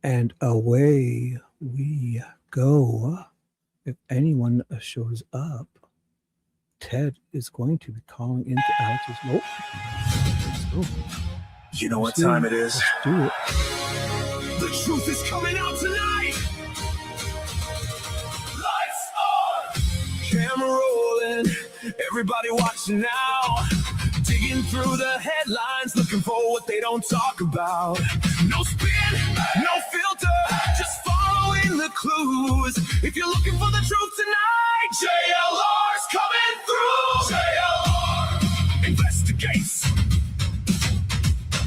And away we go. If anyone shows up, Ted is going to be calling into Alex's. Nope. So, you know what time it is? Let's do it. The truth is coming out tonight. Lights on. Camera rolling. Everybody watching now. Digging through the headlines, looking for what they don't talk about. No spin, no filter, just following the clues. If you're looking for the truth tonight, JLR's coming through. JLR investigates.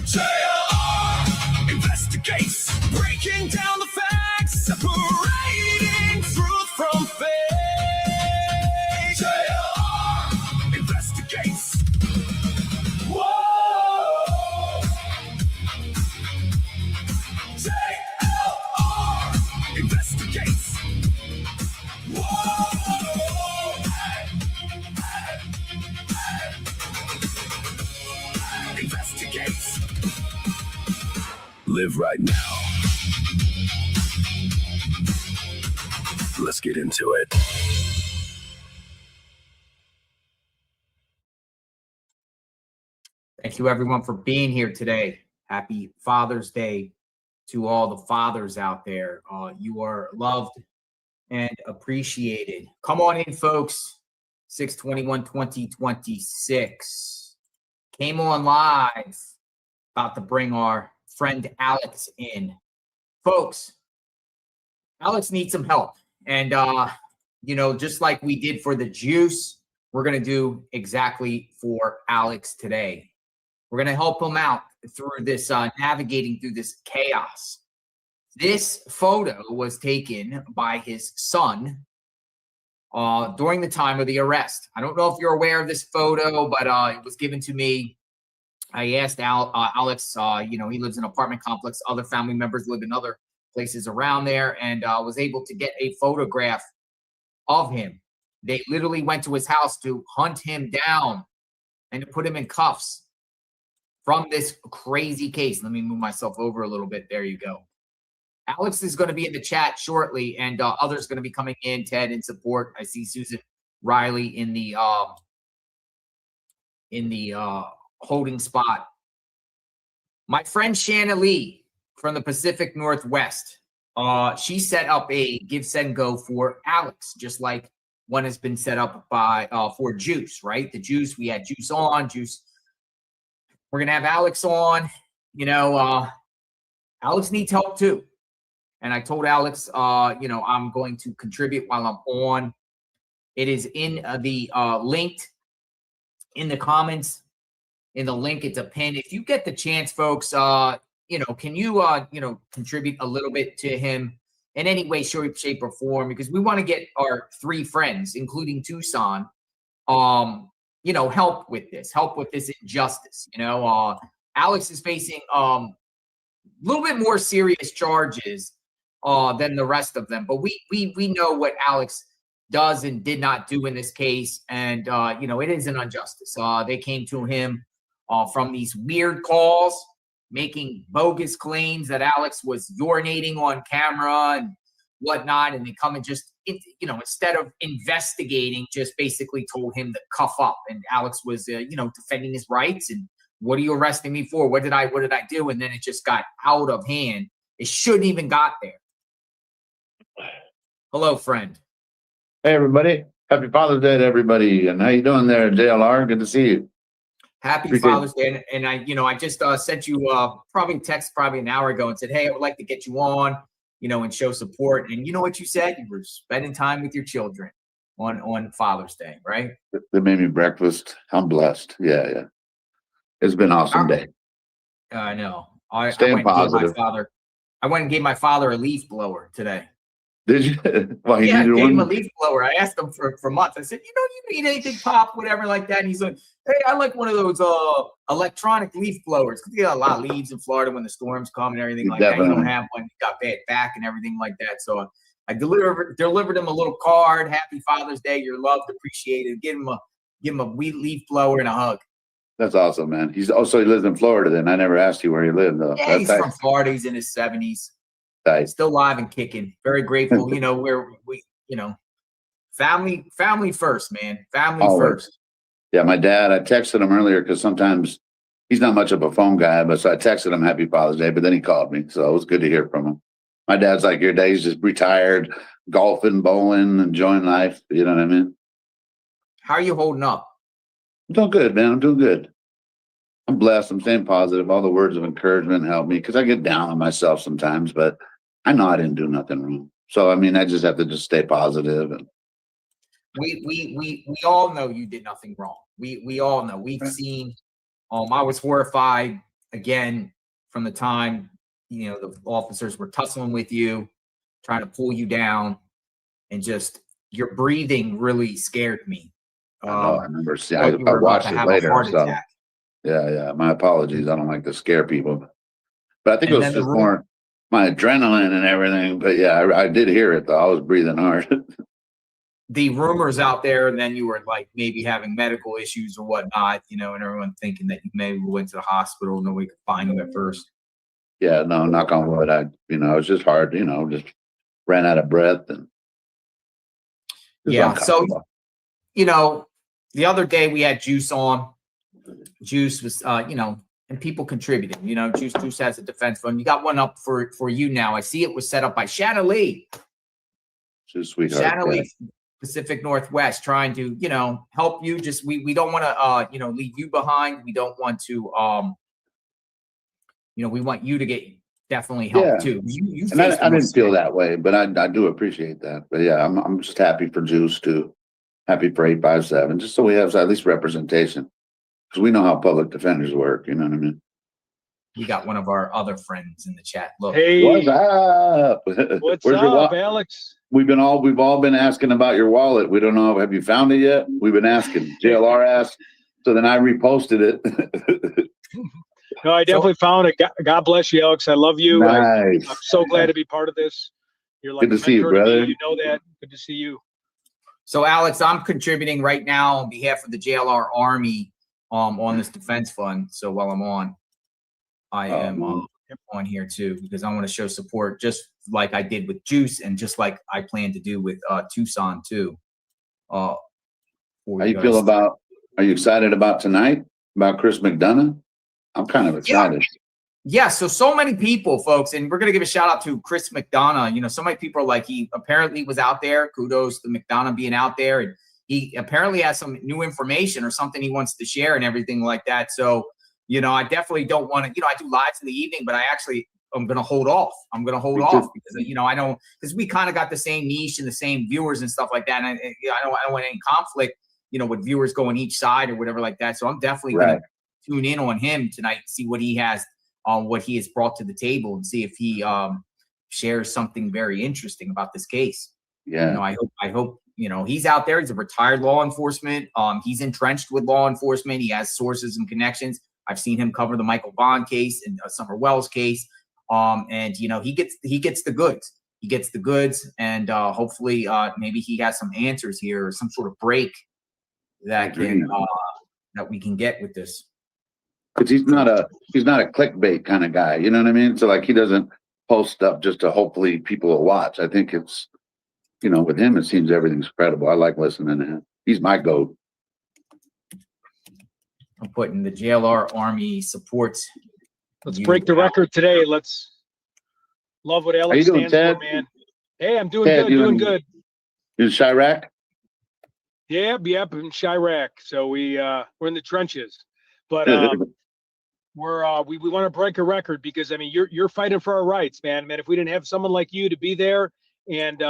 JLR investigates. Breaking down the facts, separating truth from fake. JLR investigates. Whoa! JLR investigates. Whoa! Investigates. Live right now. Let's get into it. Thank you, everyone, for being here today. Happy Father's Day to all the fathers out there. You are loved and appreciated. Come on in, folks. 6/21/2026. Came on live. About to bring our friend Alex in. Folks, Alex needs some help. And, just like we did for the juice, we're going to do exactly for Alex today. We're going to help him out through this, navigating through this chaos. This photo was taken by his son during the time of the arrest. I don't know if you're aware of this photo, but it was given to me. I asked Alex, he lives in an apartment complex. Other family members live in other places around there, and was able to get a photograph of him. They literally went to his house to hunt him down and to put him in cuffs from this crazy case. Let me move myself over a little bit. There you go. Alex is going to be in the chat shortly, and others going to be coming in, Ted, in support. I see Susan Riley in the holding spot. My friend Shanna Lee from the Pacific Northwest, she set up a Give, Send, Go for Alex, just like one has been set up by for Juice, right? The Juice, we had Juice on, Juice. We're going to have Alex on. Alex needs help too. And I told Alex, I'm going to contribute while I'm on. It is in the linked in the comments. In the link, it's a pin. If you get the chance, folks, can you, contribute a little bit to him in any way, shape, or form? Because we want to get our three friends, including Tucson, help with this injustice. Alex is facing a little bit more serious charges than the rest of them, but we know what Alex does and did not do in this case, and it is an injustice. They came to him from these weird calls, making bogus claims that Alex was urinating on camera and whatnot, and they come and just, instead of investigating, just basically told him to cuff up. And Alex was, defending his rights. And what are you arresting me for? What did I do? And then it just got out of hand. It shouldn't even got there. Hello, friend. Hey, everybody. Happy Father's Day to everybody. And how you doing there, JLR? Good to see you. Happy Father's Day. And I just sent you probably text an hour ago and said, hey, I would like to get you on, and show support. And you know what you said? You were spending time with your children on Father's Day, right? They made me breakfast. I'm blessed. Yeah. It's been an awesome day. I know. Staying positive. I went and gave my father a leaf blower today. Did you? Well, I gave him a leaf blower. I asked him for months. I said, you need anything, Pop, whatever like that. And he's like, hey, I like one of those electronic leaf blowers. Because you got a lot of leaves in Florida when the storms come and everything like that. You don't have one. You got bad back and everything like that. So I delivered him a little card. Happy Father's Day. You're loved, appreciated. Give him a leaf blower and a hug. That's awesome, man. He lives in Florida then. I never asked you where he lived, though. Yeah, he's from Florida. He's in his 70s. Nice. Still alive and kicking. Very grateful. Where we, family first, man. Family Always. first. Yeah, my dad, I texted him earlier because sometimes he's not much of a phone guy, but so I texted him Happy Father's Day, but then he called me. So it was good to hear from him. My dad's like your day. He's just retired, golfing, bowling, enjoying life. You know what I mean? How are you holding up? I'm doing good, man. I'm doing good. I'm blessed. I'm staying positive. All the words of encouragement help me because I get down on myself sometimes, but I know I didn't do nothing wrong. So, I mean, I just have to just stay positive. And we all know you did nothing wrong. We all know. We've seen. I was horrified again from the time the officers were tussling with you, trying to pull you down, and just your breathing really scared me. I know. I remember seeing. I watched it later. So attack. yeah. My apologies. I don't like to scare people, but I think it was just more my adrenaline and everything. But yeah, I did hear it though. I was breathing hard. The rumors out there, and then you were like maybe having medical issues or whatnot, and everyone thinking that you maybe went to the hospital, nobody could find you at first. Yeah, no, knock on wood. It was just hard, just ran out of breath and yeah. So, the other day we had Juice on. Juice was, and people contributed. Juice has a defense fund. You got one up for you now. I see it was set up by Shanna Lee. She's a sweetheart. Shanna Lee, Pacific Northwest, trying to help you. Just we don't want to leave you behind. We don't want to we want you to get definitely help too. You and I didn't feel that way, but I do appreciate that. But yeah, I'm just happy for Juice too. Happy for 857, just so we have at least representation, because we know how public defenders work. You know what I mean? We got one of our other friends in the chat. Look, hey, what's up? What's up, Alex? We've all been asking about your wallet. We don't know. Have you found it yet? We've been asking. JLR asked, so then I reposted it. No, I definitely found it. God bless you, Alex. I love you. Nice. I'm so glad to be part of this. You're like good to see you, brother. You know that. Good to see you. So, Alex, I'm contributing right now on behalf of the JLR Army on this defense fund. So while I'm on, I am on here too, because I want to show support, just like I did with Juice, and just like I plan to do with Tucson too. How you feel about? Are you excited about tonight? About Chris McDonough? I'm kind of excited. Yeah. So many people, folks, and we're gonna give a shout out to Chris McDonough. So many people are like, he apparently was out there. Kudos to McDonough being out there, and he apparently has some new information or something he wants to share and everything like that. So, I definitely don't want to. I do lives in the evening, but I'm going to hold off. I'm going to hold off because, I don't, because we kind of got the same niche and the same viewers and stuff like that. And I don't want any conflict, with viewers going each side or whatever like that. So I'm definitely going to tune in on him tonight, see what he has, what he has brought to the table, and see if he shares something very interesting about this case. Yeah. I hope, he's out there. He's a retired law enforcement. He's entrenched with law enforcement. He has sources and connections. I've seen him cover the Michael Bond case and Summer Wells case. And he gets the goods. He gets the goods, and hopefully, maybe he has some answers here or some sort of break that that we can get with this. Because he's not a clickbait kind of guy. You know what I mean? So like, he doesn't post stuff just to hopefully people will watch. I think it's, with him, it seems everything's credible. I like listening to him. He's my goat. I'm putting the JLR Army supports. Let's break the record today. Let's love what Alex stands for, man. Hey, I'm doing good. Doing good. You in Chirac? Yep, in Chirac. So we're in the trenches, but we want to break a record because you're fighting for our rights, man. If we didn't have someone like you to be there and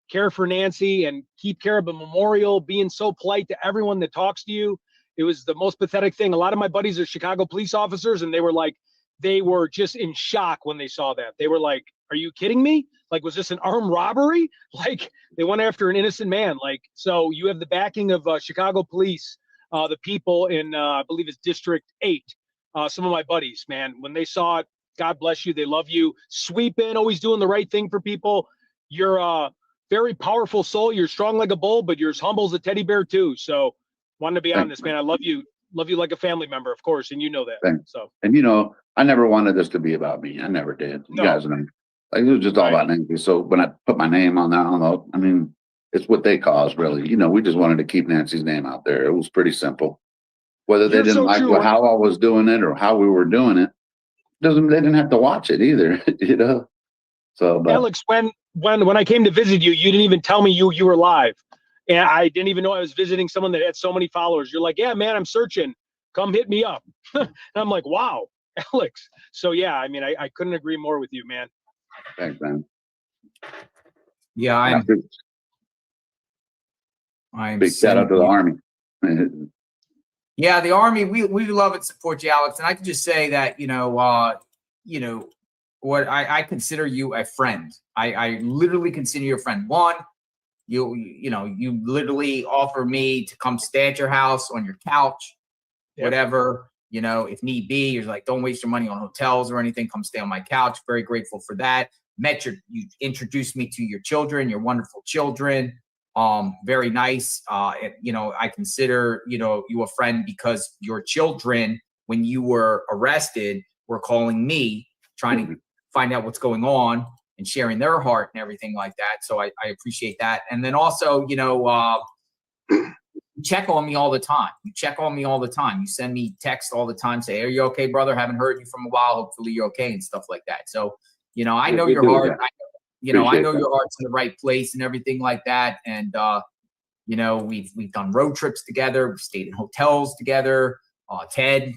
care for Nancy and keep care of the memorial, being so polite to everyone that talks to you, it was the most pathetic thing. A lot of my buddies are Chicago police officers, and they were just in shock when they saw that. They were like, "Are you kidding me? Like, was this an armed robbery?" Like, they went after an innocent man. Like, so you have the backing of Chicago police, the people in, I believe it's District 8. Some of my buddies, man, when they saw it, God bless you. They love you. Sweep in, always doing the right thing for people. You're a very powerful soul. You're strong like a bull, but you're as humble as a teddy bear too. So wanted to be on this, man. I love you. Love you like a family member, of course, and you know that. Thanks. So, and I never wanted this to be about me. I never did. You guys know. Like it was just all Right. about Nancy. So when I put my name on that, I mean, it's what they caused, really. We just wanted to keep Nancy's name out there. It was pretty simple. Whether they You're didn't so like true. how I was doing it or how we were doing it, they didn't have to watch it either, So, but Alex, when I came to visit you, you didn't even tell me you were live, and I didn't even know I was visiting someone that had so many followers. You're like, yeah, man, I'm searching. Come hit me up. And I'm like, wow, Alex. So yeah, I mean, I couldn't agree more with you, man. thanks, man. Yeah, I'm Big shout out to the Army. Yeah, the Army, we love and support you, Alex. And I can just say that, what I consider you a friend. I literally consider you a friend. One, you literally offer me to come stay at your house on your couch, whatever, if need be. You're like, don't waste your money on hotels or anything. Come stay on my couch. Very grateful for that. You introduced me to your children, your wonderful children. Very nice. I consider, you a friend because your children, when you were arrested, were calling me, trying to find out what's going on and sharing their heart and everything like that. So I appreciate that. And then also, you check on me all the time. You check on me all the time. You send me texts all the time, say, are you okay, brother? Haven't heard you from a while. Hopefully you're okay and stuff like that. So, I know your heart. I know your heart's in the right place and everything like that. And, we've done road trips together. We've stayed in hotels together. Ted,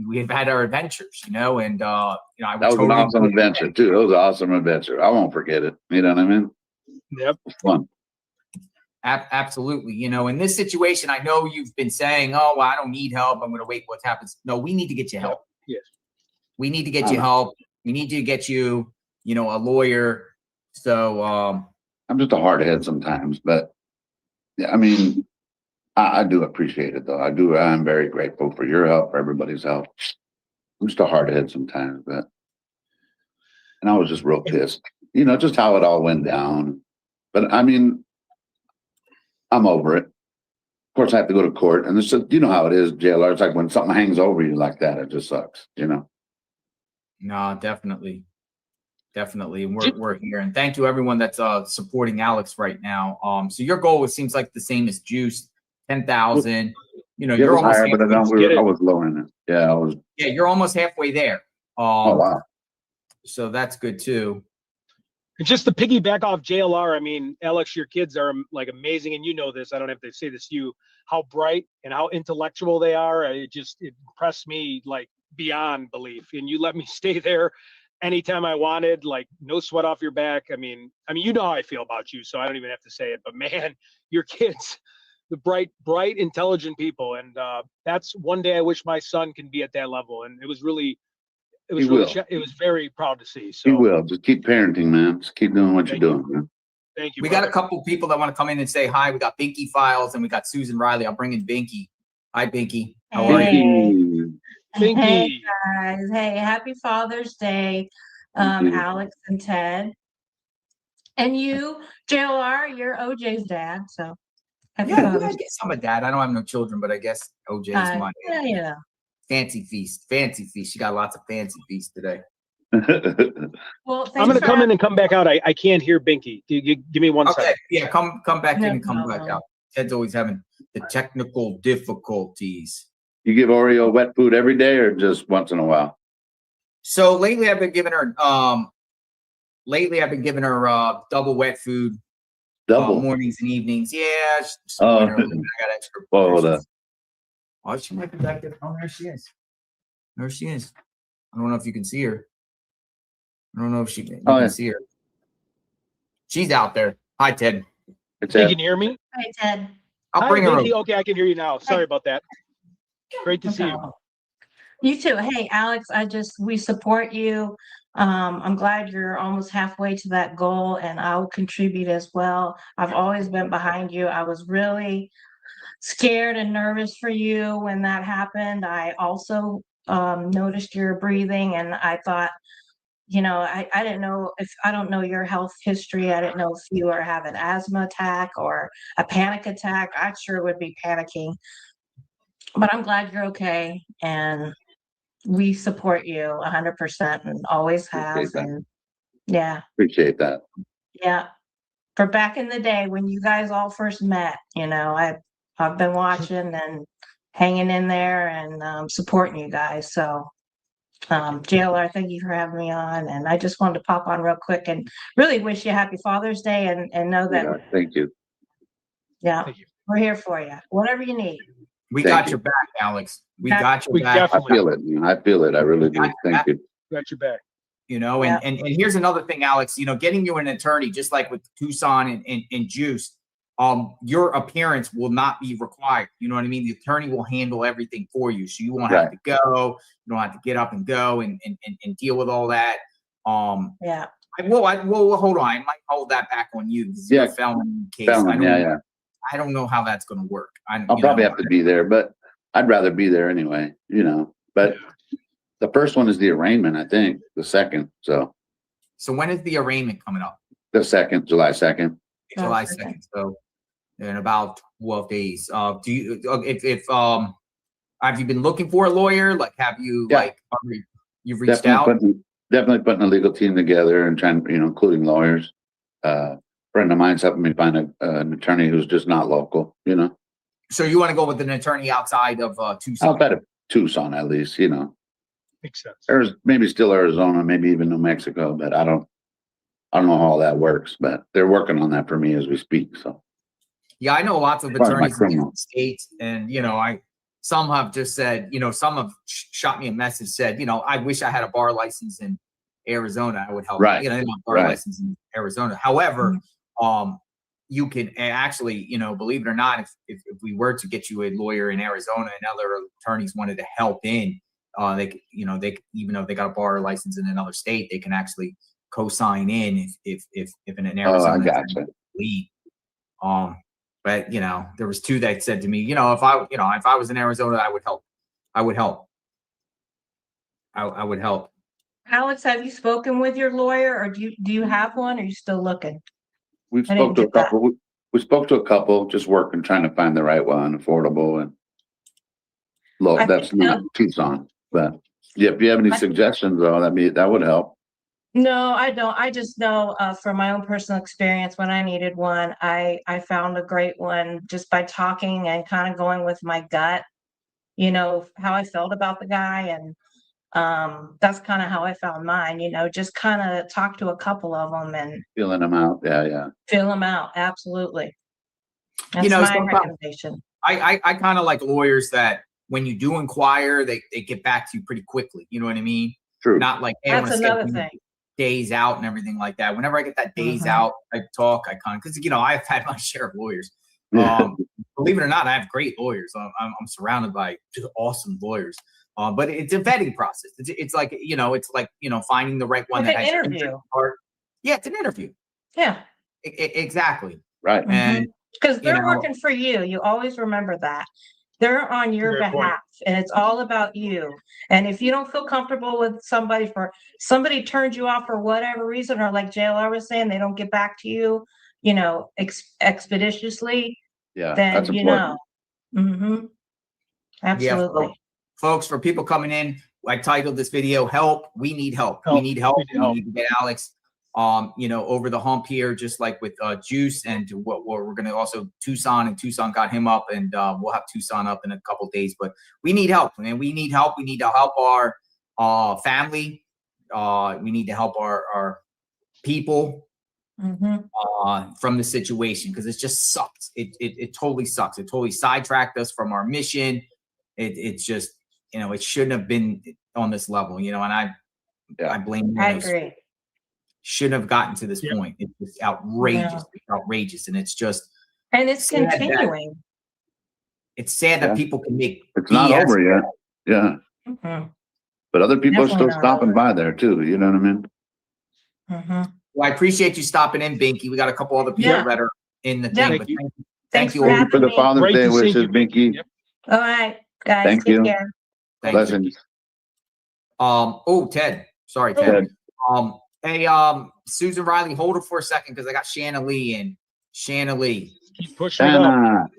we've had our adventures, and, I would that was an awesome adventure too. It was an awesome adventure. I won't forget it. You know what I mean? Yep. It was fun. Absolutely. In this situation, I know you've been saying, oh, well, I don't need help. I'm going to wait what happens. No, we need to get you help. Yes. We need to get you help. We need to get you, a lawyer. So I'm just a hard head sometimes, but yeah, I mean, I do appreciate it though. I'm very grateful for your help, for everybody's help. I'm just a hard head sometimes, and I was just real pissed, just how it all went down. But I mean, I'm over it. Of course, I have to go to court, and it's just, how it is, JLR. It's like when something hangs over you like that, it just sucks, No, definitely. We're here, and thank you everyone that's supporting Alex right now. So your goal, it seems like the same as Juice, 10,000. You're almost higher, but I was lowering it. Yeah, I was. Yeah, you're almost halfway there. Oh wow! So that's good too. And just to piggyback off JLR, I mean, Alex, your kids are like amazing, and you know this. I don't have to say this to you. How bright and how intellectual they are. It impressed me like beyond belief. And you let me stay there anytime I wanted, like no sweat off your back. I mean, you know how I feel about you, so I don't even have to say it. But man, your kids, the bright, intelligent people, and that's one day I wish my son can be at that level. And it was very proud to see. So he will. Just keep parenting, man. Just keep doing what you're doing, man. Thank you. We got a couple people that want to come in and say hi. We got Binky Files and we got Susan Riley. I'll bring in Binky. Hi, Binky. How are you? Binky. Hey guys. Hey, happy Father's Day, Alex and Ted. And you, JLR, you're OJ's dad. So happy Father's Day. I guess I'm a dad. I don't have no children, but I guess OJ is my yeah. Fancy feast. She got lots of fancy feast today. Well, I'm going to come in and come back out. I can't hear Binky. Give me one second. Yeah, come back in and come back out. Ted's always having the technical difficulties. You give Oreo wet food every day or just once in a while? So lately I've been giving her double wet food. Double mornings and evenings. Yeah. I got extra. Oh, she might be back there. Oh, there she is. There she is. I don't know if you can see her. I don't know if you can see her. She's out there. Hi, Ted. You can hear me? Hi, Ted. I'll bring her over. Okay, I can hear you now. Sorry about that. Great to see you. You too. Hey, Alex, we support you. I'm glad you're almost halfway to that goal, and I'll contribute as well. I've always been behind you. I was really scared and nervous for you when that happened. I also noticed your breathing, and I thought, I didn't know I don't know your health history. I didn't know if you were having an asthma attack or a panic attack. I sure would be panicking. But I'm glad you're okay, and we support you 100% and always have. And Yeah. Appreciate that. Yeah. For back in the day when you guys all first met, I've been watching and hanging in there and supporting you guys. So JLR, thank you for having me on. And I just wanted to pop on real quick and really wish you happy Father's Day and know that, Thank you. yeah, Thank you. we're here for you. Whatever you need. We Thank got you. your back, Alex. We Got- got your We back. I feel it, man. I feel it. I really do. Thank you. Got your back. You know, Yeah. and here's another thing, Alex, you know, getting you an attorney, just like with Tucson and Juice, your appearance will not be required. You know what I mean? The attorney will handle everything for you. So you won't have to go, you don't have to get up and go and deal with all that. Yeah. Well, hold on. I might hold that back on you. This is a felony case. I don't know how that's going to work. I'll probably have to be there, but I'd rather be there anyway, you know, but the first one is the arraignment, I think, the second. So when is the arraignment coming up? the second, July 2nd. July 2nd. So in about 12 days. Do you, have you been looking for a lawyer? Like, have you, you've reached out? Definitely putting a legal team together and trying, you know, including lawyers. Friend of mine's helping me find an attorney who's just not local, you know. So you want to go with an attorney outside of Tucson? Outside of Tucson, at least, you know. Makes sense. Maybe still Arizona, maybe even New Mexico, but I don't know how all that works, but they're working on that for me as we speak. So yeah, I know lots of attorneys in different states, and you know, some have just said, you know, some have shot me a message, said, you know, I wish I had a bar license in Arizona. I would help. Right. You know, bar license in Arizona. However, you can actually, you know, believe it or not, if we were to get you a lawyer in Arizona and other attorneys wanted to help in, they even though they got a bar license in another state, they can actually co-sign in if in an Arizona lead. But you know, there was two that said to me, you know, if I was in Arizona, I would help. I would help. Alex, have you spoken with your lawyer, or do you have one? Or are you still looking? We've spoke to a couple. We spoke to a couple, just working, trying to find the right one, affordable and low. That's not Tucson, but yeah, if you have any suggestions, though, that would help. No, I don't. I just know from my own personal experience, when I needed one, I found a great one just by talking and kind of going with my gut, you know, how I felt about the guy. And that's kind of how I found mine, you know, just kind of talk to a couple of them and feeling them out. Yeah. Fill them out. Absolutely. That's you know, my recommendation. I kind of like lawyers that when you do inquire, they get back to you pretty quickly. You know what I mean? True. Not like, hey, that's another thing. Days out and everything like that. Whenever I get that days out, I talk, because you know, I've had my share of lawyers. Believe it or not, I have great lawyers. I'm surrounded by just awesome lawyers. But it's a vetting process. It's like, you know, finding the right one. It's an interview. Yeah, it's an interview. Yeah. Exactly. Right. And because they're working for you. You always remember that. They're on your behalf, and it's all about you. And if you don't feel comfortable with somebody turns you off for whatever reason, or like JLR was saying, they don't get back to you, you know, expeditiously. Yeah, then that's important. Know. Absolutely. Yeah, folks, for people coming in, I titled this video "Help." We need help. We need help. We need to get Alex, you know, over the hump here, just like with Juice, and what we're going to also Tucson got him up, and we'll have Tucson up in a couple days. But we need help, man. We need help. We need to help our family. We need to help our people from the situation, because it just sucks. It totally sucks. It totally sidetracked us from our mission. It's just, you know, it shouldn't have been on this level, you know, and I blame you. I agree. Shouldn't have gotten to this point. It's just outrageous. Yeah. It's outrageous. And it's just, and it's continuing. It's sad that people can make it's not over yet. Yeah. But other people are still stopping by there too. You know what I mean? Well, I appreciate you stopping in, Binky. We got a couple other people that are in the thing. But thank you for the Father's Day wishes, Binky. Yep. All right, guys. Thank you. Care. Blessings. Oh, Ted. Sorry, Ted. Hey, Susan Riley, hold it for a second, because I got Shanna Lee in. Shanna Lee. Keep pushing it up.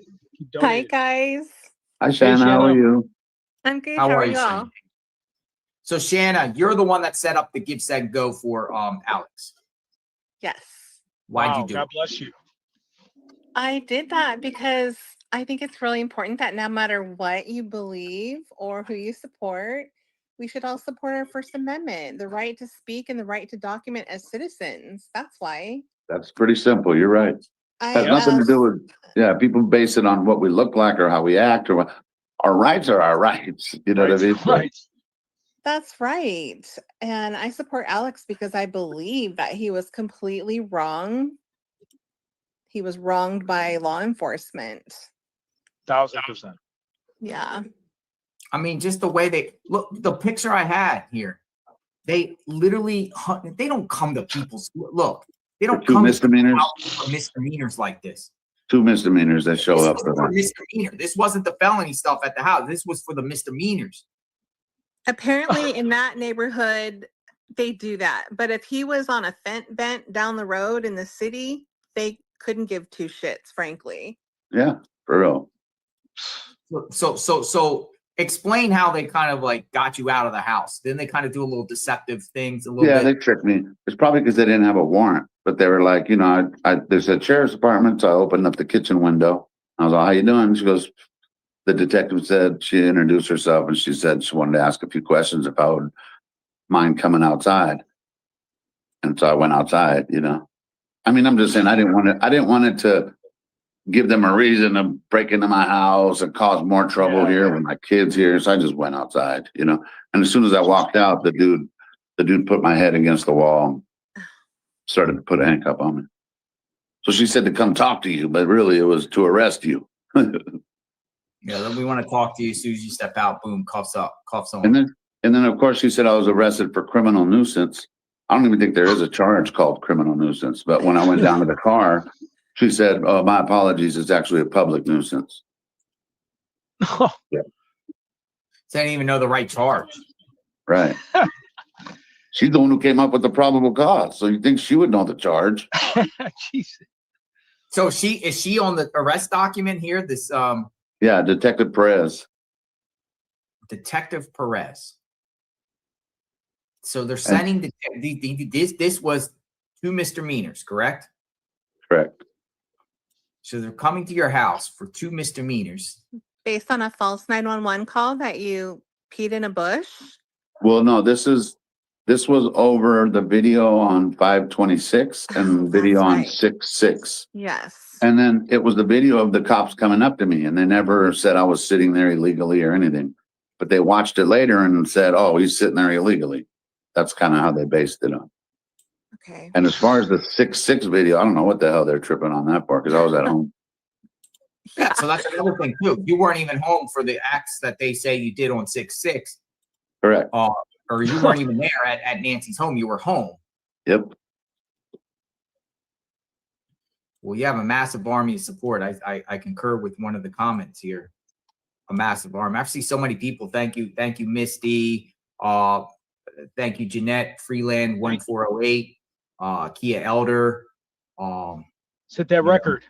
Hi, guys. Hi, Shanna. How are you? I'm good. How are you all? So, Shanna, you're the one that set up the Give, Send, Go for Alex. Yes. Why'd Wow, you do God it? bless you. I did that because I think it's really important that no matter what you believe or who you support, we should all support our First Amendment, the right to speak and the right to document as citizens. That's why That's pretty simple. You're right. Has I nothing to do with, yeah, people base it on what we look like or how we act or what. Our rights are our rights. You know what I Right, mean? right. That's right. And I support Alex because I believe that he was completely wrong. He was wronged by law enforcement. 1000%. Yeah. I mean, just the way they look, the picture I had here, they literally, they don't come to people's, look, they don't Two come to misdemeanors, for misdemeanors like this. 2 misdemeanors that show This up was for for that. misdemeanor. This wasn't the felony stuff at the house. This was for the misdemeanors. Apparently, in that neighborhood, they do that. But if he was on a bent down the road in the city, they couldn't give two shits, frankly. Yeah, for real. So explain how they kind of like got you out of the house. Then they kind of do a little deceptive things a little Yeah, bit. they tricked me. It's probably because they didn't have a warrant, but they were like, you know, there's a sheriff's department, so I opened up the kitchen window. I was like, "How you doing?" She goes, the detective said, she introduced herself and she said she wanted to ask a few questions if I would mind coming outside. And so I went outside, you know. I mean, I'm just saying I didn't want it to give them a reason to break into my house and cause more trouble Yeah. here with my kids here. So I just went outside, you know. And as soon as I walked out, the dude put my head against the wall and started to put a handcuff on me. So she said to come talk to you, but really it was to arrest you. Yeah, then we want to talk to you as soon as you step out. Boom, cuffs on. And then of course she said I was arrested for criminal nuisance. I don't even think there is a charge called criminal nuisance. But when I went down to the car, she said, "Oh, my apologies. It's actually a public nuisance." So I didn't even know the right charge. Right. She's the one who came up with the probable cause. So you think she would know the charge? Jesus. So is she on the arrest document here? This Yeah, Detective Perez. Detective Perez. So they're sending this was 2 misdemeanors, correct? Correct. So they're coming to your house for 2 misdemeanors. Based on a false 911 call that you peed in a bush? Well, no, this was over the video on 526 and video on right. 66. Yes. And then it was the video of the cops coming up to me, and they never said I was sitting there illegally or anything. But they watched it later and said, "Oh, he's sitting there illegally." That's kind of how they based it on. Okay. And as far as the 66 video, I don't know what the hell they're tripping on that for because I was at home. Yeah, so that's another thing too. You weren't even home for the acts that they say you did on 6/6. Correct. Or you weren't even there at Nancy's home. You were home. Yep. Well, you have a massive army of support. I concur with one of the comments here. A massive army. I've seen so many people. Thank you, Misty. Thank you, Jeanette Freeland 1408. Kia Elder. Set that record.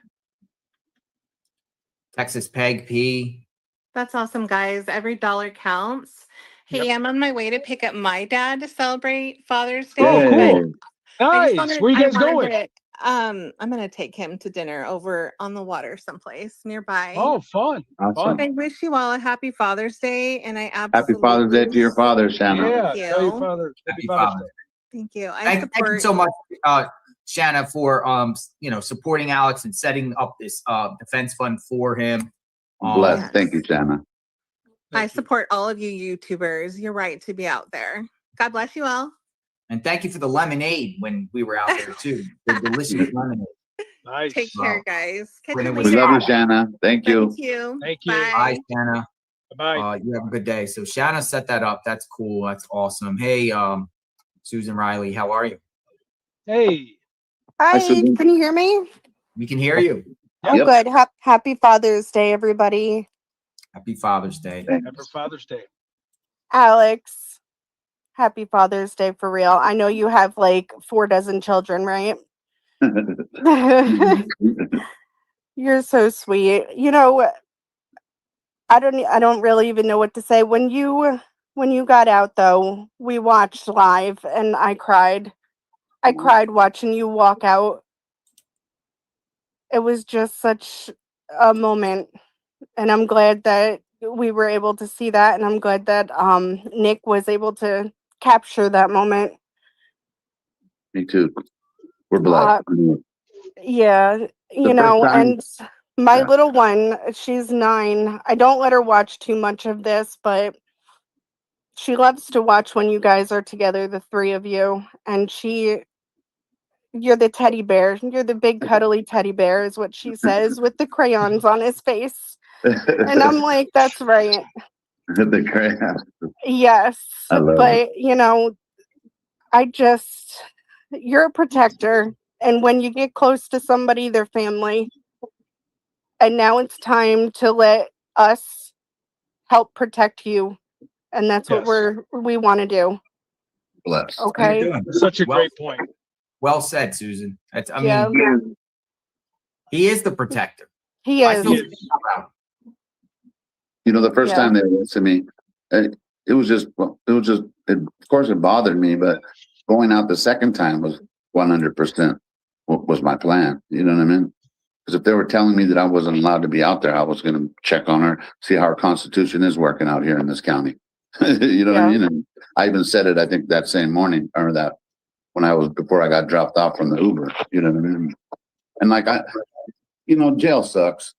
Texas Peg P. That's awesome, guys. Every dollar counts. Hey, I'm on my way to pick up my dad to celebrate Father's Day. Oh, cool. Yay. Nice. Where you guys going? I'm gonna take him to dinner over on the water someplace nearby. Oh, fun. Awesome. I wish you all a happy Father's Day, and I Happy absolutely Father's Day to your father, Shanna. Yeah. Thank Tell your you. father. Happy Father's Father's Day. Thank you. Thank you so much, Shanna, for supporting Alex and setting up this defense fund for him. Bless. Yes. Thank you, Shanna. I support all of you YouTubers. You're right to be out there. God bless you all. And thank you for the lemonade when we were out there too. The delicious lemonade. Nice. Take care, guys. Catch you We We later. love you, Shanna. Thank you. Thank you. Thank you. Bye. Bye, Shanna. Bye. You have a good day. So Shanna set that up. That's cool. That's awesome. Hey, Susan Riley, how are you? Hey. Hi, Susan. can you hear me? We can hear you. Oh, Yep. good. Happy Father's Day, everybody. Happy Father's Day. Happy Father's Day. Alex, happy Father's Day for real. I know you have like 4 dozen children, right? You're so sweet. You know, I don't really even know what to say. When you got out though, we watched live and I cried. I cried watching you walk out. It was just such a moment, and I'm glad that we were able to see that, and I'm glad that Nick was able to capture that moment. Me too. We're blessed. Yeah, you The first know, time, and my yeah. little one, she's 9. I don't let her watch too much of this, but she loves to watch when you guys are together, the 3 of you, and you're the teddy bear. You're the big cuddly teddy bear is what she says with the crayons on his face. And I'm like, that's right. The crap. Yes. I love it. But, you know, you're a protector. And when you get close to somebody, their family, and now it's time to let us help protect you. And that's what Yes. we want to do. Blessed. How you Okay. doing? Such a Well- great point. Well said, Susan. I Yeah. mean, he is the protector. He I is. still He think is. about You know, the first Yeah. time they went to me, it was just, of course it bothered me, but going out the second time was 100% was my plan. You know what I mean? Because if they were telling me that I wasn't allowed to be out there, I was going to check on her, see how our constitution is working out here in this county. You know what I Yeah. mean? And I even said it, I think that same morning, or that before I got dropped off from the Uber, you know what I mean? And like, jail sucks,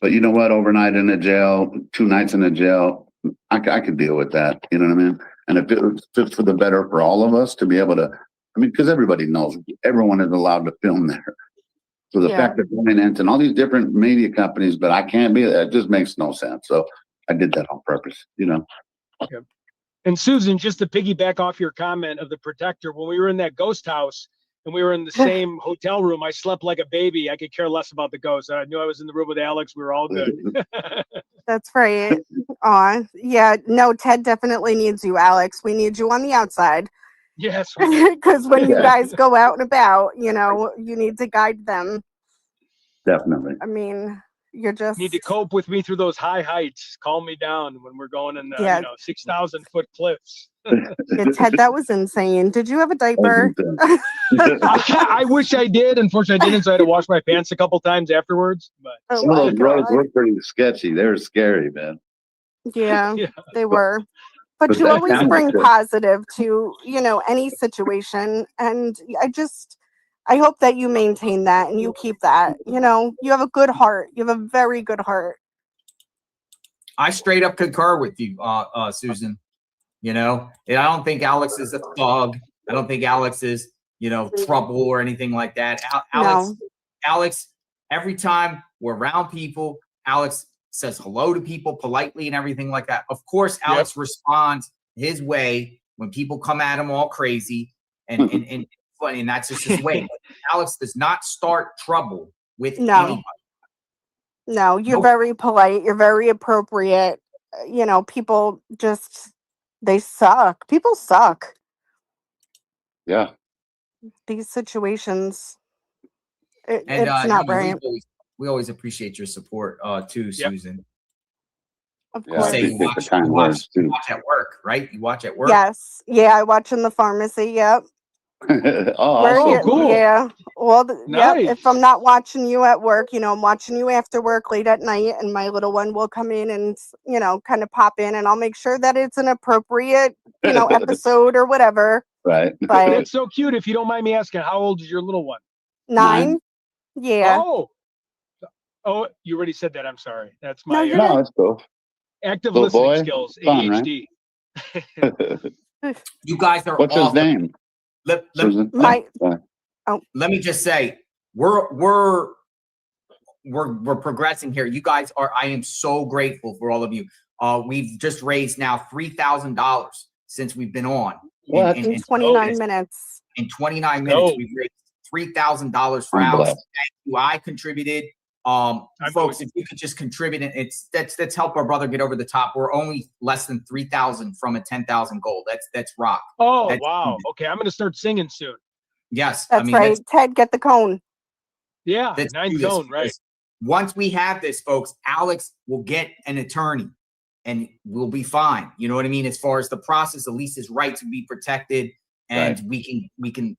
but you know what? Overnight in a jail, 2 nights in a jail, I could deal with that. You know what I mean? And if it's for the better for all of us to be able to, because everybody knows everyone is allowed to film there. So the Yeah. fact that Eminent and all these different media companies, but I can't be, that just makes no sense. So I did that on purpose, And Susan, just to piggyback off your comment of the protector, when we were in that ghost house and we were in the same hotel room, I slept like a baby. I could care less about the ghost. I knew I was in the room with Alex. We were all good. That's right. Yeah. No, Ted definitely needs you, Alex. We need you on the outside. Yes, we do. Because when you Yeah. guys go out and about, you need to guide them. Definitely. I mean, you're just Need to cope with me through those high heights. Calm me down when we're going in the, Yeah. 6,000 foot cliffs. Yeah, Ted, that was insane. Did you have a diaper? I wish I did. Unfortunately, I didn't. So I had to wash my pants a couple times afterwards. But Oh Some of my those roads God. were pretty sketchy. They were scary, man. Yeah, yeah, they were. But But you that always counted, bring too. positive to, any situation. And I hope that you maintain that and you keep that. You have a good heart. You have a very good heart. I straight up concur with you, Susan. And I don't think Alex is a thug. I don't think Alex is, trouble or anything like that. Alex, every time we're around people, Alex says hello to people politely and everything like that. Of course, Alex responds his way when people come at him all crazy and funny, and that's just his way. Alex does not start trouble with anybody. No, you're very polite. You're very appropriate. People they suck. People suck. Yeah. These situations, And it's not right. we always appreciate your support too, Susan. Of You course. say you watch at work, right? You watch at work? Yes. Yeah, I watch in the pharmacy. Yep. Oh, cool. Yeah. Well, Nice. Yep. If I'm not watching you at work, I'm watching you after work late at night, and my little one will come in and, kind of pop in, and I'll make sure that it's an appropriate, episode or whatever. Right. But That's so cute. If you don't mind me asking, how old is your little one? 9. Yeah. Oh, you already said that. I'm sorry. That's No, my you're No, that's cool. active Little listening boy. skills, Fun, right? ADHD. You guys are What's awesome. his name? Susan? Let me just say, we're progressing here. You guys are. I am so grateful for all of you. We've just raised now $3,000 since we've been on. What? In 29 minutes. In 29 minutes, we've raised $3,000 for Alex. Thank you. I contributed. Folks, if you could just contribute, let's help our brother get over the top. We're only less than 3,000 from a 10,000 goal. That's rock. Oh, wow. Okay, I'm gonna start singing soon. Yes, That's right. Ted, get the cone. Yeah, 9 cone, right? Once we have this, folks, Alex will get an attorney, and we'll be fine. You know what I mean? As far as the process, at least his rights will be protected, and we can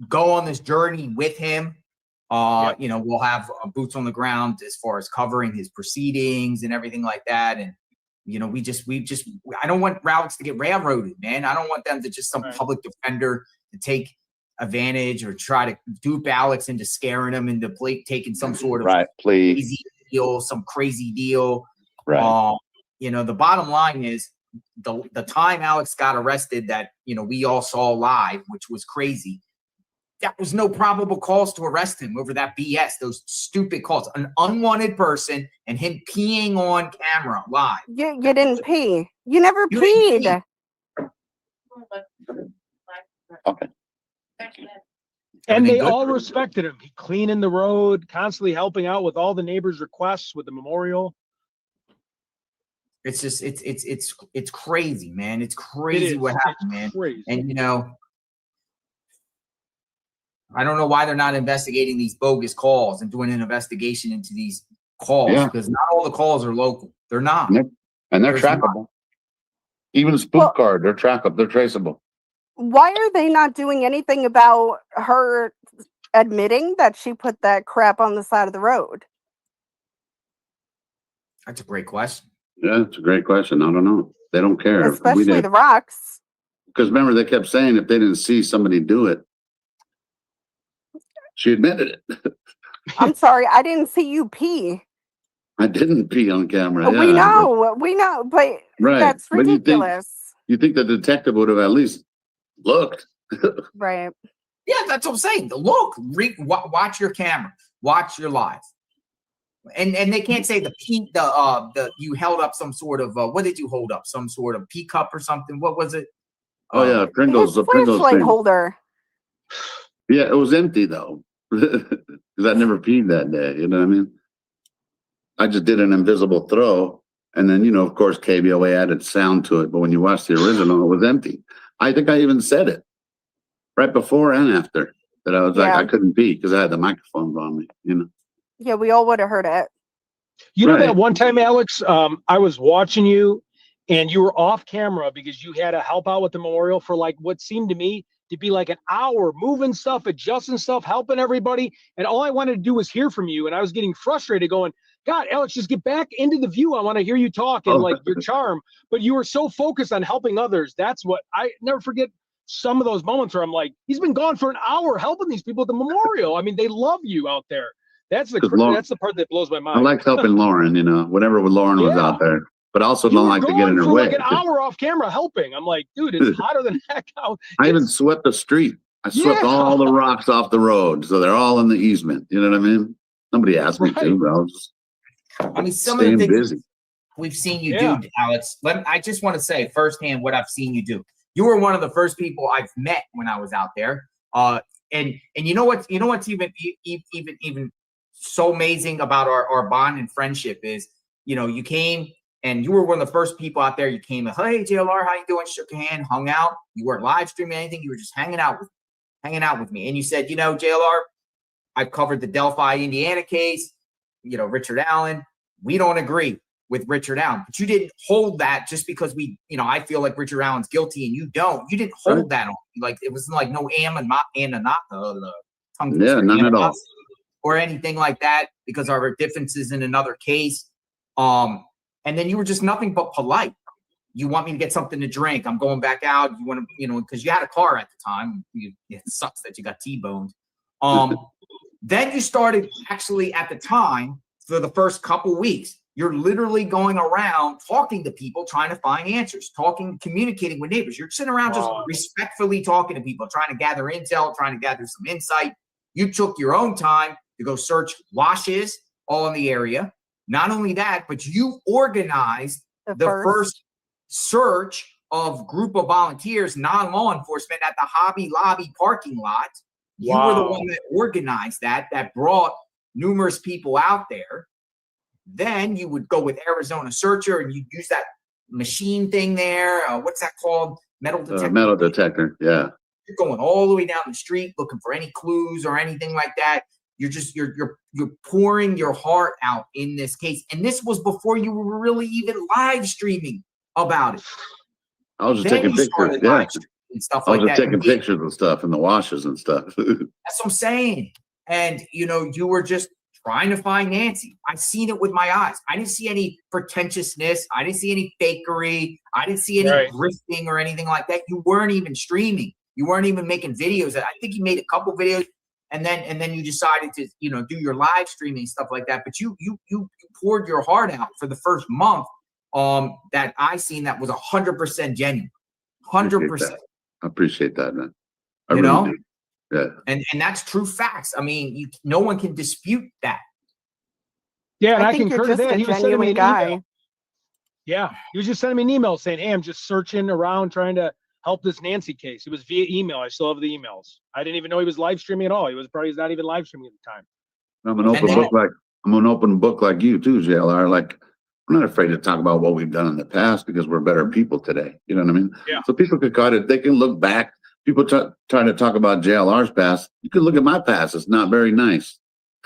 go on this journey with him. You know, we'll have boots on the ground as far as covering his proceedings and everything like that. And, you know, I don't want Alex to get railroaded, man. I don't want them to just some public defender to take advantage or try to dupe Alex into scaring him into taking some sort of crazy deal, some crazy deal. Right. You know, the bottom line is the time Alex got arrested that, you know, we all saw live, which was crazy. That was no probable cause to arrest him over that BS, those stupid calls. An unwanted person and him peeing on camera live. You didn't pee. You never peed. Okay. And they all respected him. He cleaning the road, constantly helping out with all the neighbors' requests with the memorial. It's just it's crazy, man. It's crazy what happened, man. Crazy. And you know, I don't know why they're not investigating these bogus calls and doing an investigation into these calls, because not all the calls are local. They're not. And they're trackable. Even spook card, they're trackable, they're traceable. Why are they not doing anything about her admitting that she put that crap on the side of the road? That's a great question. Yeah, it's a great question. I don't know. They don't care. Especially the rocks. Because remember, they kept saying if they didn't see somebody do it, she admitted it. I'm sorry, I didn't see you pee. I didn't pee on camera. We know, but that's ridiculous. You think the detective would have at least looked. Right. Yeah, that's what I'm saying. Look, watch your camera, watch your live. And they can't say the you held up some sort of what did you hold up? Some sort of pea cup or something? What was it? Oh yeah, Pringles. The Pringles flashlight holder. Yeah, it was empty though, because I never peed that day. You know what I mean? I just did an invisible throw, and then of course KBOA added sound to it. But when you watch the original, it was empty. I think I even said it right before and after that. I was like, I couldn't pee because I had the microphones on me. Yeah, we all would have heard it. You know that one time, Alex, I was watching you and you were off camera because you had to help out with the memorial for like what seemed to me to be like an hour, moving stuff, adjusting stuff, helping everybody. And all I wanted to do was hear from you. And I was getting frustrated going, God, Alex, just get back into the view. I want to hear you talk and like your charm. But you were so focused on helping others. That's what I never forget. Some of those moments where I'm like, he's been gone for an hour helping these people at the memorial. I mean, they love you out there. That's the part that blows my mind. I like helping Lauren, whenever Lauren was out there, but also don't like to get in her way. Like an hour off camera helping. I'm like, dude, it's hotter than heck out. I even swept the street. I swept all the rocks off the road, so they're all in the easement. You know what I mean? Nobody asked me to. I mean, some of the things we've seen you do, Alex. I just want to say firsthand what I've seen you do. You were one of the first people I've met when I was out there. And you know what's even so amazing about our bond and friendship is, you came and you were one of the first people out there. You came and, hey, JLR, how you doing? Shook your hand, hung out. You weren't live streaming anything. You were just hanging out with me. And you said, JLR, I've covered the Delphi, Indiana case, Richard Allen. We don't agree with Richard Allen, but you didn't hold that just because I feel like Richard Allen's guilty and you don't. You didn't hold that on. Like it was like no not at all. Or anything like that because our differences in another case. And then you were just nothing but polite. You want me to get something to drink. I'm going back out. You want to, because you had a car at the time. It sucks that you got T-boned. Then you started actually at the time for the first couple weeks, you're literally going around talking to people, trying to find answers, communicating with neighbors. You're sitting around just respectfully talking to people, trying to gather intel, trying to gather some insight. You took your own time to go search washes all in the area. Not only that, but you organized the first search of group of volunteers, non-law enforcement at the Hobby Lobby parking lot. You were the one that organized that brought numerous people out there. Then you would go with Arizona Searcher and you'd use that machine thing there. What's that called? Metal detector. Metal detector, yeah. You're going all the way down the street looking for any clues or anything like that. You're pouring your heart out in this case. And this was before you were really even live streaming about it. I was just taking pictures. Yeah. and stuff I was like just that. taking pictures of stuff in the washes and stuff. That's what I'm saying. And, you know, you were just trying to find Nancy. I seen it with my eyes. I didn't see any pretentiousness. I didn't see any fakery. I didn't see any grifting or anything like that. You weren't even streaming. You weren't even making videos. I think you made a couple videos, and then you decided to, you know, do your live streaming stuff like that. But you poured your heart out for the first month that I seen that was 100% genuine. 100%. I appreciate that, man. I you really know? do. Yeah. And that's true facts. I mean, no one can dispute that. Yeah, and I think concur you're to just that. a He was sending me genuine an guy. email. Yeah, he was just sending me an email saying, "Hey, I'm just searching around trying to help this Nancy case." It was via email. I still have the emails. I didn't even know he was live streaming at all. He was probably not even live streaming at the time. I'm an open book like you too, JLR. Like, I'm not afraid to talk about what we've done in the past because we're better people today. You know what I mean? Yeah. So people could cut it. They can look back. People trying to talk about JLR's past. You can look at my past. It's not very nice,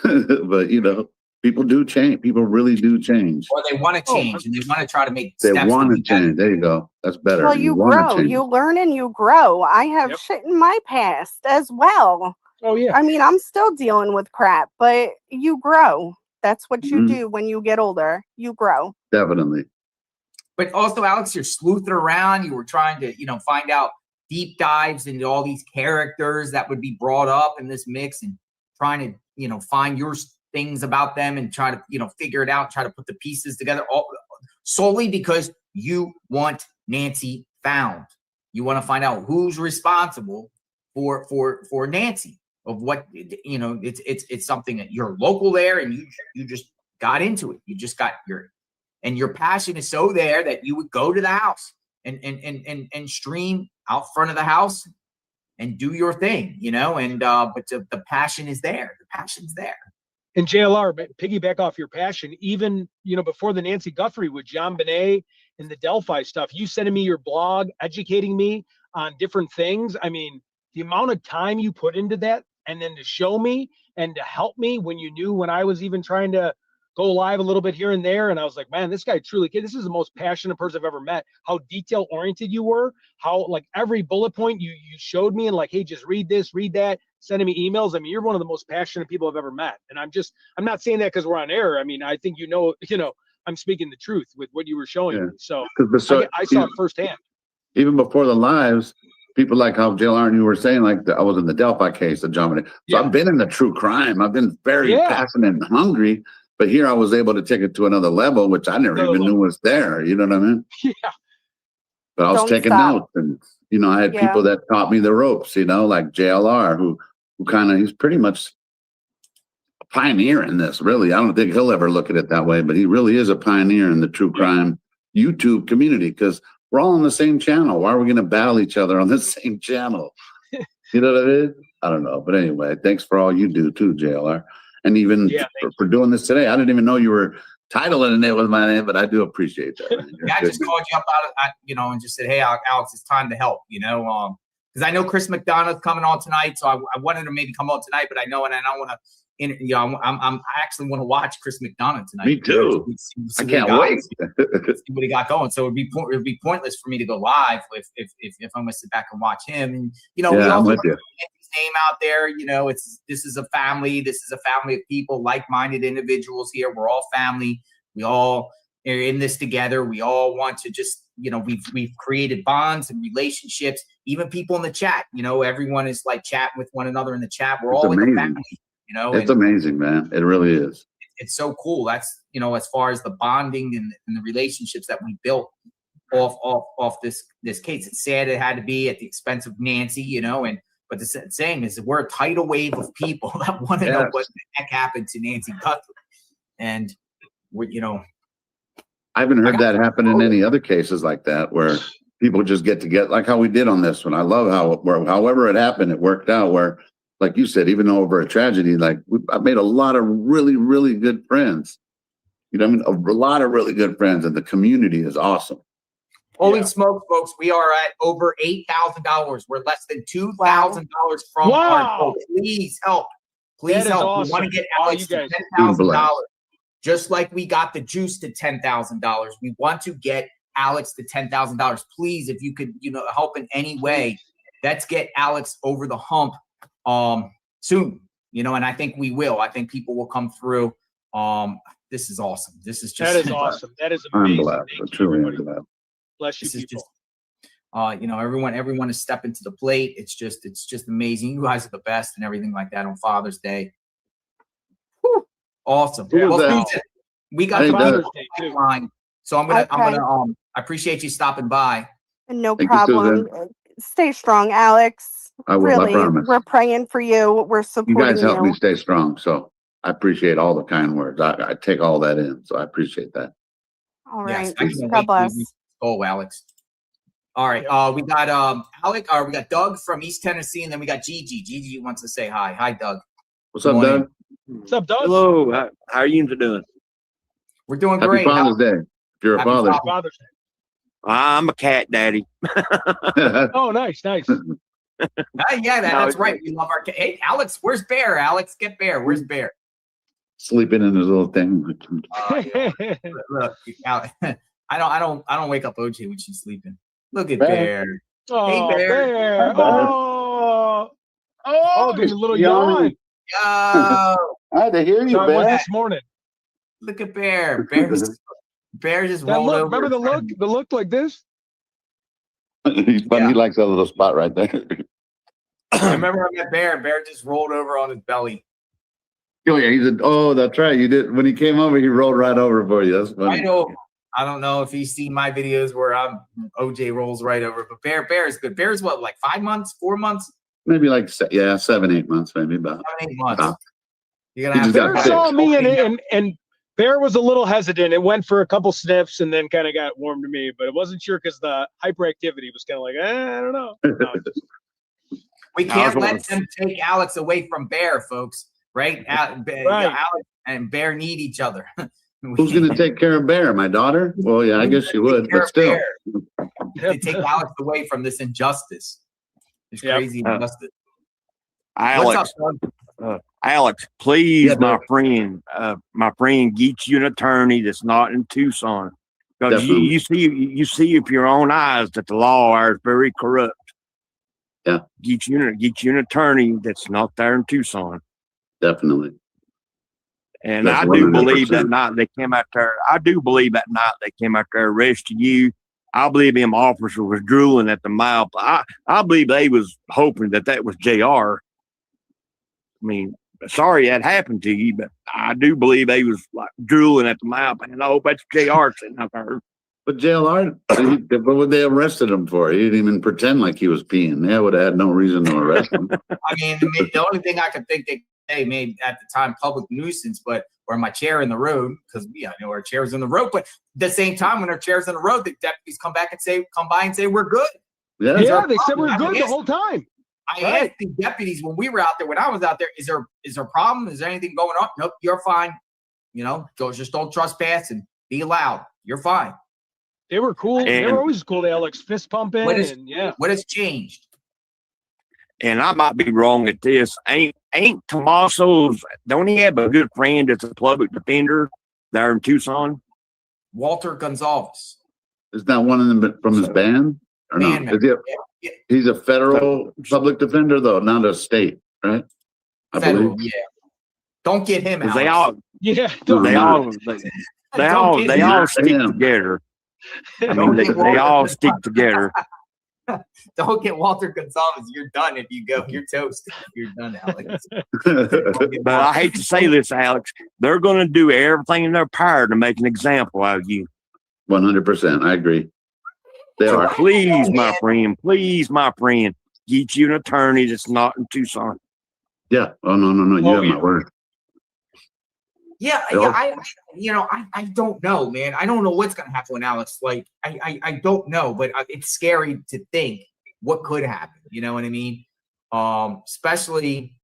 but you know, people do change. People really do change. Or they want to change and they want to try to make They steps want to to be better. change. There you go. That's better. Well, you wanna grow, change. you learn, and you grow. I have shit in my past as well. Oh yeah. I mean, I'm still dealing with crap, but you grow. That's what you do when you get older. You grow. Definitely. But also, Alex, you're sleuthing around. You were trying to, you know, find out deep dives into all these characters that would be brought up in this mix and trying to, you know, find your things about them and try to, you know, figure it out, try to put the pieces together all solely because you want Nancy found. You want to find out who's responsible for Nancy, of what, you know, it's something that you're local there and you just got into it. You just got your passion is so there that you would go to the house and stream out front of the house and do your thing, you know, and but the passion is there. The passion's there. And JLR, piggyback off your passion, even, you know, before the Nancy Guthrie with John Bonet and the Delphi stuff, you sending me your blog, educating me on different things. I mean, the amount of time you put into that, and then to show me and to help me when you knew when I was even trying to go live a little bit here and there. And I was like, man, this guy truly, this is the most passionate person I've ever met. How detail oriented you were, how like every bullet point you showed me and like, hey, just read this, read that, sending me emails. I mean, you're one of the most passionate people I've ever met. And I'm not saying that because we're on air. I mean, I think, you know, I'm speaking the truth with what you were showing me. So I saw it firsthand. Even before the lives, people like how JLR and you were saying, like I was in the Delphi case, the John Bonet. So I've been in the true crime. I've been very passionate and hungry. But here I was able to take it to another level, which I never even knew was there. You know what I mean? Yeah. But I was taking notes, and you know, I had people that taught me the ropes. You know, like JLR, who kind of, he's pretty much a pioneer in this. Really, I don't think he'll ever look at it that way, but he really is a pioneer in the true crime YouTube community because we're all on the same channel. Why are we going to battle each other on the same channel? You know what I mean? I don't know, but anyway, thanks for all you do too, JLR. And even for doing this today, I didn't even know you were titling it with my name, but I do appreciate that. Yeah, I just called you up out of, you know, and just said, hey, Alex, it's time to help, you know, because I know Chris McDonough's coming on tonight, so I wanted to maybe come on tonight, but I know, and I don't want to, you know, I actually want to watch Chris McDonough tonight. Me too. See I can't wait. See what he got going. So it'd be pointless for me to go live if I'm gonna sit back and watch him. And you know, we also get his name out there. You know, this is a family. This is a family of people, like-minded individuals here. We're all family. We all are in this together. We all want to just, you know, we've created bonds and relationships. Even people in the chat, you know, everyone is like chatting with one another in the chat. We're all like a family. You know, it's amazing, man. It really is. It's so cool. That's, you know, as far as the bonding and the relationships that we built off this case. It's sad it had to be at the expense of Nancy, you know, but the saying is that we're a tidal wave of people that want to know what the heck happened to Nancy Guthrie. And we're, you know, I haven't heard that happen in any other cases like that where people just get together, like how we did on this one. I love however it happened, it worked out where, like you said, even over a tragedy, like I've made a lot of really, really good friends. You know what I mean? A lot of really good friends, and the community is awesome. Holy smokes, folks. We are at over $8,000. We're less than $2,000 from our goal. Please help. Please help. Awesome. We want to get Alex to $10,000. Just like we got the juice to $10,000. We want to get Alex to $10,000. Please, if you could, you know, help in any way, let's get Alex over the hump soon, you know, and I think we will. I think people will come through. This is awesome. This is just That is awesome. That is I'm amazing. glad. Thank you, Truly am everybody. glad. Bless you, this is people. just you know, everyone is stepping to the plate. It's just amazing. You guys are the best and everything like that on Father's Day. Whew. Awesome. Yeah. Who was Well, that? Susan, we got Hey, the Doug. Father's Day too. line, so I'm gonna Okay. I appreciate you stopping by. No Thank you, problem. Stay strong, Alex. I will, I Really, promise. we're praying for you. We're You supporting guys help me you. stay strong, so I appreciate all the kind words. I take all that in, so I appreciate that. All Yes, right. I can't God wait. bless. Oh, Alex. All right. We got Alec, or we got Doug from East Tennessee, and then we got Gigi. Gigi wants to say hi. Hi, Doug. What's Good up, morning. Doug? What's up, Doug? Hello, how are you doing? We're doing Happy great. Father's Day. If you're a Happy father. Father's Day. I'm a cat daddy. Oh, nice. Yeah, No, that's it's- right. We love our. Hey, Alex, where's Bear? Alex, get Bear. Where's Bear? Sleeping in his little thing. Look, Alex, I don't wake up OJ when she's sleeping. Look at Bear. Bear. Oh, Bear. Bear. Hi, Bear. Oh, getting a little yawn. Yo, I had to hear you, So I was Bear. this morning. look at Bear. Bear just That rolled look, over. remember the look? The look like this? He's funny. Yeah. He likes that little spot right there. I remember I met Bear. Bear just rolled over on his belly. Oh yeah, he said, "Oh, that's right. You did when he came over. He rolled right over for you. That's funny." I don't know if he's seen my videos where OJ rolls right over, but Bear is good. Bear's what, like 5 months, 4 months, Maybe like 7, 8 months, maybe about. 7, 8 months. Wow. You're He gonna have just to got Bear saw fixed. me and Bear was a little hesitant. It went for a couple sniffs and then kind of got warm to me, but it wasn't sure because the hyperactivity was kind of like, I don't know. No, We can't let was- them take Alex away from Bear, folks. Right? Right. Alex and Bear need each other. Who's going to take care of Bear? My daughter? Well, yeah, I guess she would, but still. They take Alex away from this injustice. This Yep. crazy injustice. Alex, What's up, Alex, please, Yeah, my friend, get you an attorney that's not in Tucson. Because Definitely. you see with your own eyes that the law is very corrupt. Yeah. Get you an attorney that's not there in Tucson. Definitely. And That's I do believe 100%. that night they came out there. I do believe that night they came out there arrested you. I believe them officers was drooling at the mouth. I believe they was hoping that was JR. I mean, sorry that happened to you, but I do believe they was like drooling at the mouth. And I hope that's JR sitting out there. But JLR, what would they arrested him for? He didn't even pretend like he was peeing. They would have had no reason to arrest him. I mean, the only thing I could think they made at the time public nuisance, or my chair in the road, because I know our chair's in the road. But at the same time, when our chair's in the road, the deputies come by and say we're good. Yeah. yeah, they said we're good the whole time. I asked the deputies when we were out there, when I was out there, is there a problem? Is there anything going on? Nope, you're fine. You know, just don't trespass and be loud. You're fine. They were cool. They And- were always cool. They all like fist pumping What has changed? And I might be wrong at this. Ain't Tommaso's, don't he have a good friend that's a public defender there in Tucson? Walter Gonzalez. Is that one of them from his band? Or Band no? Is he he's a federal public defender, though, not a state, right? I Federal, believe. yeah. Don't get him out. They all, yeah. they all, they all stick him. together. I mean, they all stick together. Don't get Walter Gonzalez. You're done if you go. You're toast. You're done, Alex. But I hate to say this, Alex, they're going to do everything in their power to make an example out of you. 100%. I agree. They So are. please, my friend, get you an attorney that's not in Tucson. Yeah. Oh, no. You have my word. Yeah, I don't know, man. I don't know what's gonna happen with Alex. Like, I don't know, but it's scary to think what could happen. You know what I mean? Especially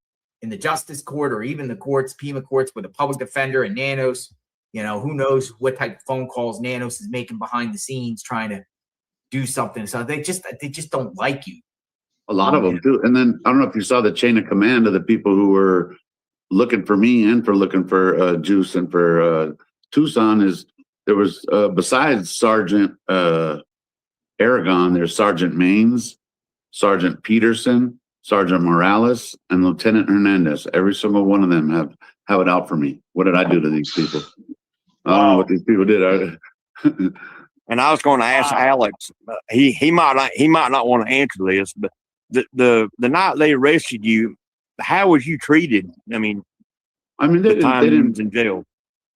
in the justice court or even the courts, PEMA courts, with a public defender and Nanos. You know, who knows what type of phone calls Nanos is making behind the scenes trying to do something. So they just don't like you. A lot of them do. And then I don't know if you saw the chain of command of the people who were looking for me and for looking for Juice and for Tucson. Is there was besides Sergeant Aragon, there's Sergeant Maines, Sergeant Peterson, Sergeant Morales, and Lieutenant Hernandez. Every single one of them have it out for me. What did I do to these people? I don't know what these people did. And I was going to ask Alex. He might not want to answer this, but the night they arrested you, how was you treated? I mean, they didn't in jail.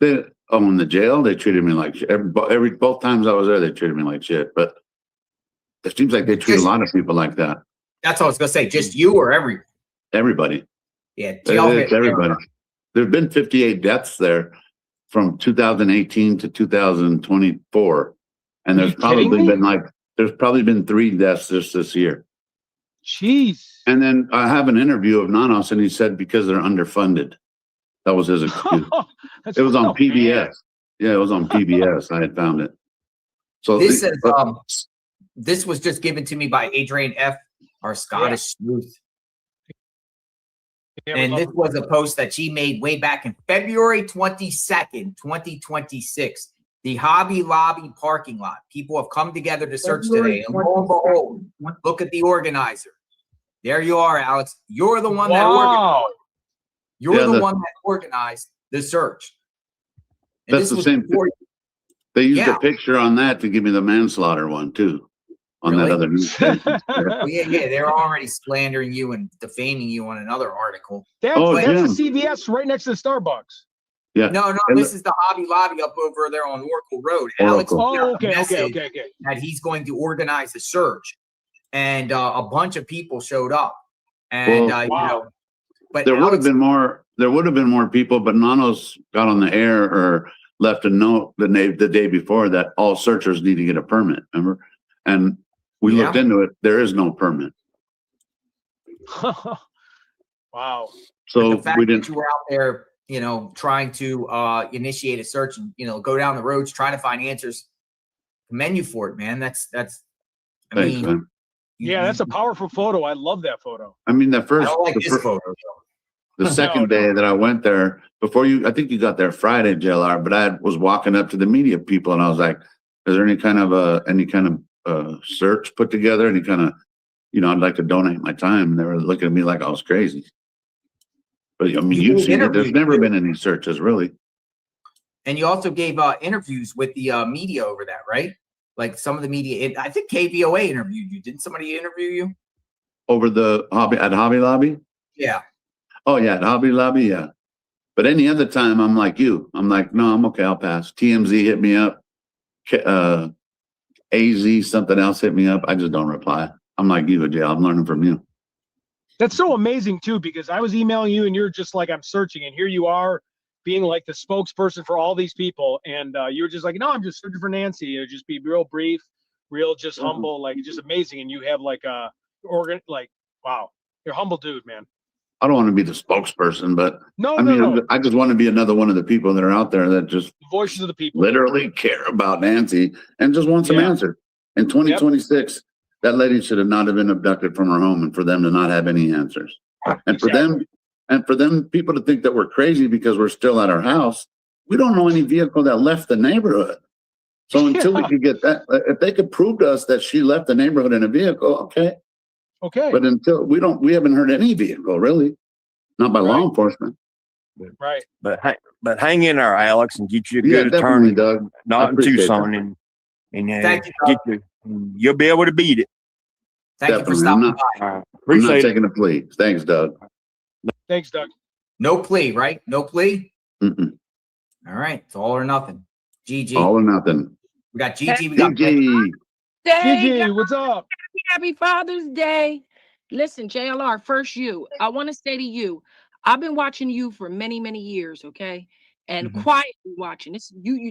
In the jail, they treated me like shit. Both times I was there, they treated me like shit. But it seems like they treat a lot of people like that. That's all I was gonna say. Just you or everybody? Yeah, it's everybody. There've been 58 deaths there from 2018 to 2024, and there's probably been 3 deaths this year. Jeez. And then I have an interview of Nanos, and he said because they're underfunded. That was his excuse. It was on PBS. Man. Yeah, it was on PBS. I had found it. So this was just given to me by Adrian F., our Scottish sleuth. And this was a post that she made way back in February 22nd, 2026. The Hobby Lobby parking lot. People have come together to search today. And lo and behold, look at the organizer. There you are, Alex. You're the one that organized. You're the one that organized the search. And that's the same thing. They used a picture on that to give me the manslaughter one too. On that other news. Yeah. They're already slandering you and defaming you on another article. That's the CVS right next to the Starbucks. Yeah. No, this is the Hobby Lobby up over there on Oracle Road. Alex, okay. That he's going to organize a search, and a bunch of people showed up, and but there would have been more. There would have been more people, but Nanos got on the air or left a note the day before that all searchers need to get a permit. Remember, and we looked into it. There is no permit. Wow. So the fact that you were out there, trying to initiate a search and go down the roads trying to find answers. Commend you for it, man. That's. Thanks, man. That's a powerful photo. I love that photo. I mean, I don't like this photo. The second day that I went there, I think you got there Friday, JLR, but I was walking up to the media people and I was like, "Is there any kind of search put together? Any kind of, I'd like to donate my time." And they were looking at me like I was crazy. But I mean, you've seen it. There's never been any searches, really. And you also gave interviews with the media over that, right? Like some of the media. I think KVOA interviewed you. Didn't somebody interview you? Over at Hobby Lobby? Yeah. Oh, yeah, at Hobby Lobby, yeah. But any other time, I'm like you. I'm like, no, I'm okay, I'll pass. TMZ hit me up. AZ, something else hit me up. I just don't reply. I'm like you, Jay. I'm learning from you. That's so amazing, too, because I was emailing you and you're just like, I'm searching. And here you are being like the spokesperson for all these people. And you were just like, no, I'm just searching for Nancy. It'll just be real brief, real just humble, like just amazing. And you have like wow, you're a humble dude, man. I don't want to be the spokesperson, but no. I just want to be another one of the people that are out there that just voices of the people literally care about Nancy and just want some answer. In 2026, that lady should have not have been abducted from her home, and for them to not have any answers, and for them people to think that we're crazy because we're still at our house. We don't know any vehicle that left the neighborhood. So until we could get that, if they could prove to us that she left the neighborhood in a vehicle, okay. But until we haven't heard any vehicle really, not by law enforcement. Right. But hang in there, Alex, and get you a good attorney, Doug. Not in Tucson, and you'll be able to beat it. Thank you for stopping by. I'm not taking a plea. Thanks, Doug. Thanks, Doug. No plea, right? No plea. Mm-mm. All right, it's all or nothing. GG. All or nothing. We got GG. We got GG. GG, what's up? Happy Father's Day. Listen, JLR, first I want to say to you, I've been watching you for many, many years, okay? And quietly watching.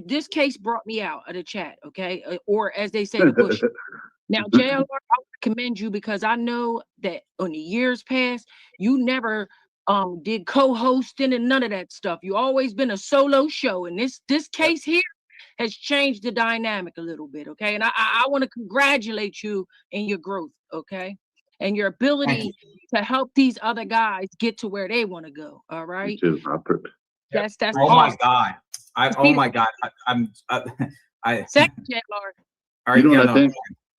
This case brought me out of the chat, okay? Or as they say, the bush. Now, JLR, I want to commend you because I know that in the years past, you never did co-hosting and none of that stuff. You always been a solo show. And this case here has changed the dynamic a little bit, okay? And I want to congratulate you in your growth, okay? And your ability to help these other guys get to where they want to go, all right? Me too. That's oh awesome. my God. Oh my God. Second, JLR. All right, what I think?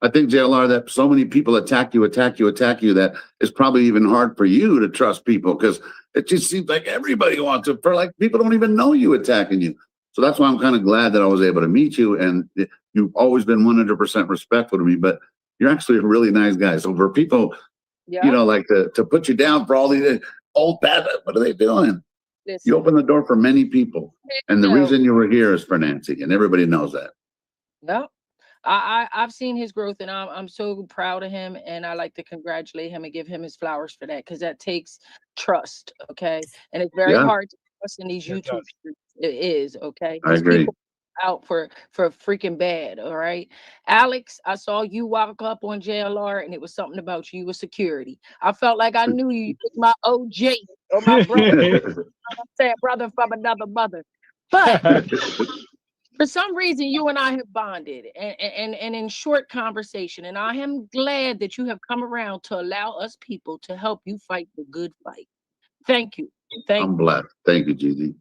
I think, JLR, that so many people attack you, that it's probably even hard for you to trust people because it just seems like everybody wants to, for like people don't even know you attacking you. So that's why I'm kind of glad that I was able to meet you. And you've always been 100% respectful to me, but you're actually a really nice guy. So for people, Yeah. you know, like to put you down for all these old bad, what are they doing? Listen, You open the door for many people. And the you know, reason you were here is for Nancy, and everybody knows that. no. I've seen his growth and I'm so proud of him, and I like to congratulate him and give him his flowers for that, because that takes trust, okay? And it's very Yeah. hard to trust in these Yeah, it YouTube does. streets. It is, okay? I Because agree. people out for freaking bad, all right? Alex, I saw you walk up on JLR and it was something about you. You were security. I felt like I knew you. You was my OJ or my brother. I'm saying brother from another mother. But for some reason, you and I have bonded and in short conversation, and I am glad that you have come around to allow us people to help you fight the good fight. Thank you. Thank I'm you blessed. Thank you, Gigi.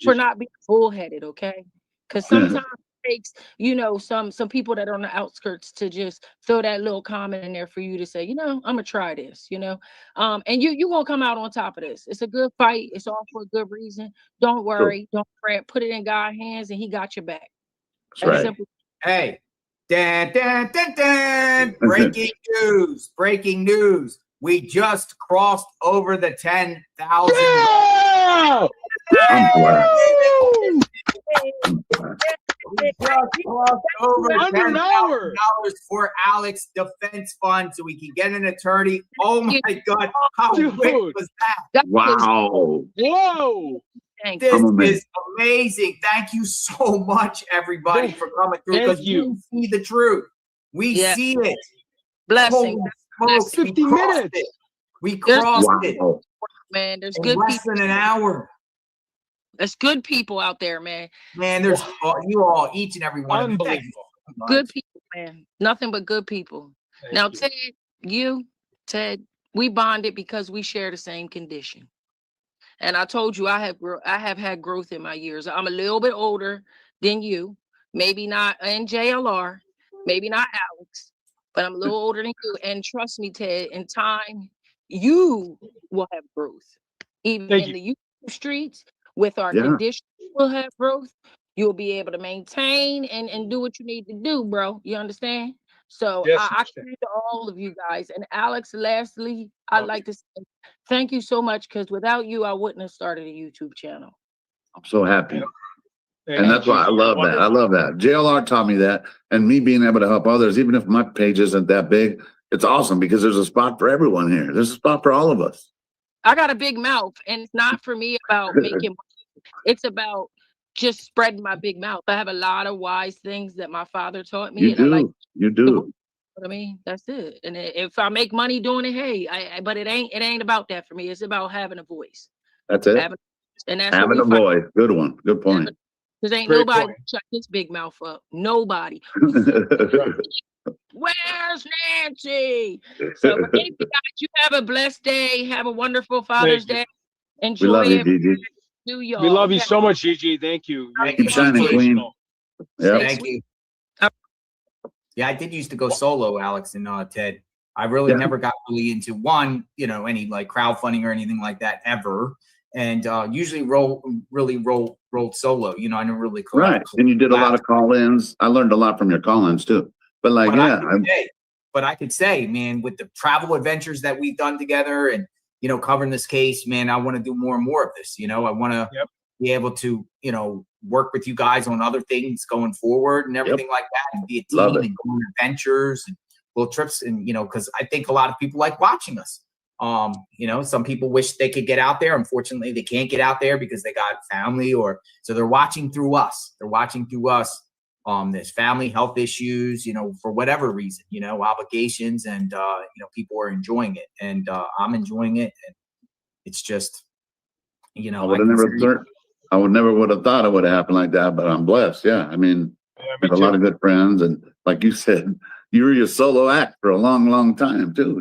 for not being bullheaded, okay? Because sometimes it takes, you know, some people that are on the outskirts to just throw that little comment in there for you to say, you know, I'm gonna try this, you know. And you gonna come out on top of this. It's a good fight, it's all for a good reason. Don't worry, don't fret, put it in God's hands and he got your back. That's As right. simple. Hey, dun, dun, dun, dun. Breaking news. Breaking news. We just crossed over the 10,000. Yeah! I'm blessed. We just crossed over Under an hour. $10,000 for Alex Defense Fund so we can get an attorney. Oh my God. How Dude. quick was that? That is- Wow. Whoa! thank you. This I'm amazed. is amazing. Thank you so much, everybody, for coming through, Thank because you. we see the truth. We Yeah. see it. Blessings, Holy smokes, we 50 crossed minutes. it. We There's- crossed it Wow. man. There's in good less people. than an hour. There's good people out there, man. Man, there's you all, each and every one of you. Thank you Unbelievable. so much. Good people, man. Nothing but good people. Thank Now, you. Ted, we bonded because we share the same condition. And I told you I have had growth in my years. I'm a little bit older than you. Maybe not in JLR, maybe not Alex, but I'm a little older than you. And trust me, Ted, in time, you will have growth. Even Thank in you. the YouTube streets, with our Yeah. condition, will have growth. You'll be able to maintain and do what you need to do, bro. You understand? So Yes, I understand. commend all of you guys. And Alex, lastly, I'd like to say thank you so much, because without you, I wouldn't have started a YouTube channel. I'm so happy. Thank And you. that's why I love that. I love that. JLR taught me that. And me being able to help others, even if my page isn't that big, it's awesome because there's a spot for everyone here. There's a spot for all of us. I got a big mouth, and it's not for me about making money. It's about just spreading my big mouth. I have a lot of wise things that my father taught me. You and I like do. You do. what I mean, that's it. And if I make money doing it, hey, but it ain't about that for me. It's about having a voice. That's it. And that's Having a what we fight. voice. Good one. Good point. Because ain't Great nobody point. shut his big mouth up. Nobody. Where's Nancy? So thank you guys. You have a blessed day. Have a wonderful Father's Thank you. Day. We Enjoy love you, it. Gigi. Do y'all. We love you okay? so much, Gigi. Thank you. You're Keep shining, queen. inspirational. Yep. Thank you. Uh, Yeah, I did used to go solo, Alex and Ted. I really Yeah. never got really into one, any like crowdfunding or anything like that ever. And usually rolled solo. I never really Right. And you did a lot of call-ins. I learned a lot from your call-ins too. But like, But I could say, man, with the travel adventures that we've done together and, covering this case, man, I want to do more and more of this. I want to be able to, work with you guys on other things going forward and everything like that, and be a team and go on adventures and little trips. And, because I think a lot of people like watching us. Some people wish they could get out there. Unfortunately, they can't get out there because they got family, so they're watching through us. There's family health issues, for whatever reason, obligations, and people are enjoying it, and I'm enjoying it, and it's just, I would have thought it would have happened like that, but I'm blessed. Yeah, I mean, I have a lot of good friends, and like you said, you were your solo act for a long, long time too.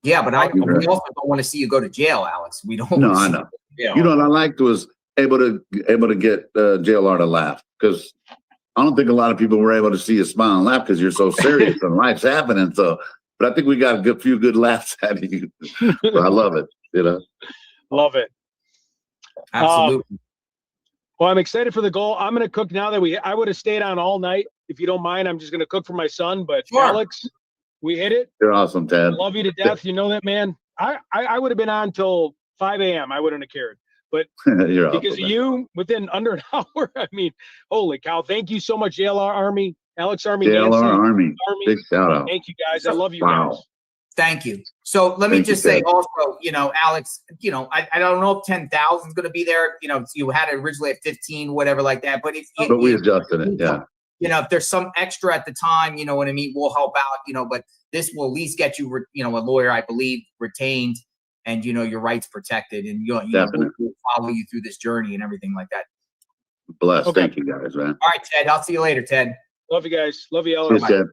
Yeah, but we also don't want to see you go to jail, Alex. We don't. No, I know. What I liked was able to get JLR to laugh, because I don't think a lot of people were able to see you smile and laugh because you're so serious and life's happening. So, but I think we got a few good laughs out of you. But I love it. You know, Love it. Absolutely. Well, I'm excited for the goal. I'm going to cook now that I would have stayed on all night. If you don't mind, I'm just going to cook for my son. But Sure. Alex, we hit it. you're awesome, Ted. I love you to death. You know that, man. I would have been on till 5 a.m. I wouldn't have cared. But You're because awesome, of you, within under an hour, I mean, holy cow. Thank you so much, JLR Army, Alex Army, JLR Nancy. Army. Big shout out. Thank you, guys. I love you Wow. guys. Thank you. So let me Thank you, just say Ted. also, you know, Alex, you know, I don't know if 10,000 is going to be there. You know, you had it originally at 15, whatever like that. But But we adjusted it. Yeah. You know, if there's some extra at the time, you know what I mean, we'll help out, you know, but this will at least get you, you know, a lawyer, I believe, retained and, you know, your rights protected. And, you know, we'll follow you through this journey and everything like that. Bless. Okay. Thank you, guys, man. All right, Ted. I'll see you later, Ted. Love you guys. Love you, See Alex. you, Ted.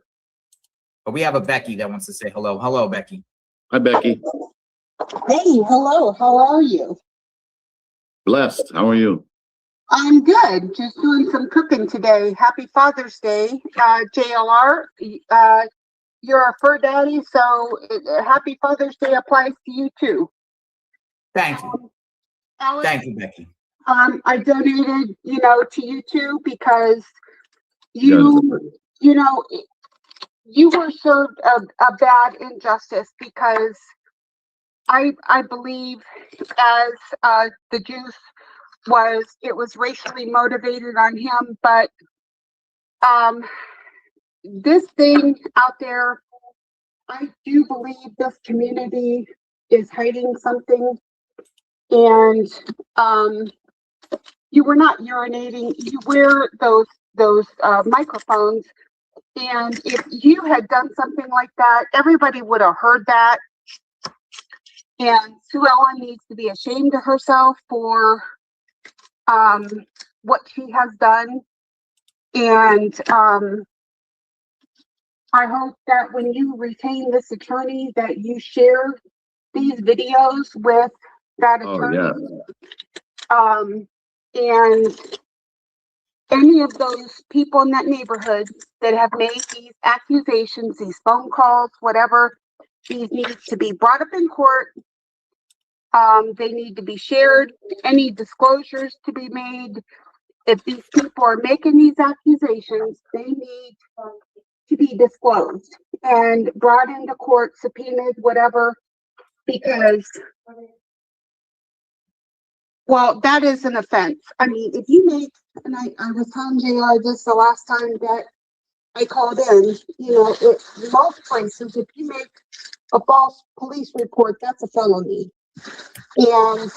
But we have a Becky that wants to say hello. Hello, Becky. Hi, Becky. Hey, hello. How are you? Blessed. How are you? I'm good. Just doing some cooking today. Happy Father's Day, JLR. You're a fur daddy, so Happy Father's Day applies to you too. Thank you. Alex, Thank you, Becky. I donated, you know, to you too because you know, you were served a bad injustice because I believe as the juice it was racially motivated on him, but this thing out there, I do believe this community is hiding something, and you were not urinating. You wear those microphones, and if you had done something like that, everybody would have heard that. And Sue Ellen needs to be ashamed of herself for what she has done. And I hope that when you retain this attorney, that you share these videos with that attorney. And any of those people in that neighborhood that have made these accusations, these phone calls, whatever, these needs to be brought up in court. They need to be shared, any disclosures to be made. If these people are making these accusations, they need to be disclosed and brought into court, subpoenaed, whatever, because, well, that is an offense. I mean, if you make, and I was telling JR this the last time that I called in, you know, most places, if you make a false police report, that's a felony. And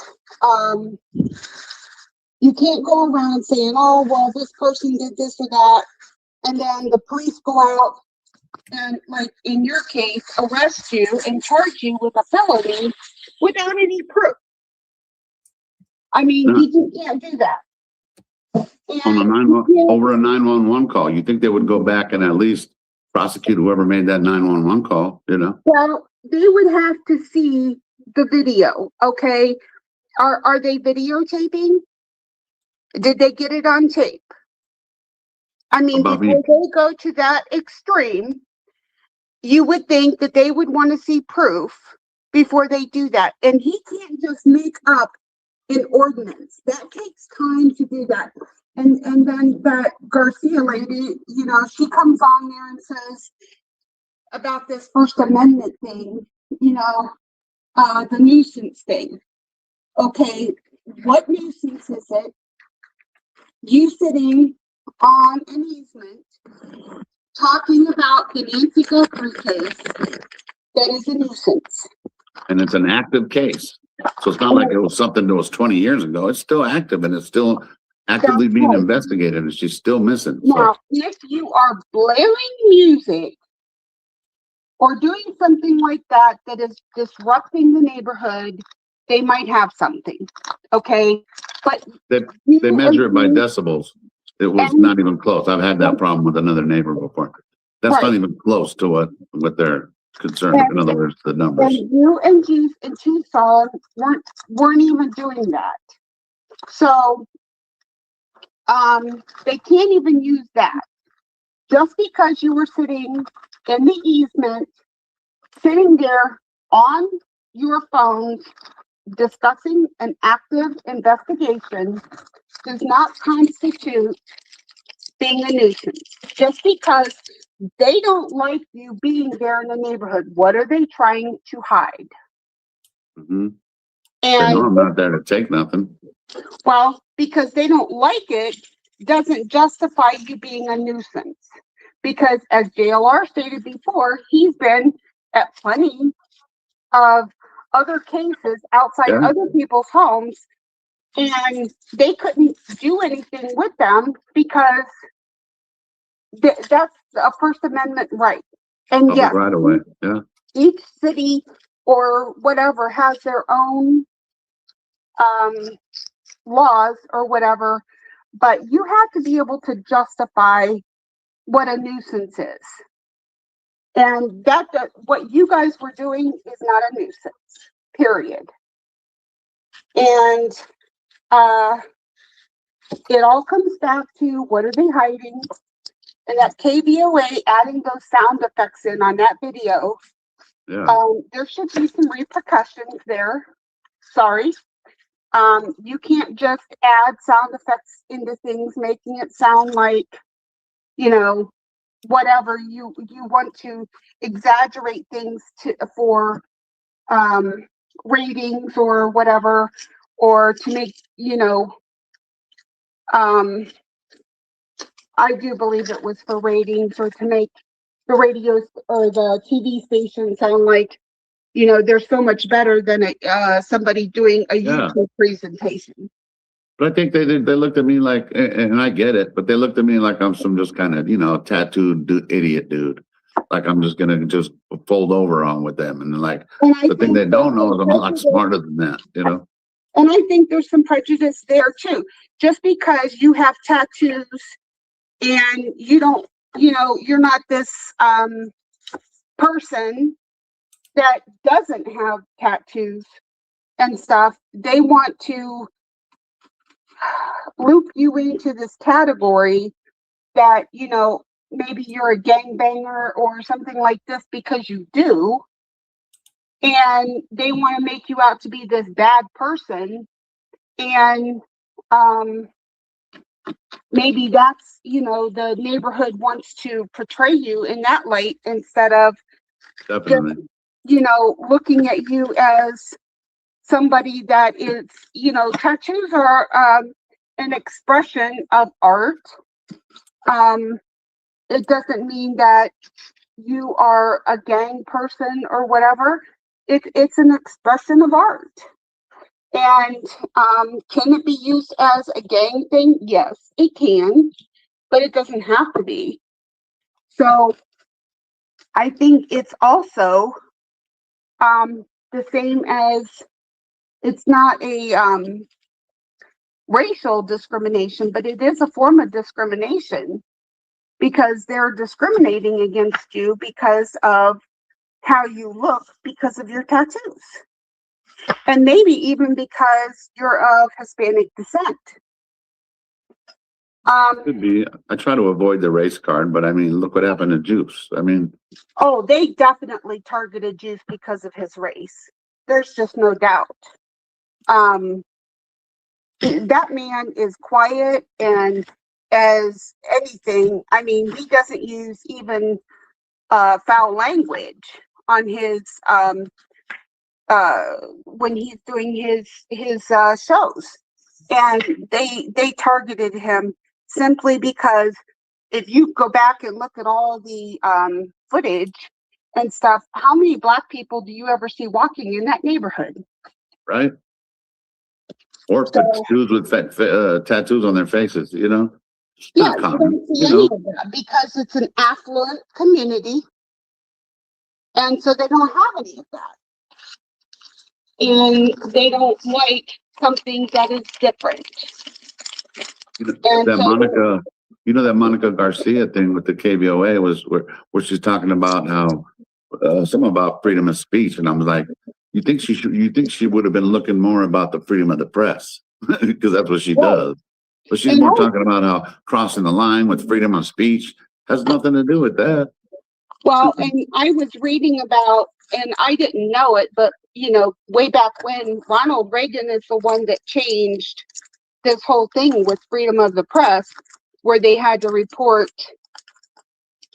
you can't go around saying, oh, well, this person did this or that. And then the police go out and, like in your case, arrest you and charge you with a felony without any proof. I mean, you can't do that. Over a 911 call, you think they would go back and at least prosecute whoever made that 911 call, you know? Well, they would have to see the video, okay? Are they videotaping? Did they get it on tape? I mean, before they go to that extreme, you would think that they would want to see proof before they do that. And he can't just make up an ordinance. That takes time to do that. And then that Garcia lady, you know, she comes on there and says about this First Amendment thing, you know, the nuisance thing. Okay, what nuisance is it? You sitting on an easement talking about the Nancy Guthrie case that is a nuisance. And it's an active case. So it's not like it was something that was 20 years ago. It's still active and it's still actively being investigated and she's still missing. Now, if you are blaring music or doing something like that that is disrupting the neighborhood, they might have something. Okay. But they measure it by decibels. It was not even close. I've had that problem with another neighbor before. That's not even close to what they're concerned. In other words, the numbers. And you and Tucson weren't even doing that. So They can't even use that. Just because you were sitting in the easement, sitting there on your phones, discussing an active investigation does not constitute being a nuisance. Just because they don't like you being there in the neighborhood, what are they trying to hide? Mm-hmm. They know I'm not there to take nothing. Well, because they don't like it doesn't justify you being a nuisance. Because as JLR stated before, he's been at plenty of other cases outside other people's homes, and they couldn't do anything with them because that's a First Amendment right. And yes, right away. Yeah. Each city or whatever has their own laws or whatever, but you have to be able to justify what a nuisance is. And that what you guys were doing is not a nuisance, period. And it all comes back to what are they hiding? And that KVOA adding those sound effects in on that video. Yeah. There should be some repercussions there. Sorry. You can't just add sound effects into things, making it sound like, you know, whatever you want to exaggerate things for ratings or whatever, or to make, you know, I do believe it was for ratings or to make the radios or the TV station sound like, you know, they're so much better than somebody doing a YouTube presentation. But I think they looked at me like, and I get it, but they looked at me like I'm some just kind of, you know, tattooed idiot dude. Like I'm just going to just fold over on with them. And like, the thing they don't know is I'm a lot smarter than that, you know? And I think there's some prejudice there too. Just because you have tattoos and you don't, you know, you're not this person that doesn't have tattoos and stuff, they want to loop you into this category that, you know, maybe you're a gangbanger or something like this because you do. And they want to make you out to be this bad person. And maybe that's, you know, the neighborhood wants to portray you in that light instead of just, you know, looking at you as somebody that is, you know, tattoos are an expression of art. It doesn't mean that you are a gang person or whatever. It's an expression of art. And can it be used as a gang thing? Yes, it can, but it doesn't have to be. So I think it's also the same as it's not a racial discrimination, but it is a form of discrimination because they're discriminating against you because of how you look because of your tattoos. And maybe even because you're of Hispanic descent. Could be. I try to avoid the race card, but I mean, look what happened to Juice. I mean, oh, they definitely targeted Juice because of his race. There's just no doubt. That man is quiet, and as anything, I mean, he doesn't use even foul language on his when he's doing his shows, and they targeted him simply because if you go back and look at all the footage and stuff, how many Black people do you ever see walking in that neighborhood? Right. Or tattoos with tattoos on their faces, you know? Yeah, you don't see any of that because it's an affluent community, and so they don't have any of that. And they don't like something that is different. You know, that Monica Garcia thing with the KVOA was where she's talking about how something about freedom of speech, and I was like, you think she would have been looking more about the freedom of the press because that's what she does. But she's And more I- talking about how crossing the line with freedom of speech has nothing to do with that. Well, and I was reading about, and I didn't know it, but you know, way back when, Ronald Reagan is the one that changed this whole thing with freedom of the press, where they had to report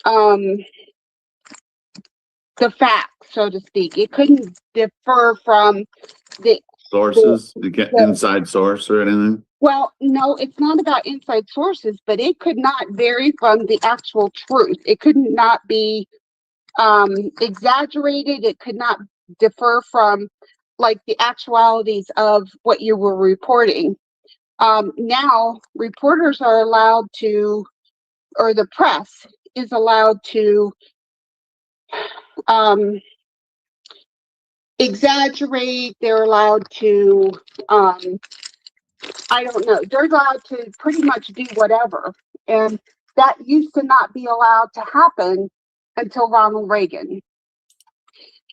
the facts, so to speak. It couldn't differ from the Sources, you get inside source or anything. well, no, it's not about inside sources, but it could not vary from the actual truth. It could not be exaggerated. It could not differ from like the actualities of what you were reporting. Now reporters are allowed to, or the press is allowed to exaggerate. They're allowed to I don't know, they're allowed to pretty much do whatever, and that used to not be allowed to happen until Ronald Reagan.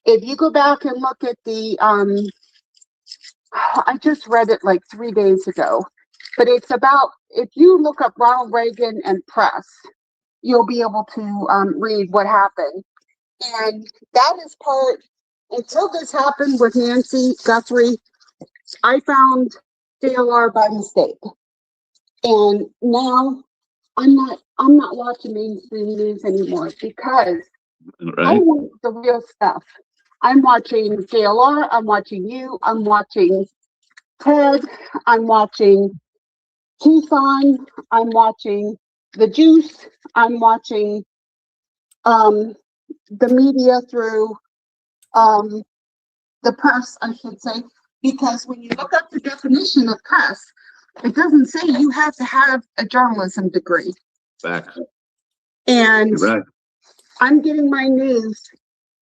If you go back and look at the I just read it like 3 days ago, but it's about, if you look up Ronald Reagan and press, you'll be able to read what happened. And that is part, until this happened with Nancy Guthrie, I found JLR by mistake. And now I'm not watching mainstream news anymore because I Right. want the real stuff. I'm watching JLR, I'm watching you, I'm watching Ted, I'm watching Tucson, I'm watching the Juice, I'm watching the media through the press, I should say, because when you look up the definition of press, it doesn't say you have to have a journalism degree. Facts. And You're right. I'm getting my news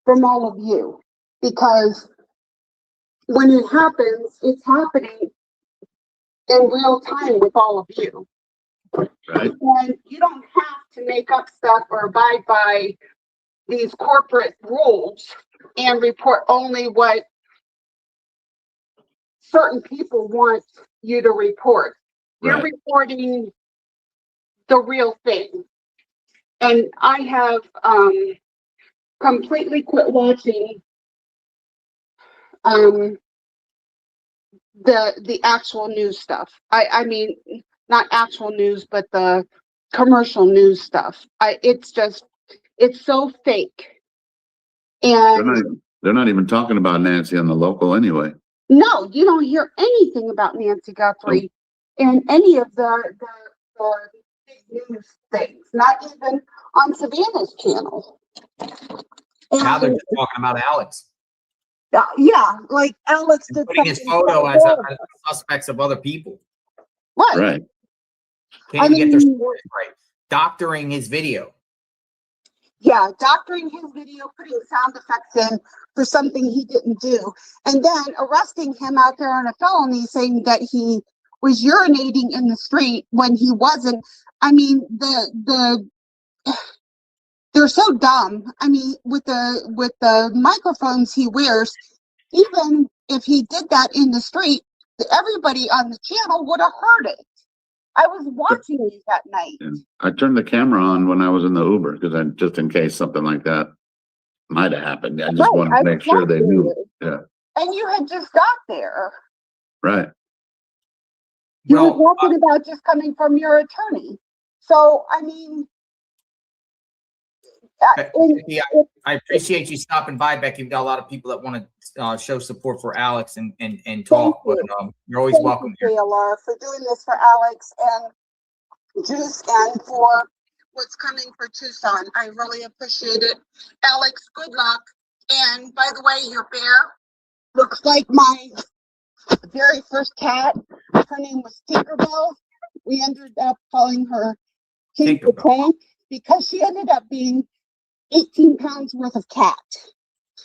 from all of you because when it happens, it's happening in real time with all of you. Right. And you don't have to make up stuff or abide by these corporate rules and report only what certain people want you to report. You're Right. reporting the real thing. And I have completely quit watching the actual news stuff. I mean, not actual news, but the commercial news stuff. It's so fake. And They're not even talking about Nancy on the local anyway. no, you don't hear anything about Nancy Guthrie in any of the big news things, not even on Savannah's channel. Now they're And, just talking about Alex. yeah, like Alex And did putting his something photo so as horrible. suspects of other people. What? Right. Can't even get their stories right. Doctoring his video. Yeah, doctoring his video, putting sound effects in for something he didn't do, and then arresting him out there on a felony, saying that he was urinating in the street when he wasn't. I mean, they're so dumb. I mean, with the microphones he wears, even if he did that in the street, everybody on the channel would have heard it. I was watching these that night. Yeah. I turned the camera on when I was in the Uber because just in case something like that might have happened. I just Right, wanted I to make was sure they watching knew. you. Yeah. And you had just got there. Right. You were Well, talking about just coming from your attorney. So, I mean, Becky, I appreciate you stopping by, Becky. We've got a lot of people that want to show support for Alex and talk, but you're always welcome here. JLR, for doing this for Alex and Juice and for what's coming for Tucson. I really appreciate it. Alex, good luck. And by the way, your bear looks like my very first cat. Her name was Tinkerbell. We ended up calling her Tinker Tank because she ended up being 18 pounds worth of cat.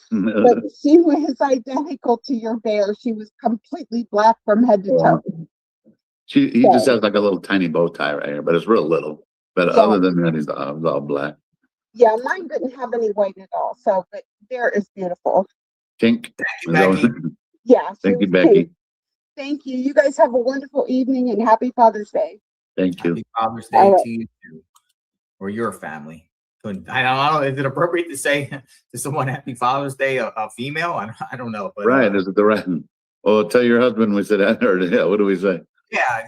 But she was identical to your bear. She was completely black from head to toe. He just has like a little tiny bow tie right here, but it's real little. But other than that, he's all black. Yeah, mine didn't have any white at all. So, but bear is beautiful. Thank you, Becky. Yeah. Thank you, Becky. Thank you. You guys have a wonderful evening and happy Father's Day. Thank you. Happy Father's Day to you too, or your family. But I don't know. Is it appropriate to say to someone Happy Father's Day, a female? I don't know. But Right. Is it the right? Well, tell your husband we said that, or yeah, what do we say? yeah,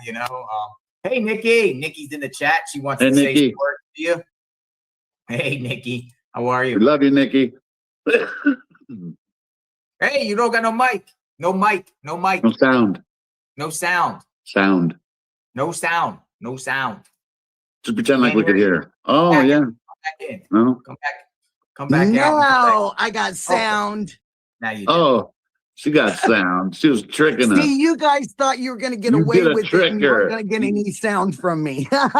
hey, Nikki. Nikki's in the chat. She wants Hey, to say Nikki. some words to you. Hey, Nikki. How are We you? love you, Nikki. Hey, you don't got no mic. No mic. No mic. No sound. No sound. Sound. No sound. No sound. Just pretend like Can't we hear could you. hear her. Oh, Back yeah. in. Come back in. No. Come back. Come back out. No, I got sound. Now you do. Oh, she got sound. She was tricking us. See, you guys thought you were going to get You away did a with it and you weren't tricker. going to get any sound from me. And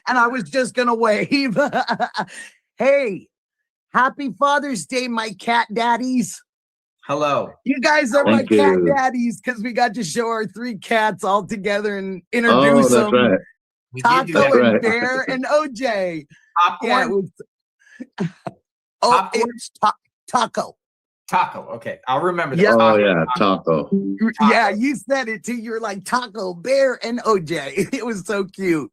I was just going to wave. Hey, happy Father's Day, my cat daddies. Hello. You guys are Thank my cat you. daddies because we got to show our 3 cats all together and Oh, introduce that's them. right. We did do Taco that. That's and right. Bear and OJ. Popcorn? Yeah, it was. Oh, Popcorn? it's Taco. Taco. Okay. I'll remember that. Yeah. Oh, Taco. yeah. Taco. Yeah, you said it too. You're like Taco, Bear, and OJ. It was so cute.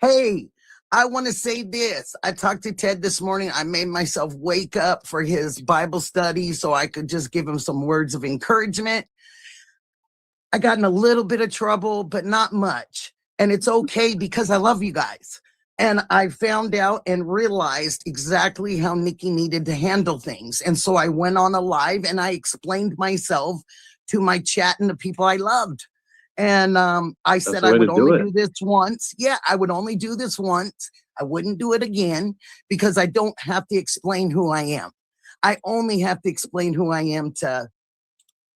Hey, I want to say this. I talked to Ted this morning. I made myself wake up for his Bible study so I could just give him some words of encouragement. I got in a little bit of trouble, but not much. And it's okay because I love you guys. And I found out and realized exactly how Nikki needed to handle things. And so I went on a live and I explained myself to my chat and the people I loved. And I said the I way would to do only it. do this once. Yeah, I would only do this once. I wouldn't do it again because I don't have to explain who I am. I only have to explain who I am to.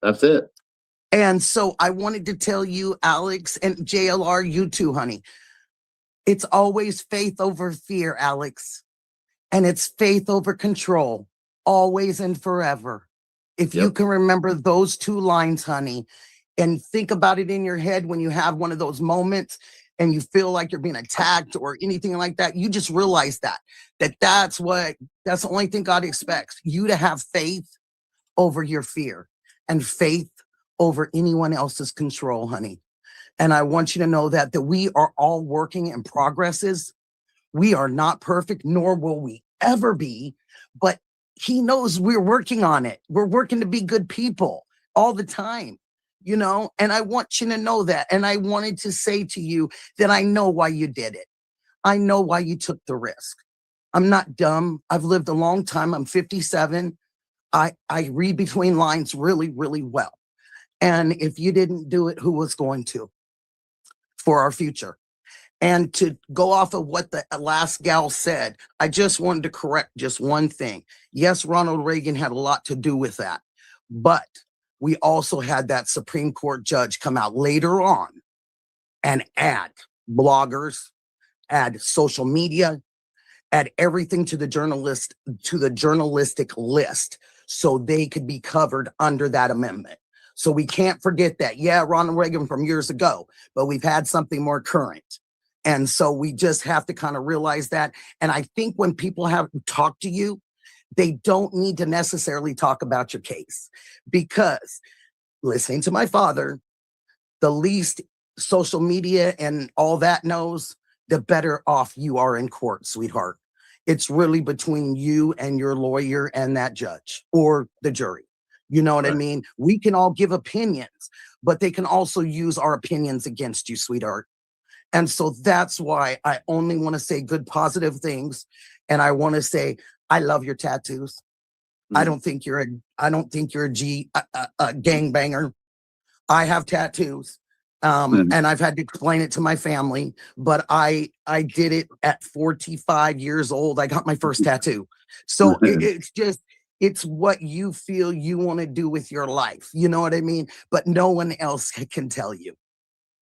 That's it. And so I wanted to tell you, Alex and JLR, you too, honey. It's always faith over fear, Alex. And it's faith over control, always and forever. If you Yep. can remember those 2 lines, honey, and think about it in your head when you have one of those moments and you feel like you're being attacked or anything like that, you just realize that's the only thing God expects you to have faith over your fear and faith over anyone else's control, honey. And I want you to know that we are all working in progresses. We are not perfect, nor will we ever be, but he knows we're working on it. We're working to be good people all the time, and I want you to know that. And I wanted to say to you that I know why you did it. I know why you took the risk. I'm not dumb. I've lived a long time. I'm 57. I read between lines really, really well. And if you didn't do it, who was going to for our future? And to go off of what the last gal said, I just wanted to correct just one thing. Yes, Ronald Reagan had a lot to do with that, but we also had that Supreme Court judge come out later on and add bloggers, add social media, add everything to the journalistic list so they could be covered under that amendment. So we can't forget that. Yeah, Ronald Reagan from years ago, but we've had something more current. And so we just have to kind of realize that. And I think when people have talked to you, they don't need to necessarily talk about your case, because listening to my father, the least social media and all that knows, the better off you are in court, sweetheart. It's really between you and your lawyer and that judge or the jury. You know what I mean? We can all give opinions, but they can also use our opinions against you, sweetheart. And so that's why I only want to say good, positive things. And I want to say, I love your tattoos. I don't think you're a gangbanger. I have tattoos. And I've had to explain it to my family, but I did it at 45 years old. I got my first tattoo. So it's what you feel you want to do with your life. You know what I mean? But no one else can tell you.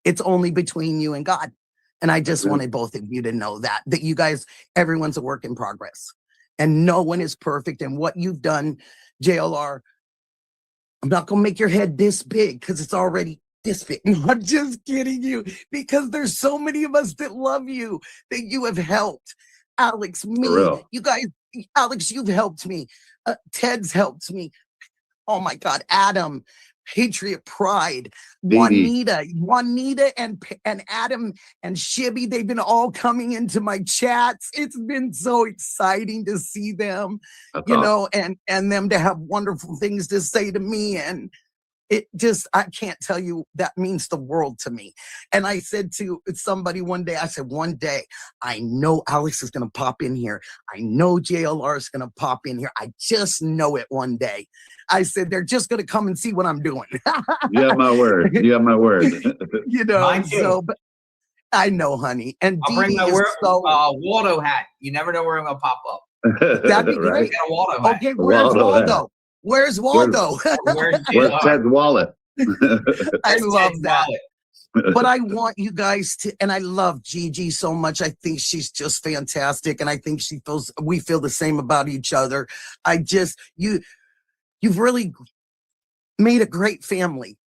It's only between you and God. And I just wanted both of you to know that you guys, everyone's a work in progress and no one is perfect. And what you've done, JLR, I'm not going to make your head this big because it's already this big. No, I'm just kidding you, because there's so many of us that love you, that you have helped. Alex, me, you guys, Alex, you've helped me. Ted's helped me. Oh my God, Adam, Patriot Pride, Dee Juanita and Adam and Shibby, they've been all coming into my chats. It's been so exciting to see them, That's you awesome. know, and them to have wonderful things to say to me. And it just, I can't tell you, that means the world to me. And I said to somebody one day, I said, one day, I know Alex is going to pop in here. I know JLR is going to pop in here. I just know it one day. I said, they're just going to come and see what I'm doing. You have my word. You have my word. You know, Mine too. so, but I know, honey. And I'll bring Dee my is so, Waldo hat. You never know where I'm gonna pop up. that'd be Right? great. Get a Waldo hat. Okay, where's Waldo hat. Waldo? Where's Waldo? Where's Where's JLR? Ted's wallet? I love Ted's that. wallet. But I want you guys to, and I love Gigi so much. I think she's just fantastic. And I think we feel the same about each other. You've really made a great family,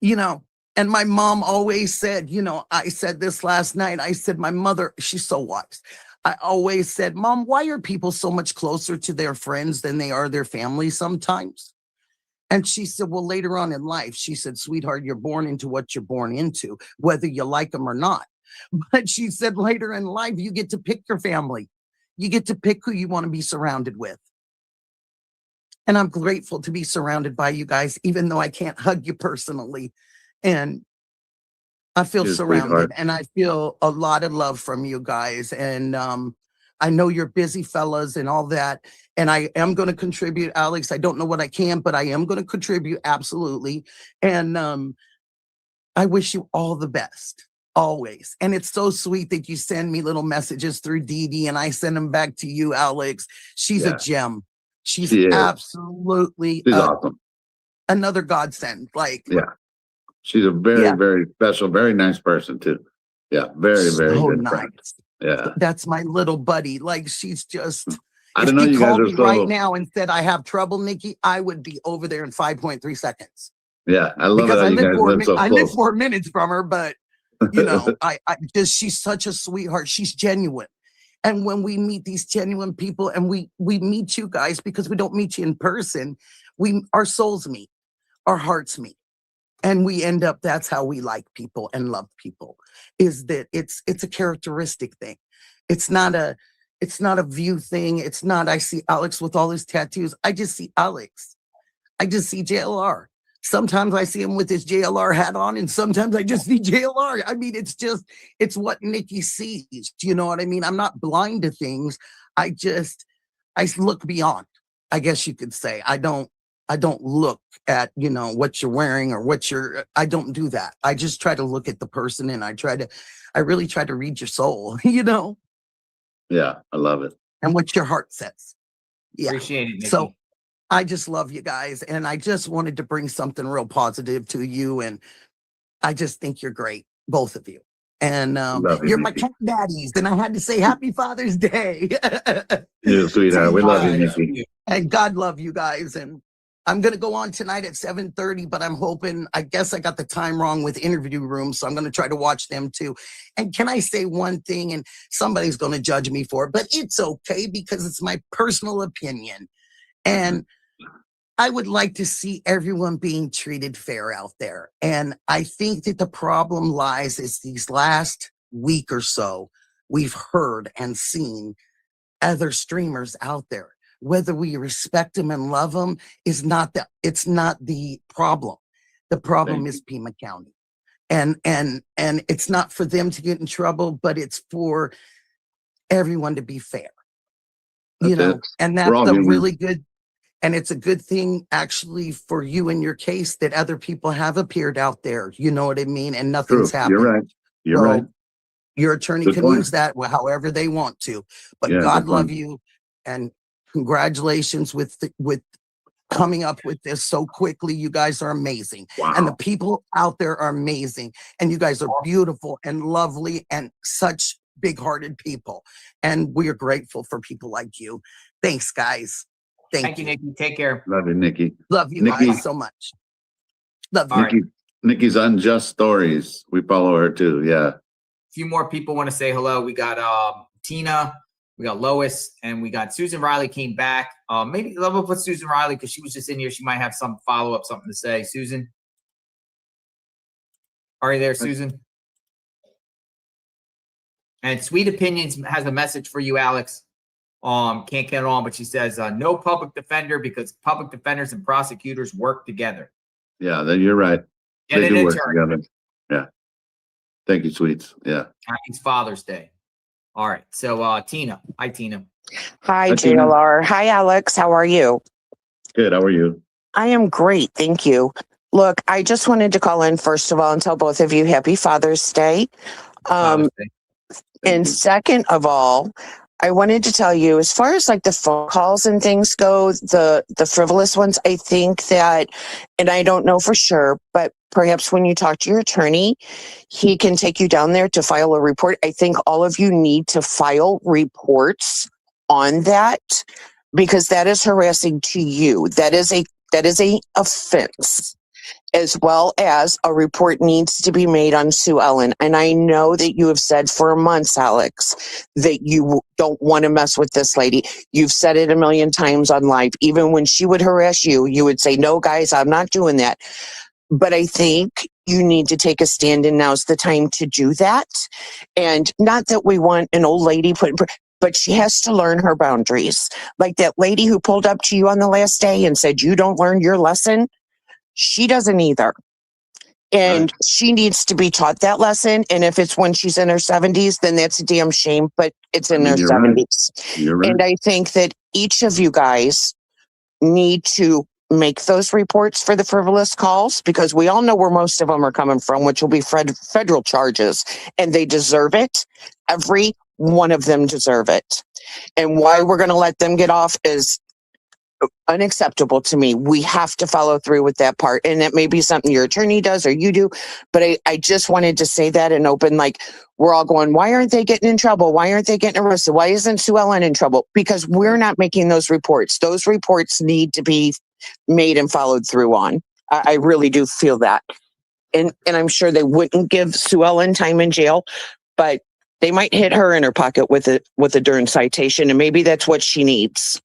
you know. And my mom always said, you know, I said this last night. I said, my mother, she's so wise. I always said, Mom, why are people so much closer to their friends than they are their family sometimes? And she said, well, later on in life, she said, sweetheart, you're born into what you're born into, whether you like them or not. But she said, later in life, you get to pick your family. You get to pick who you want to be surrounded with. And I'm grateful to be surrounded by you guys, even though I can't hug you personally. And I feel You're a surrounded, sweetheart. and I feel a lot of love from you guys. And I know you're busy fellas and all that. And I am going to contribute, Alex. I don't know what I can, but I am going to contribute, absolutely. And I wish you all the best, always. And it's so sweet that you send me little messages through Dee Dee, and I send them back to you, Alex. She's Yeah. a gem. She's She is. absolutely She's awesome. another godsend. Like, Yeah. She's a very, yeah, very special, very nice person too. Yeah. Very, very so good nice. friend. Yeah. That's my little buddy. Like, she's just, I if didn't know she you guys called are me right so. now and said, I have trouble, Nikki, I would be over there in 5.3 seconds. Yeah. I love it Because how I you live guys live so I live close. 4 minutes from her, but you know, I just, she's such a sweetheart. She's genuine. And when we meet these genuine people, and we meet you guys, because we don't meet you in person, our souls meet, our hearts meet. And we end up, that's how we like people and love people, is that it's a characteristic thing. It's not a view thing. It's not, I see Alex with all his tattoos. I just see Alex. I just see JLR. Sometimes I see him with his JLR hat on, and sometimes I just see JLR. I mean, it's what Nikki sees. Do you know what I mean? I'm not blind to things. I look beyond, I guess you could say. I don't look at, you know, what you're wearing or I don't do that. I just try to look at the person, and I really try to read your soul, you know? Yeah. I love it. And what your heart says. Yeah. Appreciate it, Nikki. So I just love you guys, and I just wanted to bring something real positive to you, and I just think you're great, both of you. And Love you, you're my Nikki. cat daddies, and I had to say Happy Father's Day. You're a sweetheart. To We you love you, guys. Nikki. And God love you guys. And I'm going to go on tonight at 7:30, but I'm hoping, I guess I got the time wrong with interview rooms, so I'm going to try to watch them too. And can I say one thing, and somebody's going to judge me for it, but it's okay, because it's my personal opinion. And I would like to see everyone being treated fair out there. And I think that the problem lies is these last week or so, we've heard and seen other streamers out there. Whether we respect them and love them it's not the problem. The problem is Pima County. And it's not for them to get in trouble, but it's for everyone to be fair. You know, and that's a really good, and it's a good thing actually for you in your case that other people have appeared out there. You know what I mean? And nothing's happened. You're right. You're right. Your attorney Good can point. use that however they want to. But Yeah, God good love point. you, and congratulations with coming up with this so quickly. You guys are amazing. Wow. And the people out there are amazing. And you guys are beautiful and lovely and such big-hearted people. And we are grateful for people like you. Thanks, guys. Thank you, Nikki. Take care. Love you, Nikki. Love you Nikki. guys so much. Love you. All right. Nikki's Unjust Stories. We follow her too. Yeah. A few more people want to say hello. We got Tina. We got Lois, and we got Susan Riley came back. Maybe we'll put Susan Riley because she was just in here. She might have some follow-up, something to say. Susan? Are you there, Susan? And Sweet Opinions has a message for you, Alex. Can't get it on, but she says, no public defender because public defenders and prosecutors work together. Yeah, you're right. Get They an do work attorney. together. Yeah. Thank you, Sweets. Yeah. Happy Father's Day. All right. So Tina. Hi, Tina. Hi, Hi, Tina. JLR. Hi, Alex. How are you? Good. How are you? I am great. Thank you. Look, I just wanted to call in, first of all, and tell both of you happy Father's Day. Father's Day. And second of all, I wanted to tell you, as far as like the phone calls and things go, the frivolous ones, I think that, and I don't know for sure, but perhaps when you talk to your attorney, he can take you down there to file a report. I think all of you need to file reports on that because that is harassing to you. That is a offense. As well as a report needs to be made on Sue Ellen. And I know that you have said for months, Alex, that you don't want to mess with this lady. You've said it a million times on live. Even when she would harass you, you would say, no, guys, I'm not doing that. But I think you need to take a stand, and now's the time to do that. And not that we want an old lady but she has to learn her boundaries. Like that lady who pulled up to you on the last day and said, you don't learn your lesson. She doesn't either. And she needs to be taught that lesson. And if it's when she's in her 70s, then that's a damn shame, but it's in her 70s. You're right. And I think that each of you guys need to make those reports for the frivolous calls because we all know where most of them are coming from, which will be federal charges. And they deserve it. Every one of them deserve it. And why we're going to let them get off is unacceptable to me. We have to follow through with that part. And that may be something your attorney does or you do. But I just wanted to say that and open, like, we're all going, why aren't they getting in trouble? Why aren't they getting arrested? Why isn't Sue Ellen in trouble? Because we're not making those reports. Those reports need to be made and followed through on. I really do feel that. And I'm sure they wouldn't give Sue Ellen time in jail, but they might hit her in her pocket with a darn citation. And maybe that's what she needs.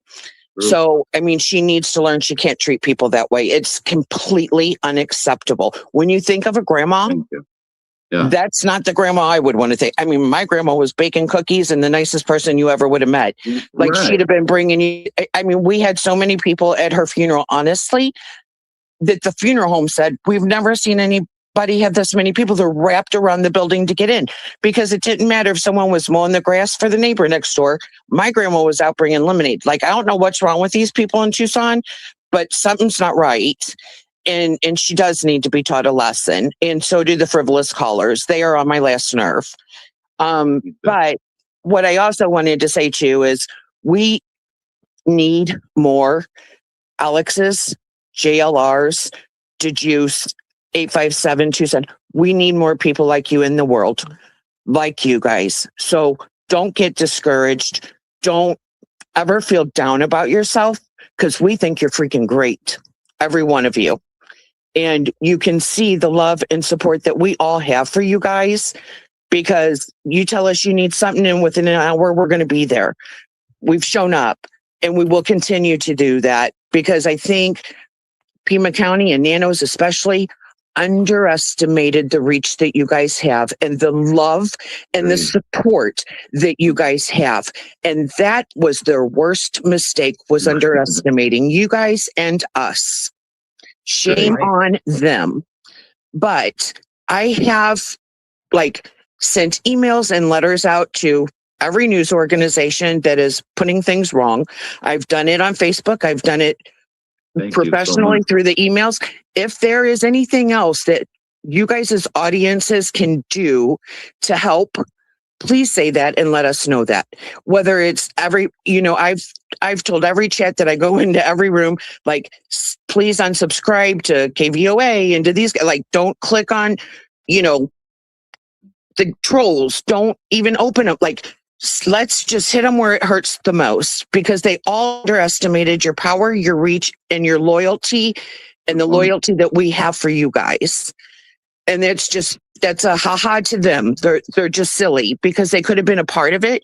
So, I mean, she needs to learn she can't treat people that way. It's completely unacceptable. When you think of a grandma, that's not the grandma I would want to think. I mean, my grandma was baking cookies and the nicest person you ever would have met. Like she'd have been bringing you. I mean, we had so many people at her funeral, honestly, that the funeral home said, we've never seen anybody have this many people. They're wrapped around the building to get in because it didn't matter if someone was mowing the grass for the neighbor next door. My grandma was out bringing lemonade. Like, I don't know what's wrong with these people in Tucson, but something's not right. And she does need to be taught a lesson. And so do the frivolous callers. They are on my last nerve. But what I also wanted to say to you is we need more Alex's, JLR's, Dejuice, 85727. We need more people like you in the world, like you guys. So don't get discouraged. Don't ever feel down about yourself because we think you're freaking great, every one of you. And you can see the love and support that we all have for you guys because you tell us you need something and within an hour, we're going to be there. We've shown up and we will continue to do that because I think Pima County and Nanos especially underestimated the reach that you guys have and the love and the support that you guys have. And that was their worst mistake, was underestimating you guys and us. Shame on them. But I have sent emails and letters out to every news organization that is putting things wrong. I've done it on Facebook. I've done it professionally through the emails. If there is anything else that you guys as audiences can do to help, please say that and let us know that. Whether it's I've told every chat that I go into every room, please unsubscribe to KVOA and to these, don't click on, the trolls. Don't even open up. Let's just hit them where it hurts the most because they all underestimated your power, your reach, and your loyalty, and the loyalty that we have for you guys. And that's a ha-ha to them. They're just silly because they could have been a part of it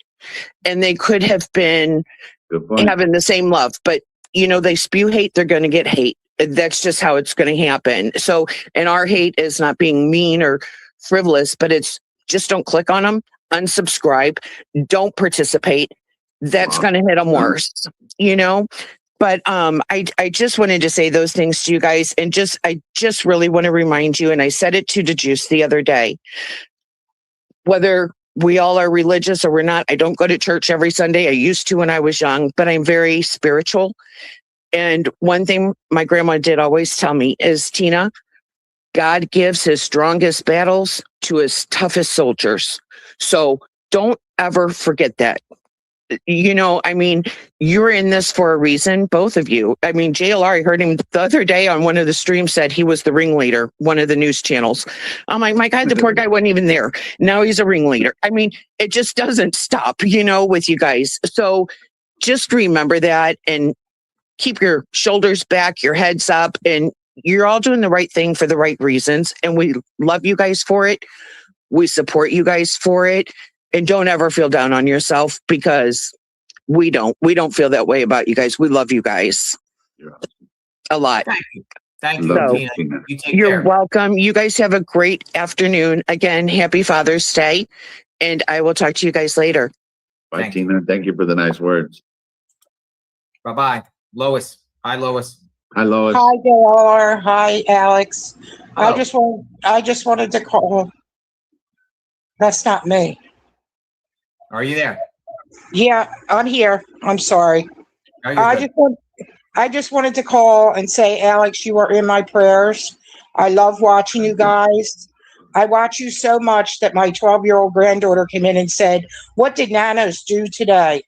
and they could have been Good point. having the same love, but you know, they spew hate, they're going to get hate. That's just how it's going to happen. So, and our hate is not being mean or frivolous, but it's just don't click on them, unsubscribe, don't participate. That's going to hit them worse, you know? But I just wanted to say those things to you guys, and I just really want to remind you, and I said it to DeJuice the other day, whether we all are religious or we're not. I don't go to church every Sunday. I used to when I was young, but I'm very spiritual. And one thing my grandma did always tell me is, Tina, God gives his strongest battles to his toughest soldiers. So don't ever forget that. You know, I mean, you're in this for a reason, both of you. I mean, JLR, I heard him the other day on one of the streams said he was the ringleader, one of the news channels. I'm like, my God, the poor guy wasn't even there. Now he's a ringleader. I mean, it just doesn't stop, you know, with you guys. So just remember that and keep your shoulders back, your heads up, and you're all doing the right thing for the right reasons. And we love you guys for it. We support you guys for it. And don't ever feel down on yourself, because we don't feel that way about you guys. We love you guys a lot. Thank you, So, Tina. You take you're care. welcome. You guys have a great afternoon. Again, happy Father's Day. And I will talk to you guys later. Bye, Tina. Thank you for the nice words. Bye-bye. Lois. Hi, Lois. Hi, Lois. Hi, JLR. Hi, Alex. Hello. I just wanted to call. That's not me. Are you there? Yeah, I'm here. I'm sorry. Oh, you're good. I just wanted to call and say, Alex, you are in my prayers. I love watching you guys. I watch you so much that my 12-year-old granddaughter came in and said, "What did Nanos do today?"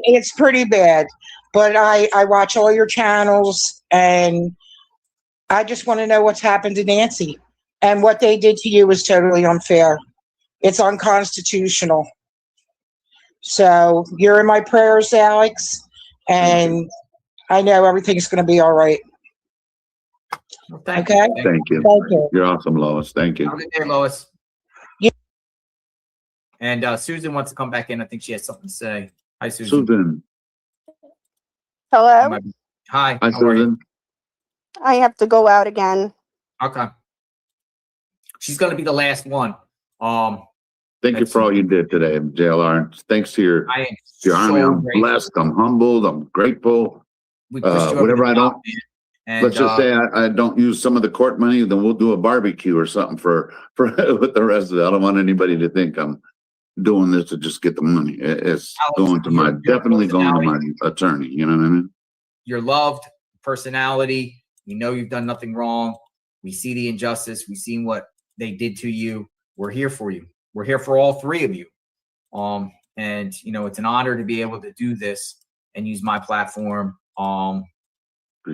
It's pretty bad. But I watch all your channels, and I just want to know what's happened to Nancy. And what they did to you was totally unfair. It's unconstitutional. So you're in my prayers, Alex, and I know everything's going to be all right. Well, thank Okay? you. Thank you. Thank you. You're awesome, Lois. Thank you. Have a good day, Lois. Yeah. And Susan wants to come back in. I think she has something to say. Hi, Susan. Susan. Hello? Hi. Hi, how are you? Susan. I have to go out again. Okay. She's going to be the last one. Thank you for all you did today, JLR. Thanks to your army. I'm blessed. I'm humbled. I'm grateful. We pushed you over Whatever the I top, don't, man. And, let's just say I don't use some of the court money, then we'll do a barbecue or something for with the rest of it. I don't want anybody to think I'm doing this to just get the money. It's going to my, definitely going to my attorney. You know what I mean? You're loved, personality. We know you've done nothing wrong. We see the injustice. We've seen what they did to you. We're here for you. We're here for all three of you. And you know, it's an honor to be able to do this and use my platform to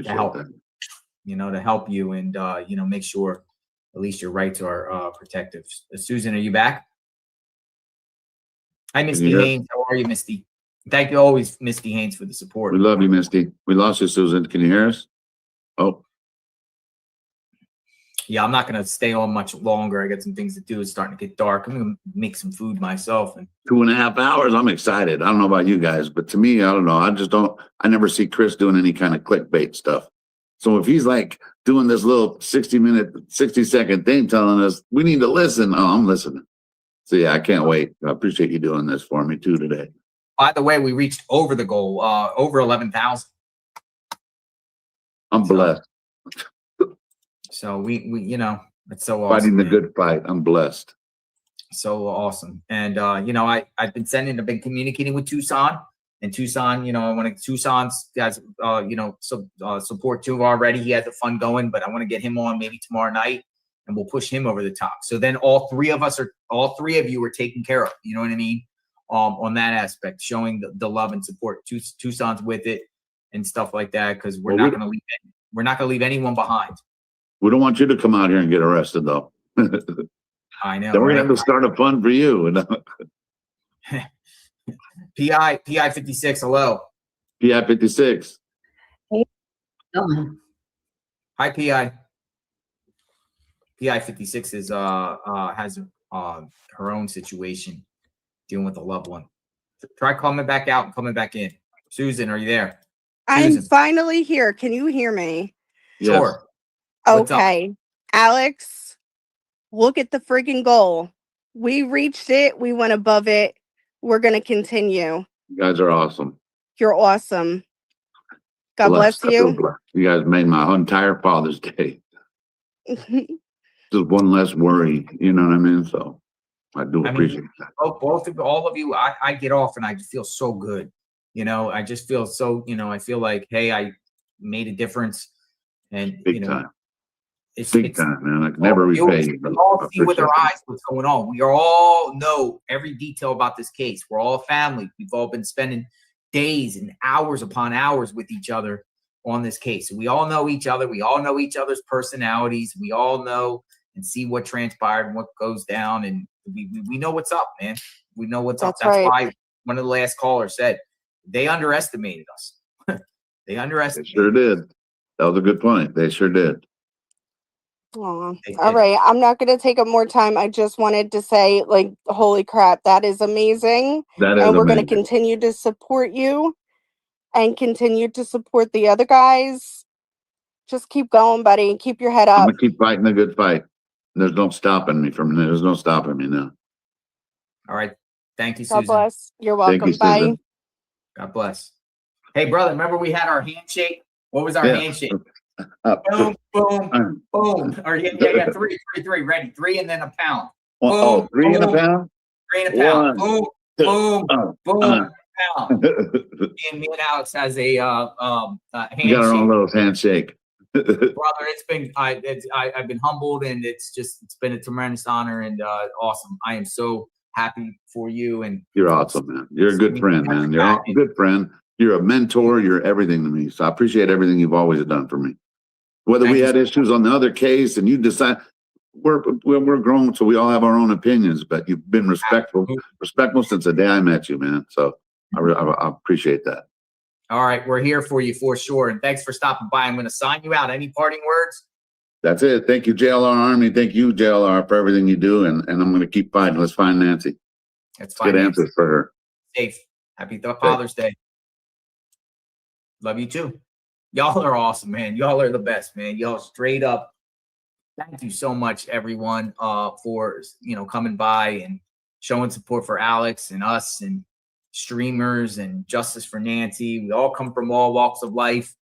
help, to help you and make sure at least your rights are protected. Susan, are you back? Hi, Misty Haynes. How are you, Misty? Thank you always, Misty Haynes, for the support. We love you, Misty. We lost you, Susan. Can you hear us? Oh. Yeah, I'm not going to stay on much longer. I got some things to do. It's starting to get dark. I'm going to make some food myself. And 2.5 hours. I'm excited. I don't know about you guys, but to me, I don't know. I never see Chris doing any kind of clickbait stuff. So if he's like doing this little 60-second thing telling us we need to listen, oh, I'm listening. So yeah, I can't wait. I appreciate you doing this for me too today. By the way, we reached over the goal, over 11,000. I'm blessed. So we it's so awesome. Fighting the good fight. I'm blessed. So awesome. And I've been communicating with Tucson, and Tucson, I want to Tucson's guys, support too already. He has a fund going, but I want to get him on maybe tomorrow night, and we'll push him over the top. So then all three of you are taken care of. You know what I mean? On that aspect, showing the love and support. Tucson's with it and stuff like that, because we're not going to leave anyone behind. We don't want you to come out here and get arrested, though. I know. Then we're going to have to start a fund for you. PI 56. Hello. PI 56. Hi, PI. PI 56 is has her own situation, dealing with a loved one. Try coming back out and coming back in. Susan, are you there? I'm Susan. finally here. Can you hear me? Sure. What's up? Okay. Alex, look at the freaking goal. We reached it. We went above it. We're going to continue. You guys are awesome. You're awesome. God bless you. You guys made my entire Father's Day. Just one less worry, you know what I mean? So I do appreciate that. All of you, I get off and I just feel so good. You know, I just feel so, you know, I feel like, hey, I made a difference. And, Big time. It's big time, man. I can never repay you. We all see with our eyes what's going on. We all know every detail about this case. We're all family. We've all been spending days and hours upon hours with each other on this case. We all know each other. We all know each other's personalities. We all know and see what transpired and what goes down. And we know what's up, man. We know what's up. That's why one of the last callers said they underestimated us. They underestimated. They sure did. That was a good point. They sure did. All right. I'm not going to take up more time. I just wanted to say, like, holy crap, that is amazing. That is and we're going amazing. to continue to support you and continue to support the other guys. Just keep going, buddy. Keep your head up. I'm going to keep fighting the good fight. There's no stopping me now. All right. Thank you, Susan. God bless. You're welcome. Thank you, Bye. Susan. God bless. Hey, brother, remember we had our handshake? What was our handshake? Boom, boom, boom. Or yeah, three. Ready? 3 and then a pound. Boom, 3 and a pound? 3 and a pound. Boom, boom, boom, pound. Me and Alex has a handshake. We got our own little handshake. Brother, it's been I've been humbled, and it's been a tremendous honor and awesome. I am so happy for you, and you're awesome, man. You're a good friend, man. You're a good friend. You're a mentor. You're everything to me. So I appreciate everything you've always done for me. Whether we had issues on the other case, and you decide we're grown, so we all have our own opinions. But you've been respectful since the day I met you, man. So I appreciate that. All right, we're here for you for sure. And thanks for stopping by. I'm going to sign you out. Any parting words? That's it. Thank you, JLR Army. Thank you, JLR, for everything you do. And I'm going to keep fighting. Let's find Nancy. Let's get answers for her. Safe. Happy Father's Day. Love you too. Y'all are awesome, man. Y'all are the best, man. Y'all straight up. Thank you so much, everyone, for coming by and showing support for Alex and us and streamers and Justice for Nancy. We all come from all walks of life.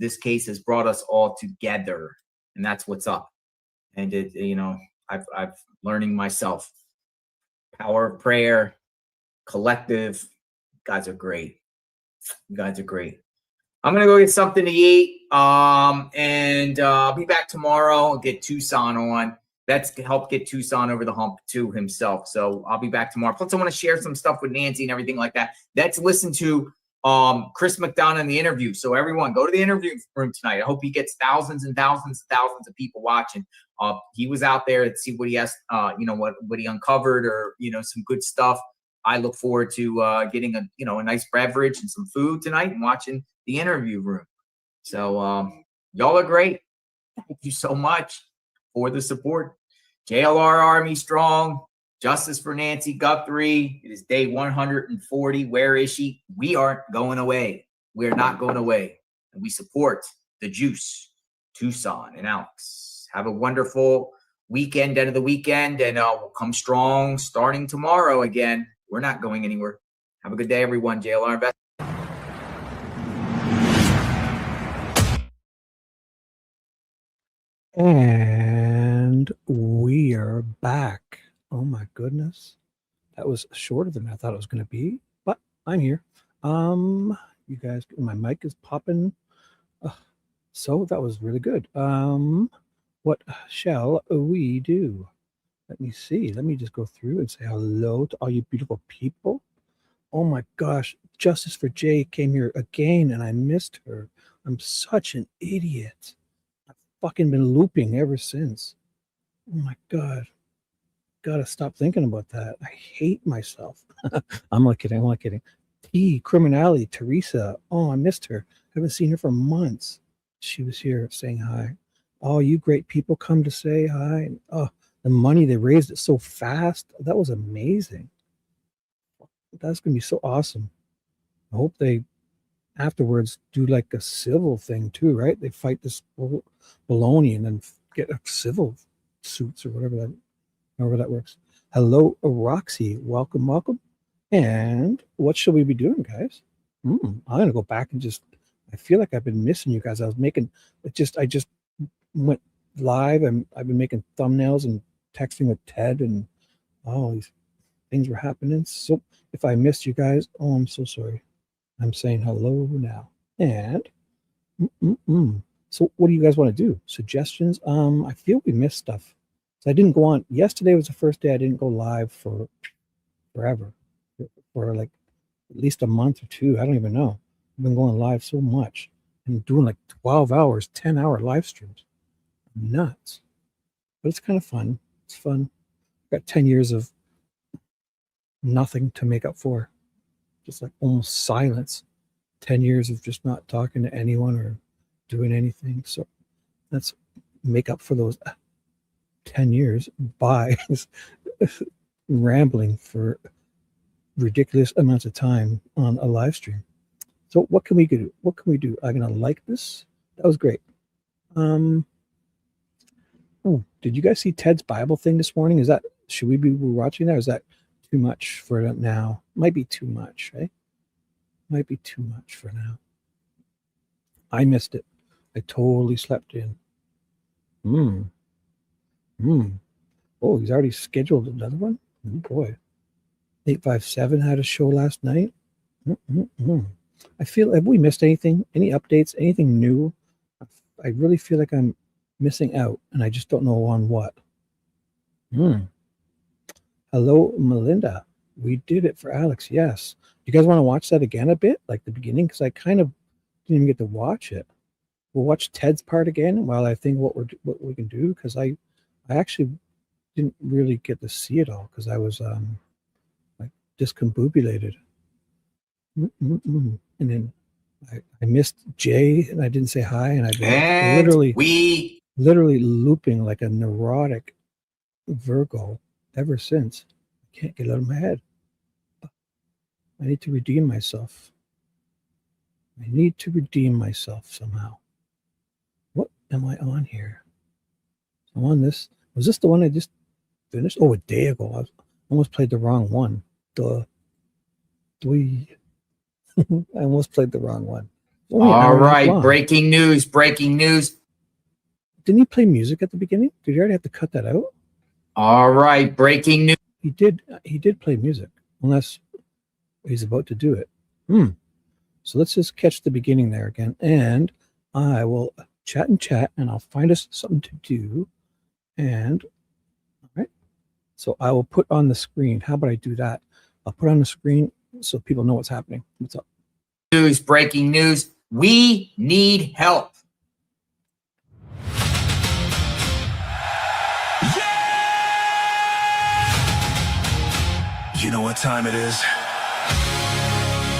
This case has brought us all together, and that's what's up. And I've learning myself. Power of prayer, collective. You guys are great. You guys are great. I'm gonna go get something to eat. And I'll be back tomorrow and get Tucson on. That's to help get Tucson over the hump too himself. So I'll be back tomorrow. Plus, I want to share some stuff with Nancy and everything like that. Let's listen to Chris McDonough in the interview. So everyone, go to the interview room tonight. I hope he gets thousands and thousands and thousands of people watching. He was out there to see what he has, what he uncovered, or some good stuff. I look forward to getting a nice beverage and some food tonight and watching the interview room. So y'all are great. Thank you so much for the support. JLR Army strong. Justice for Nancy Guthrie. It is day 140. Where is she? We aren't going away. We're not going away. And we support the juice, Tucson and Alex. Have a wonderful weekend, end of the weekend, and we'll come strong starting tomorrow again. We're not going anywhere. Have a good day, everyone. JLR Invest. And we are back. Oh my goodness. That was shorter than I thought it was going to be, but I'm here. You guys, my mic is popping. So that was really good. What shall we do? Let me see. Let me just go through and say hello to all you beautiful people. Oh my gosh. Justice for Jay came here again and I missed her. I'm such an idiot. Fucking been looping ever since. Oh my God. Gotta stop thinking about that. I hate myself. I'm not kidding. T, Criminality, Teresa. Oh, I missed her. I haven't seen her for months. She was here saying hi. Oh, you great people come to say hi. Oh, the money they raised it so fast. That was amazing. That's gonna be so awesome. I hope they afterwards do like a civil thing too, right? They fight this baloney and then get a civil suits or however that works. Hello, Roxy. Welcome, welcome. And what should we be doing, guys? I'm gonna go back and just. I feel like I've been missing you guys. I just went live and I've been making thumbnails and texting with Ted and all these things were happening. So if I missed you guys, oh, I'm so sorry. I'm saying hello now. And so what do you guys want to do? Suggestions? I feel we missed stuff. So I didn't go on. Yesterday was the first day I didn't go live for forever, for like at least a month or two. I don't even know. I've been going live so much and doing like 12 hours, 10-hour live streams. Nuts. But it's kind of fun. It's fun. I've got 10 years of nothing to make up for. Just like almost silence. 10 years of just not talking to anyone or doing anything. So let's make up for those 10 years by rambling for ridiculous amounts of time on a live stream. So what can we do? What can we do? I'm gonna like this. That was great. Oh, did you guys see Ted's Bible thing this morning? Is that should we be watching that? Or is that too much for now? Might be too much, right? Might be too much for now. I missed it. I totally slept in. Oh, he's already scheduled another one? Oh boy. 857 had a show last night. I feel, have we missed anything? Any updates? Anything new? I really feel like I'm missing out and I just don't know on what. Hello, Melinda. We did it for Alex. Yes. You guys want to watch that again a bit, like the beginning? Because I kind of didn't even get to watch it. We'll watch Ted's part again while I think what we can do, because I actually didn't really get to see it all because I was like discombobulated. And then I missed Jay and I didn't say hi, and I've been literally looping like a neurotic Virgo ever since. I can't get it out of my head. I need to redeem myself. I need to redeem myself somehow. What am I on here? I'm on this. Was this the one I just finished? Oh, a day ago. I almost played the wrong one. I almost played the wrong one. All right, breaking news. Didn't he play music at the beginning? Did you already have to cut that out? All right, breaking news. He did play music, unless he's about to do it. So let's just catch the beginning there again, and I will chat, and I'll find us something to do. And all right, so I will put on the screen. How about I do that? I'll put on the screen so people know what's happening. What's up? Breaking news. We need help. You know what time it is?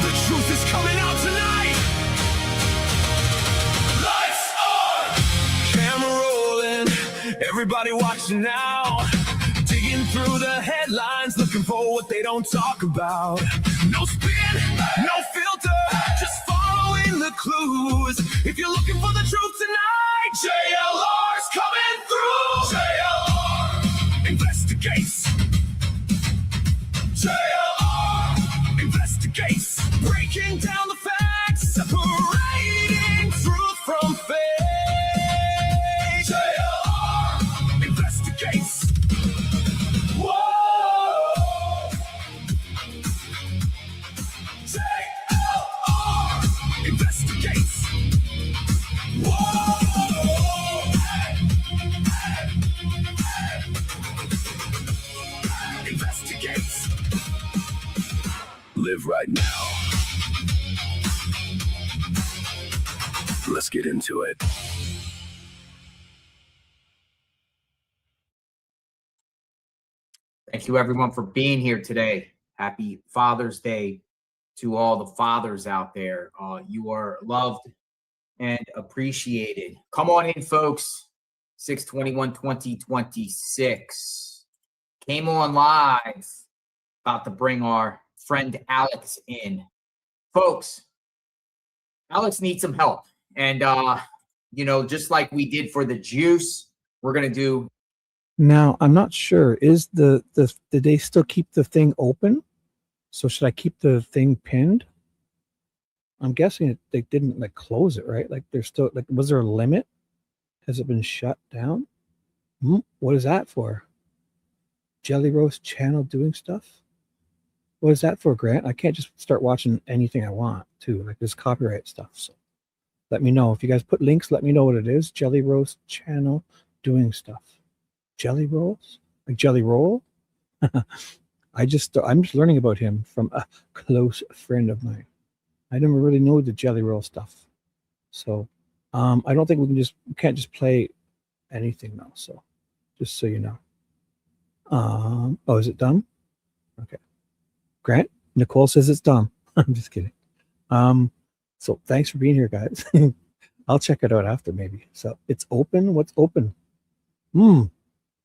The truth is coming out tonight. Lights on. Camera rolling. Everybody watching now. Digging through the headlines, looking for what they don't talk about. No spin, no filter, just following the clues. If you're looking for the truth tonight, JLR's coming through. JLR investigates. JLR investigates, breaking down the facts, separating truth from fake. JLR investigates. Whoa! JLR investigates. Whoa! Investigates. Live right now. Let's get into it. Thank you, everyone, for being here today. Happy Father's Day to all the fathers out there. You are loved and appreciated. Come on in, folks. 6/21/2026. Came on live. About to bring our friend Alex in. Folks, Alex needs some help. And, just like we did for the juice, we're going to do. Now, I'm not sure. Is did they still keep the thing open? So should I keep the thing pinned? I'm guessing they didn't like close it, right? Like there's still like, was there a limit? Has it been shut down? What is that for? Jelly Roast channel doing stuff? What is that for, Grant? I can't just start watching anything I want too. Like there's copyright stuff. So let me know. If you guys put links, let me know what it is. Jelly Roast channel doing stuff. Jelly rolls? Like jelly roll? I'm just learning about him from a close friend of mine. I never really know the jelly roll stuff. So I don't think we can't just play anything now. So just so you know. Oh, is it done? Okay. Grant, Nicole says it's done. I'm just kidding. So thanks for being here, guys. I'll check it out after maybe. So it's open. What's open?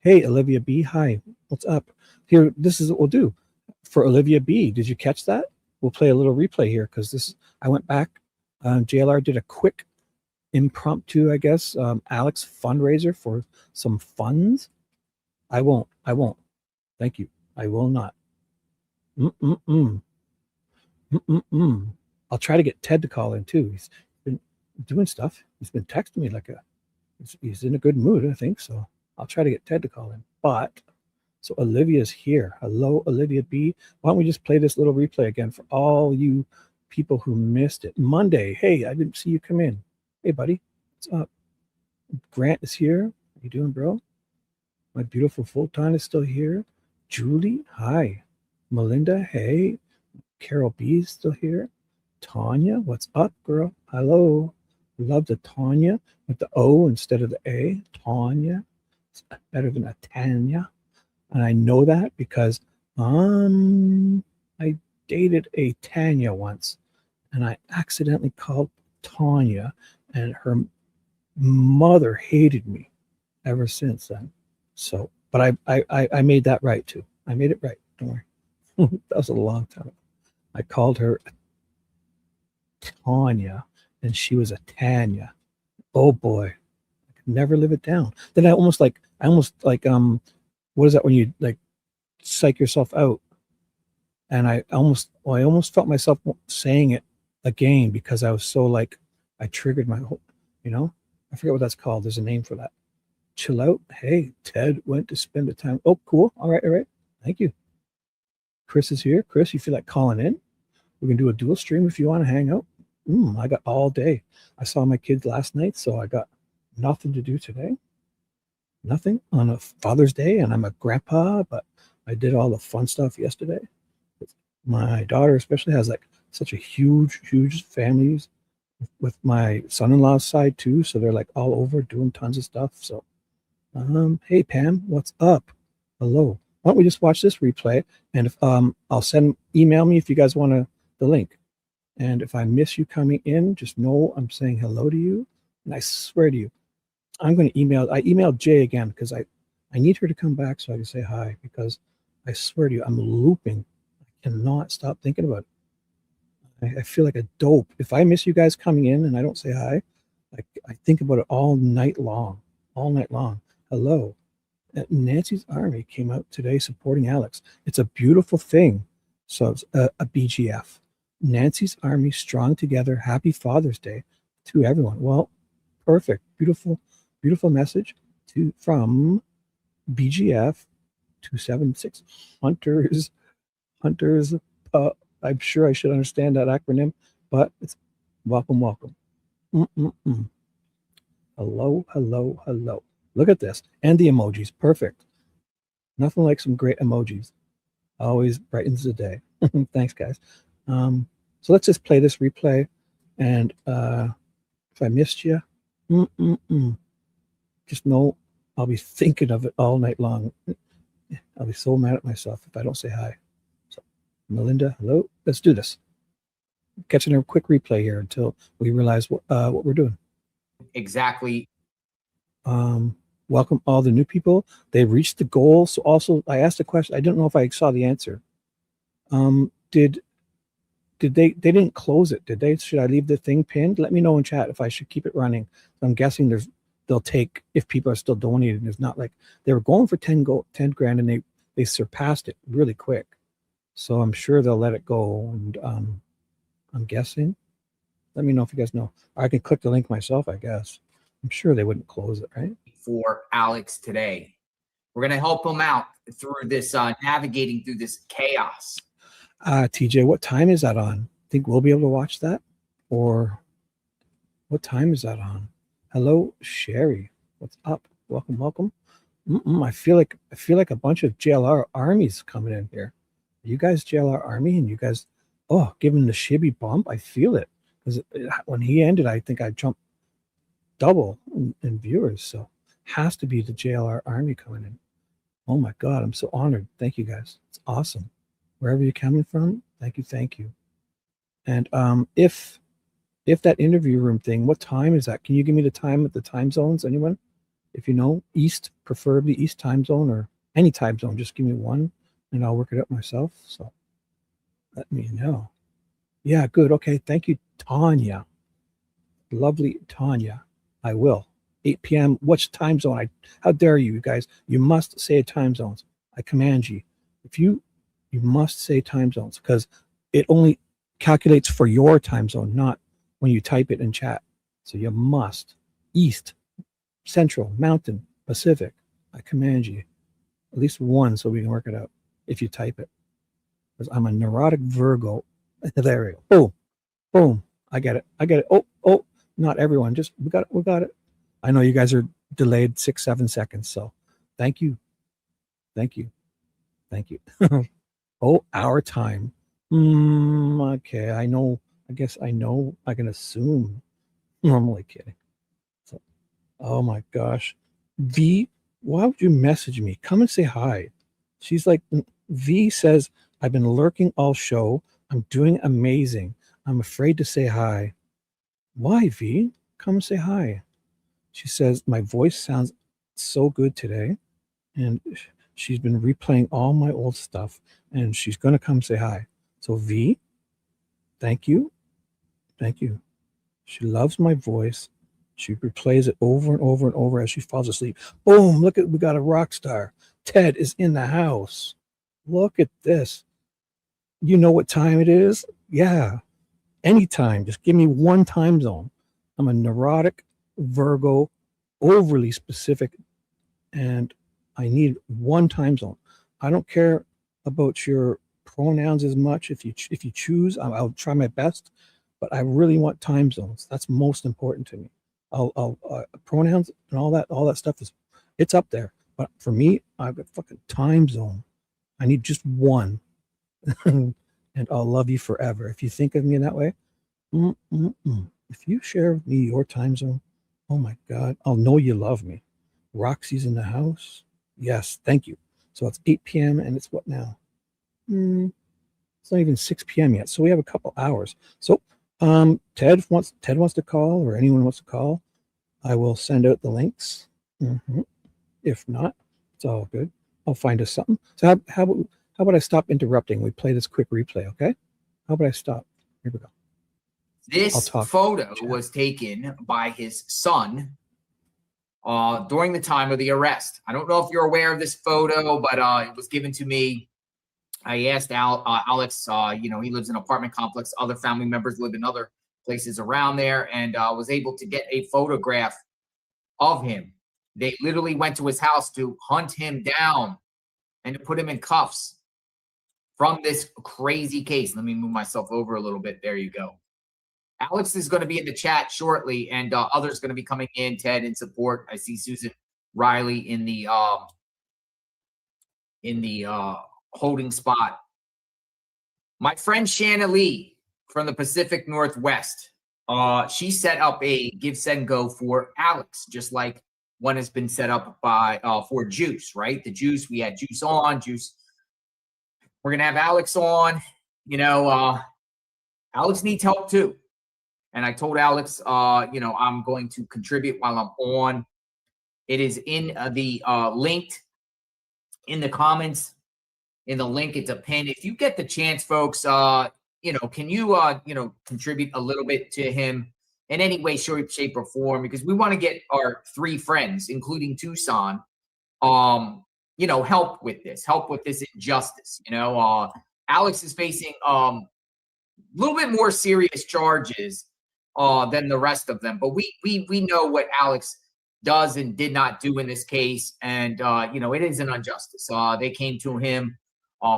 Hey, Olivia B. Hi. What's up? Here, this is what we'll do. For Olivia B, did you catch that? We'll play a little replay here because I went back. JLR did a quick impromptu, I guess, Alex fundraiser for some funds. I won't. Thank you. I will not. I'll try to get Ted to call in too. He's been doing stuff. He's been texting me like he's in a good mood, I think. So I'll try to get Ted to call in. But so Olivia's here. Hello, Olivia B. Why don't we just play this little replay again for all you people who missed it? Monday. Hey, I didn't see you come in. Hey, buddy. What's up? Grant is here. How you doing, bro? My beautiful Fulton is still here. Julie, hi. Melinda, hey. Carol B is still here. Tanya, what's up, girl? Hello. Love the Tanya with the O instead of the A. Tanya. It's better than a Tanya. And I know that because I dated a Tanya once and I accidentally called Tanya and her mother hated me ever since then. So, but I made that right too. I made it right. Don't worry. That was a long time ago. I called her Tanya and she was a Tanya. Oh boy. I could never live it down. Then I almost like what is that when you like psych yourself out? And I almost felt myself saying it again because I was so like I triggered my whole, I forget what that's called. There's a name for that. Chill out. Hey, Ted went to spend the time. Oh, cool. All right. Thank you. Chris is here. Chris, you feel like calling in? We can do a dual stream if you want to hang out. I got all day. I saw my kids last night, so I got nothing to do today. Nothing on a Father's Day, and I'm a grandpa, but I did all the fun stuff yesterday. My daughter especially has like such a huge families with my son-in-law's side too, so they're like all over doing tons of stuff. So hey Pam, what's up? Hello. Why don't we just watch this replay, and if I'll email me if you guys want the link. And if I miss you coming in, just know I'm saying hello to you, and I swear to you I emailed Jay again because I need her to come back so I can say hi, because I swear to you, I'm looping. I cannot stop thinking about it. I feel like a dope. If I miss you guys coming in and I don't say hi, I think about it all night long. Hello. Nancy's Army came out today supporting Alex. It's a beautiful thing. So it's a BGF. Nancy's Army strong together. Happy Father's Day to everyone. Well, perfect. Beautiful message from BGF 276 Hunters. I'm sure I should understand that acronym, but it's welcome. Hello. Look at this. And the emojis. Perfect. Nothing like some great emojis. Always brightens the day. Thanks, guys. So let's just play this replay. And if I missed you, just know I'll be thinking of it all night long. I'll be so mad at myself if I don't say hi. So, Melinda, hello. Let's do this. Catching a quick replay here until we realize what we're doing. Exactly. welcome all the new people. They reached the goal. So also, I asked a question. I don't know if I saw the answer. Did they didn't close it? Did they? Should I leave the thing pinned? Let me know in chat if I should keep it running. I'm guessing they'll take if people are still donating. It's not like they were going for 10 grand and they surpassed it really quick. So I'm sure they'll let it go. And I'm guessing. Let me know if you guys know. I can click the link myself, I guess. I'm sure they wouldn't close it, right? For Alex today. We're going to help him out through this, navigating through this chaos. TJ, what time is that on? Think we'll be able to watch that? Or what time is that on? Hello, Sherry. What's up? Welcome, welcome. I feel like a bunch of JLR armies coming in here. You guys JLR Army and you guys, giving the shibby bump. I feel it. Because when he ended, I think I jumped double in viewers. So has to be the JLR Army coming in. Oh my God, I'm so honored. Thank you guys. It's awesome. Wherever you're coming from, thank you. And if that interview room thing, what time is that? Can you give me the time at the time zones? Anyone? If you know, East, preferably East time zone or any time zone, just give me one and I'll work it up myself. So let me know. Yeah, good. Okay. Thank you, Tanya. Lovely Tanya. I will. 8 p.m. Which time zone? How dare you guys? You must say time zones. I command you. If you must say time zones because it only calculates for your time zone, not when you type it in chat. So you must. East, Central, Mountain, Pacific. I command you. At least one so we can work it out if you type it. Because I'm a neurotic Virgo. There we go. Boom. Boom. I get it. Oh, not everyone. Just we got it. I know you guys are delayed 6-7 seconds. So thank you. Oh, our time. Okay. I know. I guess I know. I can assume. I'm only kidding. So, oh my gosh. V, why would you message me? Come and say hi. She's like, V says, I've been lurking all show. I'm doing amazing. I'm afraid to say hi. Why, V? Come and say hi. She says, my voice sounds so good today. And she's been replaying all my old stuff. And she's going to come say hi. So, V, thank you. She loves my voice. She replays it over and over and over as she falls asleep. Boom, look at, we got a rock star. Ted is in the house. Look at this. You know what time it is? Yeah. Anytime. Just give me one time zone. I'm a neurotic Virgo, overly specific, and I need one time zone. I don't care about your pronouns as much. If you choose, I'll try my best, but I really want time zones. That's most important to me. I'll pronouns and all that stuff it's up there. But for me, I've got fucking time zone. I need just one, and I'll love you forever. If you think of me in that way, if you share with me your time zone, oh my God, I'll know you love me. Roxy's in the house. Yes, thank you. So it's 8 p.m. and it's what now? It's not even 6 p.m. yet. So we have a couple hours. So Ted wants to call, or anyone wants to call, I will send out the links. If not, it's all good. I'll find us something. So how about I stop interrupting? We play this quick replay, okay? How about I stop? Here we go. This photo was taken by his son during the time of the arrest. I don't know if you're aware of this photo, but it was given to me. I asked Alex, he lives in an apartment complex. Other family members live in other places around there, and was able to get a photograph of him. They literally went to his house to hunt him down and to put him in cuffs from this crazy case. Let me move myself over a little bit. There you go. Alex is going to be in the chat shortly, and others going to be coming in, Ted, in support. I see Susan Riley in the holding spot. My friend Shanna Lee from the Pacific Northwest, she set up a Give, Send, Go for Alex, just like one has been set up by for Juice, right? The Juice, we had Juice on, Juice. We're going to have Alex on. Alex needs help too. And I told Alex, I'm going to contribute while I'm on. It is in the linked in the comments. In the link, it's a pin. If you get the chance, folks, you know, can you you know, contribute a little bit to him in any way, shape, or form? Because we want to get our 3 friends, including Tucson, you know, help with this injustice. You know, Alex is facing a little bit more serious charges than the rest of them, but we know what Alex does and did not do in this case, and you know, it is an injustice. They came to him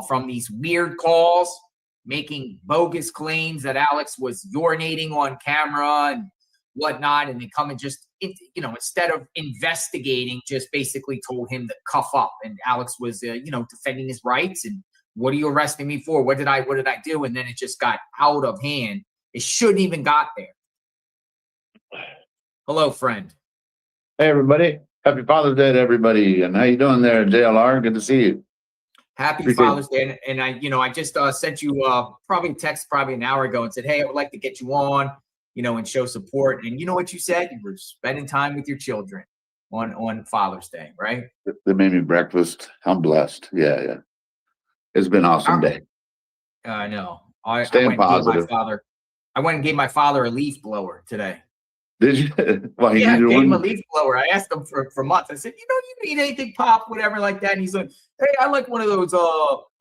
from these weird calls, making bogus claims that Alex was urinating on camera and whatnot, and they come and just, you know, instead of investigating, just basically told him to cuff up. And Alex was, you know, defending his rights. And what are you arresting me for? What did I do? And then it just got out of hand. It shouldn't even got there. Hello, friend. Hey, everybody. Happy Father's Day to everybody. And how you doing there, JLR? Good to see you. Happy Father's Day. And I, you know, I just sent you probably a text probably an hour ago and said, hey, I would like to get you on, you know, and show support. And you know what you said? You were spending time with your children on Father's Day, right? They made me breakfast. I'm blessed. Yeah. It's been an awesome day. I know. Staying positive. I went and gave my father a leaf blower today. Did you? Well, yeah, I gave him a leaf blower. I asked him for months. I said, you know, you need anything pop, whatever like that. And he's like, hey, I like one of those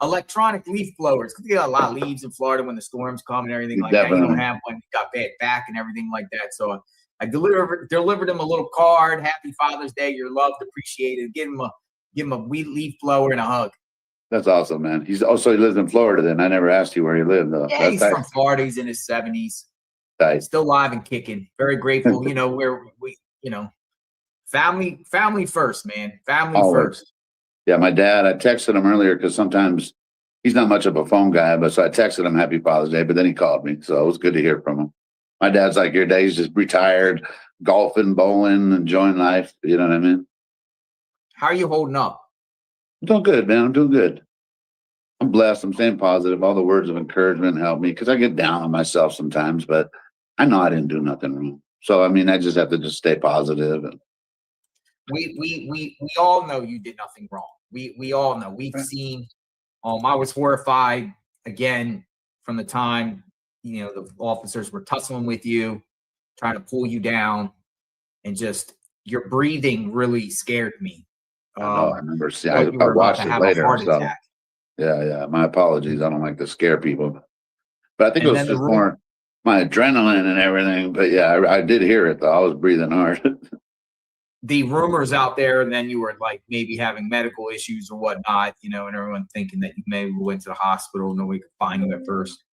electronic leaf blowers. Because you got a lot of leaves in Florida when the storms come and everything like that. You don't have one. You got bad back and everything like that. So I delivered him a little card. Happy Father's Day. You're loved, appreciated. Give him a wheat leaf blower and a hug. That's awesome, man. He lives in Florida then. I never asked you where he lived, though. Yeah, he's from Florida. He's in his 70s. Nice. Still alive and kicking. Very grateful. You know, you know, family first, man. Family first. Yeah, my dad, I texted him earlier because sometimes he's not much of a phone guy, but so I texted him Happy Father's Day, but then he called me. So it was good to hear from him. My dad's like your day. He's just retired, golfing, bowling, enjoying life. You know what I mean? How are you holding up? I'm doing good, man. I'm doing good. I'm blessed. I'm staying positive. All the words of encouragement help me because I get down on myself sometimes, but I know I didn't do nothing wrong. So, I mean, I just have to just stay positive. And we all know you did nothing wrong. We all know. We've seen. I was horrified again from the time, you know, the officers were tussling with you, trying to pull you down, and just your breathing really scared me. I know. I remember seeing. I watched it later. So, yeah. My apologies. I don't like to scare people, but I think it was just more my adrenaline and everything. But yeah, I did hear it though. I was breathing hard. The rumors out there, and then you were like maybe having medical issues or whatnot, you know, and everyone thinking that you maybe went to the hospital, nobody could find you at first.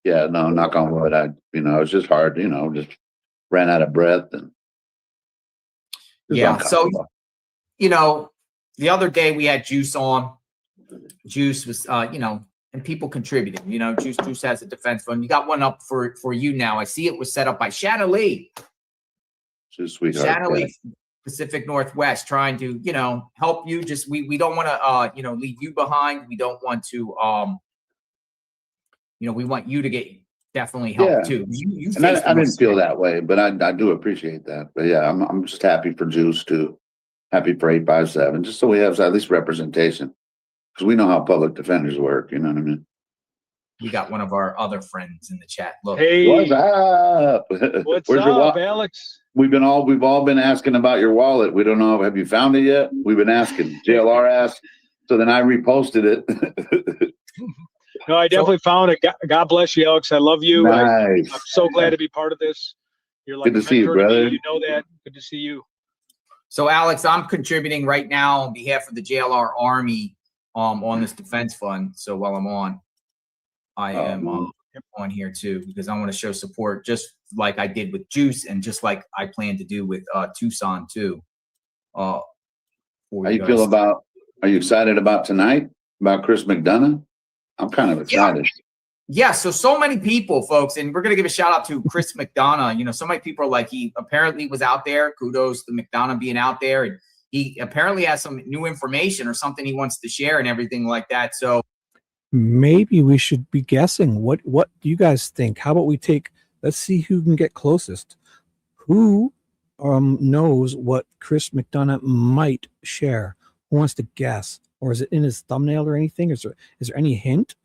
Yeah, no, knock on wood. It was just hard, you know, just ran out of breath and yeah. So, you know, the other day we had Juice on. Juice was, you know, and people contributed. You know, Juice has a defense fund. You got one up for you now. I see it was set up by Shanna Lee. She's a sweetheart. Shanna Lee, Pacific Northwest, trying to, you know, help you. Just we don't want to, you know, leave you behind. We don't want to, you know, we want you to get definitely help too. You and I didn't feel that way, but I do appreciate that. But yeah, I'm just happy for Juice too. Happy for 857, just so we have at least representation. Because we know how public defenders work, you know what I mean? We got one of our other friends in the chat. Look, hey, what's up? What's Where's up, Alex? We've all been asking about your wallet. We don't know. Have you found it yet? We've been asking. JLR asked. So then I reposted it. No, I definitely found it. God bless you, Alex. I love you. Nice. I'm so glad to be part of this. You're like good to see you, brother. You know that. Good to see you. So, Alex, I'm contributing right now on behalf of the JLR Army on this defense fund. So while I'm on, I am on here too because I want to show support just like I did with Juice and just like I plan to do with Tucson too. How you feel about? Are you excited about tonight? About Chris McDonough? I'm kind of excited. Yeah. So many people, folks, and we're gonna give a shout out to Chris McDonough. You know, so many people are like, he apparently was out there. Kudos to McDonough being out there, and he apparently has some new information or something he wants to share and everything like that. So maybe we should be guessing. What do you guys think? How about we let's see who can get closest. Who knows what Chris McDonough might share? Who wants to guess? Or is it in his thumbnail or anything? Is there any hint?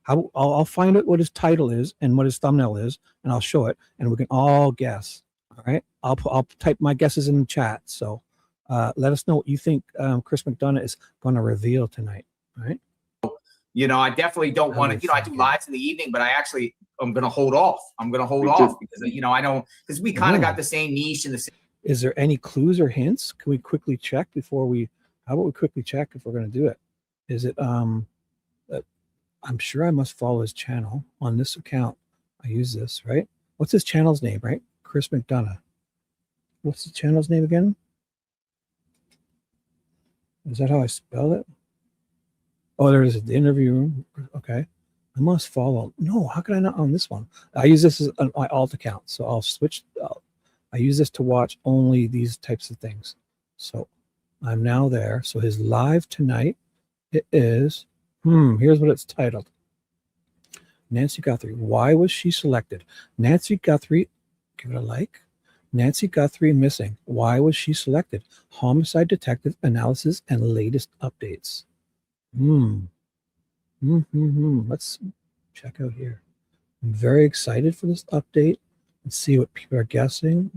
I'll find out what his title is and what his thumbnail is, and I'll show it, and we can all guess. All right. I'll type my guesses in the chat. So let us know what you think Chris McDonough is going to reveal tonight. All right. I definitely don't want to, I do lives in the evening, but I'm going to hold off. I'm going to hold off because, I don't, because we kind of got the same niche and the same. Is there any clues or hints? Can we quickly check how about we quickly check if we're going to do it? Is it, I'm sure I must follow his channel on this account. I use this, right? What's his channel's name, right? Chris McDonough. What's the channel's name again? Is that how I spell it? Oh, there is the interview room. Okay. I must follow. No, how can I not on this one? I use this as my alt account. So I'll switch. I use this to watch only these types of things. So I'm now there. So his live tonight, it is, here's what it's titled. Nancy Guthrie. Why was she selected? Nancy Guthrie, give it a like. Nancy Guthrie missing. Why was she selected? Homicide detective analysis and latest updates. Let's check out here. I'm very excited for this update and see what people are guessing.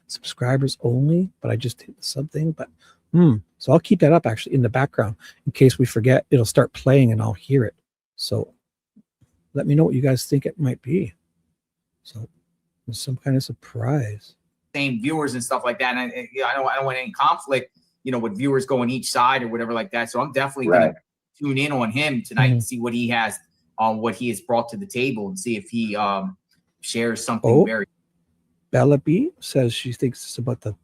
Subscribers only, but I just hit the sub thing. But so I'll keep that up actually in the background in case we forget. It'll start playing and I'll hear it. So let me know what you guys think it might be. So there's some kind of surprise. Same viewers and stuff like that. And I don't want any conflict, with viewers going each side or whatever like that. So I'm definitely going to tune in on him tonight and see what he has what he has brought to the table and see if he shares something very. Bella B says she thinks it's about the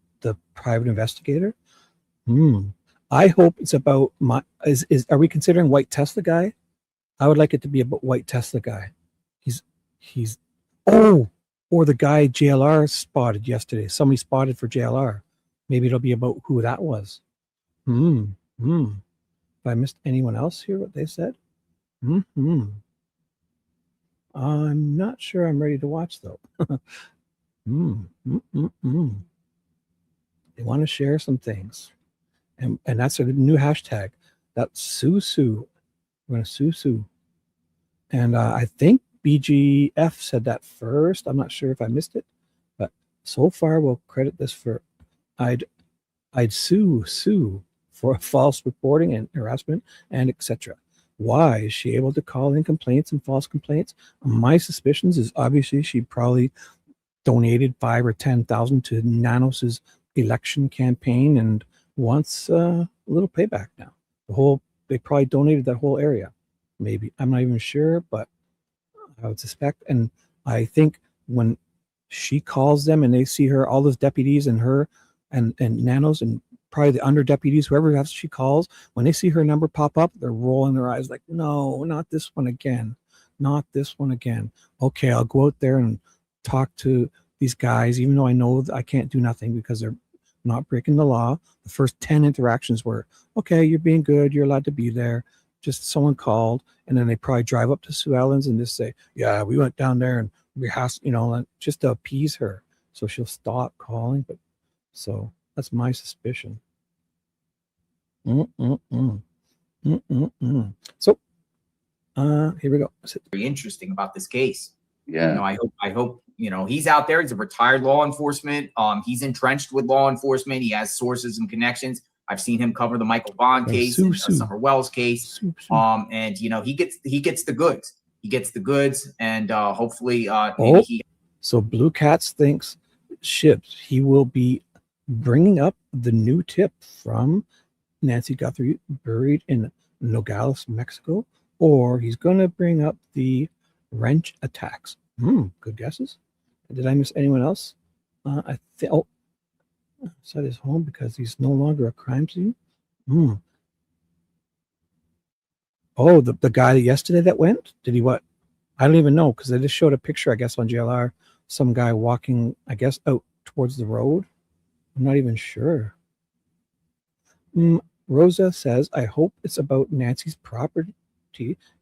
private investigator. I hope it's about are we considering White Tesla guy? I would like it to be about White Tesla guy. He's or the guy JLR spotted yesterday. Somebody spotted for JLR. Maybe it'll be about who that was. If I missed anyone else here, what they said? I'm not sure I'm ready to watch though. They want to share some things. And that's a new hashtag. That's Sue. We're going to Sue. And I think BGF said that first. I'm not sure if I missed it, but so far we'll credit this for I'd sue for false reporting and harassment and etc. Why is she able to call in complaints and false complaints? My suspicions is obviously she probably donated 5,000 or 10,000 to Nanos's election campaign and wants a little payback now. They probably donated that whole area. Maybe I'm not even sure, but I would suspect. And I think when she calls them and they see her, all those deputies and her and Nanos and probably the under deputies, whoever else she calls, when they see her number pop up, they're rolling their eyes like, no, not this one again. Not this one again. Okay, I'll go out there and talk to these guys, even though I know that I can't do nothing because they're not breaking the law. The first 10 interactions were, okay, you're being good, you're allowed to be there. Just someone called, and then they probably drive up to Sue Ellen's and just say, yeah, we went down there and we has, just to appease her. So she'll stop calling. But so that's my suspicion. So here we go. Very interesting about this case. Yeah. I hope he's out there. He's a retired law enforcement. He's entrenched with law enforcement. He has sources and connections. I've seen him cover the Michael Bond case, and Summer Wells case. And he gets the goods. He gets the goods, and hopefully So Blue Cats thinks ships. He will be bringing up the new tip from Nancy Guthrie buried in Nogales, Mexico, or he's going to bring up the wrench attacks. Good guesses. Did I miss anyone else? I think. Outside his home because he's no longer a crime scene. Oh, the guy yesterday that went. Did he what? I don't even know because they just showed a picture, I guess, on JLR. Some guy walking, I guess, out towards the road. I'm not even sure. Rosa says, I hope it's about Nancy's property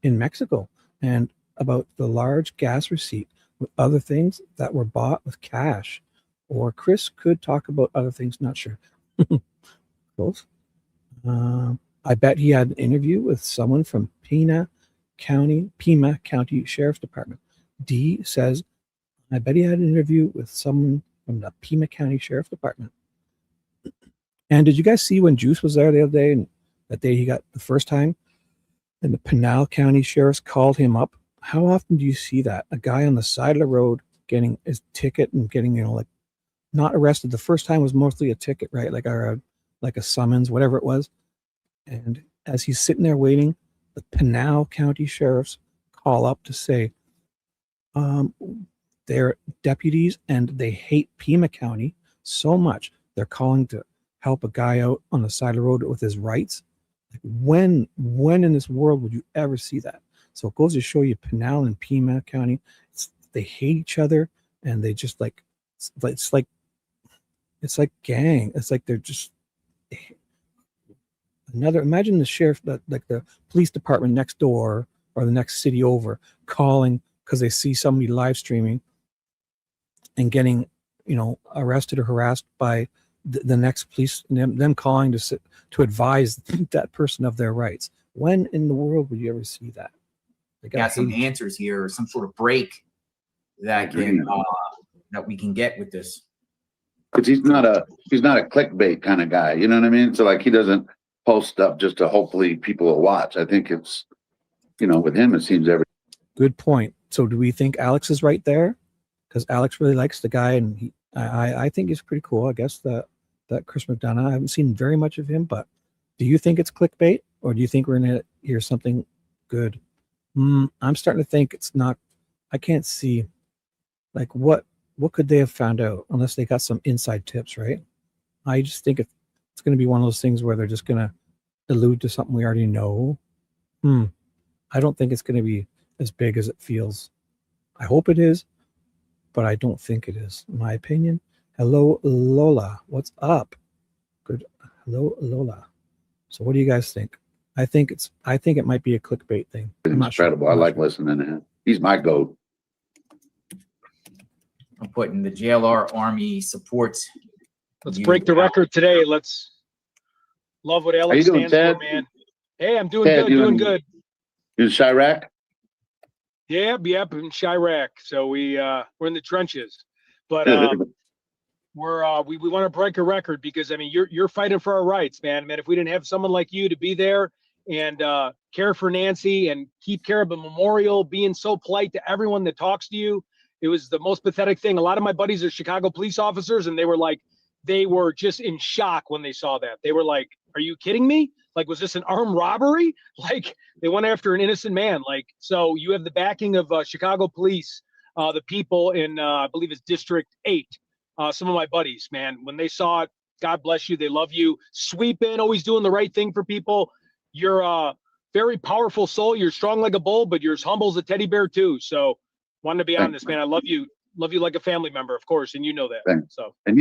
in Mexico and about the large gas receipt with other things that were bought with cash. Or Chris could talk about other things, not sure. Close. I bet he had an interview with someone from Pima County Sheriff's Department. D says, I bet he had an interview with someone from the Pima County Sheriff's Department. And did you guys see when Juice was there the other day, and that day he got the first time, and the Pinal County Sheriff's called him up? How often do you see that? A guy on the side of the road getting his ticket and getting, like, not arrested. The first time was mostly a ticket, right? Like a summons, whatever it was. And as he's sitting there waiting, the Pinal County Sheriff's call up to say, they're deputies and they hate Pima County so much they're calling to help a guy out on the side of the road with his rights. Like, when in this world would you ever see that? So it goes to show you, Pinal and Pima County, they hate each other, and they just it's like gang. It's like they're just imagine the sheriff, like the police department next door or the next city over, calling because they see somebody live streaming and getting, arrested or harassed by the next police, them calling to advise that person of their rights. When in the world would you ever see that? Got some answers here, or some sort of break that we can get with this. Because he's not a clickbait kind of guy, you know what I mean? So, like, he doesn't post stuff just to hopefully people will watch. I think it's, with him, it seems every. Good point. So do we think Alex is right there? Because Alex really likes the guy, and I think he's pretty cool. I guess that Chris McDonough, I haven't seen very much of him, but do you think it's clickbait, or do you think we're going to hear something good? I'm starting to think it's not. I can't see, like, what could they have found out unless they got some inside tips, right? I just think it's going to be one of those things where they're just going to allude to something we already know. I don't think it's going to be as big as it feels. I hope it is, but I don't think it is, in my opinion. Hello, Lola. What's up? Good. Hello, Lola. So what do you guys think? I think it might be a clickbait thing. It's incredible. I like listening to him. He's my goat. I'm putting the JLR Army supports. Let's break the record today. Let's love what Alex stands for, man. Hey, I'm doing good, doing good. You in Chirac? Yep, in Chirac. So we're in the trenches, but we want to break a record because, I mean, you're fighting for our rights, man. If we didn't have someone like you to be there and care for Nancy and keep care of the memorial, being so polite to everyone that talks to you, it was the most pathetic thing. A lot of my buddies are Chicago police officers, and they were just in shock when they saw that. They were like, "Are you kidding me? Like, was this an armed robbery?" Like, they went after an innocent man. Like, so you have the backing of Chicago police, the people in, I believe it's District 8. Some of my buddies, man, when they saw it, God bless you. They love you. Sweep in, always doing the right thing for people. You're a very powerful soul. You're strong like a bull, but you're as humble as a teddy bear too. So wanted to be on this, man. I love you like a family member, of course. And you know that. Thanks. So, and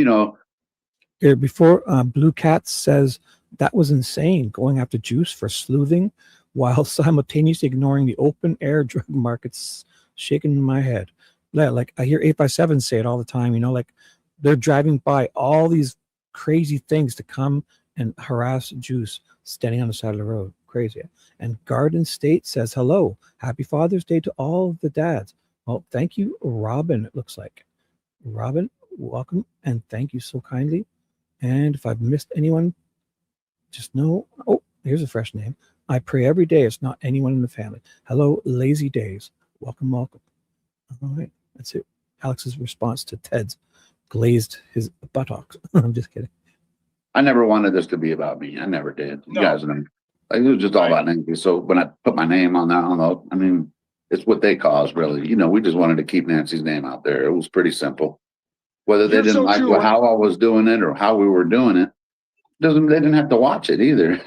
here before Blue Cat says that was insane, going after Juice for sleuthing while simultaneously ignoring the open air drug markets. Shaking my head. Yeah, like I hear 8x7 say it all the time, like they're driving by all these crazy things to come and harass Juice standing on the side of the road. Crazy. And Garden State says, hello, happy Father's Day to all of the dads. Well, thank you, Robin, it looks like. Robin, welcome, and thank you so kindly. And if I've missed anyone, just know, oh, here's a fresh name. I pray every day it's not anyone in the family. Hello, Lazy Days. Welcome. All right, that's it. Alex's response to Ted's glazed his buttocks. I'm just kidding. I never wanted this to be about me. I never did. You guys know. Like, it was just all about Nancy. So when I put my name on that, I mean, it's what they caused, really. We just wanted to keep Nancy's name out there. It was pretty simple. Whether they didn't like how I was doing it or how we were doing it, they didn't have to watch it either,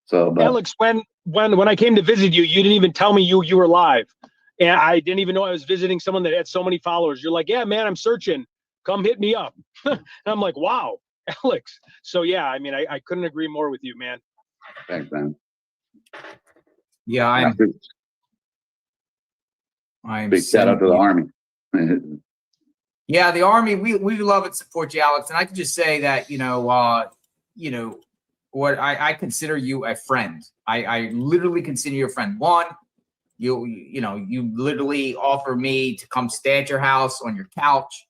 So, but Alex, when I came to visit you, you didn't even tell me you were live. And I didn't even know I was visiting someone that had so many followers. You're like, yeah, man, I'm searching. Come hit me up. And I'm like, wow, Alex. So, yeah, I mean, I couldn't agree more with you, man. Thanks, man. Yeah, I'm Big shout out to the Army. Yeah, the Army, we love and support you, Alex. And I can just say that, what I consider you a friend. I literally consider you a friend. One, you literally offer me to come stay at your house on your couch,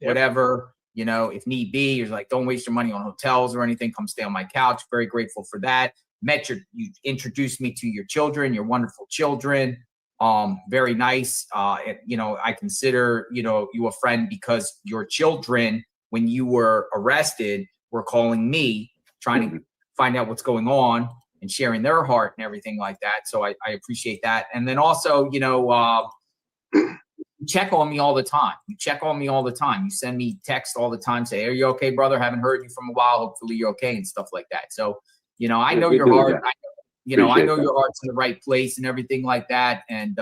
whatever, if need be. You're like, don't waste your money on hotels or anything. Come stay on my couch. Very grateful for that. You introduced me to your children, your wonderful children. Very nice. I consider, you a friend because your children, when you were arrested, were calling me, trying to find out what's going on and sharing their heart and everything like that. So I appreciate that. And then also, you check on me all the time. You check on me all the time. You send me text all the time, say, are you okay, brother? Haven't heard you from a while. Hopefully you're okay and stuff like that. So, I know your heart. I know your heart's in the right place and everything like that. And,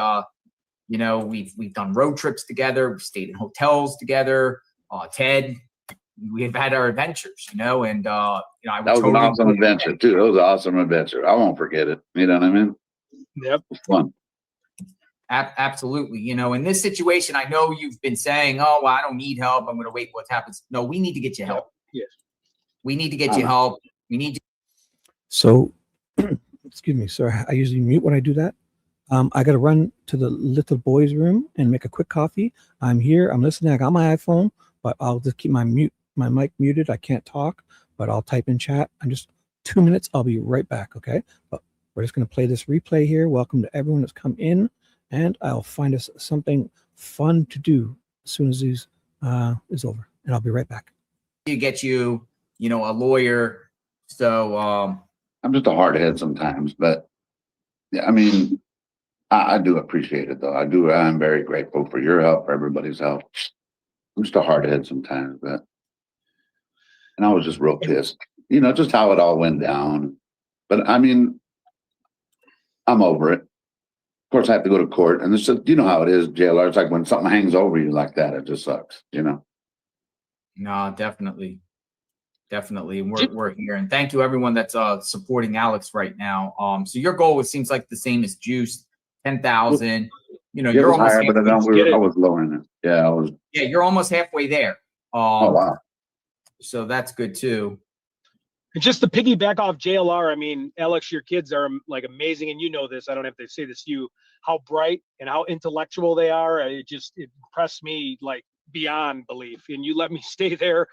we've done road trips together. We've stayed in hotels together. Ted, we've had our adventures, and, I would that was an awesome adventure too. It was an awesome adventure. I won't forget it. You know what I mean? Yep. It was fun. Absolutely. In this situation, I know you've been saying, oh, well, I don't need help. I'm going to wait what happens. No, we need to get you help. Yes. We need to get you help. We need to. So, excuse me, sir. I usually mute when I do that. I got to run to the little boys' room and make a quick coffee. I'm here. I'm listening. I got my iPhone, but I'll just keep my mic muted. I can't talk, but I'll type in chat. I'm just 2 minutes. I'll be right back. Okay. But we're just going to play this replay here. Welcome to everyone that's come in, and I'll find us something fun to do as soon as these is over, and I'll be right back. To get you, a lawyer. So I'm just a hard head sometimes, but yeah, I mean, I do appreciate it though. I'm very grateful for your help, for everybody's help. I'm just a hard head sometimes, and I was just real pissed, just how it all went down. But I mean, I'm over it. Of course, I have to go to court, and it's just, how it is, JLR. It's like when something hangs over you like that, it just sucks, No, definitely. And we're here, and thank you everyone that's supporting Alex right now. So your goal seems like the same as Juice, 10,000. You're almost higher, but I was lowering it. Yeah, I was. Yeah, you're almost halfway there. Oh wow! So that's good too. And just to piggyback off JLR, I mean, Alex, your kids are like amazing, and you know this. I don't have to say this to you. How bright and how intellectual they are. It impressed me like beyond belief. And you let me stay there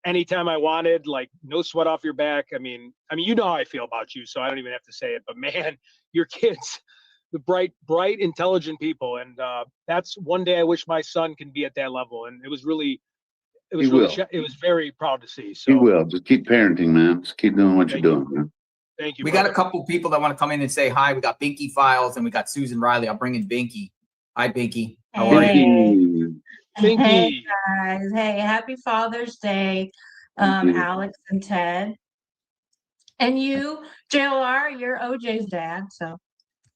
anytime I wanted, like no sweat off your back. I mean, you know how I feel about you, so I don't even have to say it. But man, your kids, the bright, intelligent people, and that's one day I wish my son can be at that level. And it was very proud to see. So He will. Just keep parenting, man. Just keep doing what you're doing, man. Thank you. We got a couple people that want to come in and say hi. We got Binky Files and we got Susan Riley. I'll bring in Binky. Hi, Binky. How are you? Hey guys. Hey, happy Father's Day, Alex and Ted. And you, JLR, you're OJ's dad, so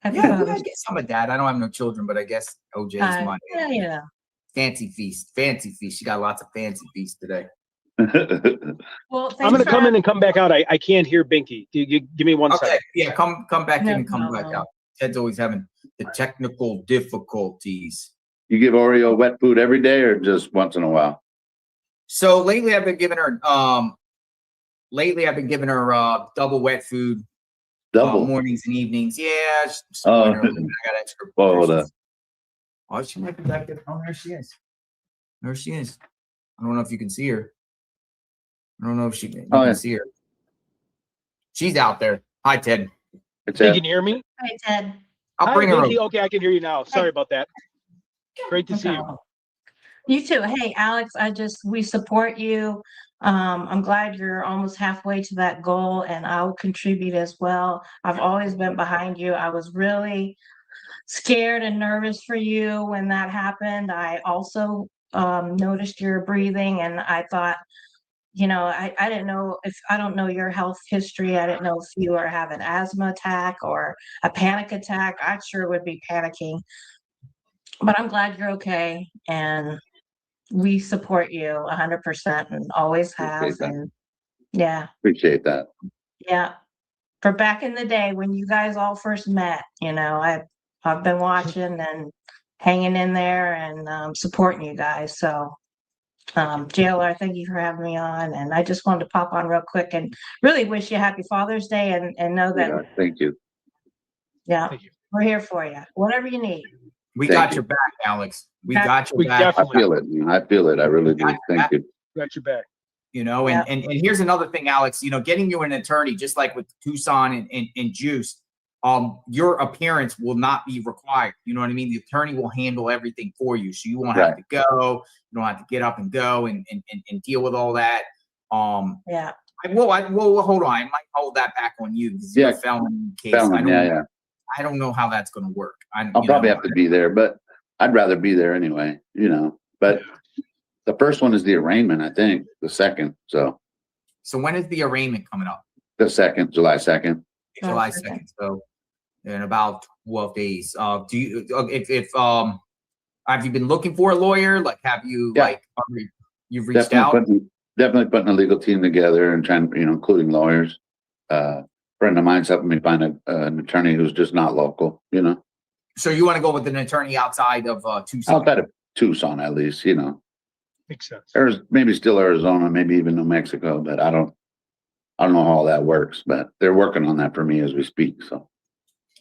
happy Father's Day. I guess I'm a dad. I don't have no children, but I guess OJ is my fancy feast. She got lots of fancy feast today. Well, I'm going to come in and come back out. I can't hear Binky. Give me one second. Yeah, come back in and come back out. Ted's always having the technical difficulties. You give Oreo wet food every day or just once in a while? So lately I've been giving her double wet food. Double mornings and evenings. Yeah. I got extra. Oh, she might be back there. Oh, there she is. I don't know if you can see her. I don't know if you can see her. She's out there. Hi, Ted. You can hear me? Hi, Ted. I'll bring her over. Okay, I can hear you now. Sorry about that. Great to see you. You too. Hey, Alex, we support you. I'm glad you're almost halfway to that goal, and I'll contribute as well. I've always been behind you. I was really scared and nervous for you when that happened. I also noticed your breathing, and I thought, I didn't know I don't know your health history. I didn't know if you are having an asthma attack or a panic attack. I sure would be panicking. But I'm glad you're okay, and we support you 100% and always have. And appreciate that. Yeah, for back in the day when you guys all first met, I've been watching, and hanging in there and supporting you guys. So JLR, thank you for having me on. And I just wanted to pop on real quick and really wish you happy Father's Day and know that, Thank you. yeah, Thank you. we're here for you. Whatever you need. We Thank got you. your back, Alex. We Yeah. got your We back. I feel it. I feel it. I really do. Thank you. Got your back. You know, and here's another thing, Alex, you know, getting you an attorney, just like with Tucson and Juice, your appearance will not be required. You know what I mean? The attorney will handle everything for you. So you won't have to go. You don't have to get up and go and deal with all that. Yeah. Well, hold on. I might hold that back on you because you're a felon case. I don't know how that's going to work. I'll probably have to be there, but I'd rather be there anyway, you know, but the first one is the arraignment, I think, the second. So when is the arraignment coming up? The second, July 2nd. July 2nd. So in about 12 days. Do you, have you been looking for a lawyer? Like, have you, you've reached out? Definitely putting a legal team together and trying, you know, including lawyers. Friend of mine's helping me find an attorney who's just not local, you know. So you want to go with an attorney outside of Tucson? Outside of Tucson, at least, you know. Makes sense. There's maybe still Arizona, maybe even New Mexico, but I don't know how all that works, but they're working on that for me as we speak. So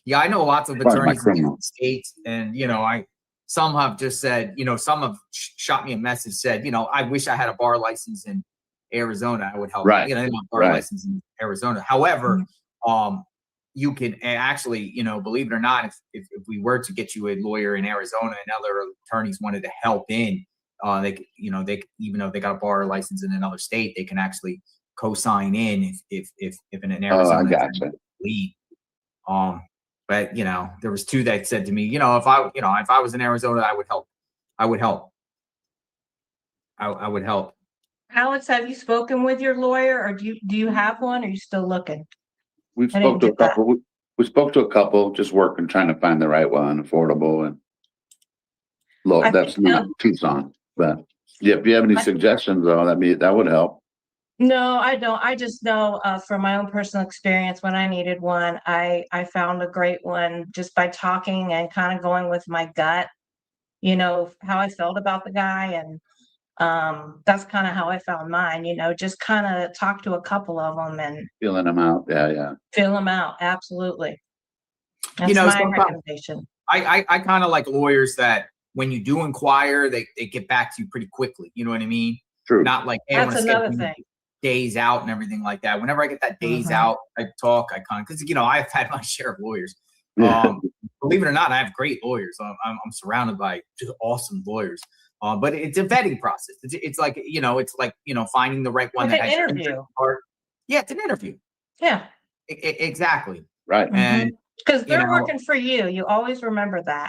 yeah, I know lots of attorneys in different states, and you know, some have just said, you know, some have shot me a message, said, you know, I wish I had a bar license in Arizona. I would help. Right. You know, I don't have a bar license in Arizona. However, you can actually, you know, believe it or not, if we were to get you a lawyer in Arizona and other attorneys wanted to help in, they, you know, they, even though they got a bar license in another state, they can actually co-sign in if in an Arizona lead. But you know, there was two that said to me, you know, if I was in Arizona, I would help. I would help. I would help. Alex, have you spoken with your lawyer, or do you have one? Or are you still looking? We spoke to a couple. We spoke to a couple, just working, trying to find the right one, affordable and low. That's not Tucson, but yeah, if you have any suggestions, though, that would help. No, I don't. I just know from my own personal experience, when I needed one, I found a great one just by talking and kind of going with my gut, you know, how I felt about the guy. And that's kind of how I found mine, you know, just kind of talk to a couple of them and feeling them out. Yeah. Fill them out. Absolutely. That's you know, my recommendation. I kind of like lawyers that when you do inquire, they get back to you pretty quickly. You know what I mean? True. Not like, hey, that's another thing. Days out and everything like that. Whenever I get that days out, I talk, because you know, I've had my share of lawyers. Believe it or not, I have great lawyers. I'm surrounded by just awesome lawyers. But it's a vetting process. It's like, you know, finding the right one. It's an interview. Yeah, it's an interview. Yeah. Exactly. Right. And because they're working for you. You always remember that.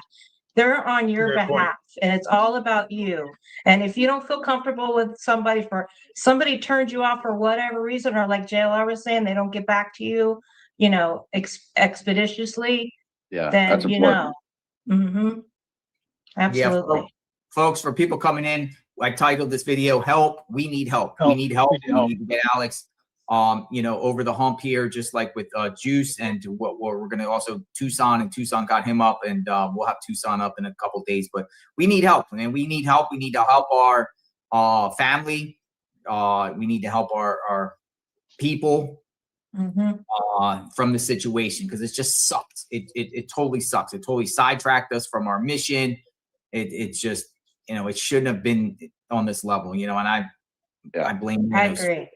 They're on your behalf, and it's all about you. And if you don't feel comfortable with somebody turns you off for whatever reason, or like JLR was saying, they don't get back to you, you know, expeditiously. Yeah, then that's you important. know. Absolutely. Yeah, folks, for people coming in, I titled this video, "Help. We need help. We need help. We need to get Alex you know, over the hump here, just like with Juice, and what we're going to also Tucson got him up, and we'll have Tucson up in a couple of days. But we need help, and we need help. We need to help our family. We need to help our people from the situation, because it just sucks. It totally sucks. It totally sidetracked us from our mission. It's just, you know, it shouldn't have been on this level, you know, and I blame I agree.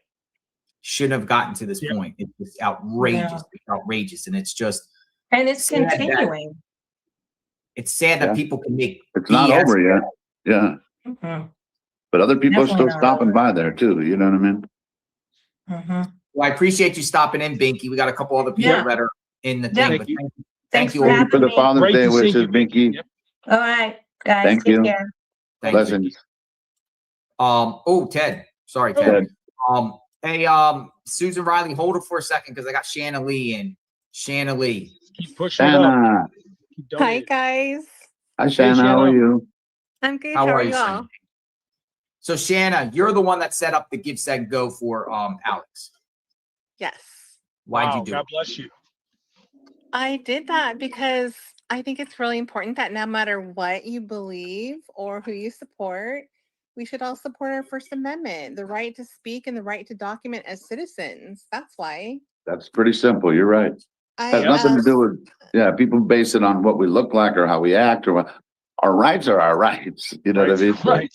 Shouldn't have gotten to this point. It's just outrageous. Yeah. It's outrageous. And it's just, and it's continuing. It's sad that people can make it's not over yet. Yeah. But other people Definitely are still stopping by there too. You know what I mean? Well, I appreciate you stopping in, Binky. We got a couple other people that are in the thing. Thank you for the Father's Day wishes, Binky. Yep. All right, guys. Thank take you. care. Blessings. Oh, Ted. Sorry, Ted. Hey, Susan Riley, hold it for a second, because I got Shanna Lee in. Shanna Lee. Keep pushing it up. Hi, guys. Hi, Shanna. How are you? I'm good. How are you, all? So, Shanna, you're the one that set up the Give, Send, Go for Alex. Yes. Why'd you do God it? bless you. I did that because I think it's really important that no matter what you believe or who you support, we should all support our First Amendment, the right to speak and the right to document as citizens. That's why. That's pretty simple. You're right. Has I nothing to do with, yeah, people base it on what we look like or how we act or what. Our rights are our rights. You know what I mean? Right.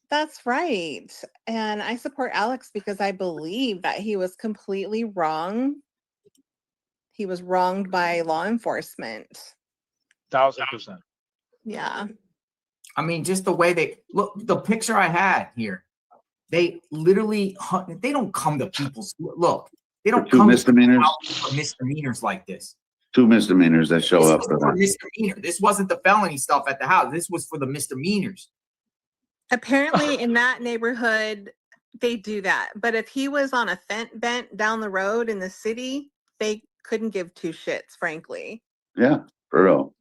That's right. And I support Alex because I believe that he was completely wrong. He was wronged by law enforcement. 1000%. Yeah. I mean, just the way they look, the picture I had here, they literally, they don't come to people's, look, they don't Two come misdemeanors. for misdemeanors like this. 2 misdemeanors that show This up was for for that. misdemeanor. This wasn't the felony stuff at the house. This was for the misdemeanors. Apparently in that neighborhood, they do that. But if he was on a bent down the road in the city, they couldn't give two shits, frankly. Yeah, for real.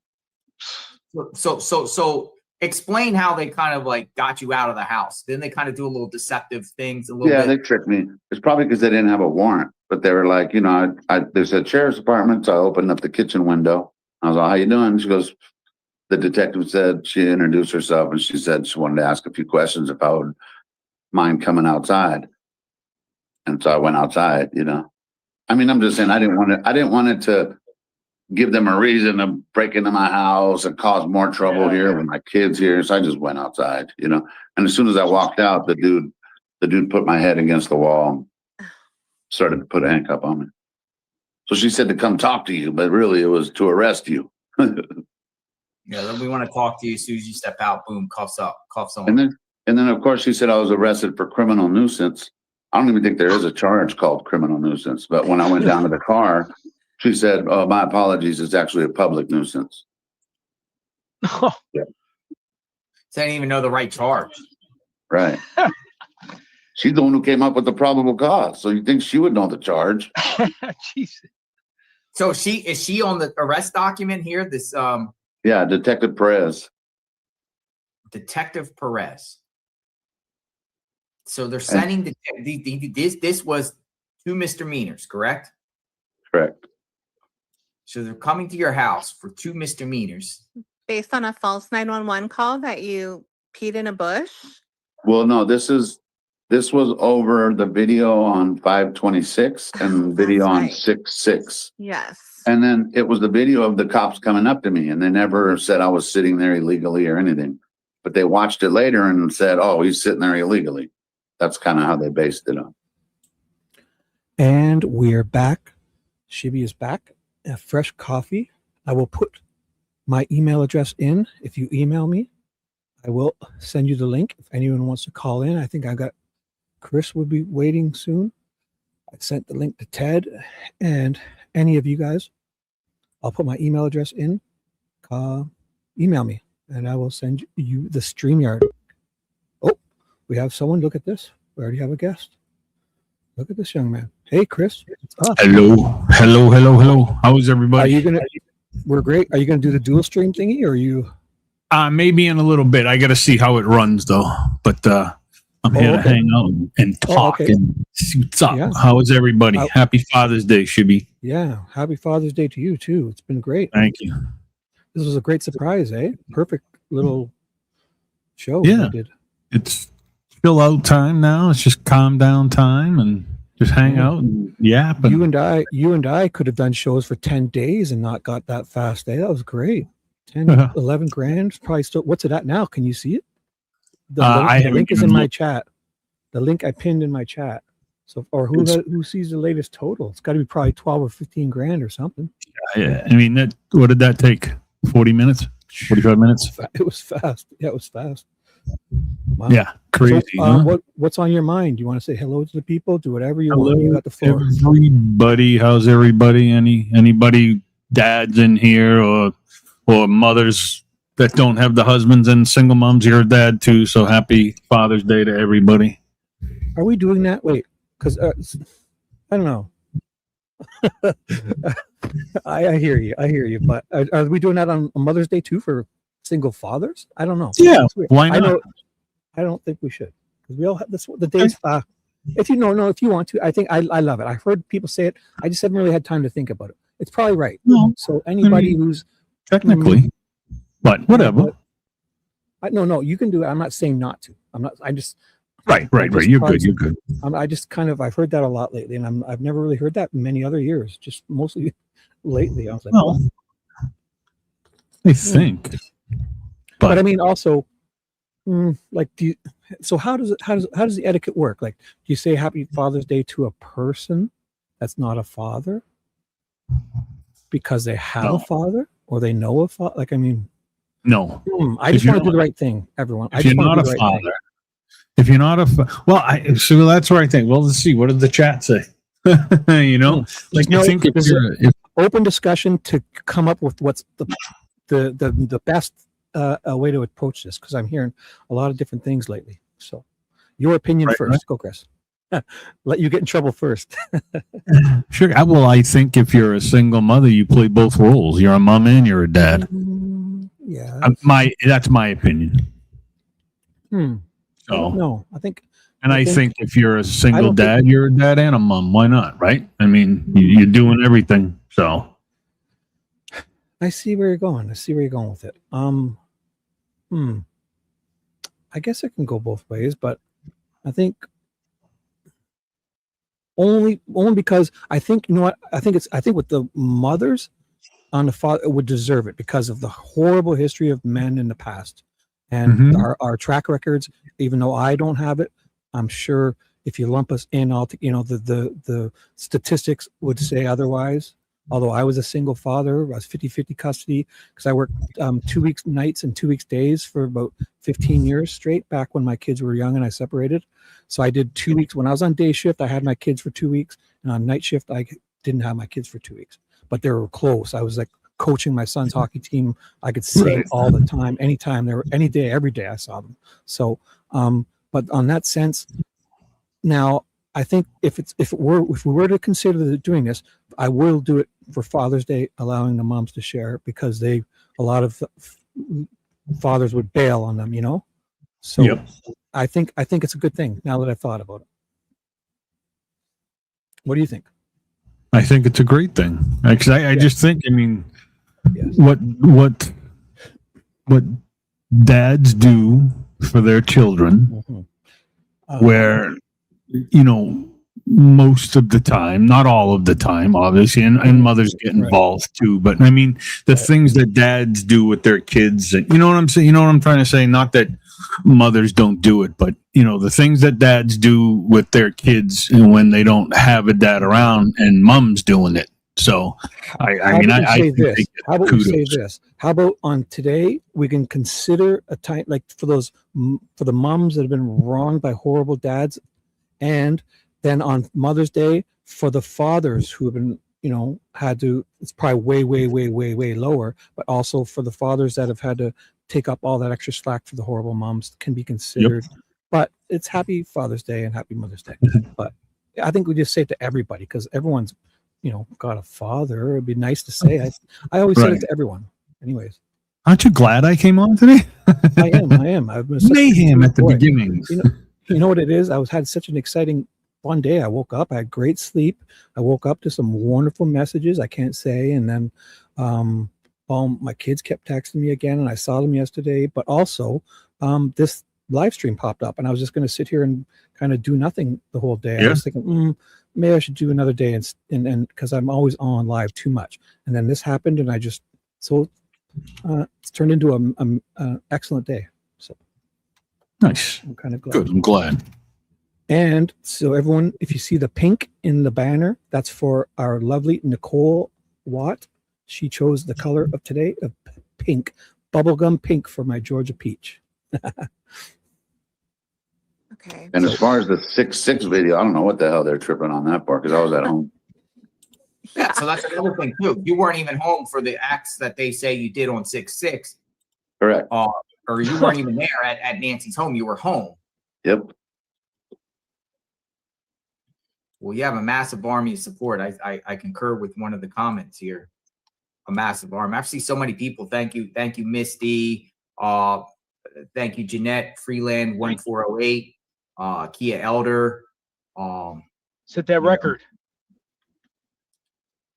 So explain how they kind of like got you out of the house. Then they kind of do a little deceptive things. Yeah, they tricked me. It's probably because they didn't have a warrant, but they were like, you know, there's a sheriff's department. So I opened up the kitchen window. I was like, how you doing? She goes, the detective said, she introduced herself and she said she wanted to ask a few questions if I would mind coming outside. And so I went outside, you know. I mean, I'm just saying I didn't want it to give them a reason to break into my house and cause more trouble here with my kids here. So I just went outside, you know. And as soon as I walked out, the dude put my head against the wall and started to put a handcuff on me. So she said to come talk to you, but really it was to arrest you. Yeah, then we want to talk to you as soon as you step out. Boom, cuffs on. And then of course she said I was arrested for criminal nuisance. I don't even think there is a charge called criminal nuisance. But when I went down to the car, she said, "Oh, my apologies. It's actually a public nuisance." Yeah. So I didn't even know the right charge. Right. She's the one who came up with the probable cause. So you think she would know the charge? Jesus. So is she on the arrest document here? This Yeah, Detective Perez. Detective Perez. So they're sending this was 2 misdemeanors, correct? Correct. So they're coming to your house for 2 misdemeanors. Based on a false 911 call that you peed in a bush? Well, no, this was over the video on 526 and video on 6/6. Yes. And then it was the video of the cops coming up to me, and they never said I was sitting there illegally or anything. But they watched it later and said, "Oh, he's sitting there illegally." That's kind of how they based it on. And we're back. Shibby is back. A fresh coffee. I will put my email address in. If you email me, I will send you the link. If anyone wants to call in, I think I got Chris will be waiting soon. I sent the link to Ted and any of you guys. I'll put my email address in. Email me and I will send you the StreamYard. Oh, we have someone. Look at this. We already have a guest. Look at this young man. Hey, Chris. It's us. Hello. How is everybody? We're great. Are you going to do the dual stream thingy or are you? Maybe in a little bit. I got to see how it runs though. But I'm here to hang out and talk and see what's up. Yeah. How is everybody? Happy Father's Day, Shibby. Yeah. Happy Father's Day to you too. It's been great. Thank you. This was a great surprise, eh? Perfect little show. Yeah. It's chill out time now. It's just calm down time and just hang out and yap. You and I could have done shows for 10 days and not got that fast, eh? That was great. 10, 11 grand. Probably still. What's it at now? Can you see it? The link is in my chat. The link I pinned in my chat. So, or who sees the latest total? It's got to be probably 12 or 15 grand or something. Yeah. I mean, what did that take? 40 minutes? 45 minutes? It was fast. Yeah, it was fast. Wow. Yeah, crazy. So, what's on your mind? Do you want to say hello to the people? Do whatever you want. You got the floor. Everybody, how's everybody? Anybody dads in here or mothers that don't have the husbands and single moms? You're a dad too, so happy Father's Day to everybody. Are we doing that? Wait, because I don't know. I hear you, but are we doing that on Mother's Day too for single fathers? I don't know. Yeah, why not? I don't think we should because we all have this. The days. If you if you want to, I think I love it. I've heard people say it. I just haven't really had time to think about it. It's probably right. No, so anybody who's technically, but whatever. No, you can do it. I'm not saying not to. I'm not. I just Right. You're good. You're good. I just kind of I've heard that a lot lately, and I've never really heard that in many other years. Just mostly lately. I was like, well, I think, but I mean, also, like, how does the etiquette work? Like, do you say Happy Father's Day to a person that's not a father because they have a father or they know a father? Like, I mean, no. I just want to do the right thing, everyone. If you're not a father, if you're not so that's where I think. Well, let's see. What did the chat say? You know, like I think if open discussion to come up with what's the best way to approach this, because I'm hearing a lot of different things lately. So, your opinion first. Right. Go, Chris. Let you get in trouble first. Sure. Well, I think if you're a single mother, you play both roles. You're a mom and you're a dad. Yeah. That's my opinion. So no, I think. And I think if you're a single dad, you're a dad and a mom. Why not? Right? I mean, you're doing everything. So I see where you're going. With it. I guess it can go both ways, but I think only because I think, you know what, I think with the mothers on the father would deserve it because of the horrible history of men in the past and our track records. Even though I don't have it, I'm sure if you lump us in all, the statistics would say otherwise. Although I was a single father, I was 50-50 custody because I worked 2 weeks nights and 2 weeks days for about 15 years straight back when my kids were young and I separated. So I did 2 weeks. When I was on day shift, I had my kids for 2 weeks. And on night shift, I didn't have my kids for 2 weeks. But they were close. I was like coaching my son's hockey team. I could see them all the time, anytime, any day, every day I saw them. So, but on that sense, now I think if we were to consider doing this, I will do it for Father's Day, allowing the moms to share because a lot of fathers would bail on them, So I think it's a good thing now that I've thought about it. What do you think? I think it's a great thing. Actually, I just think, I mean, what dads do for their children, where, most of the time, not all of the time, obviously, and mothers get involved too. But I mean, the things that dads do with their kids, and you know what I'm saying? You know what I'm trying to say? Not that mothers don't do it, but the things that dads do with their kids and when they don't have a dad around and mom's doing it. So I mean, I say this. How about we say this? How about on today we can consider a time like for the moms that have been wronged by horrible dads, and then on Mother's Day for the fathers who have been had to. It's probably way lower, but also for the fathers that have had to take up all that extra slack for the horrible moms can be considered. Yep. But it's Happy Father's Day and Happy Mother's Day. But I think we just say it to everybody because everyone's got a father. It'd be nice to say. I always say it to everyone. Anyways, aren't you glad I came on today? I am. I've been mayhem at the beginning. You know what it is? Had such an exciting fun day. I woke up, I had great sleep. I woke up to some wonderful messages I can't say, and then my kids kept texting me again, and I saw them yesterday. But also, this live stream popped up, and I was just going to sit here and kind of do nothing the whole day. I was thinking, maybe I should do another day, and because I'm always on live too much. And then this happened, and I just it's turned into an excellent day. So nice. I'm kind of glad. Good. I'm glad. And so everyone, if you see the pink in the banner, that's for our lovely Nicole Watt. She chose the color of today of pink, bubblegum pink for my Georgia peach. Okay. And as far as the 6-6 video, I don't know what the hell they're tripping on that part because I was at home. Yeah, so that's another thing too. You weren't even home for the acts that they say you did on 6-6. Correct. Or you weren't even there at Nancy's home. You were home. Yep. Well, you have a massive army of support. I concur with one of the comments here. A massive army. I've seen so many people. Thank you, Misty. Thank you, Jeanette Freeland 1408. Kia Elder. Set that record.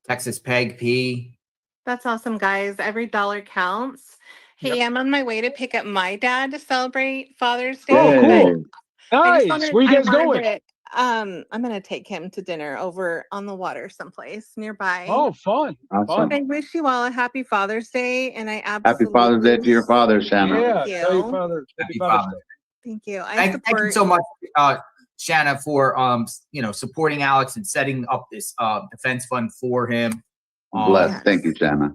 Texas Peg P. That's awesome, guys. Every dollar counts. Hey, I'm on my way to pick up my dad to celebrate Father's Day. Oh, but cool. I just Nice. Where you guys going? I'm gonna take him to dinner over on the water someplace nearby. Oh, fun. Awesome. I wish you all a happy Father's Day, and I Happy absolutely Father's Day to your father, Shanna. Yeah. Thank Tell your you. father. Happy Happy Father's Father's Day. Thank you. I Thank you support so much, Shanna, for supporting Alex and setting up this defense fund for him. Bless. Yes. Thank you, Shanna.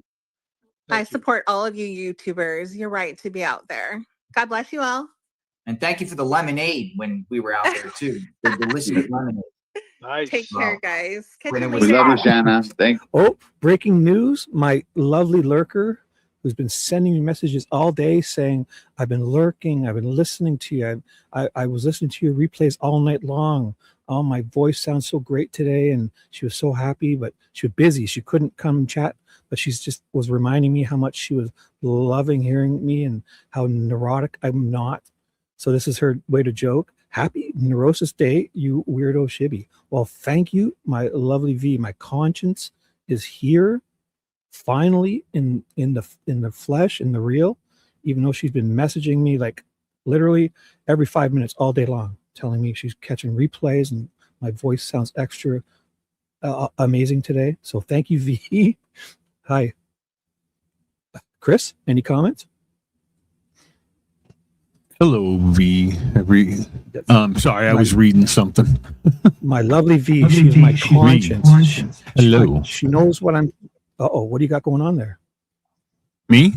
I support all of you YouTubers. You're right to be out there. God bless you all. And thank you for the lemonade when we were out there too. The delicious lemonade. Nice. Take care, guys. Catch When you it was We later. love you, Shanna. Thank Oh, breaking news. My lovely lurker who's been sending me messages all day saying, I've been lurking. I've been listening to you. I was listening to your replays all night long. Oh, my voice sounds so great today. And she was so happy, but she was busy. She couldn't come and chat, but she's just was reminding me how much she was loving hearing me and how neurotic I'm not. So this is her way to joke. Happy Neurosis Day, you weirdo shibby. Well, thank you, my lovely V. My conscience is here, finally in the flesh, in the real. Even though she's been messaging me like literally every 5 minutes all day long, telling me she's catching replays and my voice sounds extra amazing today. So thank you, V. Hi, Chris. Any comments? Hello, V. Sorry, I was reading something. My lovely V. She's my conscience. Hello. She knows what I'm. Uh-oh, what do you got going on there? Me?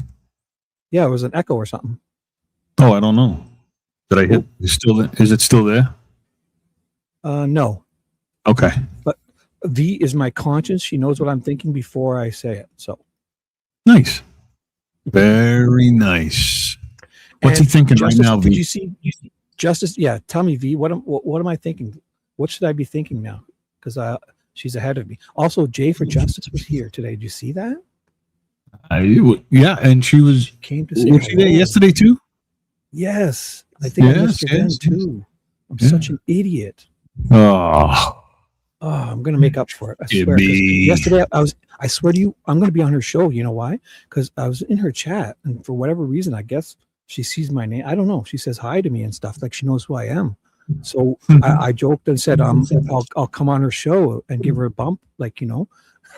Yeah, it was an echo or something. Oh, I don't know. Did I hit? Is it still there? No. Okay. But V is my conscience. She knows what I'm thinking before I say it. So Nice. Very nice. What's And he thinking Justice, right now, V? Did you see Justice? Yeah, tell me, V. What am I thinking? What should I be thinking now? Because she's ahead of me. Also, Jay for Justice was here today. Did you see that? Yeah, and she came to say was she there hello. yesterday too? Yes, I think I missed her then yes. too. I'm such an idiot. Oh, Oh, I'm gonna make up for it. I swear. 'Cause Jimmy. yesterday I swear to you, I'm gonna be on her show. You know why? Because I was in her chat, and for whatever reason, I guess she sees my name. I don't know. She says hi to me and stuff, like she knows who I am. So I joked and said, I'll come on her show and give her a bump, like, you know.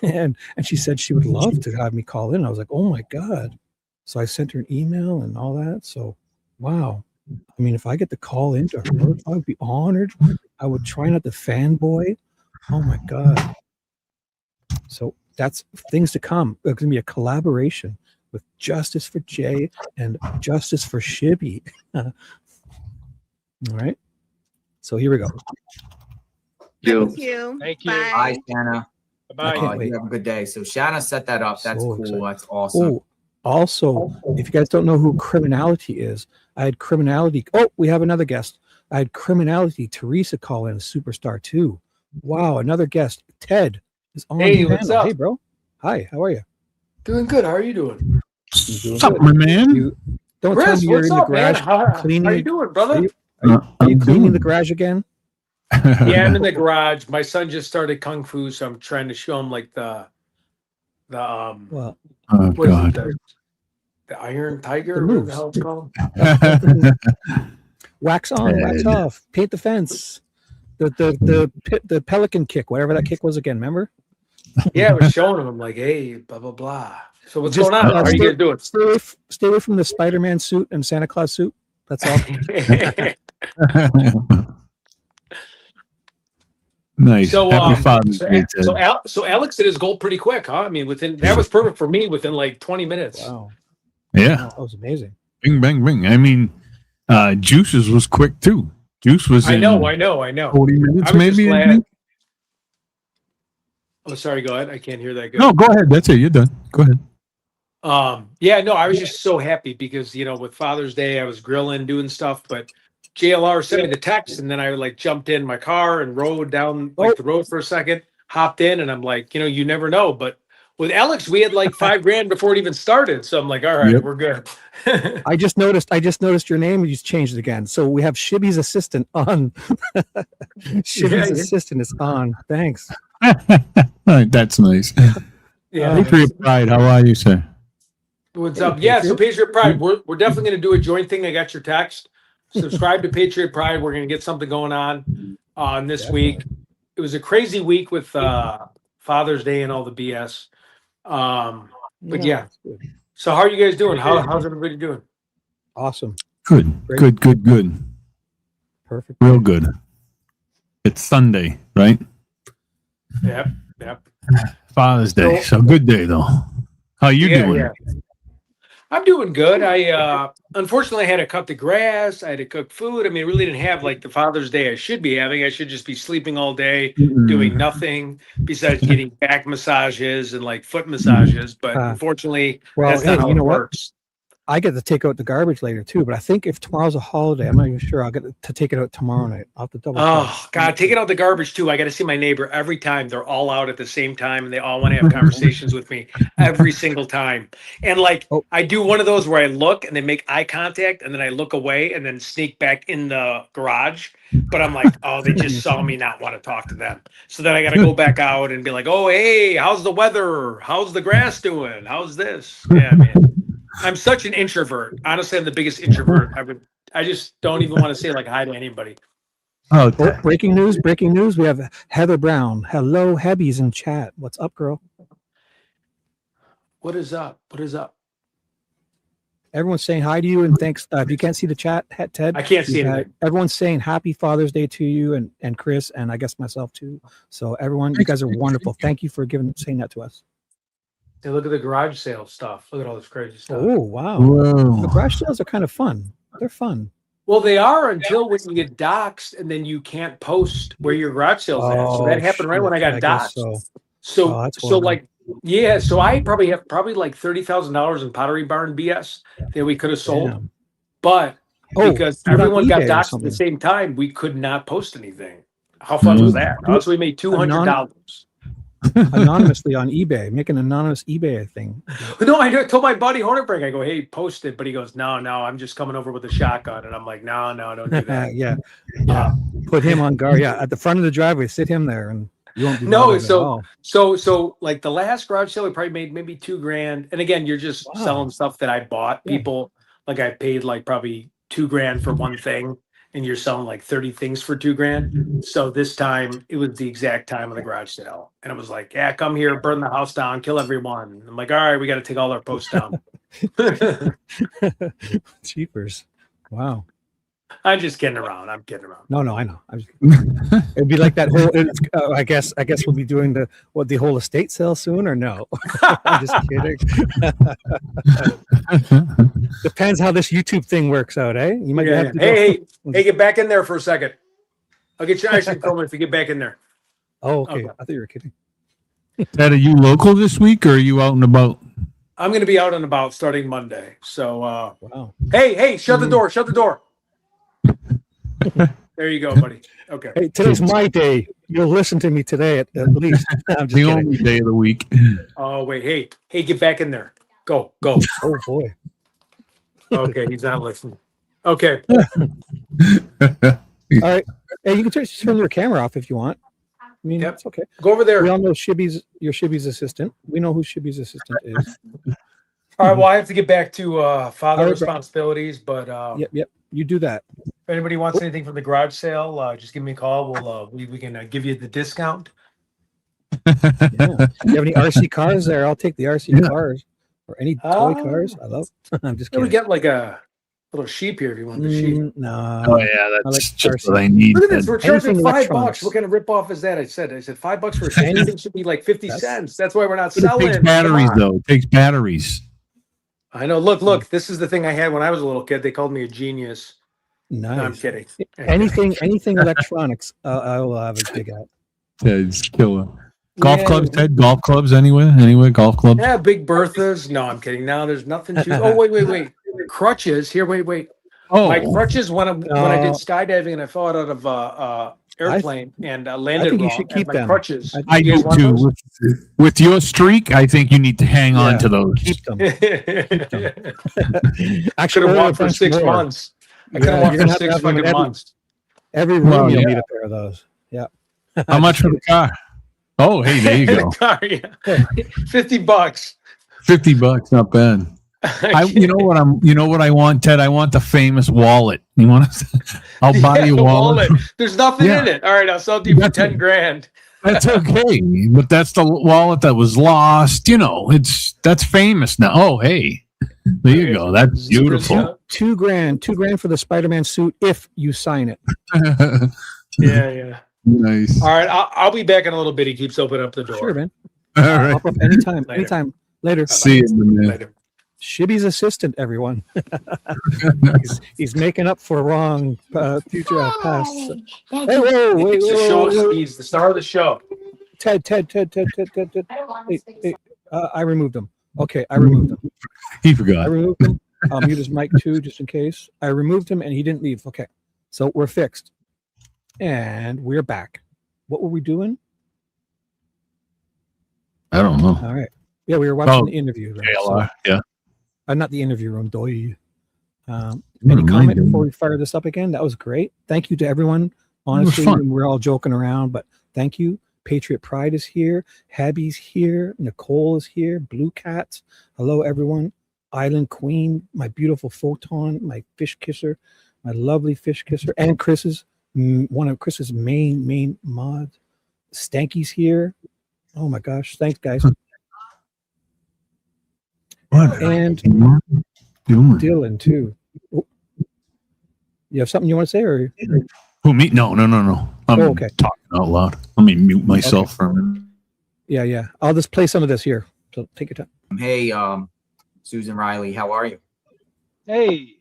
And she said she would love to have me call in. I was like, oh my God. So I sent her an email and all that. So wow. I mean, if I get to call into her, I would be honored. I would try not to fanboy. Oh my God. So that's things to come. There's going to be a collaboration with Justice for Jay and Justice for Shibby. All right. So here we go. Thank you. Thank you. Bye. Bye, Shanna. Bye. I can't wait. You have a good day. So Shanna set that up. That's So cool. excited. That's awesome. Oh, also, if you guys don't know who Criminality is, I had Criminality. Oh, we have another guest. I had Criminality Teresa call in, a superstar too. Wow, another guest. Ted is on Hey, the what's panel. up? Hey, bro. Hi, how are you? Doing good. How are you doing? Doing What's up, good. my man? You don't tell Chris, me you're what's in the up, man? garage How cleaning. you doing, brother? Are you I'm cleaning doing- the garage again? Yeah, I'm in the garage. My son just started kung fu, so I'm trying to show him like the Well, Oh what is it, God. the Iron Tiger, The or whatever the moves. hell it's called. Wax on, wax Ted. off, paint the fence. The pelican kick, whatever that kick was again, remember? Yeah, I was showing him. I'm like, hey, blah blah blah. So what's Just, going on? How are you guys doing? Stay away from the Spider-Man suit and Santa Claus suit. That's all. Nice. So, Happy Father's Day, Ted. so Alex did his goal pretty quick, huh? I mean, that was perfect for me within like 20 minutes. Wow. Yeah. Wow, that was amazing. Bing, bang, bing. I mean, Juice's was quick too. Juice was I in know. 40 minutes, I was just maybe. I glad. think. Oh, sorry. Go ahead. I can't hear that good. No, go ahead. That's it. You're done. Go ahead. Yeah, no, I was just so happy because, you know, with Father's Day, I was grilling, doing stuff, but JLR sent me the text, and then I like jumped in my car and rode down like the road for a second, hopped in, and I'm like, you know, you never know. But with Alex, we had like $5,000 before it even started. So I'm like, all right, Yep. we're good. I just noticed your name. You just changed it again. So we have Shibby's assistant on. Shibby's assistant is on. Thanks. That's nice. Yeah. Patriot Pride, how are you, sir? What's Hey, up? Yeah, so Patriot. Patriot Pride, we're definitely going to do a joint thing. I got your text. Subscribe to Patriot Pride. We're going to get something going on this week. It was a crazy week with Father's Day and all the BS. But yeah. That's good. So how are you guys doing? How's everybody doing? Awesome. Good, Great. good. Perfect. Real good. It's Sunday, right? Yep. Father's Day. So good day, though. How you doing? Yeah. I'm doing good. I unfortunately had to cut the grass. I had to cook food. I mean, I really didn't have like the Father's Day I should be having. I should just be sleeping all day, doing nothing besides getting back massages and like foot massages. But unfortunately, that's not how it works. I get to take out the garbage later too, but I think if tomorrow's a holiday, I'm not even sure. I'll get to take it out tomorrow night. I'll have to double check. Oh God, taking out the garbage too. I got to see my neighbor every time. They're all out at the same time, and they all want to have conversations with me every single time. And like, I do one of those where I look and they make eye contact, and then I look away and then sneak back in the garage. But I'm like, oh, they just saw me not want to talk to them. So then I got to go back out and be like, oh, hey, how's the weather? How's the grass doing? How's this? Yeah, man. I'm such an introvert. Honestly, I'm the biggest introvert. I just don't even want to say like hi to anybody. Oh, breaking news. We have Heather Brown. Hello, Hebby's in chat. What's up, girl? What is up? Everyone's saying hi to you and thanks. If you can't see the chat, Ted. I can't see anything. Everyone's saying happy Father's Day to you and Chris and I guess myself too. So everyone, you guys are wonderful. Thank you for saying that to us. Hey, look at the garage sale stuff. Look at all this crazy stuff. Oh, wow. Whoa. The garage sales are kind of fun. They're fun. Well, they are until when you get doxxed and then you can't post where your garage sale's at. So that happened right when I got doxxed. So like, yeah, so I probably have like $30,000 in Pottery Barn BS that we could have sold. Damn. But because everyone got eBay or doxxed at something. the same time, we could not post anything. How fun was that? Also, we made $200. Anonymously on eBay, make an anonymous eBay thing. No, I told my buddy Hornetbrink, I go, hey, post it. But he goes, no, I'm just coming over with a shotgun. And I'm like, no, don't do that. yeah. Put him on guard. Yeah, at the front of the driveway, sit him there, and you won't be no. bothered at all. So like the last garage sale, we probably made maybe $2,000. And again, you're just selling stuff that I bought. People like I paid like probably $2,000 for one thing. And you're selling like 30 things for $2,000. So this time it was the exact time of the garage sale. And it was like, yeah, come here, burn the house down, kill everyone. I'm like, all right, we got to take all our posts down. Cheapers. Wow. I'm just kidding around. I'm kidding around. No, I know. I'm just kidding. It'd be like that whole. I guess we'll be doing the whole estate sale soon, or no? I'm just kidding. Depends how this YouTube thing works out, eh? You might have to. Hey, get back in there for a second. I'll get your ice cream cone if you get back in there. Oh, okay. I thought you were kidding. Ted, are you local this week, or are you out and about? I'm going to be out and about starting Monday. So, wow. Hey, shut the door. Shut the door. There you go, buddy. Okay. Hey, today's my day. You'll listen to me today at least. I'm just the kidding. only day of the week. Oh wait, hey, get back in there. Go. Oh boy. Okay, he's not listening. Okay. All right. Hey, you can turn your camera off if you want. I mean, it's okay. Go over there. We all know your Shibby's assistant. We know who Shibby's assistant is. All right. Well, I have to get back to father responsibilities, but Yep. You do that. If anybody wants anything from the garage sale, just give me a call. We'll we can give you the discount. Yeah. You have any RC cars there? I'll take the RC cars or any toy cars. I love. I'm just kidding. We get like a little sheep here if you want the sheep. No. Oh yeah, that's like just what I need. Look at this. We're charging Anything $5. electronics. What kind of ripoff is that? I said $5 for a sheep. Anything should be like 50 cents. That's why we're not selling. It takes batteries though. It takes batteries. I know. Look. This is the thing I had when I was a little kid. They called me a genius. Nice. No, I'm kidding. Anything electronics, I will have a dig at. Ted's killer. Golf clubs, Ted. Golf clubs anywhere. Golf clubs. Yeah, Big Berthas. No, I'm kidding. Now there's nothing to. Oh wait. Crutches. Here, wait. Oh, my crutches when I did skydiving and I fell out of airplane and landed I think wrong. you should keep my them. crutches. I do too. With your streak, I think you need to hang on to those. Keep them. I could have walked for 6 months. I could have walked for 6 fucking months. Every room you'll need a pair of those. Yeah. How much for the car? Oh, hey, there you In go. the car, yeah. $50. $50, not bad. You know what I want, Ted? I want the famous wallet. You want to? I'll buy you a The wallet. There's nothing Yeah. in it. All right, I'll sell it to you for That's 10 grand. That's okay, but that's the wallet that was lost. You know, that's famous now. Oh, hey, there you go. That's beautiful. $2,000 for the Spider-Man suit if you sign it. Yeah. Nice. All right, I'll be back in a little bit. He keeps opening up the door. Sure, man. All right. Hop up anytime. Later. Anytime. Later. See you, man. Later. Shibby's assistant, everyone. he's making up for wrong future past. Hey, whoa, wait, It's the show. He's the star of the show. Ted. Hey, I removed him. Okay, I removed him. He forgot. I removed him. I'll mute his mic too, just in case. I removed him and he didn't leave. Okay, so we're fixed. And we're back. What were we doing? I don't know. All right. Yeah, we were watching the interview. Right? JLR, yeah. Not the interview room. Doy. Any comment before we fire this up again? That was great. Thank you to everyone. Honestly, we're all joking around, but thank you. Patriot Pride is here. Habby's here. Nicole is here. Blue Cats. Hello, everyone. Island Queen, my beautiful photon, my fish kisser, my lovely fish kisser, and one of Chris's main mods. Stanky's here. Oh my gosh. Thanks, guys. What? And Dylan too. Oh. You have something you want to say, or who, me? No. I'm okay. Talking out loud. Let me mute myself for a minute. Yeah. I'll just play some of this here. So take your time. Hey, Susan Riley, how are you? Hey.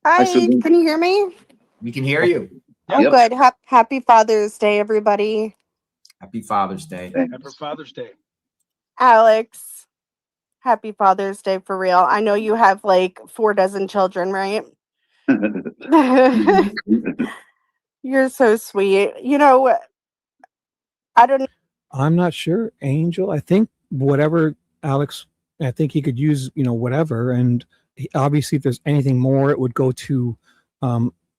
Hi, can you hear me? We can hear you. Oh, good. Happy Father's Day, everybody. Happy Father's Day. Happy Father's Day. Alex, happy Father's Day for real. I know you have like 4 dozen children, right? You're so sweet. You know, I'm not sure, Angel. I think whatever Alex, I think he could use, whatever. And obviously, if there's anything more, it would go to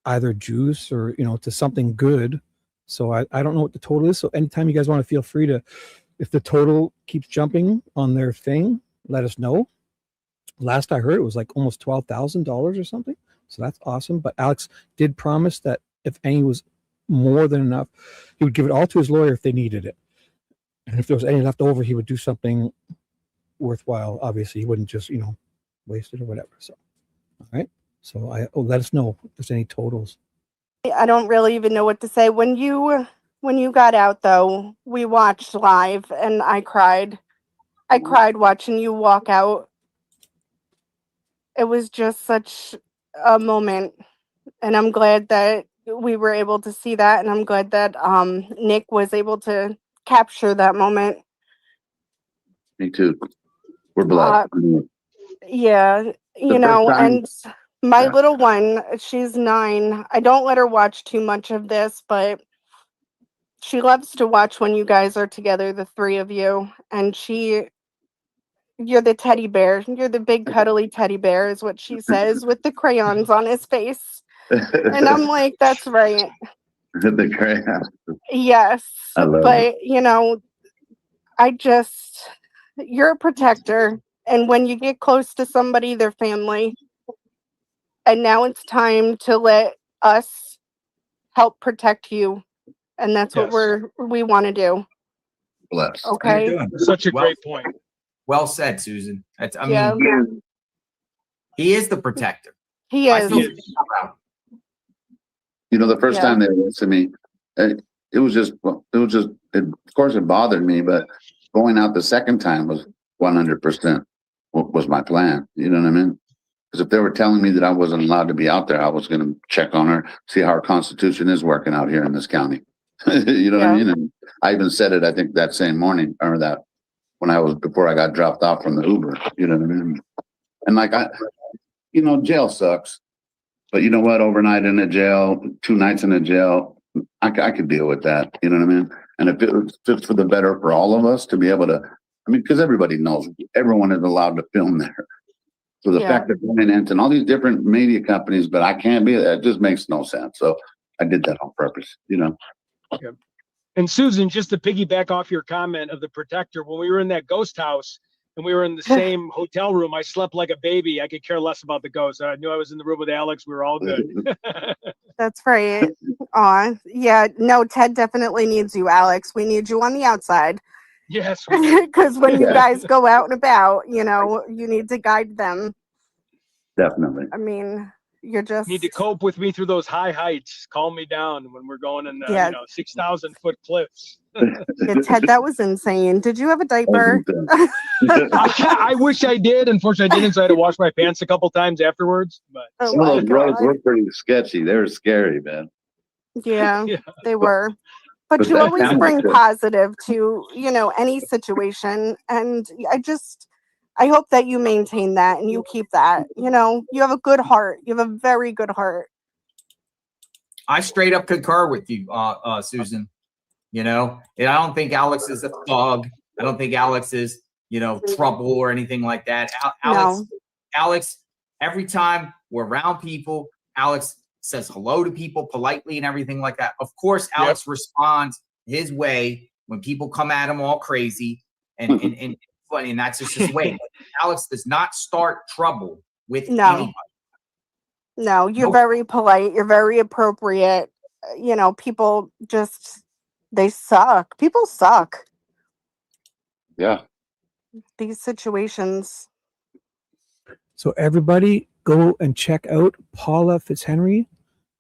either juice or, to something good. So I don't know what the total is. So anytime you guys want to, feel free to, if the total keeps jumping on their thing, let us know. Last I heard, it was like almost $12,000 or something. So that's awesome. But Alex did promise that if any was more than enough, he would give it all to his lawyer if they needed it. And if there was any left over, he would do something worthwhile. Obviously, he wouldn't just, waste it or whatever. So, all right. So let us know if there's any totals. I don't really even know what to say. When you got out, though, we watched live and I cried. I cried watching you walk out. It was just such a moment. And I'm glad that we were able to see that. And I'm glad that Nick was able to capture that moment. Me too. We're blessed. Yeah, and my little one, she's 9. I don't let her watch too much of this, but she loves to watch when you guys are together, the 3 of you. And you're the teddy bear. You're the big cuddly teddy bear is what she says with the crayons on his face. And I'm like, that's right. The crayons. Yes. I love but, you're a protector. And when you get close to somebody, their family. And now it's time to let us help protect you. And that's what we want to do. Bless. Okay. Such a great point. Well said, Susan. I mean, he is the protector. He is. The first time they were to me, of course it bothered me, but going out the second time was 100% what was my plan. You know what I mean? Because if they were telling me that I wasn't allowed to be out there, I was going to check on her, see how our constitution is working out here in this county. You know what I mean? And I even said it, I think that same morning, or that before I got dropped off from the Uber, you know what I mean? And jail sucks, but you know what? Overnight in a jail, 2 nights in a jail, I could deal with that. You know what I mean? And if it's for the better for all of us to be able to, because everybody knows everyone is allowed to film there. So the fact that Finance and all these different media companies, but I can't be, that just makes no sense. So I did that on purpose, Yeah. And Susan, just to piggyback off your comment of the protector, when we were in that ghost house and we were in the same hotel room, I slept like a baby. I could care less about the ghost. I knew I was in the room with Alex. We were all good. That's right. Aw, yeah. No, Ted definitely needs you, Alex. We need you on the outside. Yes, we do. Because when you guys go out and about, you know, you need to guide them. Definitely. I mean, you're just Need to cope with me through those high heights. Calm me down when we're going in, Yeah. 6,000 foot cliffs. Yeah, Ted, that was insane. Did you have a diaper? I wish I did. Unfortunately, I didn't, so I had to wash my pants a couple times afterwards. But Oh Some of my those roads God. were pretty sketchy. They were scary, man. Yeah, Yeah. they were. But But you that always sounds bring good. positive to, you know, any situation. And I hope that you maintain that and you keep that. You know, you have a good heart. You have a very good heart. I straight up concur with you, Susan. You know, and I don't think Alex is a thug. I don't think Alex is, trouble or anything like that. Alex, every time we're around people, Alex says hello to people politely and everything like that. Of course, Alex responds his way when people come at him all crazy and funny, and that's just his way. Alex does not start trouble with anybody. No, you're very polite. You're very appropriate. You know, people they suck. People suck. Yeah. These situations. So everybody go and check out Paula Fitzhenry,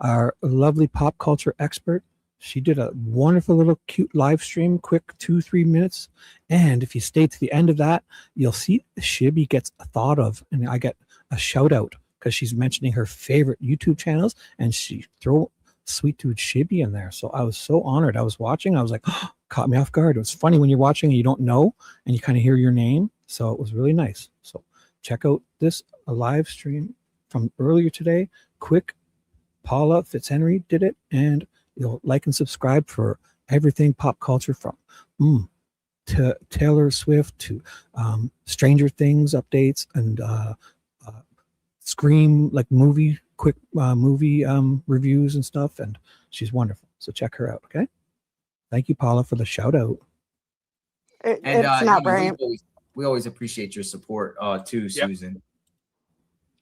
our lovely pop culture expert. She did a wonderful little cute live stream, quick 2-3 minutes. And if you stay to the end of that, you'll see Shibby gets thought of. And I get a shout out because she's mentioning her favorite YouTube channels and she throw Sweet Dude Shibby in there. So I was so honored. I was watching. I was like, oh, caught me off guard. It was funny when you're watching and you don't know and you kind of hear your name. So it was really nice. So check out this live stream from earlier today. Quick, Paula Fitzhenry did it, and you'll like and subscribe for everything pop culture from to Taylor Swift to Stranger Things updates and Scream movie reviews and stuff. And she's wonderful. So check her out. Okay. Thank you, Paula, for the shout out. It's not right. We always appreciate your support too, Susan.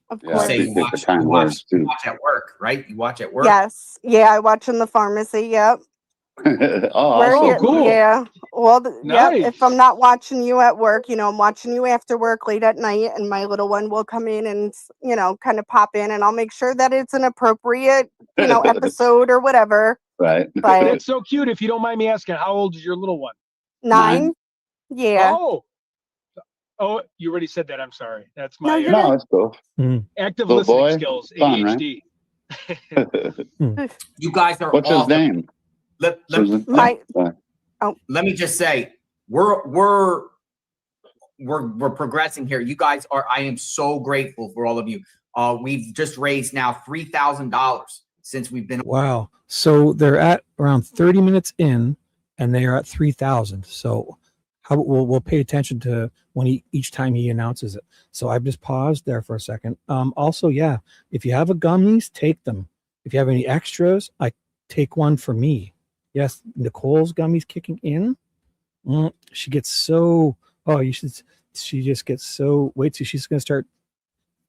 Of Yeah, I course. appreciate the kind words You too. watch at work, right? You watch at work. Yes. Yeah, I watch in the pharmacy. Yep. Oh, cool. Yeah. Well, yep. Nice. If I'm not watching you at work, you know, I'm watching you after work late at night, and my little one will come in and, you know, kind of pop in, and I'll make sure that it's an appropriate, you know, episode or whatever. Right. But That's so cute. If you don't mind me asking, how old is your little one? 9. Yeah. Oh, you already said that. I'm sorry. That's No, my you're No, it's cool. active Little listening boy. skills, Fun, right? ADHD. You guys are What's his awesome. name? Susan? Let me just say, we're progressing here. You guys are. I am so grateful for all of you. We've just raised now $3,000 since we've been. Wow. So they're at around 30 minutes in, and they are at 3,000. So we'll pay attention to when each time he announces it. So I've just paused there for a second. Also, yeah, if you have a gummies, take them. If you have any extras, I take one for me. Yes, Nicole's gummies kicking in. She gets so. Oh, you should. She just gets so. Wait till she's gonna start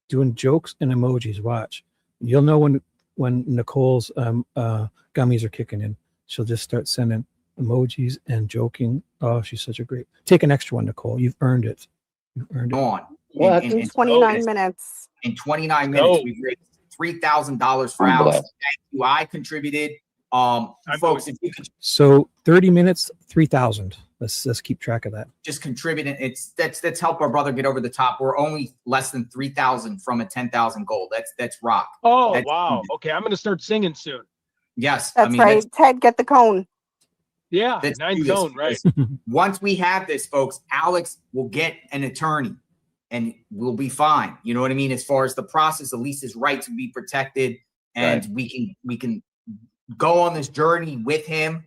doing jokes and emojis. Watch. You'll know when Nicole's gummies are kicking in. She'll just start sending emojis and joking. Oh, she's such a great. Take an extra one, Nicole. You've earned it. You've earned it. On. In 29 minutes. In 29 minutes, we've raised $3,000 for Alex. Thank you. I contributed. Folks, if you could So 30 minutes, 3,000. Let's keep track of that. just contribute, that's help our brother get over the top. We're only less than 3,000 from a 10,000 goal. That's rock. Oh, That's wow. Okay, I'm going to start singing soon. Yes, That's right. Ted, get the cone. Yeah, let's 9 do this, zone, right? because once we have this, folks, Alex will get an attorney and we'll be fine. You know what I mean? As far as the process, at least his rights will be protected, and we can go on this journey with him.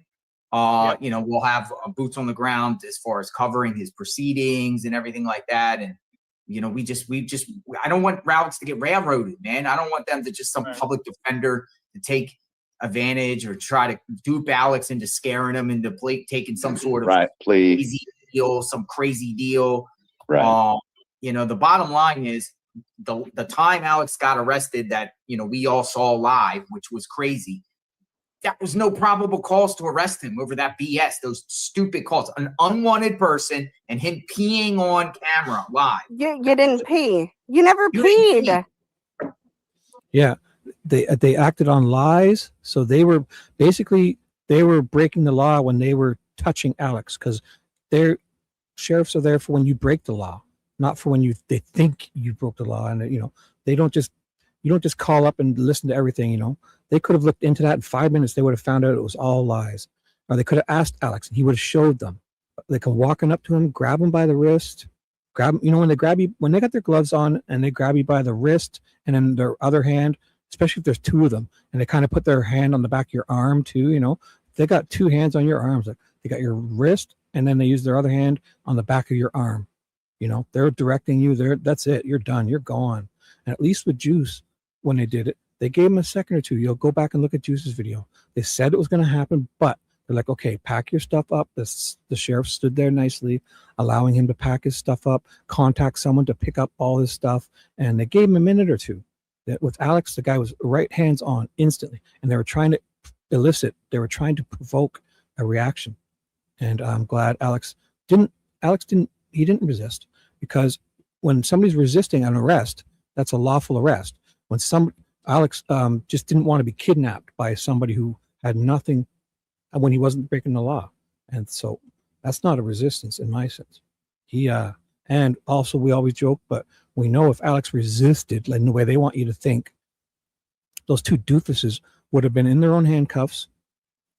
You know, we'll have boots on the ground as far as covering his proceedings and everything like that. And you know, I don't want Alex to get railroaded, man. I don't want them to just some public defender to take advantage or try to dupe Alex into scaring him into taking some sort of please. crazy deal, some crazy deal. Right. You know, the bottom line is the time Alex got arrested that, you know, we all saw live, which was crazy. That was no probable cause to arrest him over that BS, those stupid calls. An unwanted person and him peeing on camera live. You didn't pee. You never peed. Yeah, they acted on lies, so they were breaking the law when they were touching Alex, because their sheriffs are there for when you break the law, not for when they think you broke the law. And you know, you don't just call up and listen to everything. You know, they could have looked into that in 5 minutes. They would have found out it was all lies, or they could have asked Alex and he would have showed them. They come walking up to him, grab him by the wrist, grab him. You know, when they grab you, when they got their gloves on and they grab you by the wrist and then their other hand, especially if there's two of them, and they kind of put their hand on the back of your arm too. You know, they got two hands on your arms. Like they got your wrist and then they use their other hand on the back of your arm. You know, they're directing you there. That's it. You're done. You're gone. And at least with Juice, when they did it, they gave him a second or two. You'll go back and look at Juice's video. They said it was going to happen, but they're like, okay, pack your stuff up. The sheriff stood there nicely, allowing him to pack his stuff up, contact someone to pick up all his stuff. And they gave him a minute or two. That with Alex, the guy was right hands on instantly. And they were trying to trying to provoke a reaction. And I'm glad Alex didn't resist, because when somebody's resisting an arrest, that's a lawful arrest. When Alex just didn't want to be kidnapped by somebody who had nothing, when he wasn't breaking the law. And so that's not a resistance in my sense. And also we always joke, but we know if Alex resisted in the way they want you to think, those two doofuses would have been in their own handcuffs.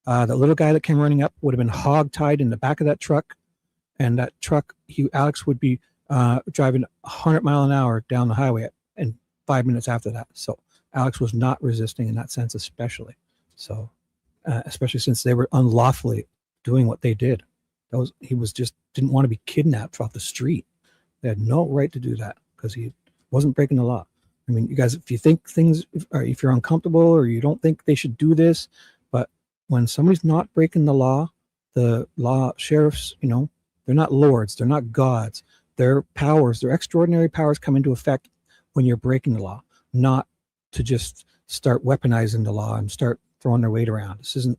The little guy that came running up would have been hog-tied in the back of that truck. And that truck, Alex would be driving 100 miles an hour down the highway in 5 minutes after that. So Alex was not resisting in that sense, especially. So, especially since they were unlawfully doing what they did. He was just didn't want to be kidnapped off the street. They had no right to do that because he wasn't breaking the law. I mean, you guys, if you think if you're uncomfortable or you don't think they should do this, but when somebody's not breaking the law sheriffs, you know, they're not lords, they're not gods. Their powers, their extraordinary powers come into effect when you're breaking the law, not to just start weaponizing the law and start throwing their weight around. This isn't,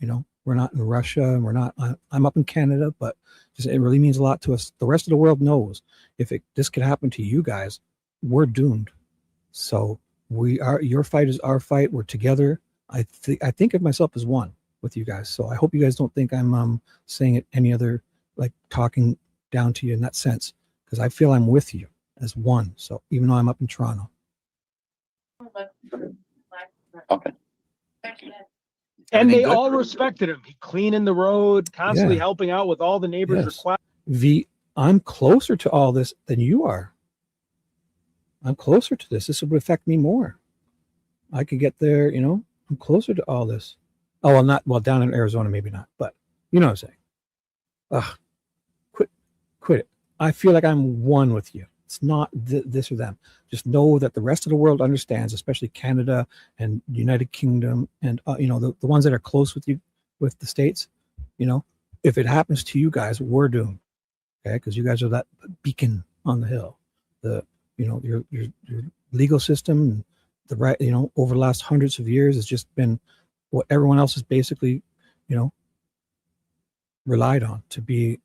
you know, we're not in Russia and I'm up in Canada, but it really means a lot to us. The rest of the world knows if this could happen to you guys, we're doomed. So your fight is our fight. We're together. I think of myself as one with you guys. So I hope you guys don't think I'm saying it any other, like talking down to you in that sense, because I feel I'm with you as one. So even though I'm up in Toronto. Okay. And they all respected him. He cleaning the road, constantly Yeah. helping out with all the neighbors' Yes. requests. I'm closer to all this than you are. I'm closer to this. This would affect me more. I could get there, you know. I'm closer to all this. Oh, well, down in Arizona, maybe not, but you know what I'm saying. Ugh, quit it. I feel like I'm one with you. It's not this or them. Just know that the rest of the world understands, especially Canada and United Kingdom and, you know, the ones that are close with you, with the States, you know, if it happens to you guys, we're doomed. Okay. Because you guys are that beacon on the hill. You know, your legal system, the right, you know, over the last hundreds of years has just been what everyone else has basically, you know, relied on to be,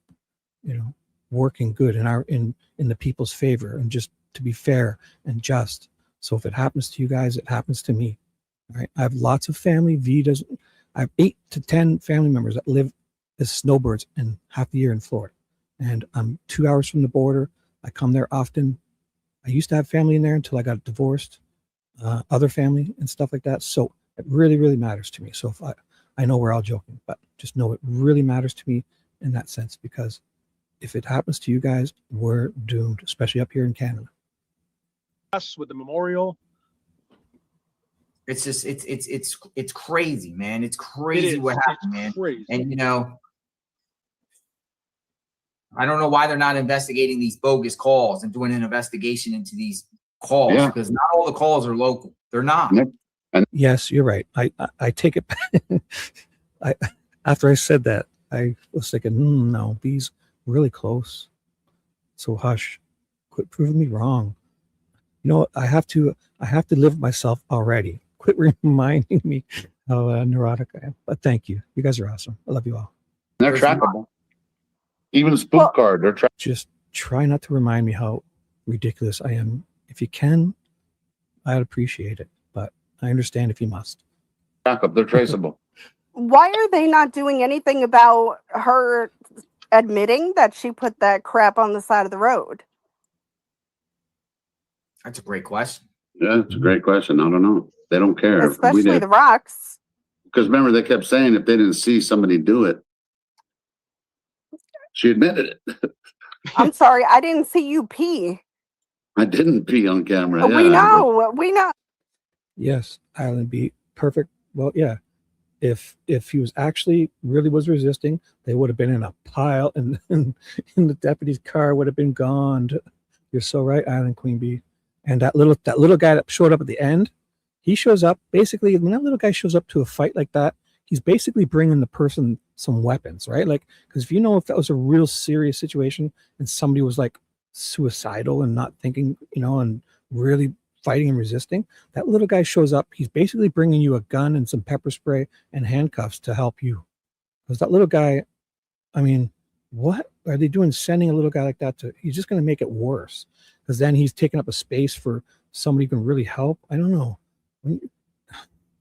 you know, working good in the people's favor and just to be fair and just. So if it happens to you guys, it happens to me. All right. I have lots of family. I have 8 to 10 family members that live as snowbirds in half the year in Florida. And I'm 2 hours from the border. I come there often. I used to have family in there until I got divorced, other family and stuff like that. So it really, really matters to me. So if I know we're all joking, but just know it really matters to me in that sense, because if it happens to you guys, we're doomed, especially up here in Canada. Us with the memorial. It's just it's crazy, man. It's crazy what happened, man. Crazy. And you know, I don't know why they're not investigating these bogus calls and doing an investigation into these calls, because not all the calls are local. They're not. Yes, you're right. I take it back. After I said that, I was thinking, no, B's really close. So hush, quit proving me wrong. You know what? I have to live with myself already. Quit reminding me how neurotic I am. But thank you. You guys are awesome. I love you all. They're trackable. Even spook card, they're trackable. Just try not to remind me how ridiculous I am. If you can, I'd appreciate it. But I understand if you must. Trackable, they're traceable. Why are they not doing anything about her admitting that she put that crap on the side of the road? That's a great question. Yeah, it's a great question. I don't know. They don't care. Especially the rocks. Because remember, they kept saying if they didn't see somebody do it, she admitted it. I'm sorry, I didn't see you pee. I didn't pee on camera. We know. We know. Yes, Island B. Perfect. Well, yeah. If he was actually really was resisting, they would have been in a pile, and the deputy's car would have been gone. You're so right, Island Queen Bee. And that little guy that showed up at the end, he shows up basically when that little guy shows up to a fight like that, he's basically bringing the person some weapons, right? Like, because if that was a real serious situation and somebody was like suicidal and not thinking, and really fighting and resisting, that little guy shows up. He's basically bringing you a gun and some pepper spray and handcuffs to help you. Because that little guy, I mean, what are they doing sending a little guy like that he's just going to make it worse, because then he's taking up a space for somebody who can really help. I don't know.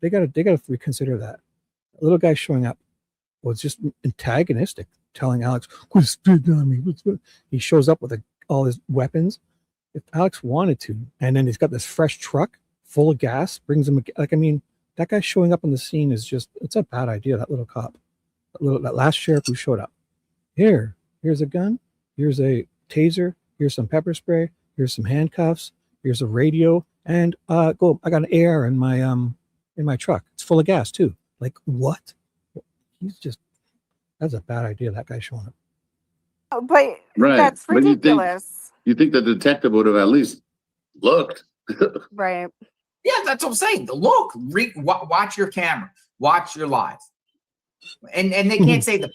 They gotta reconsider that. The little guy showing up was just antagonistic, telling Alex, quit spitting on me. He shows up with all his weapons. If Alex wanted to, and then he's got this fresh truck full of gas, brings him that guy showing up on the scene is it's a bad idea. That little cop, that last sheriff who showed up. Here's a gun, here's a taser, here's some pepper spray, here's some handcuffs, here's a radio, and I got an AR in my truck. It's full of gas too. Like, what? That's a bad idea, that guy showing up. But right. That's ridiculous. You think the detective would have at least looked. Right. Yeah, that's what I'm saying. Look, watch your camera, watch your live. And they can't say the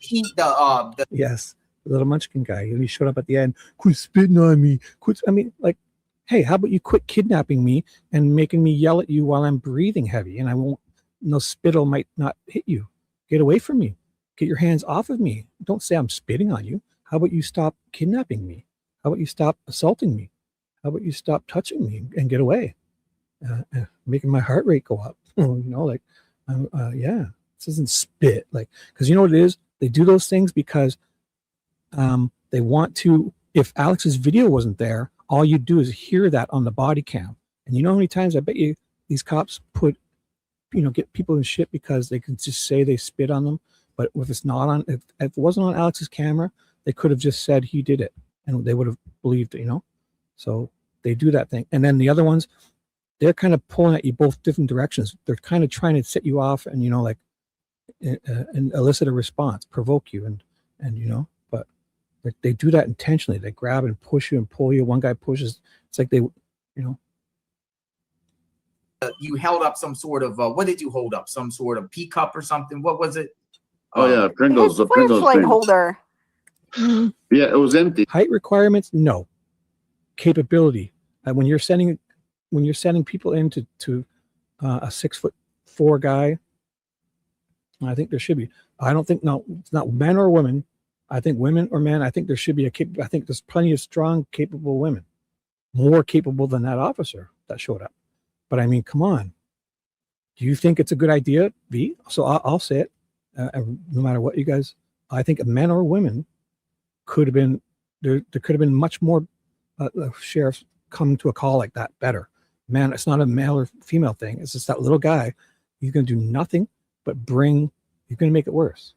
yes, the little munchkin guy. He showed up at the end. Quit spitting on me. Hey, how about you quit kidnapping me and making me yell at you while I'm breathing heavy, and I won't. No spittle might not hit you. Get away from me. Get your hands off of me. Don't say I'm spitting on you. How about you stop kidnapping me? How about you stop assaulting me? How about you stop touching me and get away? Making my heart rate go up. Yeah. This isn't spit, because you know what it is? They do those things because they want to. If Alex's video wasn't there, all you do is hear that on the body cam. And you know how many times I bet you these cops get people in shit because they can just say they spit on them. But if it's not on, if it wasn't on Alex's camera, they could have just said he did it, and they would have believed it. So they do that thing. And then the other ones, they're kind of pulling at you both different directions. They're kind of trying to set you off and and elicit a response, provoke you, and but they do that intentionally. They grab and push you and pull you. One guy pushes. It's like you held up some sort of what did you hold up? Some sort of pea cup or something? What was it? Oh yeah, Pringles. The flashlight holder. Yeah, it was empty. Height requirements, no. Capability. When you're sending people into a 6'4" guy, I think there should be. I don't think it's not men or women. I think women or men. I think there should be I think there's plenty of strong, capable women, more capable than that officer that showed up. But I mean, come on. Do you think it's a good idea, V? So I'll say it. No matter what you guys, I think men or women could have been there. There could have been much more sheriffs come to a call like that better. Man, it's not a male or female thing. It's just that little guy. He's going to do nothing but he's going to make it worse.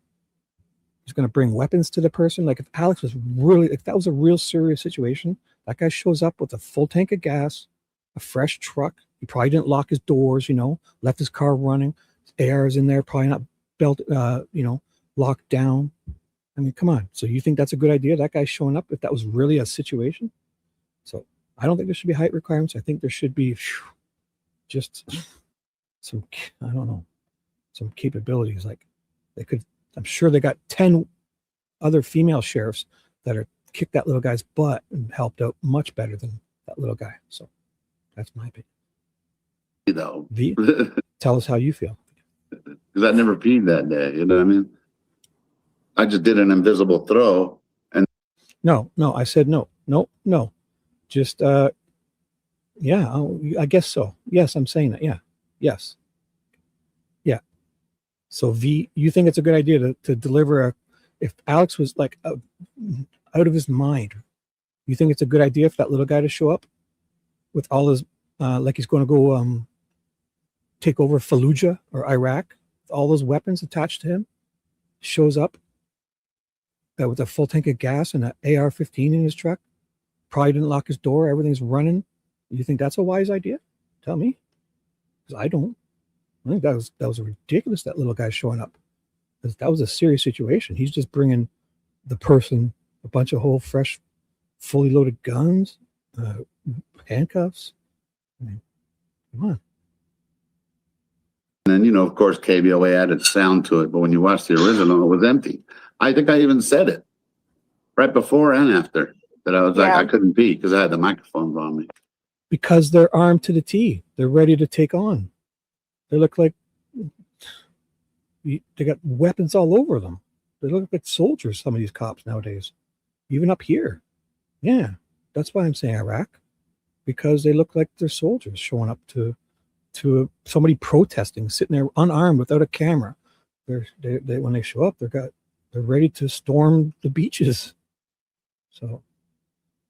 He's going to bring weapons to the person. Like if Alex was if that was a real serious situation, that guy shows up with a full tank of gas, a fresh truck. He probably didn't lock his doors, left his car running. Air is in there, probably not belt, locked down. I mean, come on. So you think that's a good idea? That guy's showing up if that was really a situation? So I don't think there should be height requirements. I think there should be just I don't know, some capabilities. Like they could, I'm sure they got 10 other female sheriffs that are kicked that little guy's butt and helped out much better than that little guy. So that's my opinion. You know, V, tell us how you feel. because I never peed that day. You know what I mean? I just did an invisible throw, and No, I said no. Just yeah, I guess so. Yes, I'm saying that. Yeah. Yes. Yeah. So V, you think it's a good idea to deliver if Alex was like out of his mind, you think it's a good idea for that little guy to show up with all his like he's going to go take over Fallujah or Iraq, with all those weapons attached to him, shows up with a full tank of gas and an AR-15 in his truck, probably didn't lock his door, everything's running. You think that's a wise idea? Tell me, because I don't. I think that was ridiculous. That little guy showing up, because that was a serious situation. He's just bringing the person a bunch of whole, fresh, fully loaded guns, handcuffs. I mean, come on. then, you know, of course, KBOA added sound to it, but when you watch the original, it was empty. I think I even said it right before and after that I was like, I couldn't pee because I had the microphones on me. Because they're armed to the T. They're ready to take on. They look like they got weapons all over them. They look like soldiers, some of these cops nowadays, even up here. Yeah, that's why I'm saying Iraq, because they look like they're soldiers showing up to somebody protesting, sitting there unarmed without a camera. They when they show up, they're ready to storm the beaches. So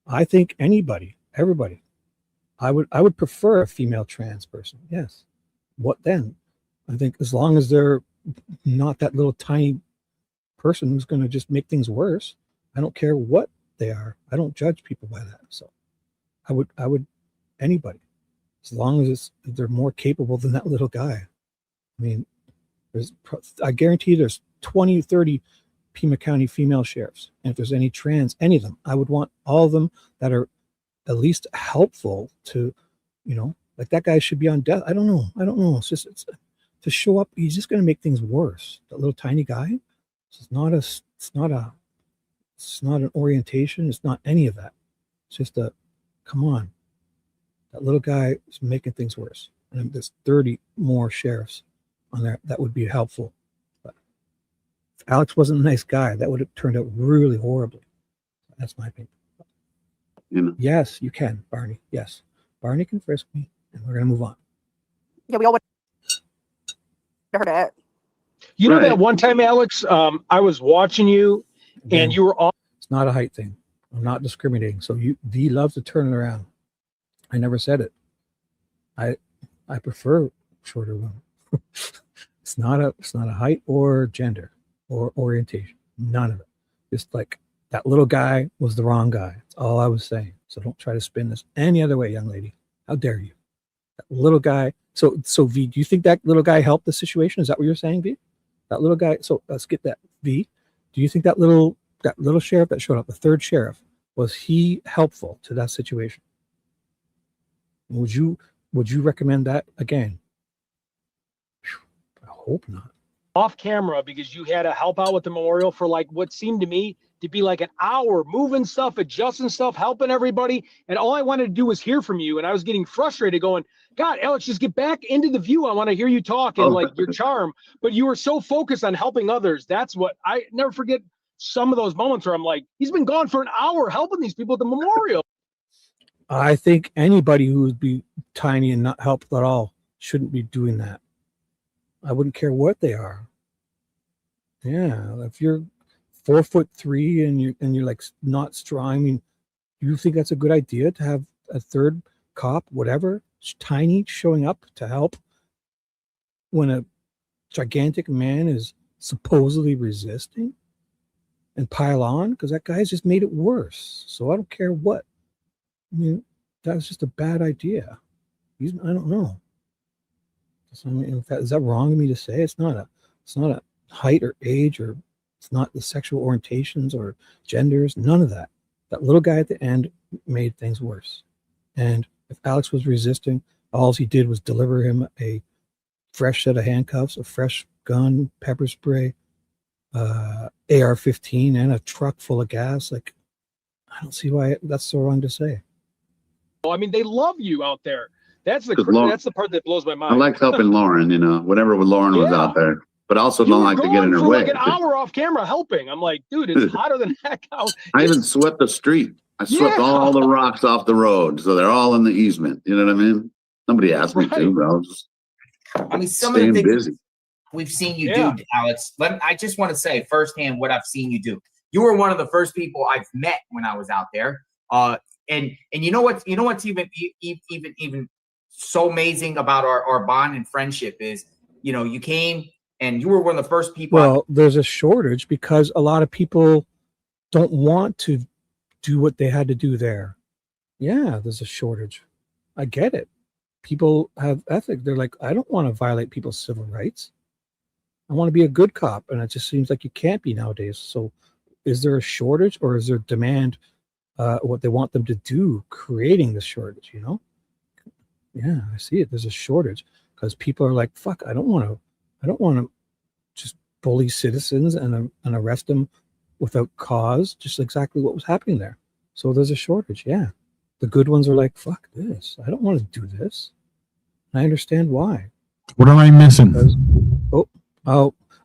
I think everybody, I would prefer a female trans person. Yes. What then? I think as long as they're not that little tiny person who's going to just make things worse, I don't care what they are. I don't judge people by that. So I would anybody, as long as they're more capable than that little guy. I mean, I guarantee there's 20, 30 Pima County female sheriffs. And if there's any trans, any of them, I would want all of them that are at least helpful to, like that guy should be on death. I don't know. It's just to show up. He's just going to make things worse. That little tiny guy. It's not an orientation. It's not any of that. It's just come on. That little guy is making things worse. And there's 30 more sheriffs on there. That would be helpful. But if Alex wasn't a nice guy, that would have turned out really horribly. That's my opinion. Yes, you can, Barney. Yes. Barney can frisk me, and we're going to move on. Yeah, we all would have heard it. You know that one time, Alex, I was watching you, and you were on. It's not a height thing. I'm not discriminating. So V loves to turn it around. I never said it. I prefer shorter women. It's not a height or gender or orientation. None of it. Just like that little guy was the wrong guy. That's all I was saying. So don't try to spin this any other way, young lady. How dare you? That little guy. So V, do you think that little guy helped the situation? Is that what you're saying, V? That little guy. So let's get that. V, do you think that little sheriff that showed up, the third sheriff, was he helpful to that situation? Would you recommend that again? I hope not. Off camera because you had to help out with the memorial for like what seemed to me to be like an hour, moving stuff, adjusting stuff, helping everybody. And all I wanted to do was hear from you. And I was getting frustrated going, God, Alex, just get back into the view. I want to hear you talk and like your charm. But you were so focused on helping others. That's what I never forget some of those moments where I'm like, he's been gone for an hour helping these people at the memorial. I think anybody who would be tiny and not helpful at all shouldn't be doing that. I wouldn't care what they are. Yeah, if you're 4'3" and you're like not strong, I mean, you think that's a good idea to have a third cop, whatever, tiny, showing up to help when a gigantic man is supposedly resisting and pile on? Because that guy's just made it worse. So I don't care what. I mean, that's just a bad idea. I don't know. So, I mean, is that wrong of me to say? It's not a height or age, or it's not the sexual orientations or genders, none of that. That little guy at the end made things worse. And if Alex was resisting, all he did was deliver him a fresh set of handcuffs, a fresh gun, pepper spray, AR-15, and a truck full of gas. Like, I don't see why that's so wrong to say. Well, I mean, they love you out there. That's the part that blows my mind. I like helping Lauren, whenever Lauren was out there, but also You don't were like to get in gone her for way. like an hour off camera helping. I'm like, dude, it's hotter than heck out. I even swept the street. I swept all the rocks off the road, so they're all in the easement. You know what I mean? Nobody asked me to, but I was just some of the things busy. we've seen you do, Alex. I just want to say firsthand what I've seen you do. You were one of the first people I've met when I was out there. And you know what's even so amazing about our bond and friendship is, you came and you were one of the first people. Well, there's a shortage because a lot of people don't want to do what they had to do there. Yeah, there's a shortage. I get it. People have ethics. They're like, I don't want to violate people's civil rights. I want to be a good cop. And it just seems like you can't be nowadays. So is there a shortage or is there demand, what they want them to do, creating the shortage, Yeah, I see it. There's a shortage because people are like, fuck, I don't want to just bully citizens and arrest them without cause, just exactly what was happening there. So there's a shortage. Yeah. The good ones are like, fuck this. I don't want to do this. And I understand why. What am I missing? Because,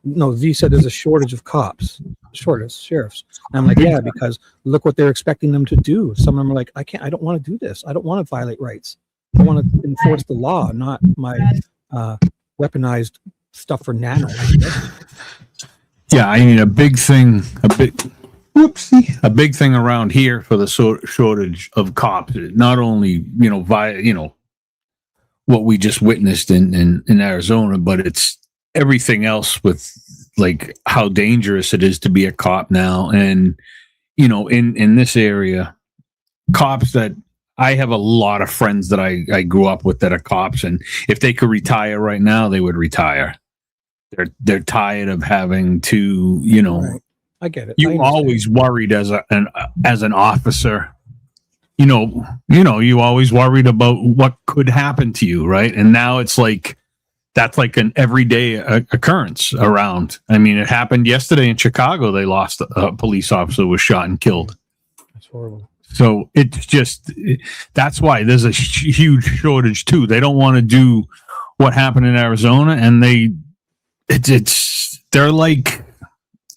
no, V said there's a shortage of cops, sheriffs. And I'm like, yeah, because look what they're expecting them to do. Some of them are like, I don't want to do this. I don't want to violate rights. I want to enforce the law, not my weaponized stuff for nano. Yeah, I mean, a big thing around here for the shortage of cops, not only, what we just witnessed in Arizona, but it's everything else with like how dangerous it is to be a cop now. And, in this area, cops that I have a lot of friends that I grew up with that are cops, and if they could retire right now, they would retire. They're tired of having to, Right. I get it. You always worried as an officer, you always worried about what could happen to you, right? And now it's like that's like an everyday occurrence around. I mean, it happened yesterday in Chicago. They lost a police officer, was shot and killed. That's horrible. So it's just that's why there's a huge shortage too. They don't want to do what happened in Arizona, and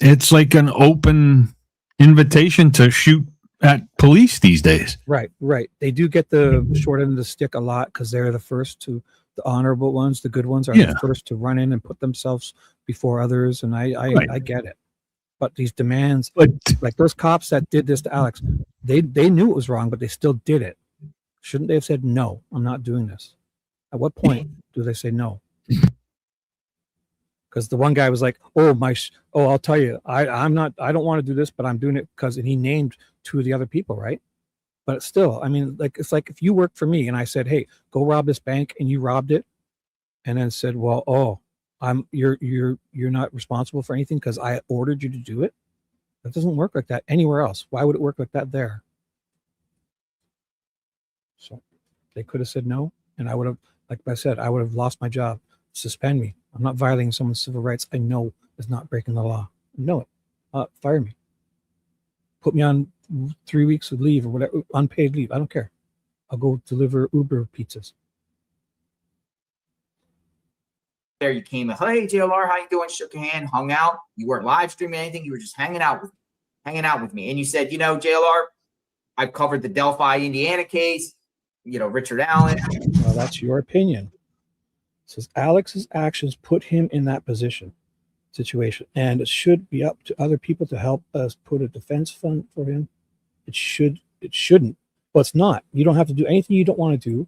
it's like an open invitation to shoot at police these days. Right. They do get the short end of the stick a lot because they're the first the honorable ones, the good ones are the first to run in and put themselves before others. And I get it. But these demands, like those cops that did this to Alex, they knew it was wrong, but they still did it. Shouldn't they have said, no, I'm not doing this? At what point do they say no? Because the one guy was like, I'll tell you, I don't want to do this, but I'm doing it because, and he named two of the other people, right? But still, I mean, like, it's like if you worked for me and I said, hey, go rob this bank, and you robbed it, and then said, well, you're not responsible for anything because I ordered you to do it. That doesn't work like that anywhere else. Why would it work like that there? So they could have said no, and I would have, like I said, I would have lost my job. Suspend me. I'm not violating someone's civil rights. I know is not breaking the law. I know it. Fire me. Put me on 3 weeks of leave or whatever, unpaid leave. I don't care. I'll go deliver Uber pizzas. There you came in. Hey, JLR, how you doing? Shook your hand, hung out. You weren't live streaming anything. You were just hanging out with me. And you said, JLR, I've covered the Delphi, Indiana case. Richard Allen. Well, that's your opinion. It says Alex's actions put him in that situation, and it should be up to other people to help us put a defense fund for him. It shouldn't. Well, it's not. You don't have to do anything you don't want to do.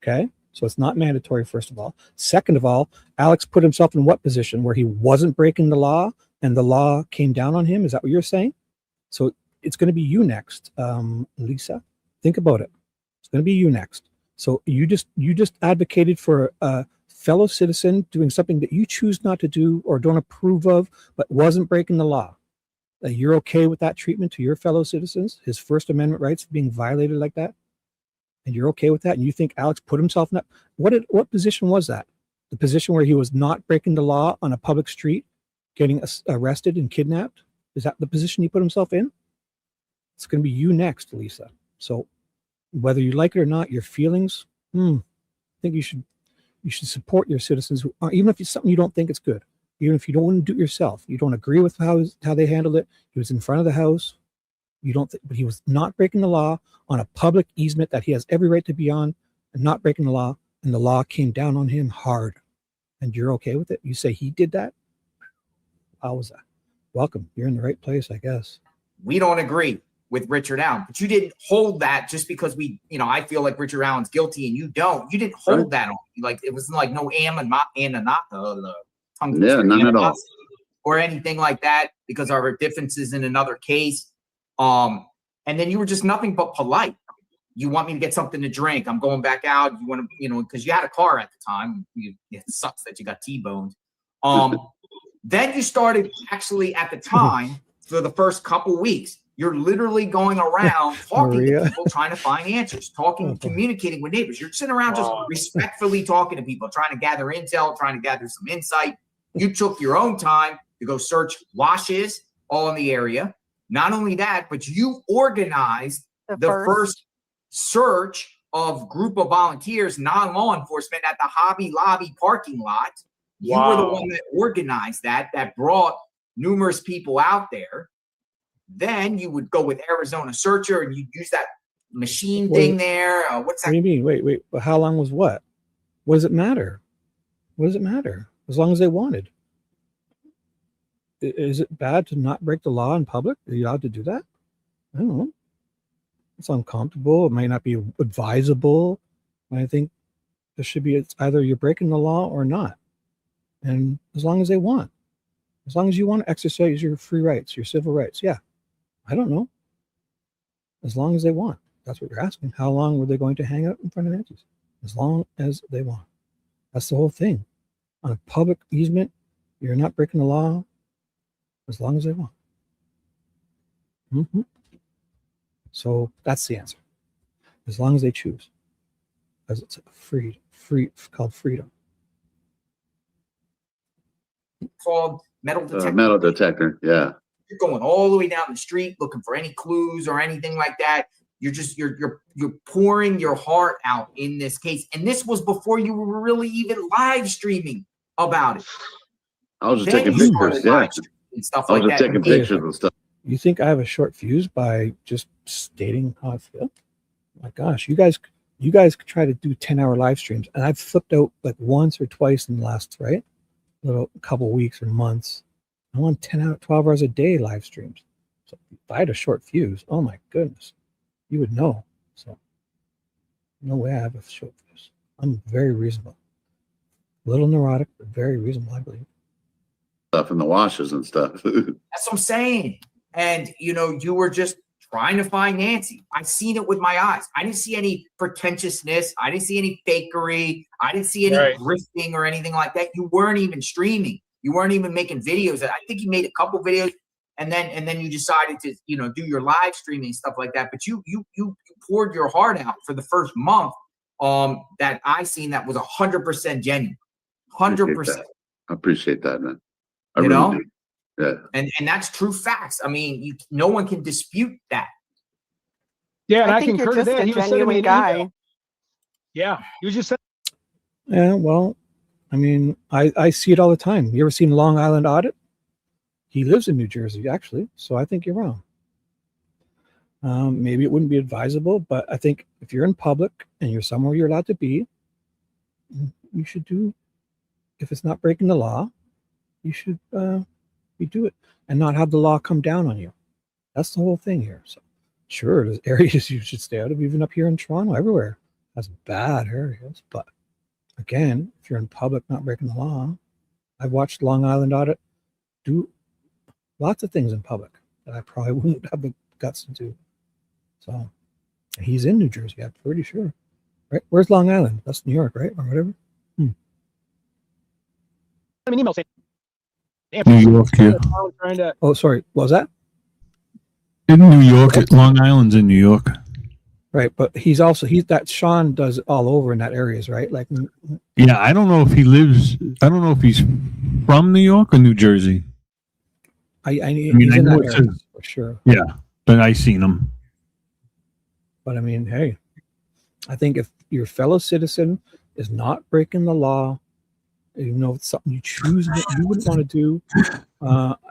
Okay. So it's not mandatory, first of all. Second of all, Alex put himself in what position where he wasn't breaking the law and the law came down on him? Is that what you're saying? So it's going to be you next, Lisa. Think about it. It's going to be you next. So you just advocated for a fellow citizen doing something that you choose not to do or don't approve of, but wasn't breaking the law. You're okay with that treatment to your fellow citizens, his First Amendment rights being violated like that? And you're okay with that? And you think Alex put himself in that? What position was that? the position where he was not breaking the law on a public street, getting arrested and kidnapped? Is that the position he put himself in? It's going to be you next, Lisa. So whether you like it or not, your feelings, I think you should support your citizens who are, even if it's something you don't think it's good, even if you don't want to do it yourself, you don't agree with how they handled it. He was in front of the house. You don't think, but he was not breaking the law on a public easement that he has every right to be on, and not breaking the law, and the law came down on him hard. And you're okay with it? You say he did that? How was that? Welcome. You're in the right place, I guess. We don't agree with Richard Allen, but you didn't hold that just because I feel like Richard Allen's guilty and you don't. You didn't hold that on you. Like, it was like no none at all, or anything like that because of our differences in another case. And then you were just nothing but polite. You want me to get something to drink? I'm going back out. You want to, because you had a car at the time. It sucks that you got T-boned. Then you started actually at the time for the first couple weeks. You're literally going around talking to people, trying to find answers, communicating with neighbors. You're sitting around just respectfully talking to people, trying to gather intel, trying to gather some insight. You took your own time to go search washes all in the area. Not only that, but you organized the first search of group of volunteers, non-law enforcement, at the Hobby Lobby parking lot. You were the one that organized that brought numerous people out there. Then you would go with Arizona Searcher and you'd use that machine thing there. What's that? What do you mean? Wait. But how long was what? What does it matter? What does it matter? As long as they wanted. Is it bad to not break the law in public? Are you allowed to do that? I don't know. It's uncomfortable. It might not be advisable. I think there should be, it's either you're breaking the law or not. And as long as they want. As long as you want to exercise your free rights, your civil rights. Yeah. I don't know. As long as they want. That's what you're asking. How long were they going to hang out in front of Nancy's? As long as they want. That's the whole thing. On a public easement, you're not breaking the law as long as they want. So that's the answer. As long as they choose. As it's called freedom. Called metal detector. Metal detector, yeah. You're going all the way down the street looking for any clues or anything like that. You're just you're pouring your heart out in this case. And this was before you were really even live streaming about it. I was just taking pictures, and stuff like that. Taking pictures and stuff. You think I have a short fuse by just stating how I feel? My gosh, you guys try to do 10-hour live streams, and I've flipped out like once or twice in the last couple weeks or months. I want 12 hours a day live streams. So if I had a short fuse, oh my goodness, you would know. So no way I have a short fuse. I'm very reasonable. A little neurotic, but very reasonable, I believe. Stuff in the washes and stuff. That's what I'm saying. And you were just trying to find Nancy. I seen it with my eyes. I didn't see any pretentiousness. I didn't see any fakery. I didn't see any grifting or anything like that. You weren't even streaming. You weren't even making videos. I think you made a couple videos, and then you decided to do your live streaming and stuff like that. But you poured your heart out for the first month. That I seen that was 100% genuine. 100%. I appreciate that, man. I really do. Yeah. And that's true facts. I mean, no one can dispute that. Yeah, and I think concur you're to just that. a He was sending genuine me an guy. email. Yeah, you just said. Yeah, well, I mean, I see it all the time. You ever seen Long Island Audit? He lives in New Jersey, actually, so I think you're wrong. Maybe it wouldn't be advisable, but I think if you're in public and you're somewhere you're allowed to be, you should do, if it's not breaking the law, you should you do it and not have the law come down on you. That's the whole thing here. So sure, there's areas you should stay out of, even up here in Toronto, everywhere. That's bad areas. But again, if you're in public not breaking the law, I've watched Long Island Audit do lots of things in public that I probably wouldn't have the guts to do. So he's in New Jersey, I'm pretty sure. Right? Where's Long Island? That's New York, right? Or whatever. An email saying New York, yeah. Oh, sorry. What was that? In New York, Long Island's in New York. Right, but he's that Sean does it all over in that areas, right? Like, Yeah, I don't know if he lives. I don't know if he's from New York or New Jersey. I mean, I he's in know that it area says, for sure. yeah, but I seen him. But I mean, hey, I think if your fellow citizen is not breaking the law, even though it's something you choose that you wouldn't want to do,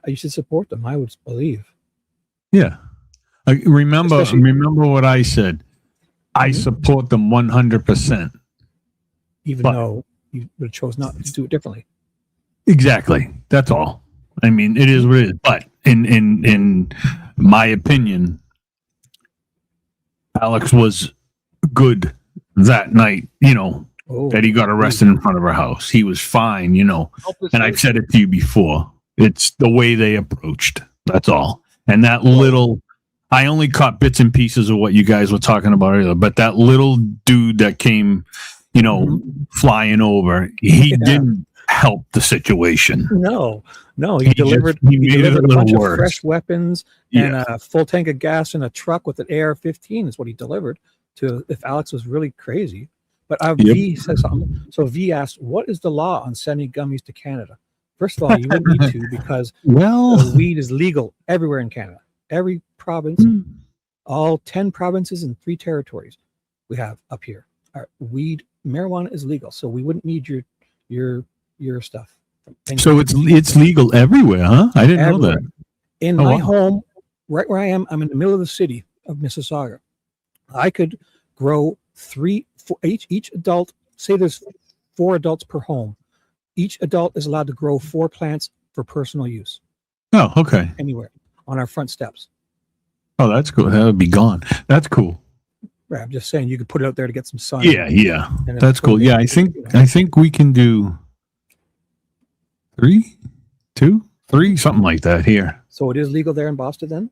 you should support them. I would believe. Yeah, remember Especially- what I said. I support them 100%. Even though you would have chose not to do it differently. Exactly. That's all. I mean, it is what it is. But in my opinion, Alex was good that night. You know, that he got arrested in front of her house. He was fine. You know, and I've said it to you before. It's the way they approached. That's all. And that little. I only caught bits and pieces of what you guys were talking about earlier, but that little dude that came, you know, flying over, he didn't help the situation. No, he delivered a bunch of fresh weapons and a full tank of gas in a truck with an AR-15 is what he delivered to if Alex was really crazy. But V said something. So V asked, what is the law on sending gummies to Canada? First of all, you wouldn't need to because weed is legal everywhere in Canada. Every province, all 10 provinces and 3 territories we have up here. Our marijuana is legal, so we wouldn't need your stuff. So it's legal everywhere, huh? I didn't know that. In my home, right where I am, I'm in the middle of the city of Mississauga. I could grow 3 for each adult. Say there's 4 adults per home. Each adult is allowed to grow 4 plants for personal use. Oh, okay. Anywhere on our front steps. Oh, that's cool. That would be gone. That's cool. Right, I'm just saying you could put it out there to get some sun. Yeah. That's cool. Yeah, I think we can do 3, 2, 3, something like that here. So it is legal there in Boston then?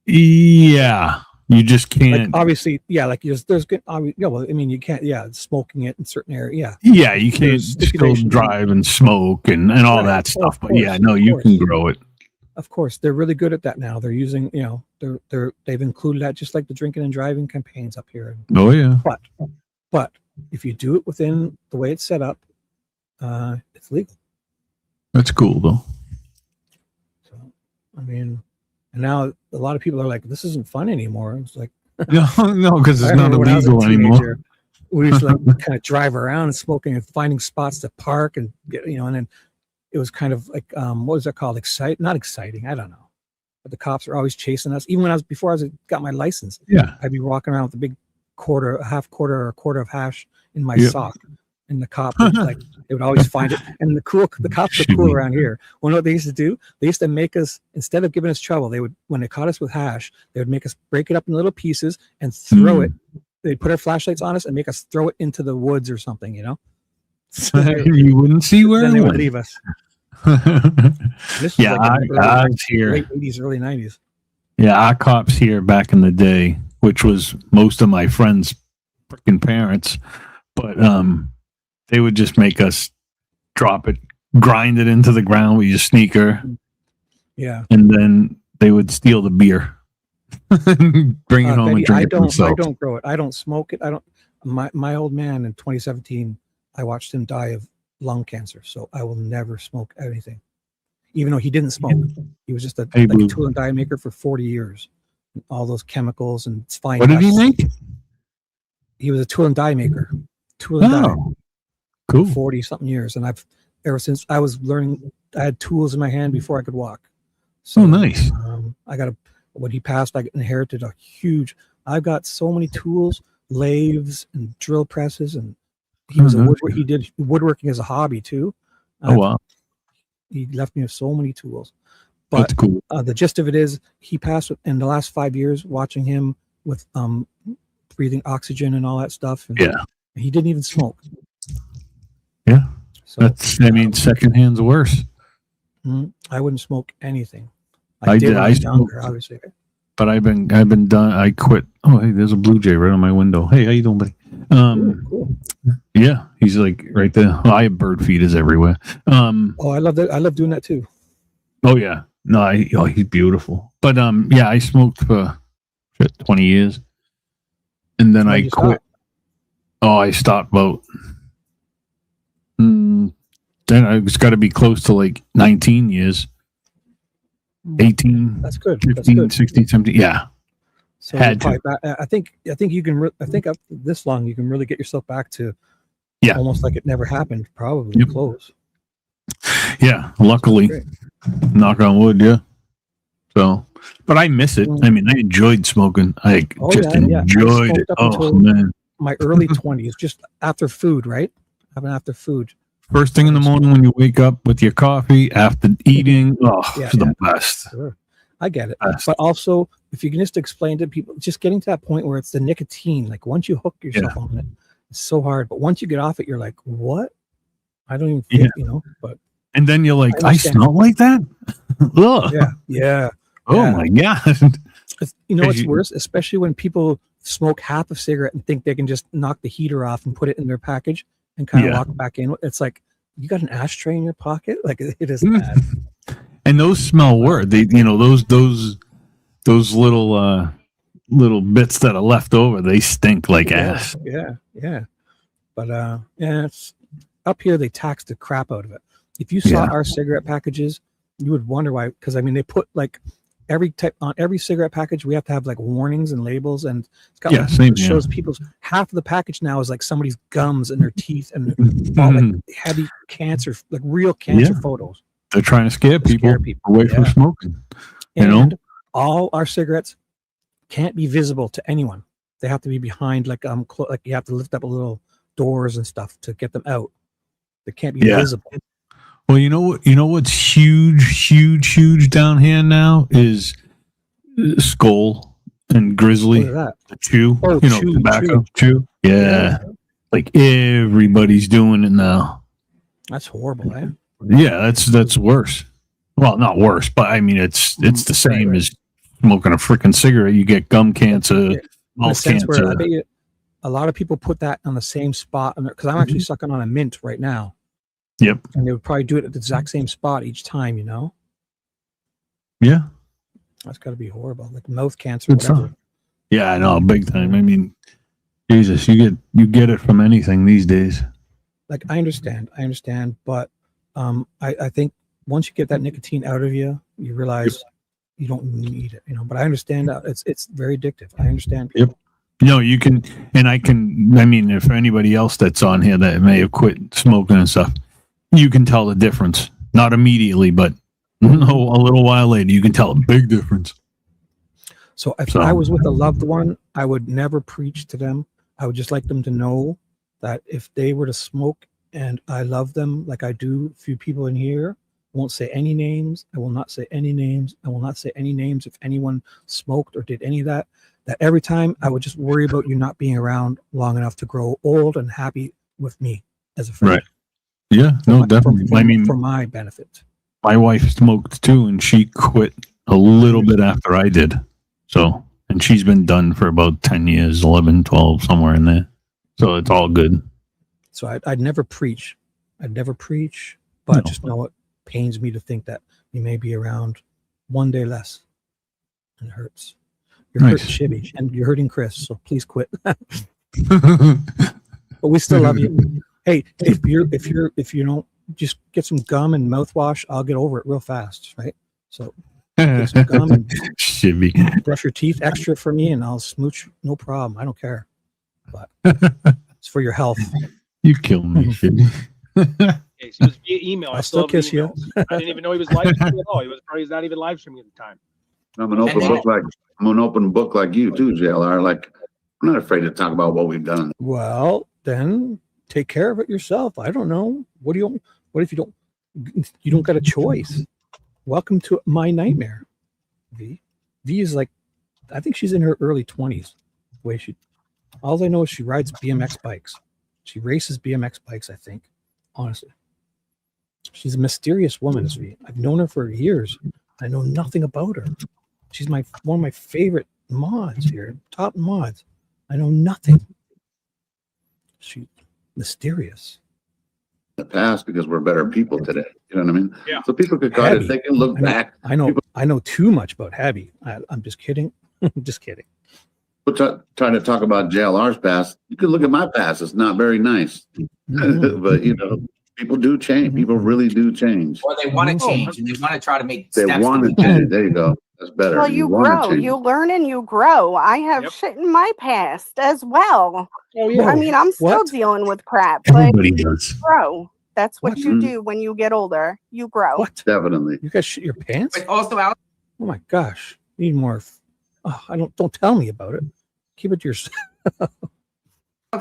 Yeah. You just can't. Like obviously, yeah. Like there's good. Well, I mean, you can't. Yeah, smoking it in certain areas. Yeah, you can't still drive and smoke and all that stuff. But yeah, no, you can grow it. Of course, they're really good at that now. They're using, they've included that just like the drinking and driving campaigns up here. Oh yeah. But if you do it within the way it's set up, it's legal. That's cool though. So, I mean, and now a lot of people are like, "This isn't fun anymore." It's like, no, because it's not illegal anymore. We used to like kind of drive around and smoking and finding spots to park and get, and then it was kind of like, what was that called? Not exciting. I don't know. But the cops were always chasing us. Even before I got my license, I'd be walking around with a big a half quarter or a quarter of hash in my sock. And the cop would they would always find it. And the cops are cool around here. Well, you know what they used to do? They used to make us, instead of giving us trouble, when they caught us with hash, they would make us break it up in little pieces and throw it. They'd put our flashlights on us and make us throw it into the woods or something, So you wouldn't see where then they would leave us. This was ours here. Late 80s, early 90s. Yeah, our cops here back in the day, which was most of my friends' freaking parents, but they would just make us drop it, grind it into the ground with your sneaker. Yeah. And then they would steal the beer. Bring it home and drink it themselves. I don't grow it. I don't smoke it. My old man in 2017, I watched him die of lung cancer. So I will never smoke anything. Even though he didn't smoke. He was just a tool and die maker for 40 years. And all those chemicals and fine. What did he make? He was a tool and die maker. Tool and die. Cool. 40 something years. And ever since I was learning, I had tools in my hand before I could walk. So nice. When he passed, I inherited I've got so many tools, lathes and drill presses, and he was he did woodworking as a hobby too. Wow. He left me with so many tools. But that's cool. The gist of it is he passed in the last 5 years watching him with breathing oxygen and all that stuff. And he didn't even smoke. Yeah. So secondhand's worse. I wouldn't smoke anything. I did. I smoked, younger, obviously. But I've been done. I quit. Oh, hey, there's a blue jay right on my window. Hey, how you doing, buddy? Cool. Yeah, he's like right there. Well, I have bird feeders everywhere. I love that. I love doing that too. Oh yeah. No, he's beautiful. But I smoked for 20 years. and then When I you quit. stop? Oh, I stopped about. Then it's got to be close to like 19 years. 18, That's good. 15, That's good. 16, 17. Yeah. So Had to. I think you can. I think up this long, you can really get yourself back to almost like it never happened. Probably close. Yeah. Luckily, knock on wood. Yeah. So, but I miss it. I mean, I enjoyed smoking. I just enjoyed it. Oh man. My early 20s, just after food, right? Having after food. First thing in the morning when you wake up with your coffee after eating. Oh, it's the best. Sure. I get it. But also, if you can just explain to people, just getting to that point where it's the nicotine, like once you hook yourself on it, it's so hard. But once you get off it, you're like, what? I don't even think, but. And then you're like, I smell like that? Ugh. Yeah. Oh my God. It's worse, especially when people smoke half a cigarette and think they can just knock the heater off and put it in their package and kind of walk back in. It's like, you got an ashtray in your pocket? Like, it is bad. And those smell worse. They, those little bits that are left over, they stink like ass. Yeah. But it's up here. They tax the crap out of it. If you saw our cigarette packages, you would wonder why. Because I mean, they put like on every cigarette package, we have to have like warnings and labels, and it's got it shows people's half of the package now is like somebody's gums and their teeth and all like heavy cancer, like real cancer photos. They're trying to scare people away from smoking. And all our cigarettes can't be visible to anyone. They have to be behind like like you have to lift up a little doors and stuff to get them out. They can't be visible. Well, you know what's huge down here now is Skull and Grizzly. What is that? The chew, tobacco chew. Yeah. Like everybody's doing it now. That's horrible, eh? Yeah, that's worse. Well, not worse, but I mean it's the same as smoking a freaking cigarette. You get gum cancer, mouth cancer. I bet you a lot of people put that on the same spot, because I'm actually sucking on a mint right now. Yep. And they would probably do it at the exact same spot each time, Yeah. That's got to be horrible, like mouth cancer, whatever. Yeah, I know, big time. I mean, Jesus, you get it from anything these days. Like I understand, but I think once you get that nicotine out of you, you realize you don't need it, But I understand that it's very addictive. I understand people. Yep. No, you can, and I mean, if anybody else that's on here that may have quit smoking and stuff, you can tell the difference. Not immediately, but a little while later, you can tell a big difference. So if I was with a loved one, I would never preach to them. I would just like them to know that if they were to smoke and I love them like I do a few people in here, I won't say any names. I will not say any names. I will not say any names if anyone smoked or did any of that. That every time I would just worry about you not being around long enough to grow old and happy with me as a friend. Right. Yeah, definitely. For my benefit. My wife smoked too, and she quit a little bit after I did. So, and she's been done for about 10 years, 11, 12, somewhere in there. So it's all good. So I'd never preach. But just know it pains me to think that you may be around one day less. And it hurts. You're hurting Shibby, and you're hurting Chris, so please quit. But we still love you. Hey, if you don't just get some gum and mouthwash, I'll get over it real fast, right? So get some gum and Shibby. Brush your teeth extra for me, and I'll smooch, no problem. I don't care. But it's for your health. You kill me, Shibby. It was via email. I'll still kiss you. I didn't even know he was live streaming at all. He's not even live streaming at the time. I'm an open book like you too, JLR. Like I'm not afraid to talk about what we've done. Well, then take care of it yourself. I don't know. What if you don't got a choice? Welcome to my nightmare. V is like, I think she's in her early 20s. The way all I know is she rides BMX bikes. She races BMX bikes, I think. Honestly. She's a mysterious woman, is V. I've known her for years. I know nothing about her. She's one of my favorite mods here, top mods. I know nothing. She's mysterious. The past because we're better people today. You know what I mean? Yeah. So people could call it. They can look back. I know too much about Habby. I'm just kidding. Just kidding. We're trying to talk about JLR's past. You can look at my past. It's not very nice. But, you know, people do change. People really do change. Or they want to change and they want to try to make They steps. want to change. There you go. That's better. Well, you want to grow, change. you learn, and you grow. I have shit in my past as well. Oh yeah. I mean, I'm still What? dealing with crap, but Everybody you does. grow. That's what What? you do when you get older. You grow. What? Definitely. You guys shit your pants? But also, Alex, Oh my gosh. Need more. Oh, don't tell me about it. Keep it to yourself.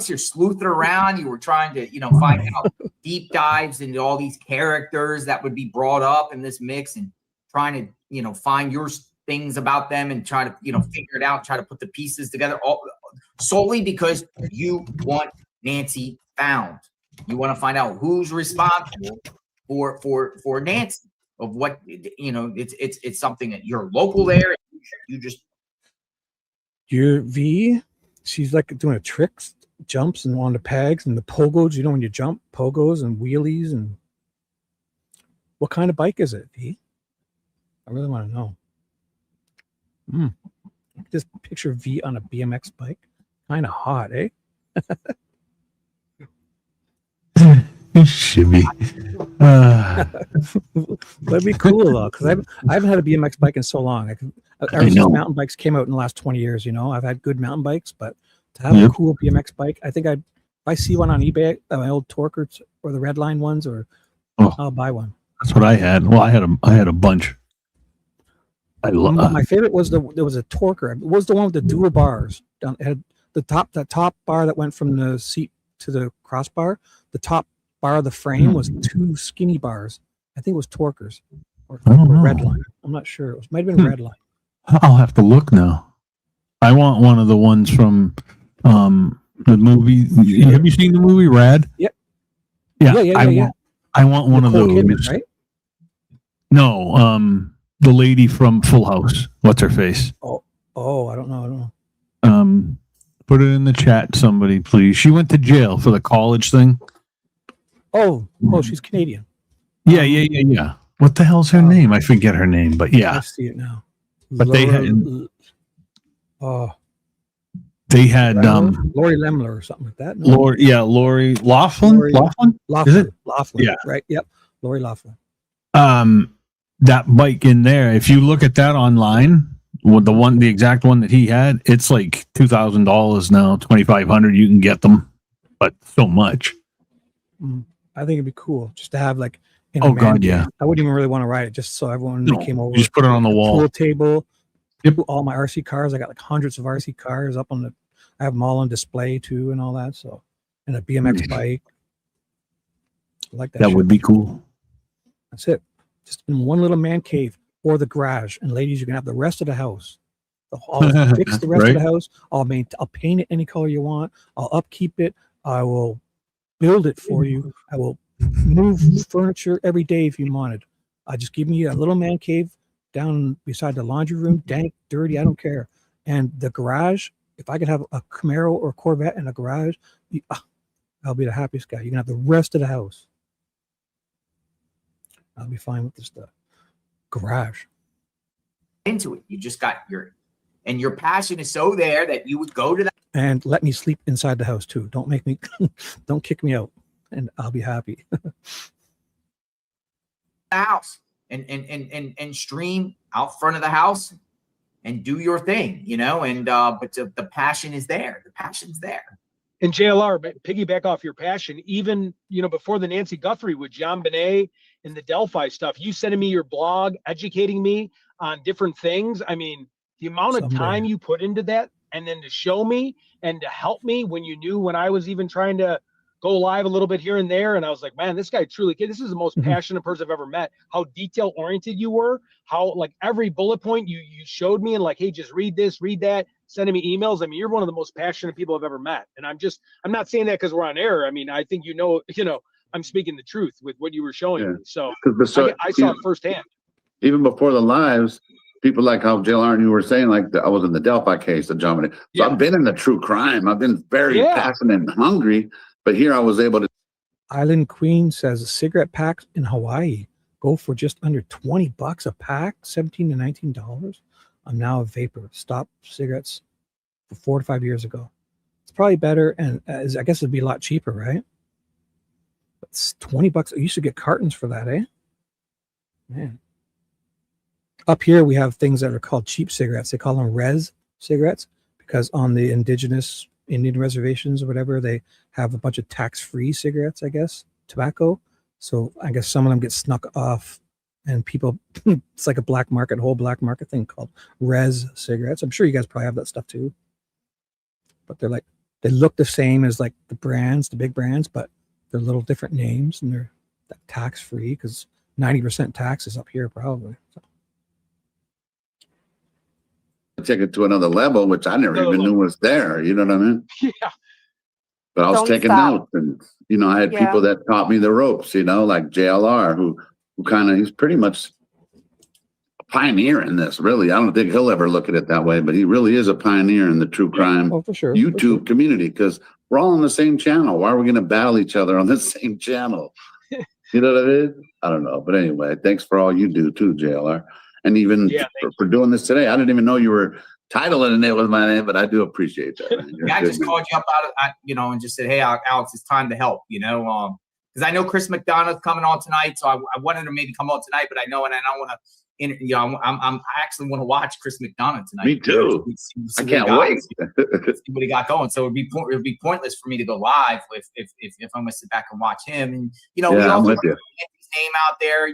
you're sleuthing around. You were trying to, find out deep dives into all these characters that would be brought up in this mix and trying to, find your things about them and try to, figure it out, try to put the pieces together all solely because you want Nancy found. You want to find out who's responsible for Nancy, of what, it's something that you're local there. You just, Your V, she's like doing a tricks, jumps and on the pegs and the pogos, when you jump, pogos and wheelies. And what kind of bike is it, V? I really want to know. Just picture V on a BMX bike. Kind of hot, eh? Shibby. That'd be cool though, because I haven't had a BMX bike in so long. Ever since mountain bikes came out in the last 20 years, I've had good mountain bikes, but to have a cool BMX bike, I think if I see one on eBay, my old Torker or the Redline ones, I'll buy one. That's what I had. Well, I had a bunch. I love. My favorite was there was a Torker. It was the one with the dual bars. It had the top bar that went from the seat to the crossbar. The top bar of the frame was two skinny bars. I think it was Torkers or Redline. I'm not sure. It might have been Redline. I'll have to look now. I want one of the ones from the movie. Have you seen the movie Rad? Yep. Yeah. I want one of those. Kidman, right? No, the lady from Full House. What's her face? Oh, I don't know. Put it in the chat, somebody, please. She went to jail for the college thing. Oh, she's Canadian. Yeah. What the hell's her name? I forget her name, but yeah. I see it now. But they had Lori Lemler or something like that. No? Lori Laughlin. Laughlin. Is it? Laughlin. Yeah. Right. Yep. Lori Laughlin. That bike in there, if you look at that online, with the exact one that he had, it's like $2,000 now, $2,500. You can get them, but so much. I think it'd be cool just to have like. God, yeah. I wouldn't even really want to ride it, just so everyone came over. You just put it on the wall. Pool table. Yep. All my RC cars. I got like hundreds of RC cars up on I have them all on display too, and all that. So, and a BMX bike. I like that. That would be cool. That's it. Just in one little man cave or the garage, and ladies, you can have the rest of the house. I'll fix the rest of the house. I'll paint it any color you want. I'll upkeep it. I will build it for you. I will move furniture every day if you wanted. Just give me a little man cave down beside the laundry room, dank, dirty, I don't care. And the garage, if I could have a Camaro or a Corvette in a garage, I'll be the happiest guy. You can have the rest of the house. I'll be fine with this stuff. Garage. Into it. You just got your passion is so there that you would go to that. And let me sleep inside the house too. Don't kick me out. And I'll be happy. House and stream out front of the house and do your thing, but the passion is there. The passion's there. And JLR, but piggyback off your passion, even, before the Nancy Guthrie with John Bonet and the Delphi stuff, you sending me your blog, educating me on different things. I mean, the amount of time you put into that, and then to show me and to help me when I was even trying to go live a little bit here and there. And I was like, man, this guy truly, this is the most passionate person I've ever met. How detail oriented you were, how like every bullet point you showed me and like, hey, just read this, read that, sending me emails. I mean, you're one of the most passionate people I've ever met. And I'm not saying that because we're on air. I mean, I think, I'm speaking the truth with what you were showing me. So I saw it firsthand. Even before the lives, people like how JLR and you were saying, like I was in the Delphi case of John Bonet. So I've been in the true crime. I've been very passionate and hungry. But here I was able to. Island Queen says cigarette packs in Hawaii go for just under $20 a pack, $17 to $19. I'm now a vapor. Stop cigarettes 4 to 5 years ago. It's probably better, and I guess it'd be a lot cheaper, right? It's $20. You should get cartons for that, eh? Man. Up here we have things that are called cheap cigarettes. They call them res cigarettes because on the indigenous Indian reservations or whatever, they have a bunch of tax-free cigarettes, I guess, tobacco. So I guess some of them get snuck off, and people, it's like a black market, whole black market thing called res cigarettes. I'm sure you guys probably have that stuff too. But they're like, they look the same as like the brands, the big brands, but they're little different names, and they're tax-free because 90% tax is up here probably. So. Take it to another level, which I never even knew was there. You know what I mean? Yeah. But I was Don't taking stop. notes, and I had Yeah. people that taught me the ropes. Like JLR, who kind of, he's pretty much a pioneer in this. Really, I don't think he'll ever look at it that way, but he really is a pioneer in the true crime Oh, for sure. YouTube community, because we're all on the same channel. Why are we going to battle each other on the same channel? You know what I mean? I don't know, but anyway, thanks for all you do too, JLR. And even for doing this today. I didn't even know you were titling it with my name, but I do appreciate that. Man. Yeah, I just called you up out of, and just said, hey, Alex, it's time to help, because I know Chris McDonough's coming on tonight, so I wanted to maybe come on tonight, but I know, and I don't want to, I actually want to watch Chris McDonough tonight. Me too. See I can't wait. See what he got going. So it'd be pointless for me to go live if I'm gonna sit back and watch him. And we I'm also with you. get his name out there.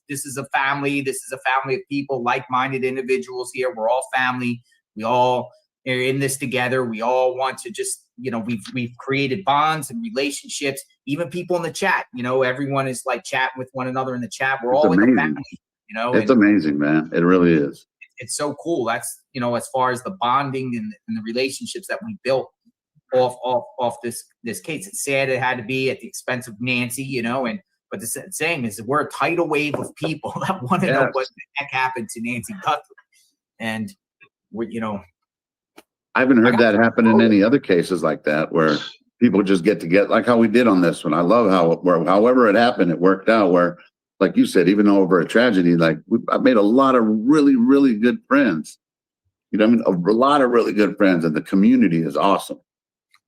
This is a family. This is a family of people, like-minded individuals here. We're all family. We all are in this together. We all want to just, we've created bonds and relationships. Even people in the chat, everyone is like chatting with one another in the chat. We're all like a family. It's amazing, man. It really is. It's so cool. That's, as far as the bonding and the relationships that we built off this case. It's sad it had to be at the expense of Nancy, but the same is we're a tidal wave of people that want to know what the heck happened to Nancy Guthrie. And we're, I haven't heard that happen in any other cases like that, where people just get together, like how we did on this one. I love however it happened, it worked out where, like you said, even over a tragedy, I made a lot of really, really good friends. A lot of really good friends, and the community is awesome.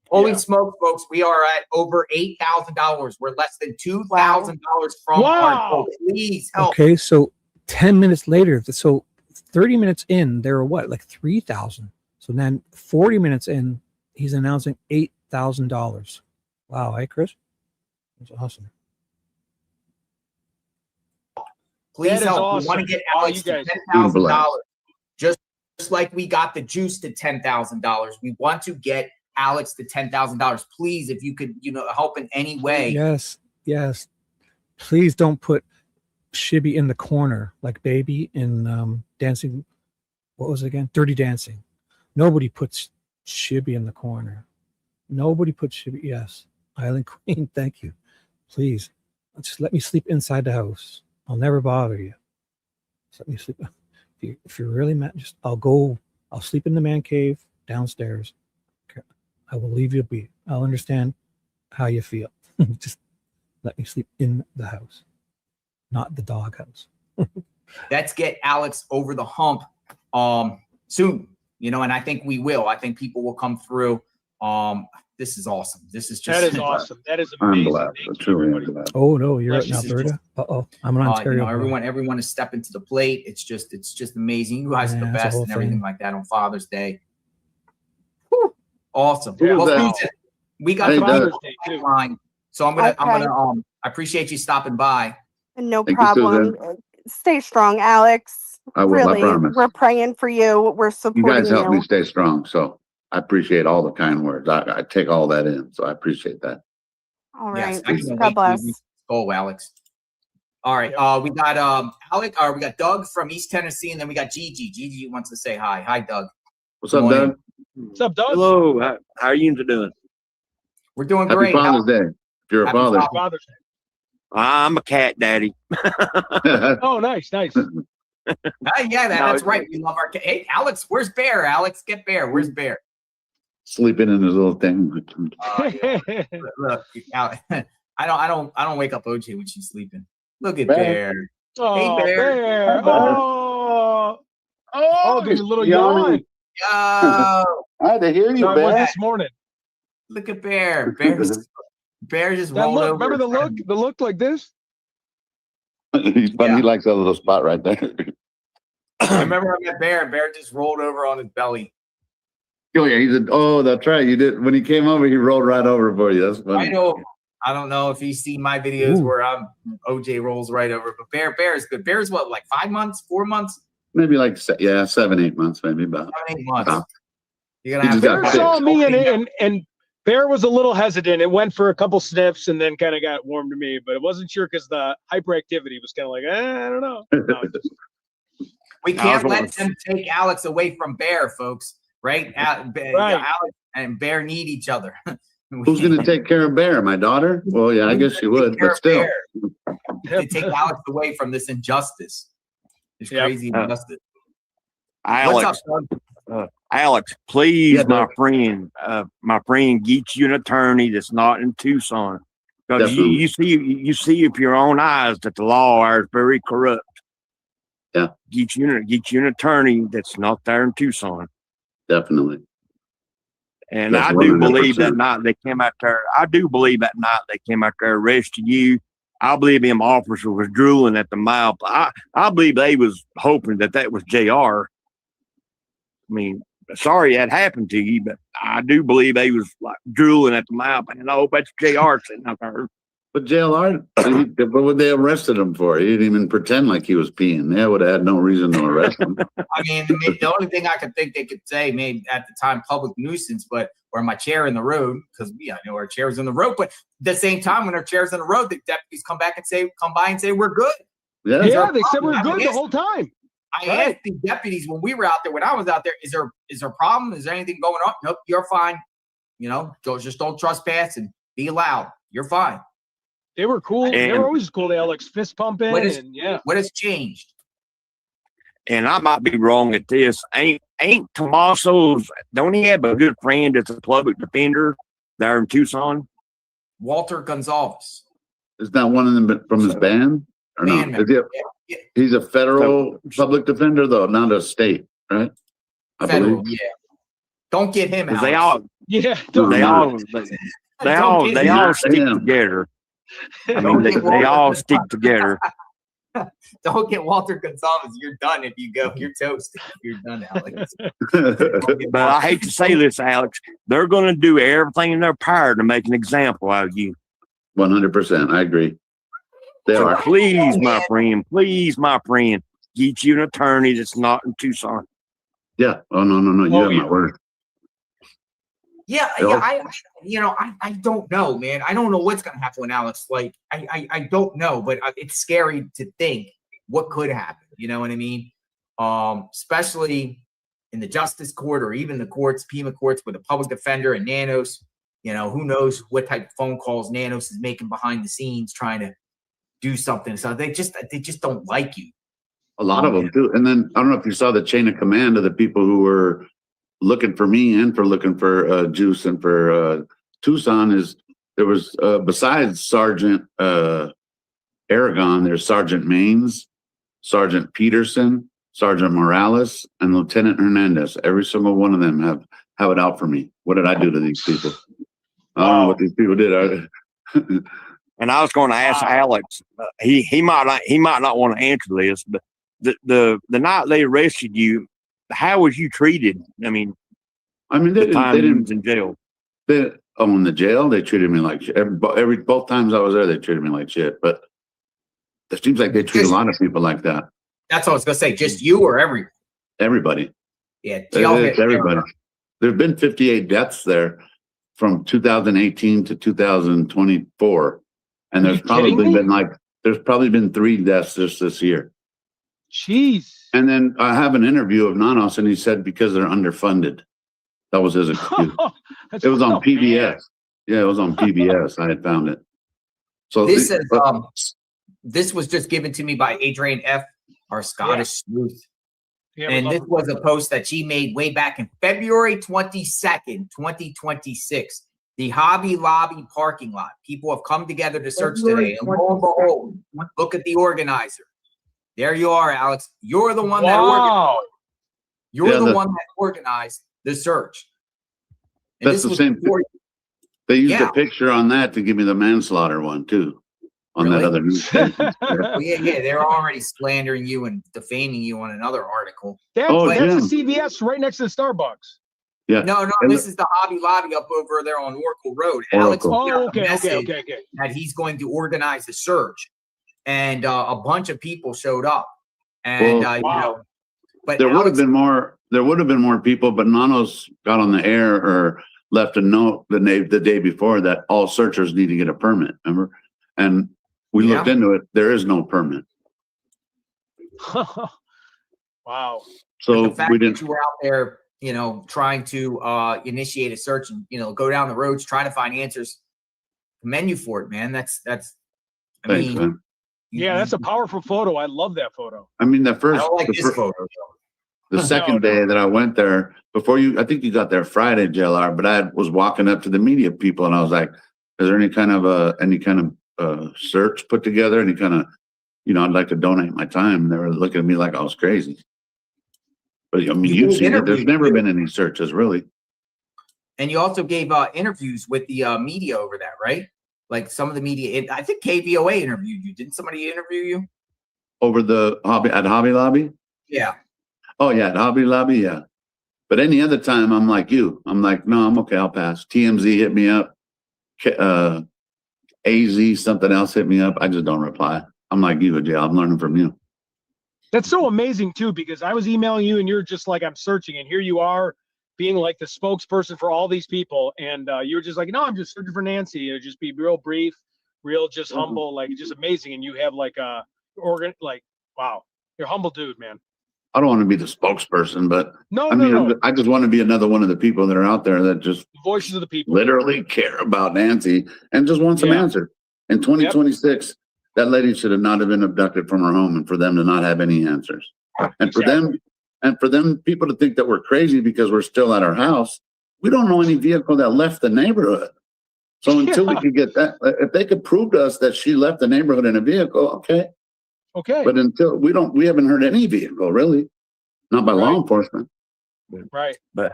Holy smoke, folks. We are at over $8,000. We're less than $2,000 from our goal. Please help. Okay, so 10 minutes later, so 30 minutes in, there were what, like 3,000. So then 40 minutes in, he's announcing $8,000. Wow, hey, Chris? That's awesome. Please help. Awesome. We want to get Alex to $10,000. Just like we got the juice to $10,000. We want to get Alex to $10,000. Please, if you could, help in any way. Yes. Please don't put Shibby in the corner like Baby in Dancing. What was it again? Dirty Dancing. Nobody puts Shibby in the corner. Nobody puts Shibby. Yes. Island Queen, thank you. Please, just let me sleep inside the house. I'll never bother you. Just let me sleep. If you're really mad, I'll sleep in the man cave downstairs. Okay. I will leave you be. I'll understand how you feel. Just let me sleep in the house, not the dog house. Let's get Alex over the hump soon, and I think we will. I think people will come through. This is awesome. This is just that is awesome. That is amazing. I'm glad. Truly glad. Oh no, you're in Alberta. I'm in Ontario. Everyone is stepping to the plate. It's just amazing. You guys are the best and everything like that on Father's Day. Whew. Awesome. Well, we got Father's Day line, so I'm gonna I appreciate you stopping by. No problem. Stay strong, Alex. I will. Really, I promise. we're praying for you. We're supporting you. You guys help me stay strong, so I appreciate all the kind words. I take all that in, so I appreciate that. All right. Yes, God bless. Go, Alex. All right. We got Alec. We got Doug from East Tennessee, and then we got Gigi. Gigi wants to say hi. Hi, Doug. What's up, Doug? What's up, Doug? Hello. How are you doing? We're doing Happy great. Father's Day. If you're a father. Father's Day. I'm a cat daddy. Oh, nice. That's right. We love our cat. Hey, Alex, where's Bear? Alex, get Bear. Where's Bear? Sleeping in his little thing. Look, I don't wake up OJ when she's sleeping. Look at Bear. Oh, hey, Bear. Oh, there's a little yawn. I had to hear you, No, I was Bear. this morning. Look at Bear. Bear just That rolled look, over. remember the look like this? He's funny. He likes that little spot right there. I remember I met Bear. Bear just rolled over on his belly. Oh yeah, he said, "Oh, that's right. You did when he came over. He rolled right over for you. That's funny." I know. I don't know if you see my videos where OJ rolls right over, but Bear is good. Bear's what, like 5 months, 4 months? Maybe like 7, 8 months, maybe about. 7, 8 months. About. You're He gonna have just got Bear fixed. saw me and Bear was a little hesitant. It went for a couple sniffs and then kind of got warm to me, but it wasn't sure because the hyperactivity was kind of like, I don't know. No, We can't let them take Alex away from Bear, folks. Right? Right. Alex and Bear need each other. Who's going to take care of Bear? My daughter? Well, yeah, I guess she would, but still. They take Alex away from this injustice. This crazy injustice. Alex, What's up, Alex, please, Yeah, my friend, get you an attorney that's not in Tucson, because you see with your own eyes that the law is very corrupt. Yeah, get you an attorney that's not there in Tucson. Definitely. And That's I do 100%. believe that night they came out there. I do believe that night they came out there arrested you. I believe them officer was drooling at the mouth. I believe they was hoping that was JR. I mean, sorry that happened to you, but I do believe they was like drooling at the mouth, and I hope that's JR sitting out there. But JLR, what would they arrested him for? He didn't even pretend like he was peeing. They would have had no reason to arrest him. I mean, the only thing I could think they could say, maybe at the time, public nuisance, but or my chair in the road, because I know our chair's in the road. But at the same time, when our chair's in the road, the deputies come by and say we're good. Yeah, they said we're good the whole time. I asked the deputies when we were out there, when I was out there, is there a problem? Is there anything going on? Nope, you're fine. Just don't trespass and be loud. You're fine. They were cool. They were always cool. Alex fist pumping. What has changed? And I might be wrong at this. Ain't Tommaso's? Don't he have a good friend that's a public defender there in Tucson? Walter Gonzalez. Is that one of them from his band or Band not? He's a federal public defender, though, not a state, right? Federal, yeah. Don't get him out. They all stick together. I mean, they all stick together. Don't get Walter Gonzalez. You're done if you go. You're toast. You're done, Alex. But I hate to say this, Alex. They're going to do everything in their power to make an example out of you. 100%. I agree. They are. Please, my friend, get you an attorney that's not in Tucson. Yeah. Oh, no. You have my word. I don't know, man. I don't know what's gonna happen with Alex. Like, I don't know, but it's scary to think what could happen. You know what I mean? Especially in the justice court or even the courts, Pima courts, with a public defender and Nanos. Who knows what type of phone calls Nanos is making behind the scenes trying to do something. So they just don't like you. A lot of them do. And then I don't know if you saw the chain of command of the people who were looking for me and for looking for Juice and for Tucson. There was besides Sergeant Aragon, there's Sergeant Maines, Sergeant Peterson, Sergeant Morales, and Lieutenant Hernandez. Every single one of them have it out for me. What did I do to these people? I don't know what these people did. And I was going to ask Alex. He might not want to answer this, but the night they arrested you, how was you treated? I mean, they didn't in jail. In the jail, they treated me like shit. Both times I was there, they treated me like shit. But it seems like they treat a lot of people like that. That's what I was gonna say. Just you or everyone? Everybody. Yeah, it's everybody. There've been 58 deaths there from 2018 to 2024, and there's probably been 3 deaths just this year. Jeez. And then I have an interview of Nanos, and he said because they're underfunded. That was his excuse. It was on PBS. Man. Yeah, it was on PBS. I had found it. So this was just given to me by Adrienne F., our Scottish sleuth. Yeah, and this was a post that she made way back in February 22nd, 2026. The Hobby Lobby parking lot. People have come together to search today. And lo and behold, look at the organizer. There you are, Alex. You're the one that organized. You're the one that organized the search. And That's this the was same before, They used yeah. a picture on that to give me the manslaughter one too, on that Really? other newspaper. Well, yeah, they're already slandering you and defaming you on another article. That's Oh, that's the Jim. CVS right next to the Starbucks. Yeah. No, And this is the Hobby Lobby up over there on Oracle Road. Alex Oracle. put out Oh, a okay, message okay. that he's going to organize a search, and a bunch of people showed up. And Well, you know, but there would have Alex, been more. There would have been more people, but Nanos got on the air or left a note the day before that all searchers need to get a permit. Remember? And we looked Yeah. into it. There is no permit. Wow. So the fact we that didn't. you were out there, you know, trying to initiate a search and, you know, go down the roads trying to find answers, commend you for it, man. That's I Thanks, mean, man. Yeah, that's a powerful photo. I love that photo. I mean, the I first, don't like the, this fir- photo though. the second day that I went there, before you, I think you got there Friday, JLR, but I was walking up to the media people and I was like, is there any kind of search put together? Any kind of, you know, I'd like to donate my time. And they were looking at me like I was crazy. But I mean, you've seen it. There's never been any searches really. And you also gave interviews with the media over that, right? Like some of the media, I think KVOA interviewed you. Didn't somebody interview you? Over at Hobby Lobby? Yeah. Oh yeah, at Hobby Lobby, yeah. But any other time, I'm like you. I'm like, no, I'm okay. I'll pass. TMZ hit me up. AZ, something else hit me up. I just don't reply. I'm like you, Jay. I'm learning from you. That's so amazing too, because I was emailing you and you're just like, I'm searching, and here you are being like the spokesperson for all these people. And you're just like, no, I'm just searching for Nancy. It'll just be real brief, real just humble, like just amazing. And you have like wow, you're a humble dude, man. I don't want to be the spokesperson, but No. I just want to be another one of the people that are out there that just Voices of the people literally care about Nancy and just want some answers. In 2026, that lady should have not have been abducted from her home, and for them to not have any answers. And for them people to think that we're crazy because we're still at our house. We don't know any vehicle that left the neighborhood. So until we could get that, if they could prove to us that she left the neighborhood in a vehicle, okay. Okay. But until we haven't heard any vehicle really, not by law enforcement. Right. But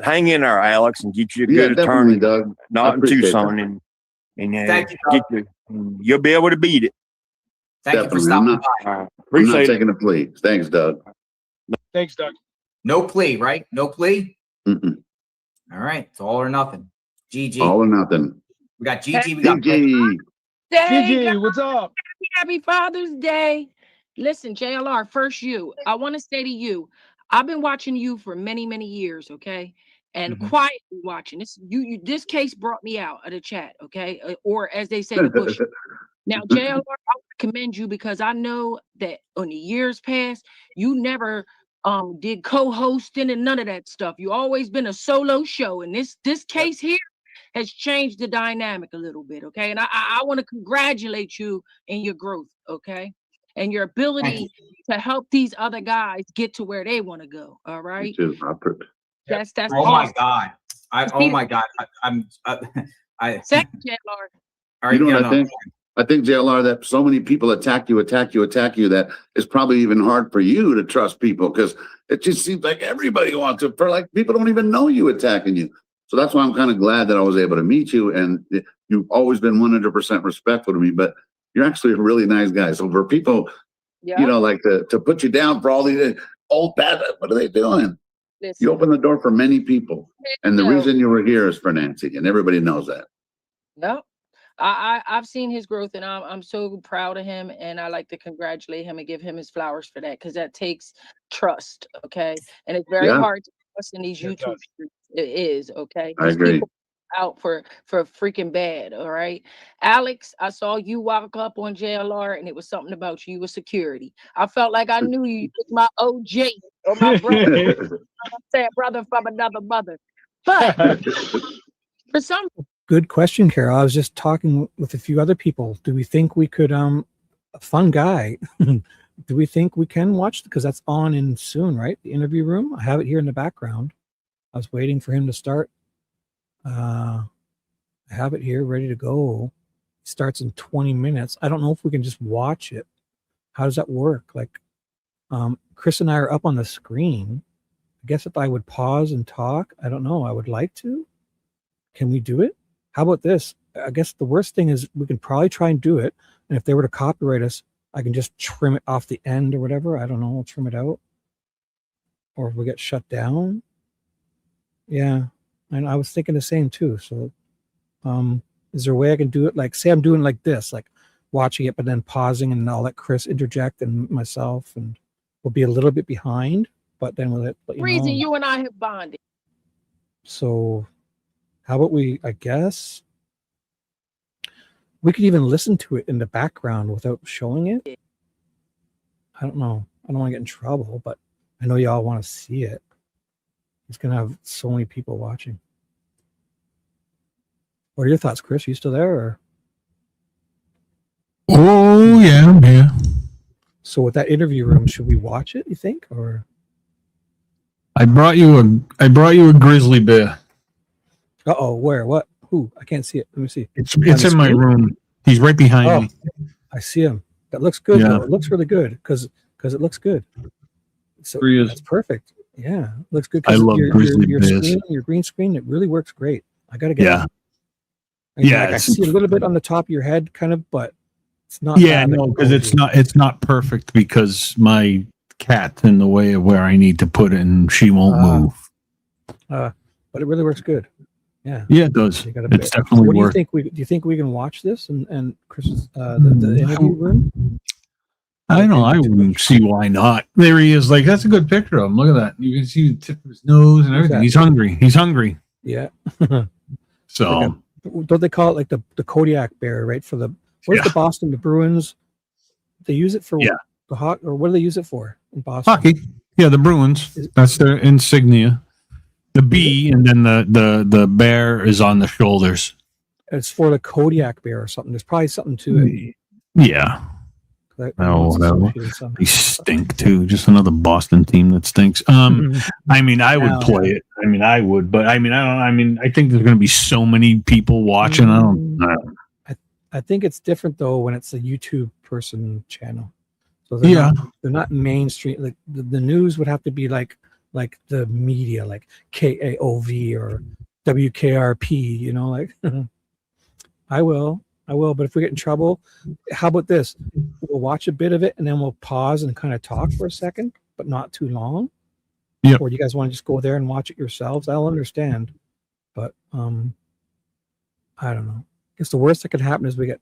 hang in there, Alex, and get you a good definitely, attorney, Doug. not in Tucson, and you'll be able to beat it. Thank you for stopping by. I'm not Appreciate it. taking a plea. Thanks, Doug. Thanks, Doug. No plea, right? No plea. Mm-mm. All right, it's all or nothing. GG. All or nothing. We got GG. We got GG. Gigi, what's up? Happy Father's Day. Listen, JLR, first you. I want to say to you, I've been watching you for many, many years, okay? And quietly watching. This case brought me out of the chat, okay? Or as they say, the bush. Now, JLR, I commend you because I know that on the years past, you never did co-hosting and none of that stuff. You always been a solo show. And this case here has changed the dynamic a little bit, okay? And I want to congratulate you in your growth, okay? And your ability to help these other guys get to where they want to go, all right? That's oh awesome. my God. Oh my God. Second, JLR. All right, You know what I think? I think, JLR, that so many people attack you that it's probably even hard for you to trust people because it just seems like everybody wants to, people don't even know you attacking you. So that's why I'm kind of glad that I was able to meet you, and you've always been 100% respectful to me, but you're actually a really nice guy. So for people, you know, like to put you down for all these old bad, what are they doing? Listen. You open the door for many people. And the reason you were here is for Nancy, and everybody knows that. No. I've seen his growth, and I'm so proud of him, and I like to congratulate him and give him his flowers for that, because that takes trust, okay? And it's very hard to trust in these YouTube streets. It is, okay? I agree. People out for freaking bad, all right? Alex, I saw you walk up on JLR, and it was something about you with security. I felt like I knew you. You was my OJ or my brother. I'm saying brother from another mother. But for some Good question, Carol. I was just talking with a few other people. Do we think we could, a fun guy, do we think we can watch, because that's on in soon, right? The interview room. I have it here in the background. I was waiting for him to start. I have it here ready to go. It starts in 20 minutes. I don't know if we can just watch it. How does that work? Like, Chris and I are up on the screen. I guess if I would pause and talk, I don't know. I would like to. Can we do it? How about this? I guess the worst thing is we can probably try and do it. And if they were to copyright us, I can just trim it off the end or whatever. I don't know. I'll trim it out. Or if we get shut down. Yeah. And I was thinking the same too. So is there a way I can do it? Like, say I'm doing like this, like watching it, but then pausing, and I'll let Chris interject and myself, and we'll be a little bit behind, but then we'll let you Reason know. you and I have bonded. So how about I guess we could even listen to it in the background without showing it. I don't know. I don't want to get in trouble, but I know y'all want to see it. It's going to have so many people watching. What are your thoughts, Chris? Are you still there? Or? Oh, yeah, I'm here. So with that interview room, should we watch it, you think? Or I brought you a grizzly bear. Uh-oh, where? What? Who? I can't see it. Let me see. It's in my room. He's right behind me. I see him. That looks good, Yeah. though. It looks really good because it looks good. So that's perfect. Yeah, looks good. I love grizzly bears. Your green screen, it really works great. I got to get it. Yeah, I see a little bit on the top of your head, kind of, but it's not. Yeah, no, because it's not perfect because my cat's in the way of where I need to put it, and she won't move. But it really works good. Yeah. Yeah, it does. It's definitely What do you worth. think? Do you think we can watch this and Chris's the interview room? I don't know. I wouldn't see why not. There he is. Like, that's a good picture of him. Look at that. You can see the tip of his nose and everything. He's hungry. He's hungry. Yeah. So don't they call it like the Kodiak bear, right? For the where's the Boston, the Bruins? They use it for the hot, or what do they use it for in Boston? hockey. Yeah, the Bruins. That's their insignia. The B, and then the bear is on the shoulders. It's for the Kodiak bear or something. There's probably something to it. Yeah. Whatever. They stink too. Just another Boston team that stinks. I mean, I would play it. I mean, I would, but I mean, I don't. I mean, I think there's going to be so many people watching. I don't know. I think it's different though when it's a YouTube person channel. So they're not mainstream. Like the news would have to be like the media, like KAOV or WKRP. You know, like I will. But if we get in trouble, how about this? We'll watch a bit of it and then we'll pause and kind of talk for a second, but not too long. Yeah. Or do you guys want to just go there and watch it yourselves? I'll understand. But I don't know. I guess the worst that could happen is we get.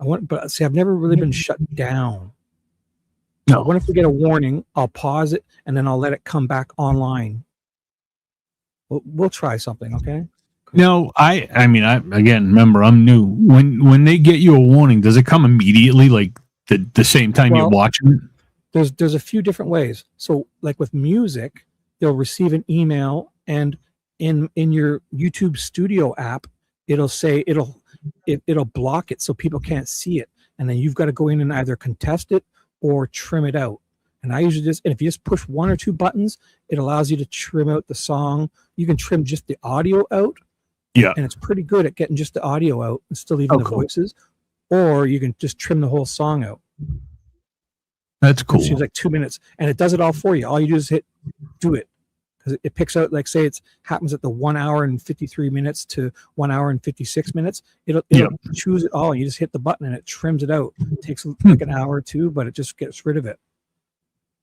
But see, I've never really been shut down. No. What if we get a warning? I'll pause it and then I'll let it come back online. We'll try something, okay? No, I mean, again, remember, I'm new. When they get you a warning, does it come immediately, like the same time you're watching it? There's a few different ways. So, like with music, they'll receive an email, and in your YouTube Studio app, it'll say it'll block it so people can't see it, and then you've got to go in and either contest it or trim it out. And I usually and if you just push one or two buttons, it allows you to trim out the song. You can trim just the audio out. Yeah. And it's pretty good at getting just the audio out and still leaving the voices. Or you can just trim the whole song out. That's cool. It seems like 2 minutes. And it does it all for you. All you do is do it. Because it picks out, like, say it happens at the 1 hour and 53 minutes to 1 hour and 56 minutes. It'll choose it all. You just hit the button and it trims it out. It takes like an hour or two, but it just gets rid of it.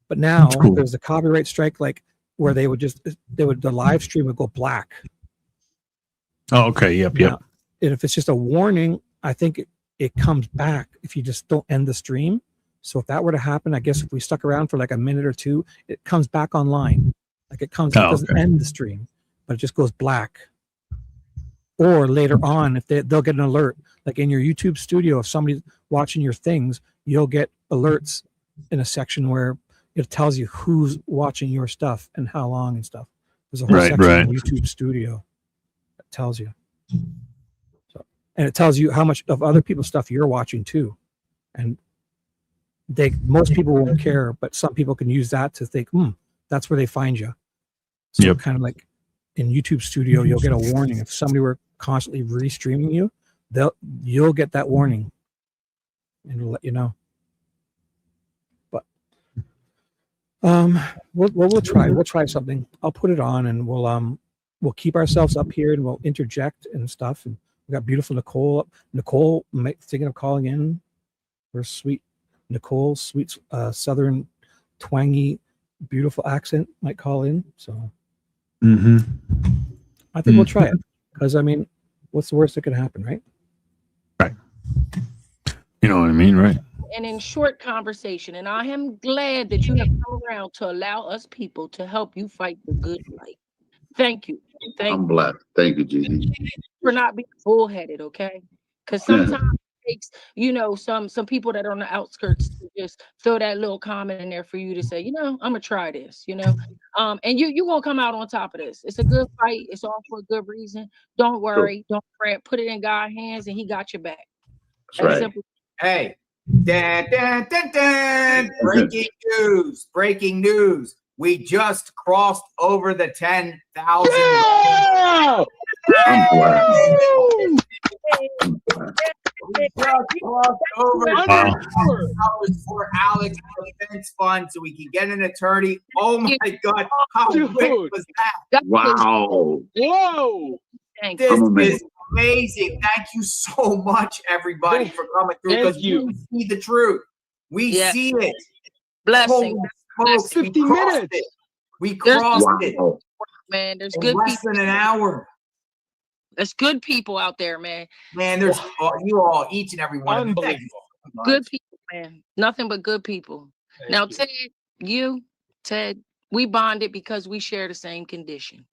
But now there's a copyright strike, like where the live stream would go black. Oh, okay. Yep. And if it's just a warning, I think it comes back if you just don't end the stream. So if that were to happen, I guess if we stuck around for like a minute or two, it comes back online. Like it doesn't end the stream, but it just goes black. Or later on, if they'll get an alert, like in your YouTube Studio, if somebody's watching your things, you'll get alerts in a section where it tells you who's watching your stuff and how long and stuff. There's a whole section in YouTube Studio. Tells you, and it tells you how much of other people's stuff you're watching too, and most people won't care, but some people can use that to think, that's where they find you. So kind of like in YouTube Studio, you'll get a warning if somebody were constantly restreaming you, you'll get that warning, and it'll let you know. But we'll try something. I'll put it on and we'll we'll keep ourselves up here and we'll interject and stuff. And we got beautiful Nicole. Nicole thinking of calling in. Her sweet Nicole, sweet Southern twangy, beautiful accent might call in. So I think we'll try it because I mean, what's the worst that could happen, right? Right. You know what I mean, right? And in short conversation, and I am glad that you have come around to allow us people to help you fight the good fight. Thank you. I'm blessed. Thank you, Gigi. For not being bullheaded, okay? Because sometimes it takes, some people that are on the outskirts to just throw that little comment in there for you to say, I'm gonna try this, and you gonna come out on top of this. It's a good fight. It's all for a good reason. Don't worry. Don't fret. Put it in God's hands, and He got your back. That's right. Simple. Hey, breaking news. We just crossed over the 10,000. I'm blessed. We just crossed over $100 for Alex Defense Fund so we can get an attorney. Oh my God. How quick was that? Wow. Whoa. This is amazing. Thank you so much, everybody, for coming through because we see the truth. We see it. Blessing. 50 minutes. We crossed it. Man, there's in good less people. than an hour. There's good people out there, man. Man, there's you all, each and every one. Unbelievable. Good people, man. Nothing but good people. Now, Ted, we bonded because we share the same condition.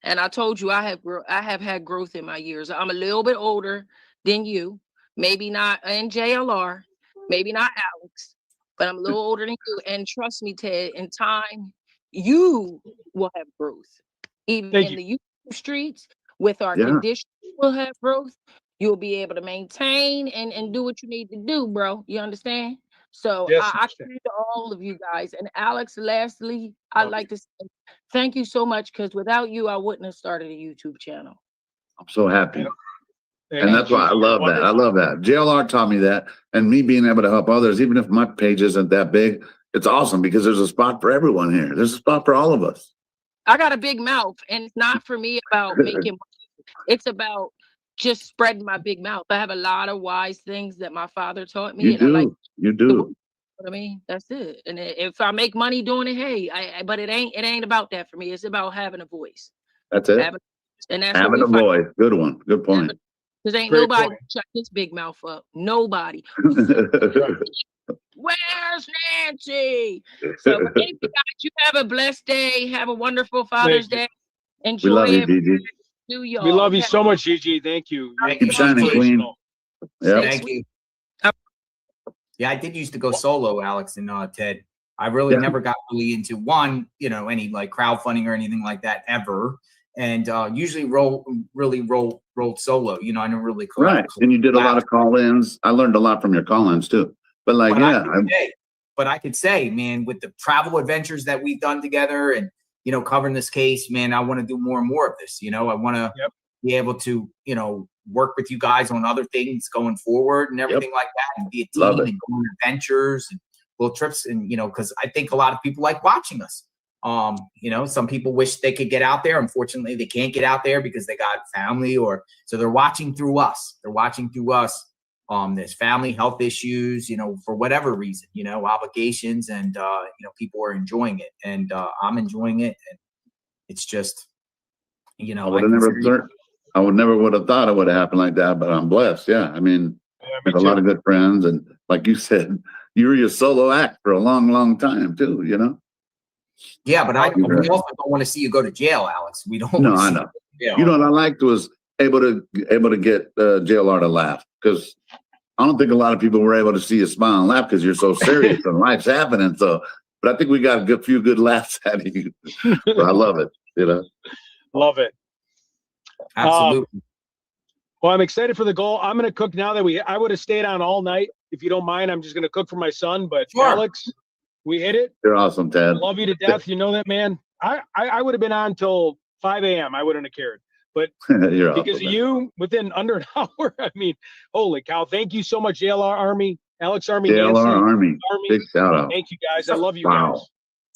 And I told you I have had growth in my years. I'm a little bit older than you. Maybe not in JLR, maybe not Alex, but I'm a little older than you. And trust me, Ted, in time, you will have growth. Even in the YouTube streets, with our condition, we'll have growth. You'll be able to maintain and do what you need to do, bro. You understand? So I thank all of you guys. And Alex, lastly, I'd like to say thank you so much because without you, I wouldn't have started a YouTube channel. I'm so happy. And that's why I love that. I love that. JLR taught me that. And me being able to help others, even if my page isn't that big, it's awesome because there's a spot for everyone here. There's a spot for all of us. I got a big mouth, and it's not for me about making money. It's about just spreading my big mouth. I have a lot of wise things that my father taught me. You do. You do. You know what I mean? That's it. And if I make money doing it, hey, but it ain't about that for me. It's about having a voice. That's it. And that's having a voice. Good one. Good point. Because ain't nobody shut this big mouth up. Nobody. Where's Nancy? So thank you guys. You have a blessed day. Have a wonderful Father's Day. Enjoy. We love you, Gigi. We love you so much, Gigi. Thank you. Keep shining, Queen. Yeah. Thank you. Yeah, I did used to go solo, Alex and Ted. I really never got really into any like crowdfunding or anything like that ever. And usually rolled solo. I never really right. And you did a lot of call-ins. I learned a lot from your call-ins too. But I could say, man, with the travel adventures that we've done together and covering this case, man, I want to do more and more of this. I want to be able to, work with you guys on other things going forward and everything like that, and be a team and go on adventures and little trips, and because I think a lot of people like watching us. Some people wish they could get out there. Unfortunately, they can't get out there because they got family, so they're watching through us. There's family health issues, for whatever reason, obligations, and people are enjoying it, and I'm enjoying it, and it's just, I would never would have thought it would have happened like that, but I'm blessed. Yeah, I mean, I have a lot of good friends, and like you said, you were your solo act for a long, long time too. Yeah, but we also don't want to see you go to jail, Alex. We don't. No, I know. What I liked was able to get JLR to laugh, because I don't think a lot of people were able to see you smile and laugh because you're so serious and life's happening. So, but I think we got a few good laughs out of you. So I love it. Love it. Absolutely. Well, I'm excited for the goal. I'm going to cook now that I would have stayed on all night. If you don't mind, I'm just going to cook for my son. But Alex, we hit it. You're awesome, Ted. Love you to death. You know that, man. I would have been on till 5 a.m. I wouldn't have cared. But because of you, within under an hour, I mean, holy cow. Thank you so much, JLR Army, Alex Army, JLR Nancy, Army. Big shout out. Thank you, guys. I love you guys.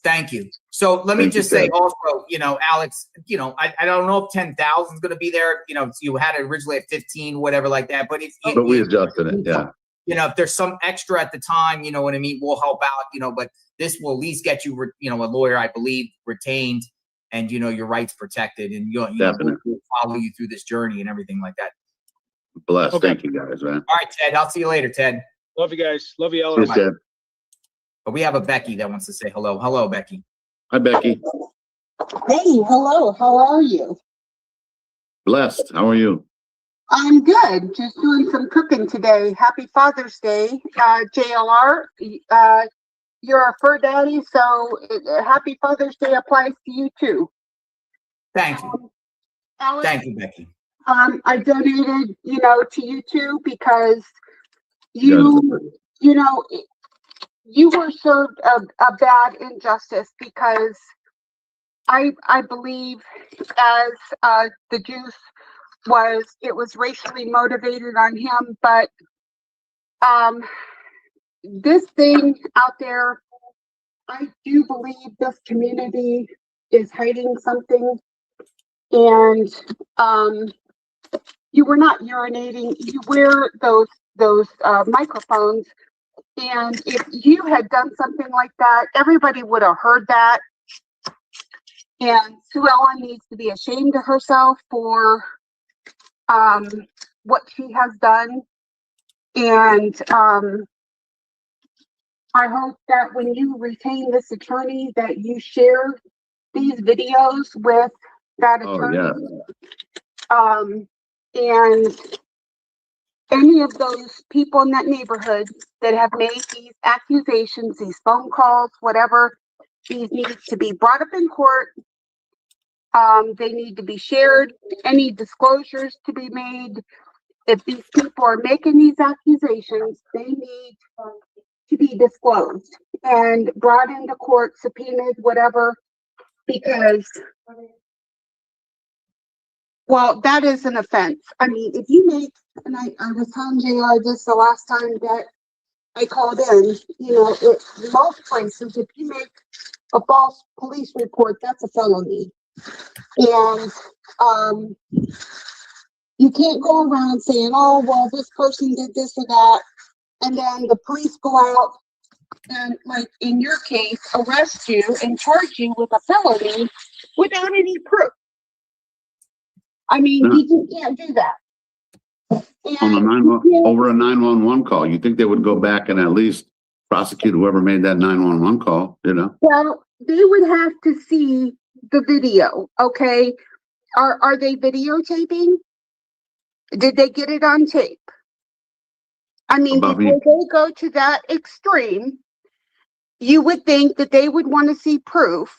Thank you. So let me Thank you, just say Ted. also, Alex, I don't know if 10,000 is going to be there. You had it originally at 15, whatever like that. But But we adjusted it. Yeah. If there's some extra at the time, you know what I mean, we'll help out, but this will at least get you, a lawyer, I believe, retained and, your rights protected. And we'll follow you through this journey and everything like that. Bless. Okay. Thank you, guys, man. All right, Ted. I'll see you later, Ted. Love you guys. Love you, Cheers, Alex. Ted. But we have a Becky that wants to say hello. Hello, Becky. Hi, Becky. Hey, hello. How are you? Blessed. How are you? I'm good. Just doing some cooking today. Happy Father's Day, JLR. You're a fur daddy, so Happy Father's Day applies to you too. Thank you. Alex, Thank you, Becky. I donated, to you too because you were served a bad injustice because I believe as the juice it was racially motivated on him, but this thing out there, I do believe this community is hiding something, and you were not urinating. You wear those microphones, and if you had done something like that, everybody would have heard that. And Sue Ellen needs to be ashamed of herself for what she has done. And I hope that when you retain this attorney that you share these videos with that attorney. Oh, yeah. And any of those people in that neighborhood that have made these accusations, these phone calls, whatever, these need to be brought up in court. They need to be shared. Any disclosures to be made. If these people are making these accusations, they need to be disclosed and brought into court, subpoenaed, whatever, because, well, that is an offense. I mean, if you make, and I was telling JR this the last time that I called in, most places, if you make a false police report, that's a felony. And you can't go around saying, oh, well, this person did this or that. And then the police go out and, like in your case, arrest you and charge you with a felony without any proof. I mean, you can't do that. Over a 911 call, you think they would go back and at least prosecute whoever made that 911 call, Well, they would have to see the video, okay? Are they videotaping? Did they get it on tape? I mean, before they go to that extreme, you would think that they would want to see proof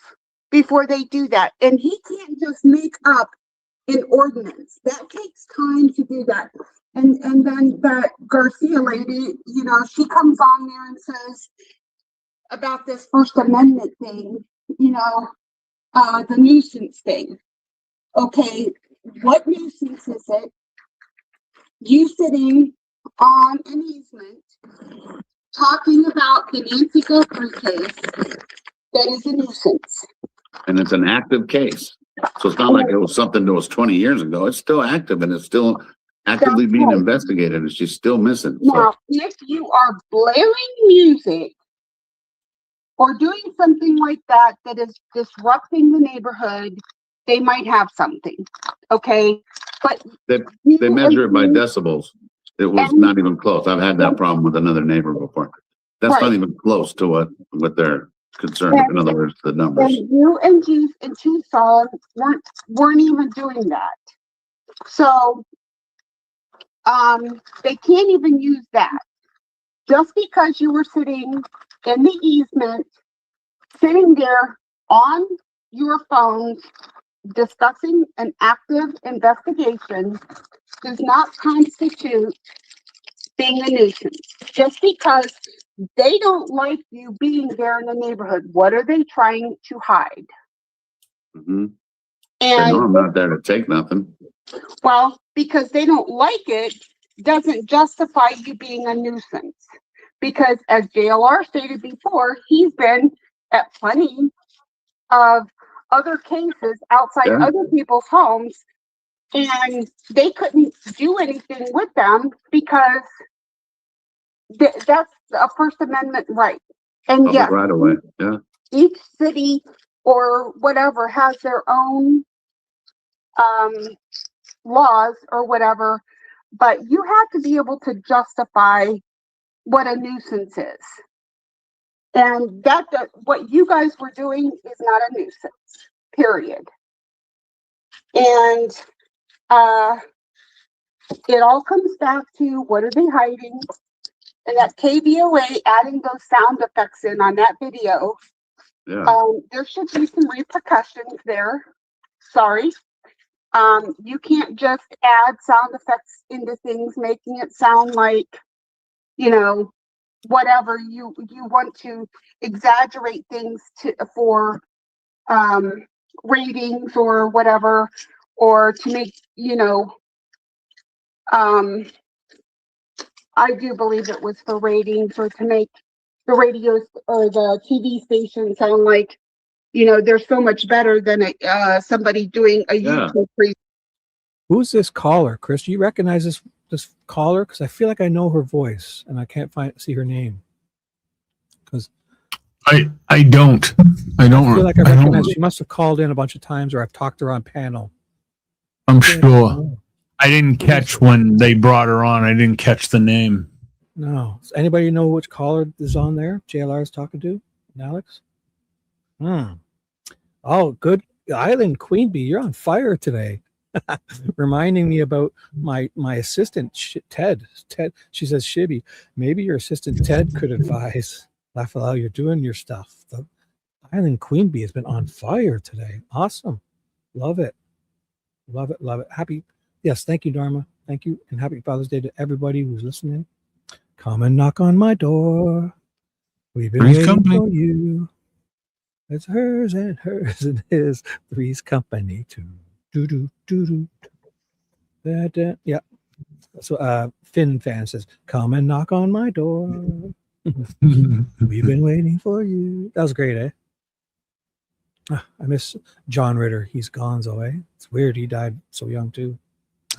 before they do that. And he can't just make up an ordinance. That takes time to do that. And then that Garcia lady, she comes on there and says about this First Amendment thing, the nuisance thing. Okay, what nuisance is it? You sitting on an easement talking about the Nancy Guthrie case that is a nuisance. And it's an active case. So it's not like it was something that was 20 years ago. It's still active and it's still actively being investigated and she's still missing. Now, if you are blaring music or doing something like that that is disrupting the neighborhood, they might have something. Okay. But they measure it by decibels. It was not even close. I've had that problem with another neighbor before. That's not even close to what they're concerned with. In other words, the numbers. And you and Juice and Tucson weren't even doing that. So they can't even use that. Just because you were sitting in the easement, sitting there on your phones, discussing an active investigation does not constitute being a nuisance. Just because they don't like you being there in the neighborhood, what are they trying to hide? Mm-hmm. And I'm not there to take nothing. Well, because they don't like it doesn't justify you being a nuisance. Because as JLR stated before, he's been at plenty of other cases outside other people's homes, and they couldn't do anything with them because that's a First Amendment right. And yes, right away. Yeah. Each city or whatever has their own laws or whatever, but you have to be able to justify what a nuisance is. And what you guys were doing is not a nuisance, period. And it all comes back to, what are they hiding? And that KVOA adding those sound effects in on that video. Yeah. There should be some repercussions there. Sorry. You can't just add sound effects into things, making it sound like, whatever you want to exaggerate things for ratings or whatever, or to make, I do believe it was for ratings, or to make the radios or the TV station sound like, they're so much better than somebody doing a YouTube pre. Who's this caller, Chris? Do you recognize this caller? Because I feel like I know her voice and I can't see her name. Because I don't. I feel like I recognize. She must have called in a bunch of times, or I've talked to her on panel. I'm sure. I didn't catch when they brought her on. I didn't catch the name. No. Does anybody know which caller is on there? JLR is talking to? Alex? Oh, good. Island Queen Bee, you're on fire today. Reminding me about my assistant, Ted. She says, Shibby, maybe your assistant Ted could advise. Laugh aloud, you're doing your stuff. The Island Queen Bee has been on fire today. Awesome. Love it. Love it. Love it. Yes, thank you, Dharma. Thank you. And happy Father's Day to everybody who's listening. Come and knock on my door. We've been waiting for you. It's hers and his. Three's company too. Do. Yeah. So Finn fan says, come and knock on my door. We've been waiting for you. That was great, eh? I miss John Ritter. He's gonzo, eh? It's weird. He died so young too.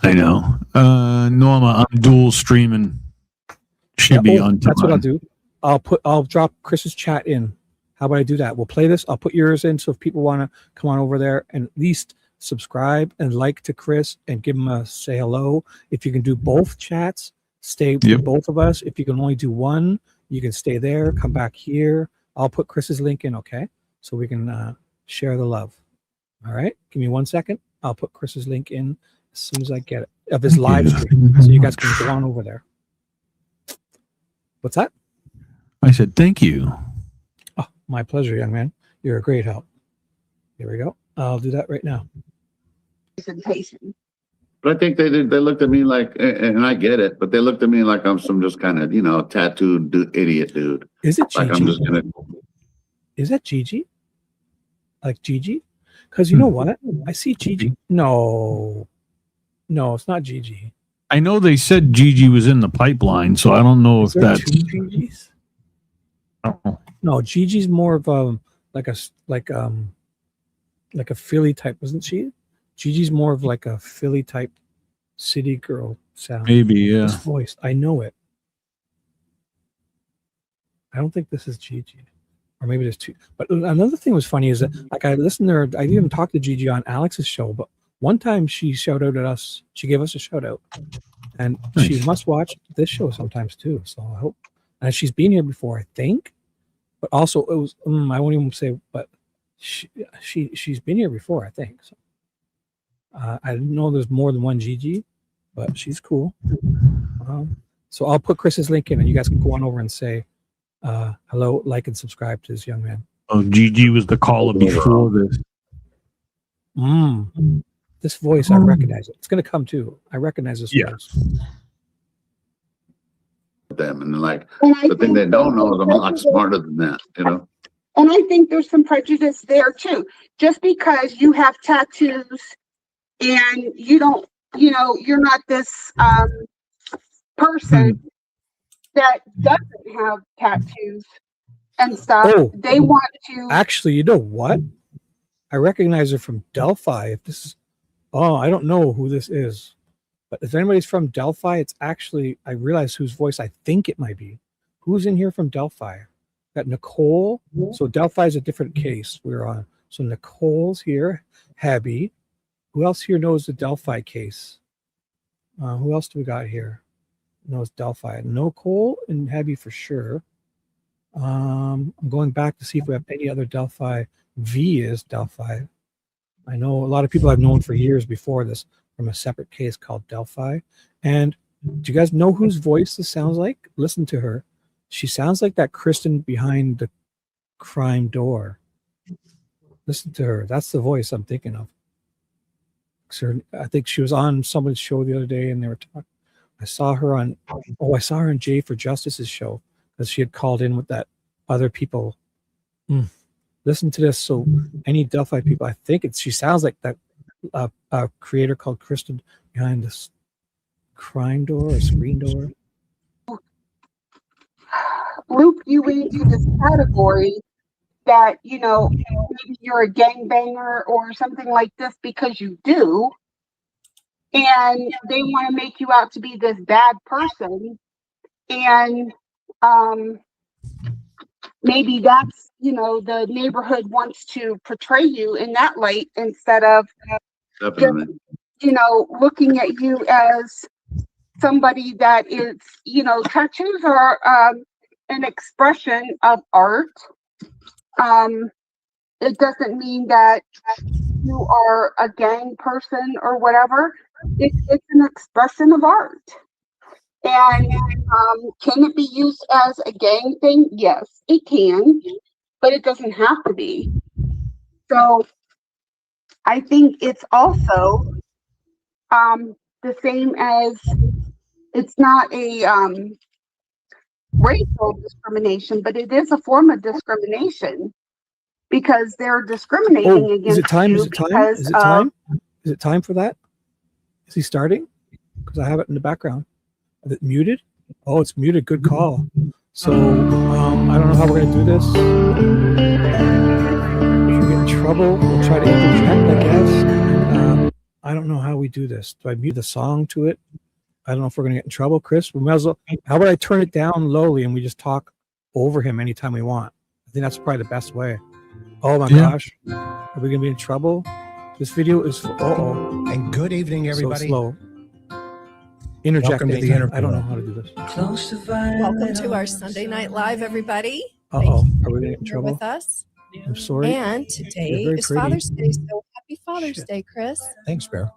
I know. Norma, I'm dual streaming. Should be on time. That's what I'll do. I'll drop Chris's chat in. How about I do that? We'll play this. I'll put yours in. So if people want to come on over there and at least subscribe and like to Chris and give him a say hello. If you can do both chats, stay with both of us. If you can only do one, you can stay there, come back here. I'll put Chris's link in, okay? So we can share the love. All right? Give me 1 second. I'll put Chris's link in as soon as I get it, of his live stream. So you guys can go on over there. What's that? I said, thank you. Oh, my pleasure, young man. You're a great help. Here we go. I'll do that right now. Presentation. But I think they looked at me like, and I get it, but they looked at me like I'm some just kind of, tattooed idiot dude. Is it Gigi? Like I'm just gonna. Is that Gigi? Like Gigi? Because you know what? I see Gigi. No, it's not Gigi. I know they said Gigi was in the pipeline, so I don't know if that's two Gigis. Oh. No, Gigi's more of like a Philly type, wasn't she? Gigi's more of like a Philly type city girl sound. Maybe, yeah. This voice, I know it. I don't think this is Gigi, or maybe there's two. But another thing was funny is that, like, I listened to her. I didn't even talk to Gigi on Alex's show, but one time she shouted at us. She gave us a shout out, and she must watch this show sometimes too. So I hope. And she's been here before, I think. But also, it was I won't even say, but she's been here before, I think. So I didn't know there's more than one Gigi, but she's cool. So I'll put Chris's link in, and you guys can go on over and say hello, like, and subscribe to this young man. Oh, Gigi was the caller before this. This voice, I recognize it. It's going to come too. I recognize this voice. Them and the thing they don't know is I'm a lot smarter than that, And I think there's some prejudice there too. Just because you have tattoos and you don't, you're not this person that doesn't have tattoos, and stuff. Oh, They want to. actually, you know what? I recognize her from Delphi. If this is, oh, I don't know who this is, but if anybody's from Delphi, it's actually, I realize whose voice I think it might be. Who's in here from Delphi? Got Nicole. So Delphi is a different case we're on. So Nicole's here. Habby. Who else here knows the Delphi case? Who else do we got here? Knows Delphi. Nicole and Habby for sure. I'm going back to see if we have any other Delphi. V is Delphi. I know a lot of people I've known for years before this from a separate case called Delphi. And do you guys know whose voice this sounds like? Listen to her. She sounds like that Kristen behind the crime door. Listen to her. That's the voice I'm thinking of. I think she was on someone's show the other day and they were talking. I saw her on Jay for Justice's show because she had called in with that other people. Listen to this. So any Delphi people, I think she sounds like that creator called Kristen behind this crime door or screen door. Loop you into this category that, you know, maybe you're a gangbanger or something like this because you do, and they want to make you out to be this bad person, and maybe that's, you know, the neighborhood wants to portray you in that light instead of Definitely. just, you know, looking at you as somebody that is, you know, tattoos are an expression of art. It doesn't mean that you are a gang person or whatever. It's an expression of art. And can it be used as a gang thing? Yes, it can, but it doesn't have to be. So I think it's also the same as, it's not a racial discrimination, but it is a form of discrimination because they're discriminating against is it time? you Is it time? because Is it time? Is it time for that? Is he starting? Because I have it in the background. Is it muted? Oh, it's muted. Good call. So I don't know how we're going to do this. If we get in trouble, we'll try to interject, I guess. I don't know how we do this. Do I mute the song to it? I don't know if we're going to get in trouble. Chris, we might as well. How about I turn it down lowly and we just talk over him anytime we want? I think that's probably the best way. Oh my gosh. Are we going to be in trouble? This video is for, And good evening, everybody. So slow. Interject. Welcome to the anytime. interview. I don't know how to do this. Welcome to our Sunday Night Live, everybody. Are we going to get in You're trouble? with us. I'm sorry. And You're today very is pretty. Father's Day, so happy Father's Day, Chris. Thanks, Bear.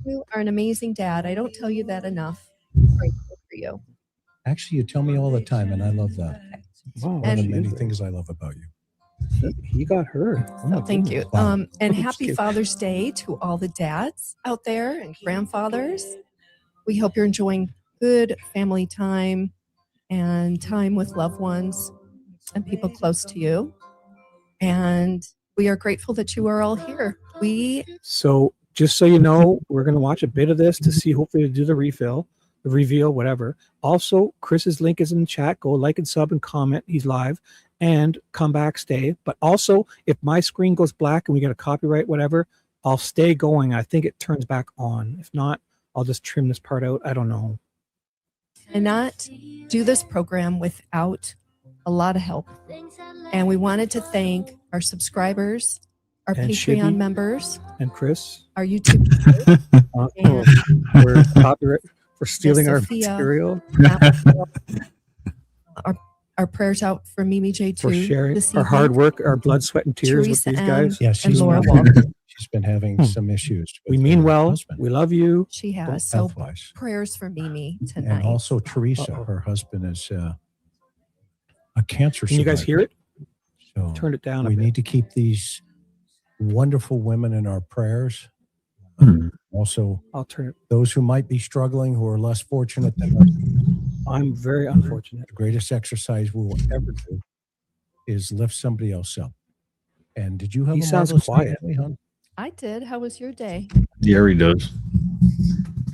You are an amazing dad. I don't tell you that enough. I'm grateful for you. Actually, you tell me all the time, and I love that. Wow. One of the many things I love about you. He got hurt. So thank you. Wow. And Just happy kidding. Father's Day to all the dads out there and grandfathers. We hope you're enjoying good family time and time with loved ones and people close to you. And we are grateful that you are all here. So just so you know, we're going to watch a bit of this to see, hopefully to do the reveal, whatever. Also, Chris's link is in the chat. Go like and sub and comment. He's live and come back, stay. But also, if my screen goes black and we get a copyright, whatever, I'll stay going. I think it turns back on. If not, I'll just trim this part out. I don't know. And not do this program without a lot of help. And we wanted to thank our subscribers, our And Patreon Shibby. members, And Chris, our YouTube for copyright, for stealing our Sophia, material, our prayers out for Mimi J for too. sharing this our evening. hard work, our blood, sweat, and tears Teresa with these M. guys. Yeah, and she's Laura been, Walker. she's been having some issues. We with mean her well. husband, We love you. She has. So health-wise. prayers for Mimi tonight. And also Teresa, her husband is a cancer Can you guys hear survivor. it? So Turn it down a we bit. need to keep these wonderful women in our prayers. Also, I'll turn it. those who might be struggling, who are less fortunate than us. I'm very unfortunate. The greatest exercise we will ever do is lift somebody else up. And did you have He a sounds marvelous day quiet. today, hon? I did. How was your day? Yeah, he does.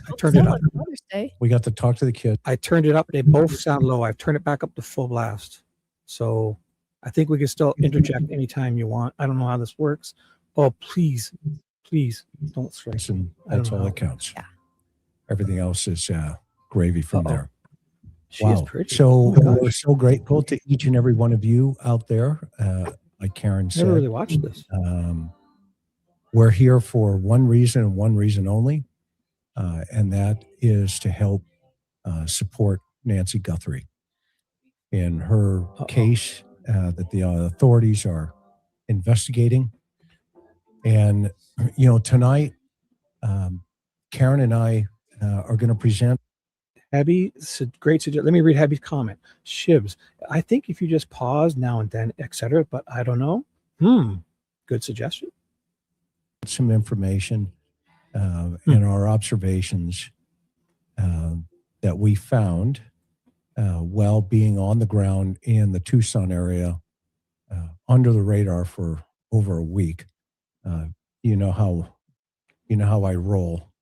I turned it So up. on Father's Day. We got to talk to the kids. I turned it up. They both sound low. I've turned it back up to full blast. So I think we can still interject anytime you want. I don't know how this works. Oh, please don't strike. And that's all that counts. Yeah. Everything else is gravy from there. She is pretty. So we're so grateful to each and every one of you out there. Like Karen said, Never really watched this. We're here for one reason and one reason only, and that is to help support Nancy Guthrie in her case that the authorities are investigating. And, you know, tonight, Karen and I are going to present. Abby, great suggestion. Let me read Abby's comment. Shibs, I think if you just pause now and then, etc., but I don't know. Good suggestion. Some information and our observations that we found while being on the ground in the Tucson area under the radar for over a week. You know how I roll,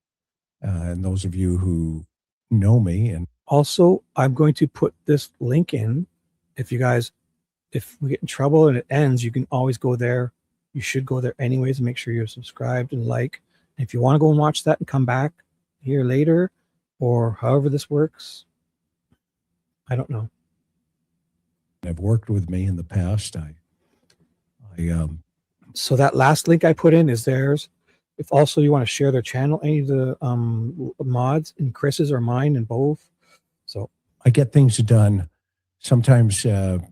and those of you who know me. And also, I'm going to put this link in. If you guys, if we get in trouble and it ends, you can always go there. You should go there anyways and make sure you're subscribed and like. And if you want to go and watch that and come back here later, or however this works, I don't know. Have worked with me in the past. So that last link I put in is theirs. If also you want to share their channel, any of the mods, and Chris's or mine, and both. So I get things done sometimes, not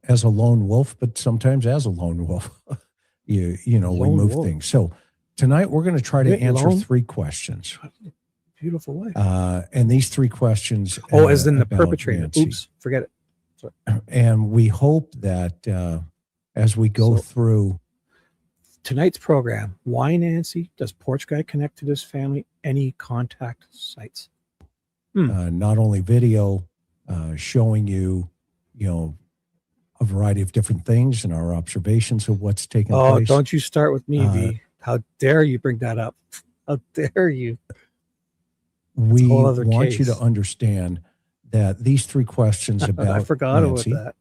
as a lone wolf, but sometimes as a lone wolf. we move things. So tonight we're going to try to answer 3 questions. Beautiful way. And these 3 questions. As in the perpetrator. Nancy. Oops, forget it. Sorry. And we hope that as we go through tonight's program, why Nancy? Does Porch Guy connect to this family? Any contact sites? Not only video showing you, a variety of different things and our observations of what's taking place. Oh, don't you start with me, V. How dare you bring that up? How dare you? We want you to understand that these 3 questions about I forgot Nancy, about that.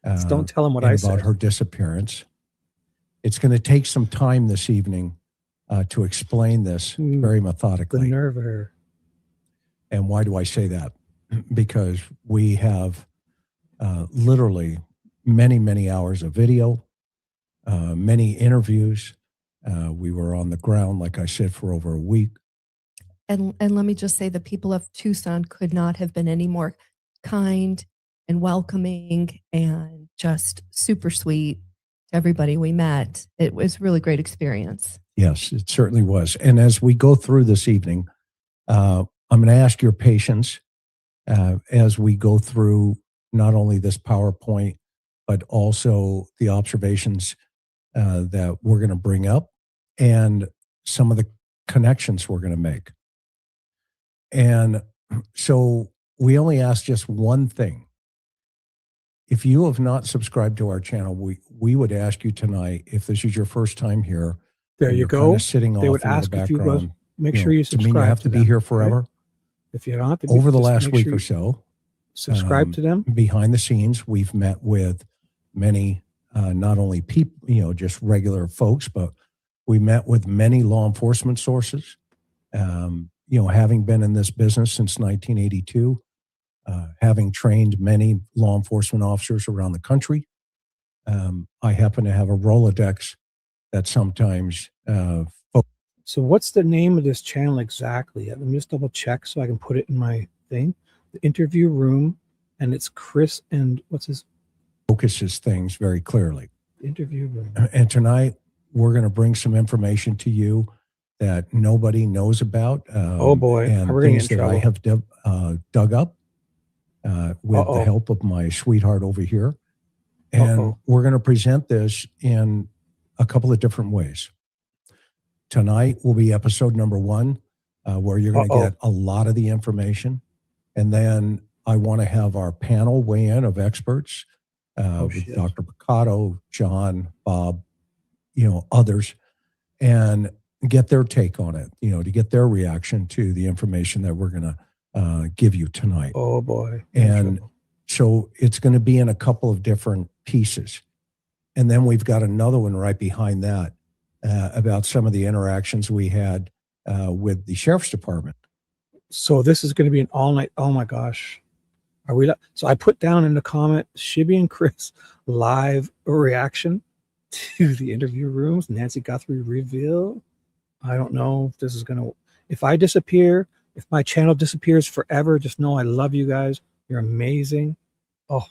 Just don't tell them what I said. About her disappearance. It's going to take some time this evening to explain this very methodically. The nerve of her. And why do I say that? Because we have literally many, many hours of video, many interviews. We were on the ground, like I said, for over a week. And let me just say, the people of Tucson could not have been any more kind and welcoming and just super sweet to everybody we met. It was a really great experience. Yes, it certainly was. And as we go through this evening, I'm going to ask your patience as we go through not only this PowerPoint, but also the observations that we're going to bring up and some of the connections we're going to make. And so we only ask just one thing. If you have not subscribed to our channel, we would ask you tonight, if this is your first time here, there you go. Kind of sitting they off would in ask the if you background. Make sure you subscribe. You have to be here forever. Right? If you don't have to, over the last week or so, subscribe to them. Behind the scenes, we've met with many, not only people, just regular folks, but we met with many law enforcement sources. Having been in this business since 1982, having trained many law enforcement officers around the country, I happen to have a Rolodex that sometimes So what's the name of this channel exactly? Let me just double check so I can put it in my thing. The interview room, and it's Chris and what's his? Focuses things very clearly. Interview room. And tonight we're going to bring some information to you that nobody knows about. Oh boy, and we're things in that I have dug up with the help of my sweetheart over here. And we're going to present this in a couple of different ways. Tonight will be episode number 1, where you're going to get a lot of the information. And then I want to have our panel weigh in of experts, with Dr. Picato, John, Bob, others, and get their take on it, to get their reaction to the information that we're going to give you tonight. Oh boy. And So it's going to be in a couple of different pieces. And then we've got another one right behind that about some of the interactions we had with the sheriff's department. So this is going to be an all night. Oh my gosh. Are we? So I put down in the comment, Shibby and Chris live reaction to the interview rooms. Nancy Guthrie reveal. I don't know if this is going to, if I disappear, if my channel disappears forever, just know I love you guys. You're amazing. Oh,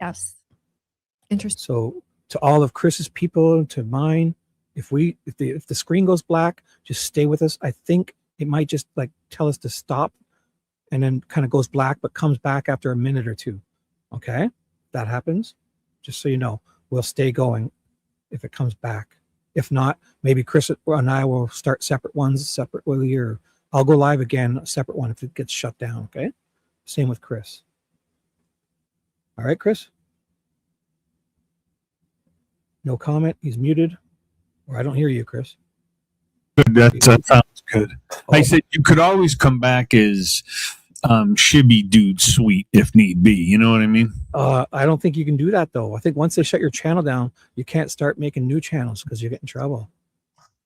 Yes. Interesting. so to all of Chris's people, to mine, if the screen goes black, just stay with us. I think it might just like tell us to stop, and then kind of goes black, but comes back after a minute or two. Okay, that happens. Just so you know, we'll stay going if it comes back. If not, maybe Chris and I will start separate ones separately, or I'll go live again, a separate one if it gets shut down. Okay, same with Chris. All right, Chris. No comment. He's muted, or I don't hear you, Chris. Good. That sounds good. I said you could always come back as Shibby Dude Sweet if need be. You know what I mean? I don't think you can do that though. I think once they shut your channel down, you can't start making new channels because you get in trouble.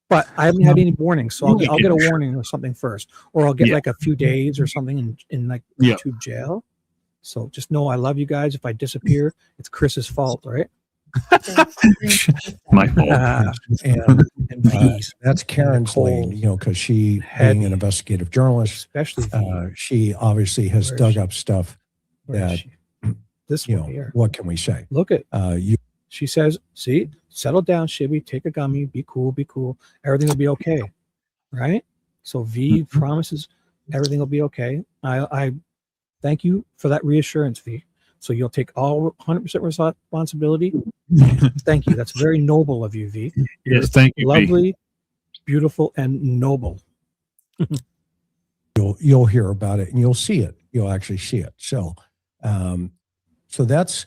But I haven't had any warnings, so I'll get a warning or something first, or I'll get like a few days or something in like YouTube jail. So just know I love you guys. If I disappear, it's Chris's fault, right? My fault. And that's Karen's lane, you know, because she, being an investigative journalist, especially she obviously has dug up stuff that, this you one know, here. what can we say? Look at she says, see, settle down, Shibby, take a gummy, be cool, everything will be okay, right? So V promises everything will be okay. I thank you for that reassurance, V. So you'll take all 100% responsibility. Thank you. That's very noble of you, V. You're Yes, thank you, V. lovely, beautiful, and noble. You'll hear about it and you'll see it. You'll actually see it. So, so that's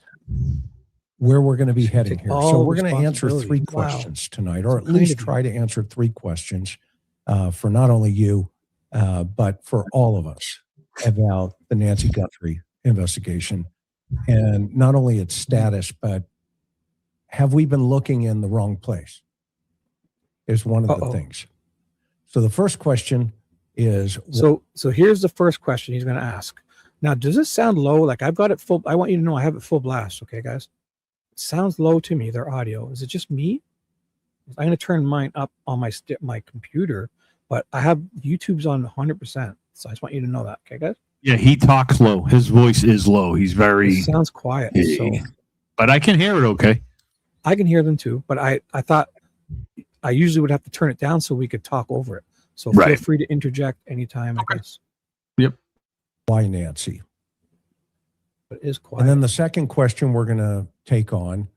where we're going to be heading here. So we're going to answer 3 questions tonight, or at least try to answer 3 questions for not only you, but for all of us about the Nancy Guthrie investigation, and not only its status, but have we been looking in the wrong place? Is one of the things. So the first question is, so here's the first question he's going to ask. Now, does this sound low? Like I've got it full. I want you to know I have it full blast. Okay, guys. It sounds low to me, their audio. Is it just me? I'm going to turn mine up on my computer, but I have YouTube's on 100%. So I just want you to know that. Okay, guys? Yeah, he talks low. His voice is low. He's very... It sounds quiet. So, but I can hear it okay. I can hear them too, but I thought I usually would have to turn it down so we could talk over it. So feel free to interject anytime, I guess. Yep. Why Nancy? But it is quiet. And then the second question we're going to take on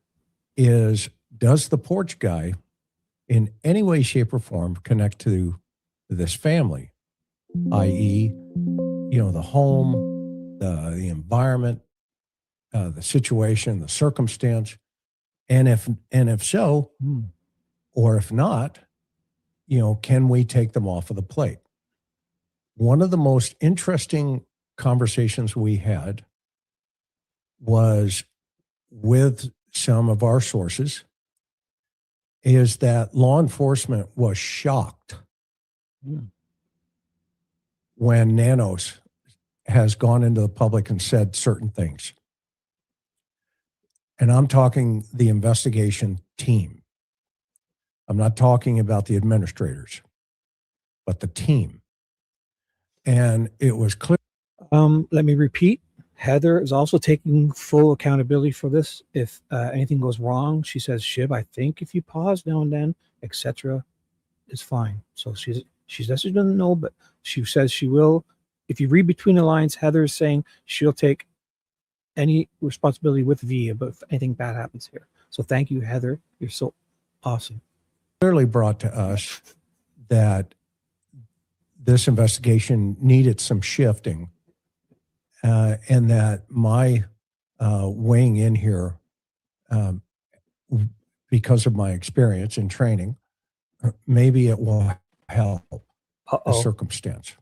is, does the porch guy in any way, shape, or form connect to this family? I.e., you know, the home, the environment, the situation, the circumstance. And if so, or if not, you know, can we take them off of the plate? One of the most interesting conversations we had was with some of our sources is that law enforcement was shocked when Nanos has gone into the public and said certain things. And I'm talking the investigation team. I'm not talking about the administrators, but the team. And it was clear. Let me repeat. Heather is also taking full accountability for this. If anything goes wrong, she says, Shib, I think if you pause now and then, etc., is fine. So she doesn't know, but she says she will. If you read between the lines, Heather is saying she'll take any responsibility with V about if anything bad happens here. So thank you, Heather. You're so awesome. Clearly brought to us that this investigation needed some shifting, and that my weighing in here, because of my experience in training, maybe it will help the circumstance.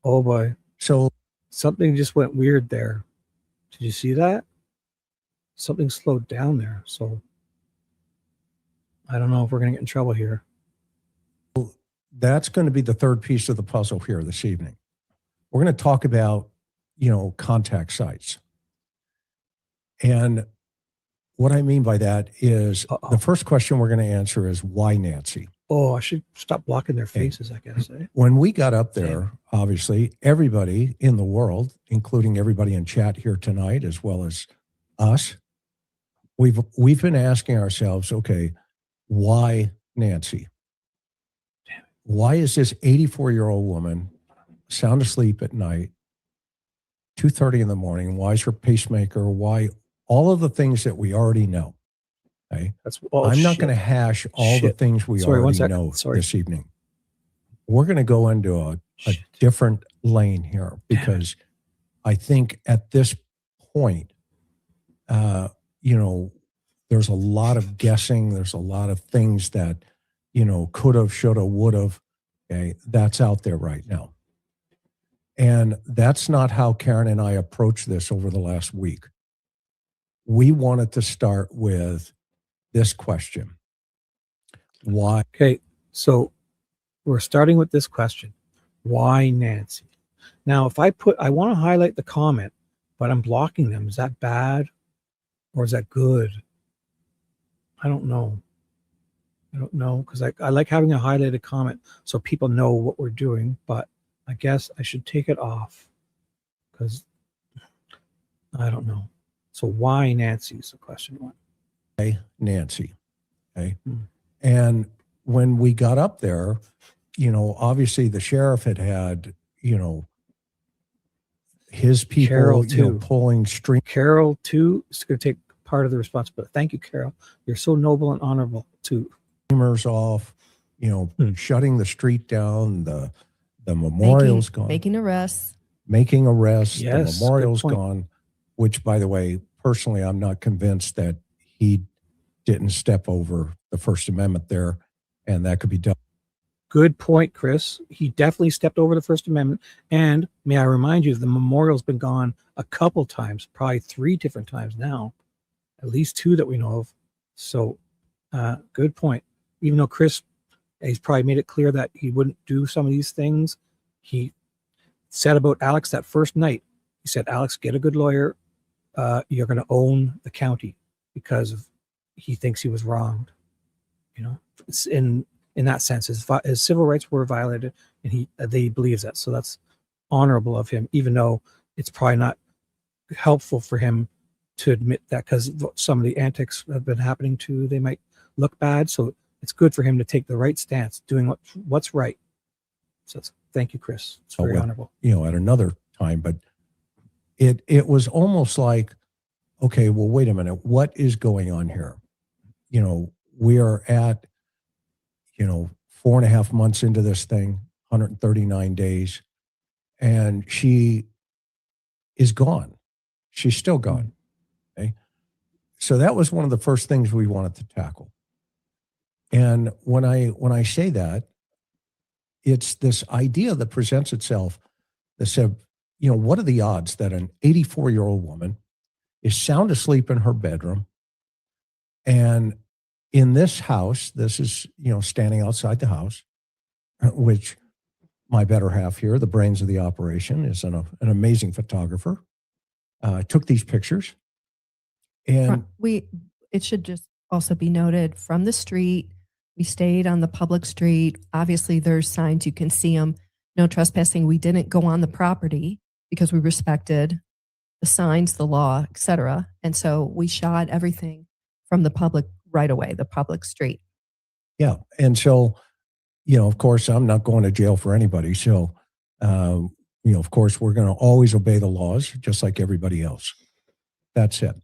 Oh boy. So something just went weird there. Did you see that? Something slowed down there. So I don't know if we're going to get in trouble here. That's going to be the third piece of the puzzle here this evening. We're going to talk about, contact sites. And what I mean by that is the first question we're going to answer is why Nancy? Oh, I should stop blocking their faces, I guess. Eh? When we got up there, obviously, everybody in the world, including everybody in chat here tonight, as well as us, we've been asking ourselves, okay, why Nancy? Why is this 84-year-old woman sound asleep at night, 2:30 in the morning? Why is her pacemaker? Why all of the things that we already know? Okay, I'm not going to hash all the things we already know this evening. We're going to go into a different lane here because I think at this point, there's a lot of guessing. There's a lot of things that, could have, should have, would have. Okay, that's out there right now. And that's not how Karen and I approached this over the last week. We wanted to start with this question. Why? Okay, so we're starting with this question. Why Nancy? Now, if I want to highlight the comment, but I'm blocking them, is that bad or is that good? I don't know. Because I like having a highlighted comment so people know what we're doing, but I guess I should take it off because I don't know. So why Nancy is the question one. Why Nancy? Okay. And when we got up there, obviously the sheriff had, his people, Carol pulling string. Carol too is going to take part of the responsibility. Thank you, Carol. You're so noble and honorable too. Streamers off, shutting the street down, the memorial's gone. Making arrests. Yes, the memorial's gone, which, by the way, personally, I'm not convinced that he didn't step over the First Amendment there, and that could be done. Good point, Chris. He definitely stepped over the First Amendment. And may I remind you, the memorial's been gone a couple times, probably 3 different times now, at least 2 that we know of. So good point. Even though Chris, he's probably made it clear that he wouldn't do some of these things, he said about Alex that first night, he said, Alex, get a good lawyer. You're going to own the county because he thinks he was wronged. It's in that sense, his civil rights were violated, and they believes that. So that's honorable of him, even though it's probably not helpful for him to admit that because some of the antics have been happening too. They might look bad, so it's good for him to take the right stance, doing what's right. So thank you, Chris. It's very honorable. At another time, but it was almost like, okay, well, wait a minute, what is going on here? We are at 4.5 months into this thing, 139 days, and she is gone. She's still gone. Okay. So that was one of the first things we wanted to tackle. And when I say that, it's this idea that presents itself that said, what are the odds that an 84-year-old woman is sound asleep in her bedroom, and in this house, this is, standing outside the house, which my better half here, the brains of the operation, is an amazing photographer, took these pictures. And it should just also be noted from the street, we stayed on the public street. Obviously, there's signs, you can see them. No trespassing. We didn't go on the property because we respected the signs, the law, etc. And so we shot everything from the public right away, the public street. Yeah. And so, of course, I'm not going to jail for anybody. So, of course, we're going to always obey the laws just like everybody else. That's it.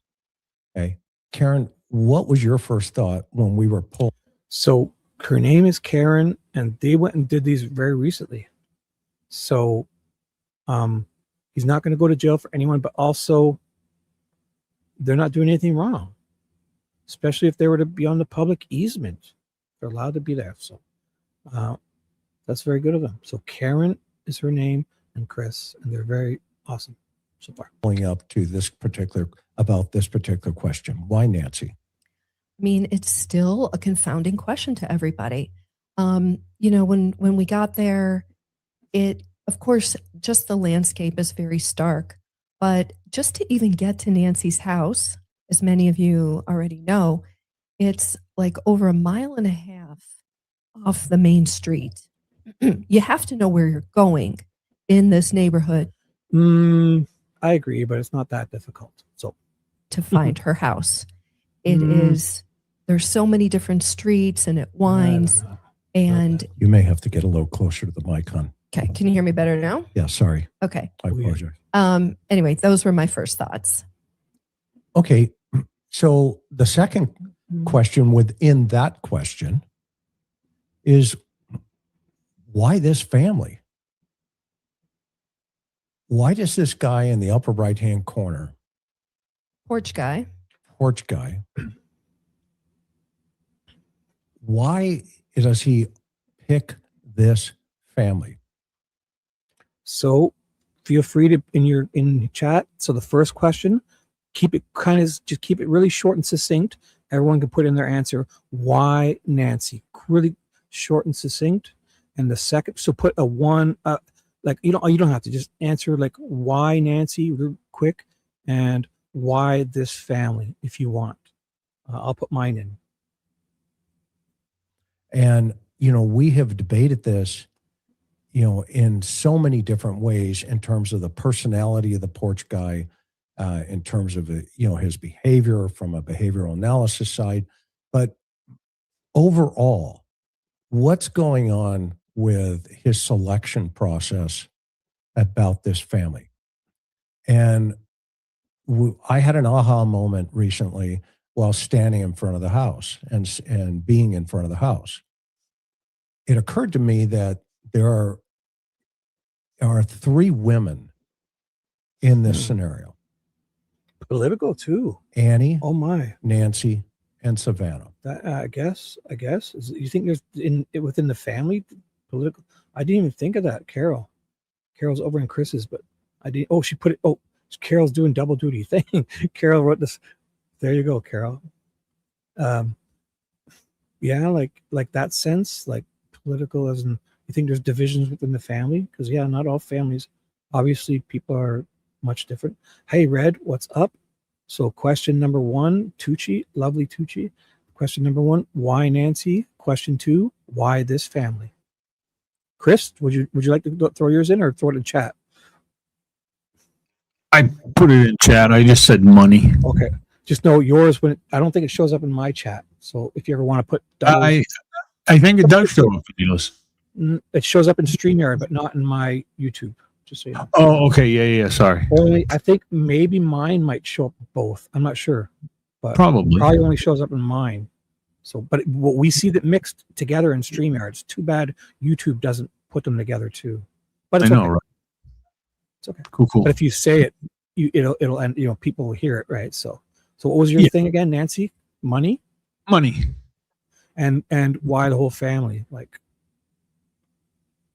Okay. Karen, what was your first thought when we were pulled? So her name is Karen, and they went and did these very recently. So he's not going to go to jail for anyone, but also they're not doing anything wrong, especially if they were to be on the public easement. They're allowed to be there. So that's very good of them. So Karen is her name, and Chris, and they're very awesome. so far. Pulling up to this particular question. Why Nancy? I mean, it's still a confounding question to everybody. When we got there, of course, just the landscape is very stark, but just to even get to Nancy's house, as many of you already know, it's like over 1.5 miles off the main street. You have to know where you're going in this neighborhood. I agree, but it's not that difficult. So to find her house. There's so many different streets and it winds. And you may have to get a little closer to the mic, hon. Okay, can you hear me better now? Yeah, sorry. Okay. I apologize. Anyway, those were my first thoughts. Okay, so the second question within that question is, why this family? Why does this guy in the upper right-hand corner, porch guy, why does he pick this family? So feel free to in chat. So the first question, keep it really short and succinct. Everyone can put in their answer. Why Nancy? Really short and succinct. And the second, so put a one, like you don't have to just answer like why Nancy real quick and why this family if you want. I'll put mine in. And we have debated this in so many different ways in terms of the personality of the porch guy, in terms of his behavior from a behavioral analysis side, but overall, what's going on with his selection process about this family? And I had an aha moment recently while standing in front of the house and being in front of the house. It occurred to me that there are 3 women in this scenario. Political too. Annie, oh my, Nancy, and Savannah. That, I guess. You think there's within the family political? I didn't even think of that. Carol's over in Chris's, but I didn't. Oh, she put it. Oh, Carol's doing double duty thing. Carol wrote this. There you go, Carol. Yeah, like that sense, like political as in you think there's divisions within the family? Because yeah, not all families. Obviously, people are much different. Hey, Red, what's up? So question number 1, Tucci, lovely Tucci. Question number 1, why Nancy? Question 2, why this family? Chris, would you like to throw yours in or throw it in chat? I put it in chat. I just said money. Okay. Just know yours I don't think it shows up in my chat. So if you ever want to put I think it does show up in yours. It shows up in StreamYard, but not in my YouTube. Just so you know. Oh, okay. Yeah. Sorry. Only I think maybe mine might show up both. I'm not sure, but probably only shows up in mine. So, but what we see that mixed together in StreamYard. It's too bad YouTube doesn't put them together too. But it's I know, okay. right? It's okay. Cool. But if you say it, it'll and people will hear it, right? So what was your thing again, Nancy? Money. And why the whole family? Like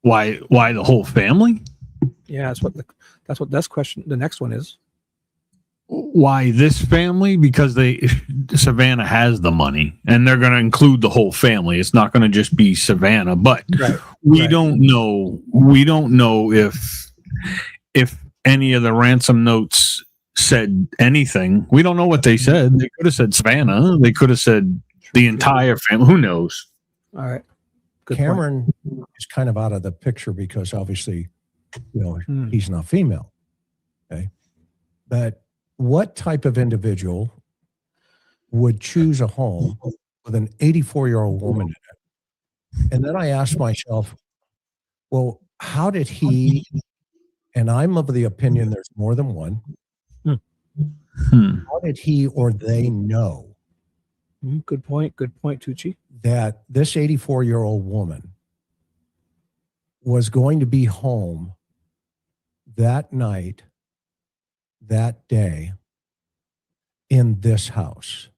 why the whole family? Yeah, that's what this question. The next one is. Why this family? Because Savannah has the money, and they're going to include the whole family. It's not going to just be Savannah, but we don't know. We don't know if any of the ransom notes said anything. We don't know what they said. They could have said Savannah. They could have said the entire family. Who knows? All right. Good Cameron is kind of out of the picture because obviously, he's not female. Okay. But what type of individual would choose a home with an 84-year-old woman in it? And then I asked myself, well, how did he, and I'm of the opinion there's more than one, how did he or they know? Good point, Tucci. That this 84-year-old woman was going to be home that night, that day, in this house.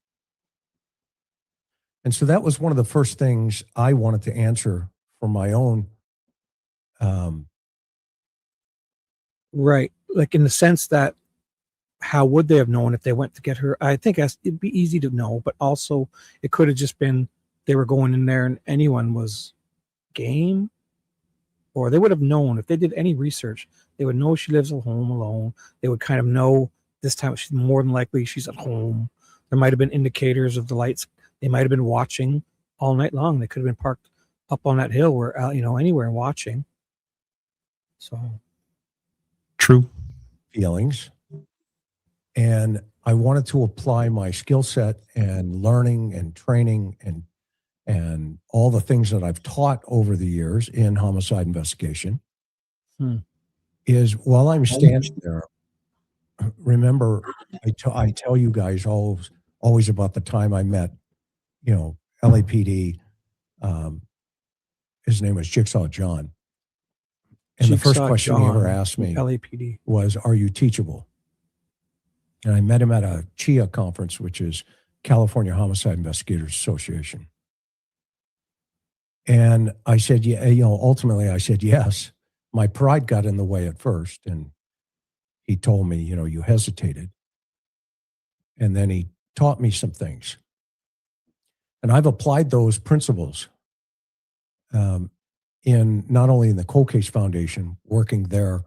And so that was one of the first things I wanted to answer for my own Right. Like in the sense that how would they have known if they went to get her? I think it'd be easy to know, but also it could have just been they were going in there and anyone was game, or they would have known if they did any research. They would know she lives at home alone. They would kind of know this time she's more than likely she's at home. There might have been indicators of the lights. They might have been watching all night long. They could have been parked up on that hill where anywhere watching. So true feelings. And I wanted to apply my skill set and learning and training and all the things that I've taught over the years in homicide investigation. Is while I'm standing there, remember, I tell you guys always about the time I met, LAPD. His name was Jigsaw John. And the first question he ever asked me LAPD was, "Are you teachable?" And I met him at a CHIA conference, which is California Homicide Investigators Association. And I said, yeah, ultimately I said, yes. My pride got in the way at first. And he told me, you hesitated. And then he taught me some things. And I've applied those principles in not only in the Cold Case Foundation, working there,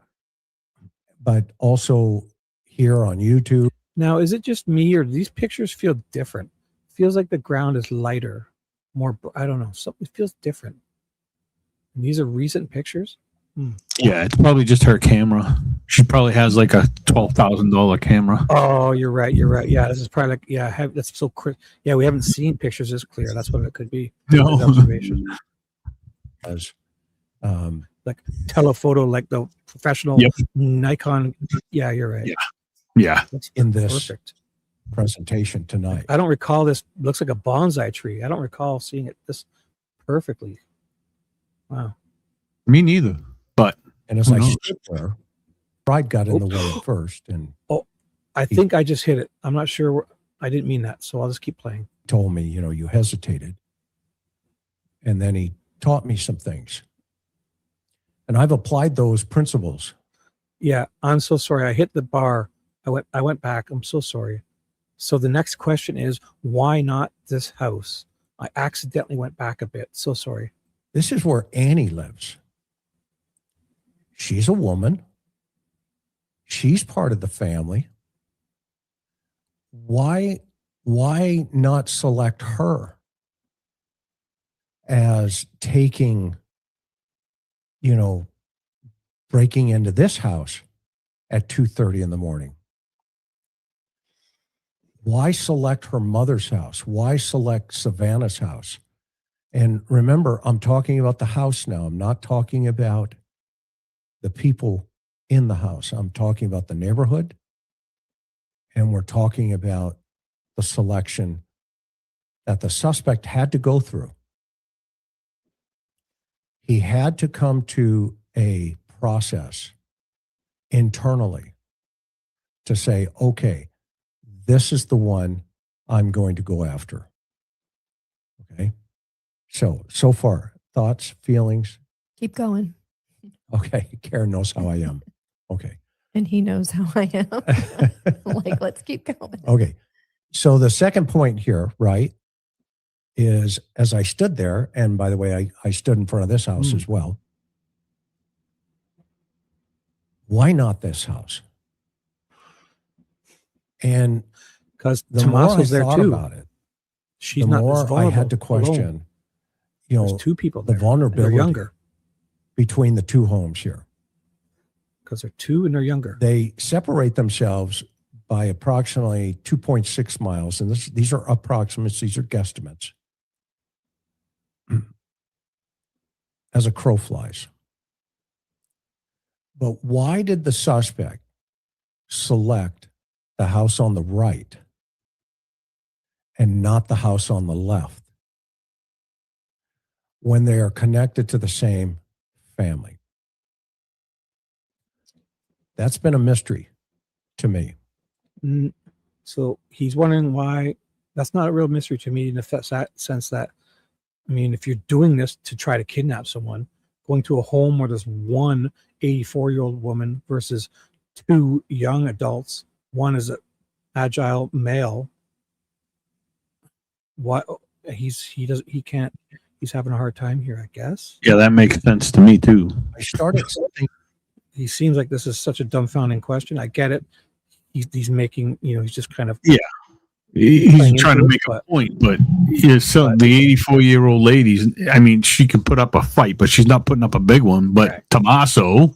but also here on YouTube. Now, is it just me or do these pictures feel different? It feels like the ground is lighter, more, I don't know, something feels different. And these are recent pictures? Yeah, it's probably just her camera. She probably has like a $12,000 camera. Oh, you're right. You're right. Yeah, this is probably like, that's so quick. Yeah, we haven't seen pictures this clear. That's what it could be. No. Observation. As like telephoto, like the professional Nikon. Yeah, you're right. Yeah. That's in this perfect presentation tonight. I don't recall this. Looks like a bonsai tree. I don't recall seeing it this perfectly. Wow. Me neither. But and as I stood there, pride got in the way at first, and I think I just hit it. I'm not sure. I didn't mean that, so I'll just keep playing. Told me, you hesitated, and then he taught me some things, and I've applied those principles. Yeah, I'm so sorry. I hit the bar. I went back. I'm so sorry. So the next question is, why not this house? I accidentally went back a bit. So sorry. This is where Annie lives. She's a woman. She's part of the family. Why not select her as taking, breaking into this house at 2:30 in the morning? Why select her mother's house? Why select Savannah's house? And remember, I'm talking about the house now. I'm not talking about the people in the house. I'm talking about the neighborhood. And we're talking about the selection that the suspect had to go through. He had to come to a process internally to say, okay, this is the one I'm going to go after. Okay. So far, thoughts, feelings? Keep going. Okay. Karen knows how I am. Okay. And he knows how I am. Like, let's keep going. Okay. So the second point here, right, is as I stood there, and by the way, I stood in front of this house as well. Why not this house? And because the more I Tommaso's there thought too. about it, She's the not more I had to question, There's two people the there. vulnerability They're younger between the two homes here. Because they're two and they're younger. They separate themselves by approximately 2.6 miles. And these are approximates, these are guesstimates. As a crow flies. But why did the suspect select the house on the right and not the house on the left when they are connected to the same family? That's been a mystery to me. So he's wondering why. That's not a real mystery to me in the sense that, I mean, if you're doing this to try to kidnap someone, going to a home where there's one 84-year-old woman versus two young adults. One is an agile male. What he's having a hard time here, I guess. Yeah, that makes sense to me too. I started something. He seems like this is such a dumbfounding question. I get it. He's making, he's just kind of He's trying to make a point, but so the 84-year-old ladies, I mean, she can put up a fight, but she's not putting up a big one. But Tommaso,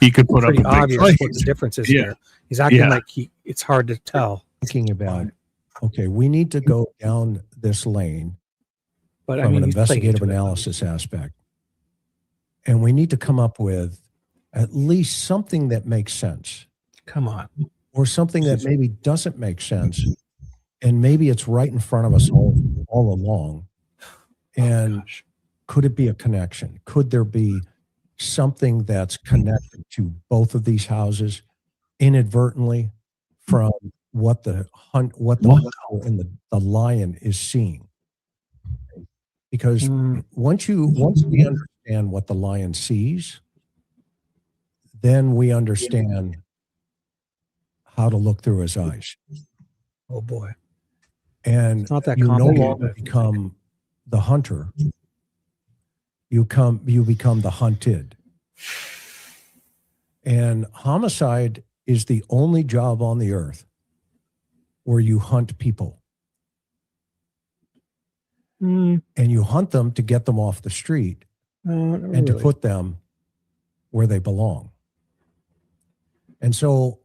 he could put up a pretty big obvious fight. what the difference is here. He's acting like it's hard to tell. Thinking about, okay, we need to go down this lane But I from mean, an he's playing investigative into it. analysis aspect. And we need to come up with at least something that makes sense. Come on. Or something that maybe doesn't make sense. And maybe it's right in front of us all along. And could it be a connection? Could there be something that's connected to both of these houses inadvertently from what the hunter and the lion is seeing? Because once we understand what the lion sees, then we understand how to look through his eyes. Oh boy. And It's not that you no complicated. longer become the hunter. You become the hunted. And homicide is the only job on the earth where you hunt people. And you hunt them to get them off the street and to put them where they belong. And so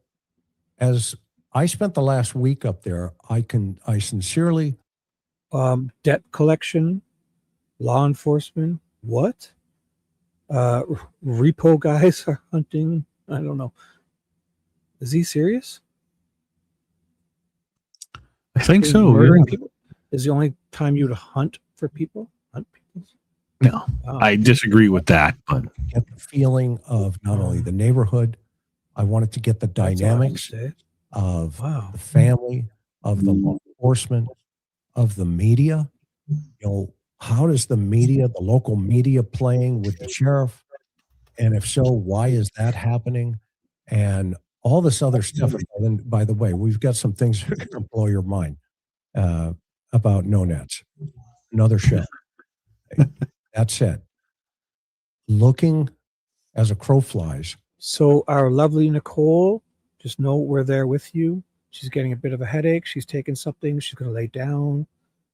as I spent the last week up there, I sincerely debt collection, law enforcement, what? Repo guys are hunting. I don't know. Is he serious? I think so. Murdering people is the only time you'd hunt for people? Hunt people? No, I disagree with that. But get the feeling of not only the neighborhood, I wanted to get the dynamics of the family, of the law enforcement, of the media. How does the media, the local media, playing with the sheriff? And if so, why is that happening? And all this other stuff. And by the way, we've got some things that are going to blow your mind about no nets. Another show. That said, looking as a crow flies. So our lovely Nicole, just know we're there with you. She's getting a bit of a headache. She's taking something. She's going to lay down.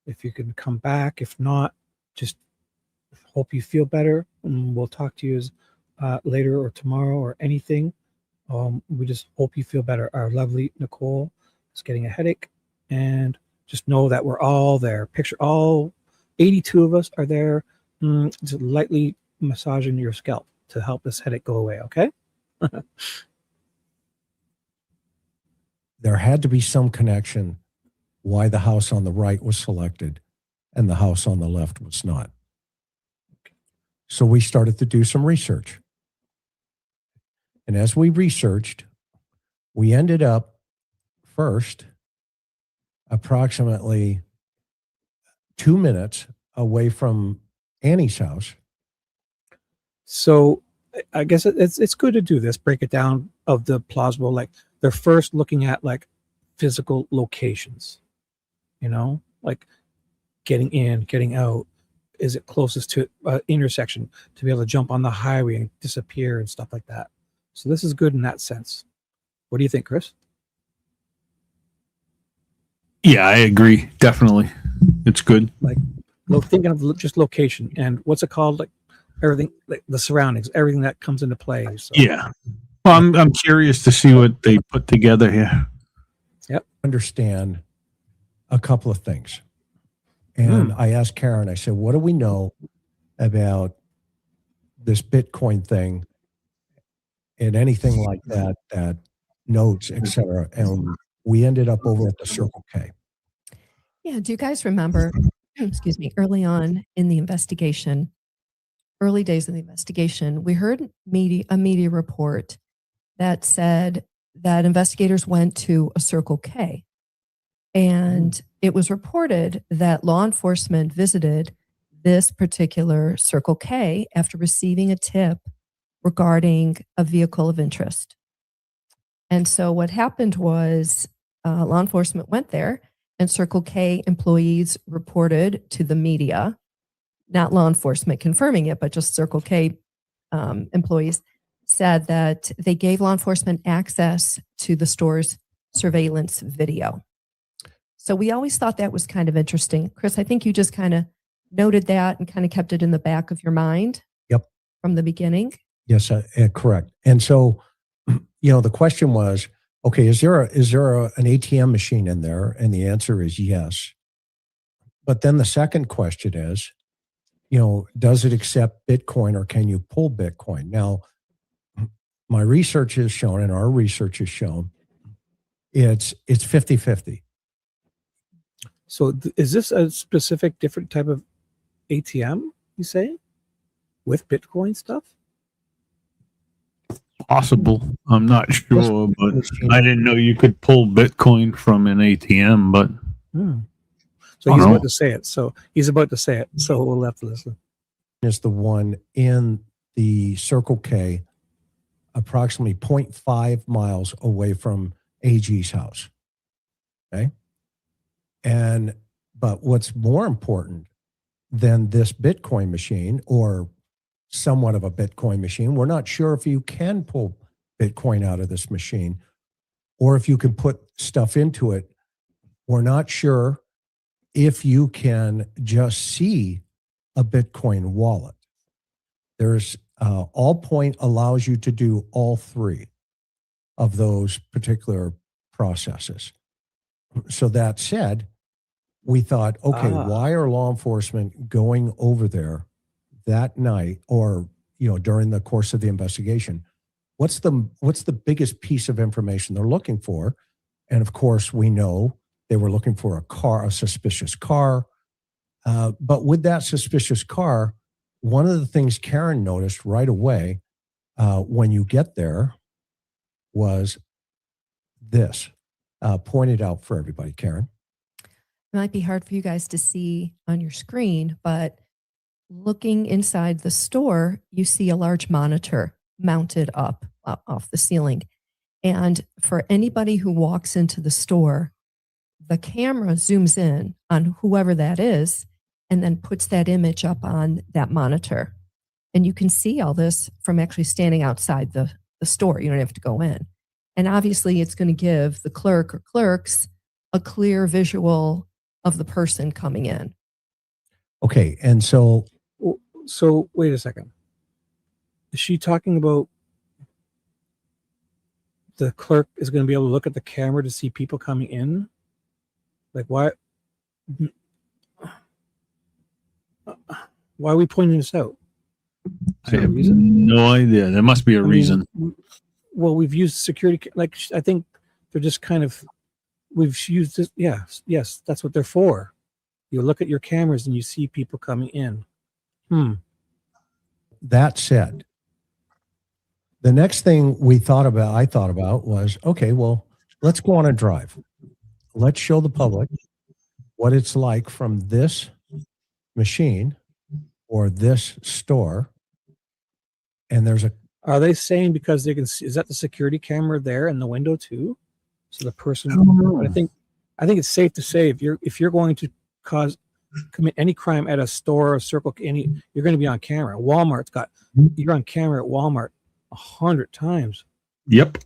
If you can come back. If not, just hope you feel better. And we'll talk to you later or tomorrow or anything. We just hope you feel better. Our lovely Nicole is getting a headache. And just know that we're all there. Picture all 82 of us are there, just lightly massaging your scalp to help this headache go away, okay? There had to be some connection why the house on the right was selected and the house on the left was not. So we started to do some research. And as we researched, we ended up first approximately 2 minutes away from Annie's house. So I guess it's good to do this, break it down of the plausible, like they're first looking at like physical locations, like getting in, getting out. Is it closest to an intersection to be able to jump on the highway and disappear and stuff like that? So this is good in that sense. What do you think, Chris? yeah, I agree. Definitely. It's good. Like thinking of just location and what's it called? Like everything, like the surroundings, everything that comes into play. So. Yeah. Well, I'm curious to see what they put together here. Yep. Understand a couple of things. And I asked Karen, I said, what do we know about this Bitcoin thing and anything like that, that notes, et cetera? And we ended up over at the Circle K. Yeah. Do you guys remember, excuse me, early on in the investigation, early days of the investigation, we heard a media report that said that investigators went to a Circle K. And it was reported that law enforcement visited this particular Circle K after receiving a tip regarding a vehicle of interest. And so what happened was law enforcement went there, and Circle K employees reported to the media, not law enforcement confirming it, but just Circle K employees said that they gave law enforcement access to the store's surveillance video. So we always thought that was kind of interesting. Chris, I think you just kind of noted that and kind of kept it in the back of your mind. Yep. From the beginning. Yes, correct. And so, the question was, okay, is there an ATM machine in there? And the answer is yes. But then the second question is, does it accept Bitcoin or can you pull Bitcoin? Now, my research has shown, and our research has shown, it's 50-50. So is this a specific different type of ATM, you say, with Bitcoin stuff? Possible. I'm not sure, but I didn't know you could pull Bitcoin from an ATM, but So he's about to say it. So we'll have to listen. Is the one in the Circle K approximately 0.5 miles away from AG's house. Okay. But what's more important than this Bitcoin machine, or somewhat of a Bitcoin machine, we're not sure if you can pull Bitcoin out of this machine or if you can put stuff into it. We're not sure if you can just see a Bitcoin wallet. There's Allpoint allows you to do all three of those particular processes. So that said, we thought, okay, why are law enforcement going over there that night or, during the course of the investigation? What's the biggest piece of information they're looking for? And of course, we know they were looking for a suspicious car. But with that suspicious car, one of the things Karen noticed right away when you get there was this. Pointed out for everybody, Karen. It might be hard for you guys to see on your screen, but looking inside the store, you see a large monitor mounted up off the ceiling. And for anybody who walks into the store, the camera zooms in on whoever that is and then puts that image up on that monitor. And you can see all this from actually standing outside the store. You don't have to go in. And obviously, it's going to give the clerk or clerks a clear visual of the person coming in. Okay, and so wait a second. Is she talking about the clerk is going to be able to look at the camera to see people coming in? Like, why are we pointing this out? I have no idea. There must be a reason. Well, we've used security. Like, I think they're just kind of. We've used this. Yeah, yes, that's what they're for. You look at your cameras and you see people coming in. That said, the next thing I thought about was, okay, well, let's go on a drive. Let's show the public what it's like from this machine or this store. And are they saying because they can see, is that the security camera there in the window too? So the person, I think it's safe to say if you're going to commit any crime at a store or Circle, you're going to be on camera. You're on camera at Walmart 100 times. Yep.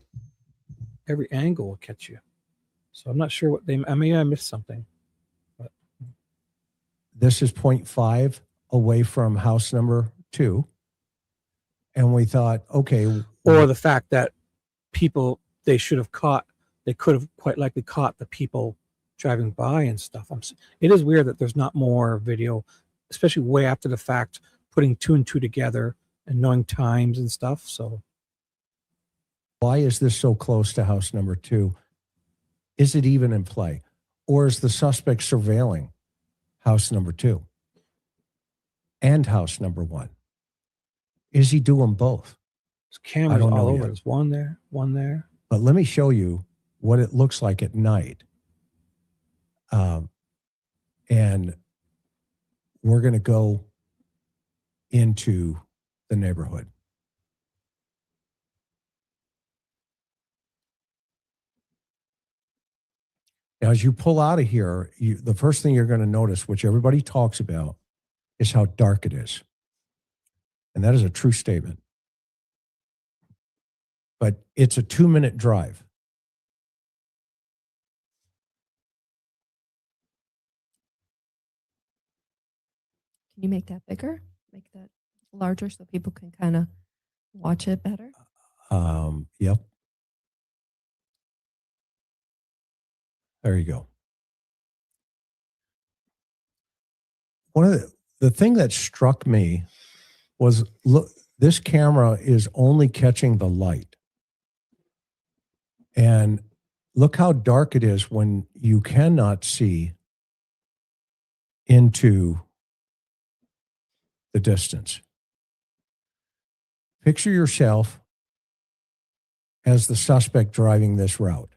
Every angle will catch you. So I'm not sure I missed something. But. This is 0.5 away from house number 2. And we thought, okay. Or the fact that people they could have quite likely caught the people driving by and stuff. It is weird that there's not more video, especially way after the fact, putting 2 and 2 together and knowing times and stuff. So why is this so close to house number 2? Is it even in play? Or is the suspect surveilling house number 2 and house number 1? Is he doing both? There's cameras all over. There's one there, one there. But let me show you what it looks like at night. And we're going to go into the neighborhood. Now, as you pull out of here, the first thing you're going to notice, which everybody talks about, is how dark it is. And that is a true statement. But it's a 2-minute drive. Can you make that bigger? Make that larger so people can kind of watch it better? Yep. There you go. One of the thing that struck me was, look, this camera is only catching the light. And look how dark it is when you cannot see into the distance. Picture yourself as the suspect driving this route.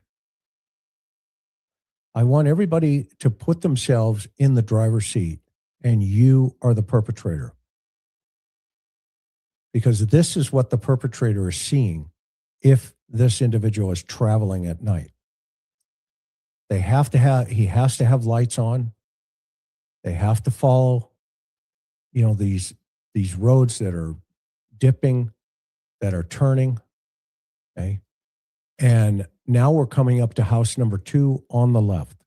I want everybody to put themselves in the driver's seat, and you are the perpetrator. Because this is what the perpetrator is seeing if this individual is traveling at night. He has to have lights on. They have to follow, these roads that are dipping, that are turning. Okay. And now we're coming up to house number 2 on the left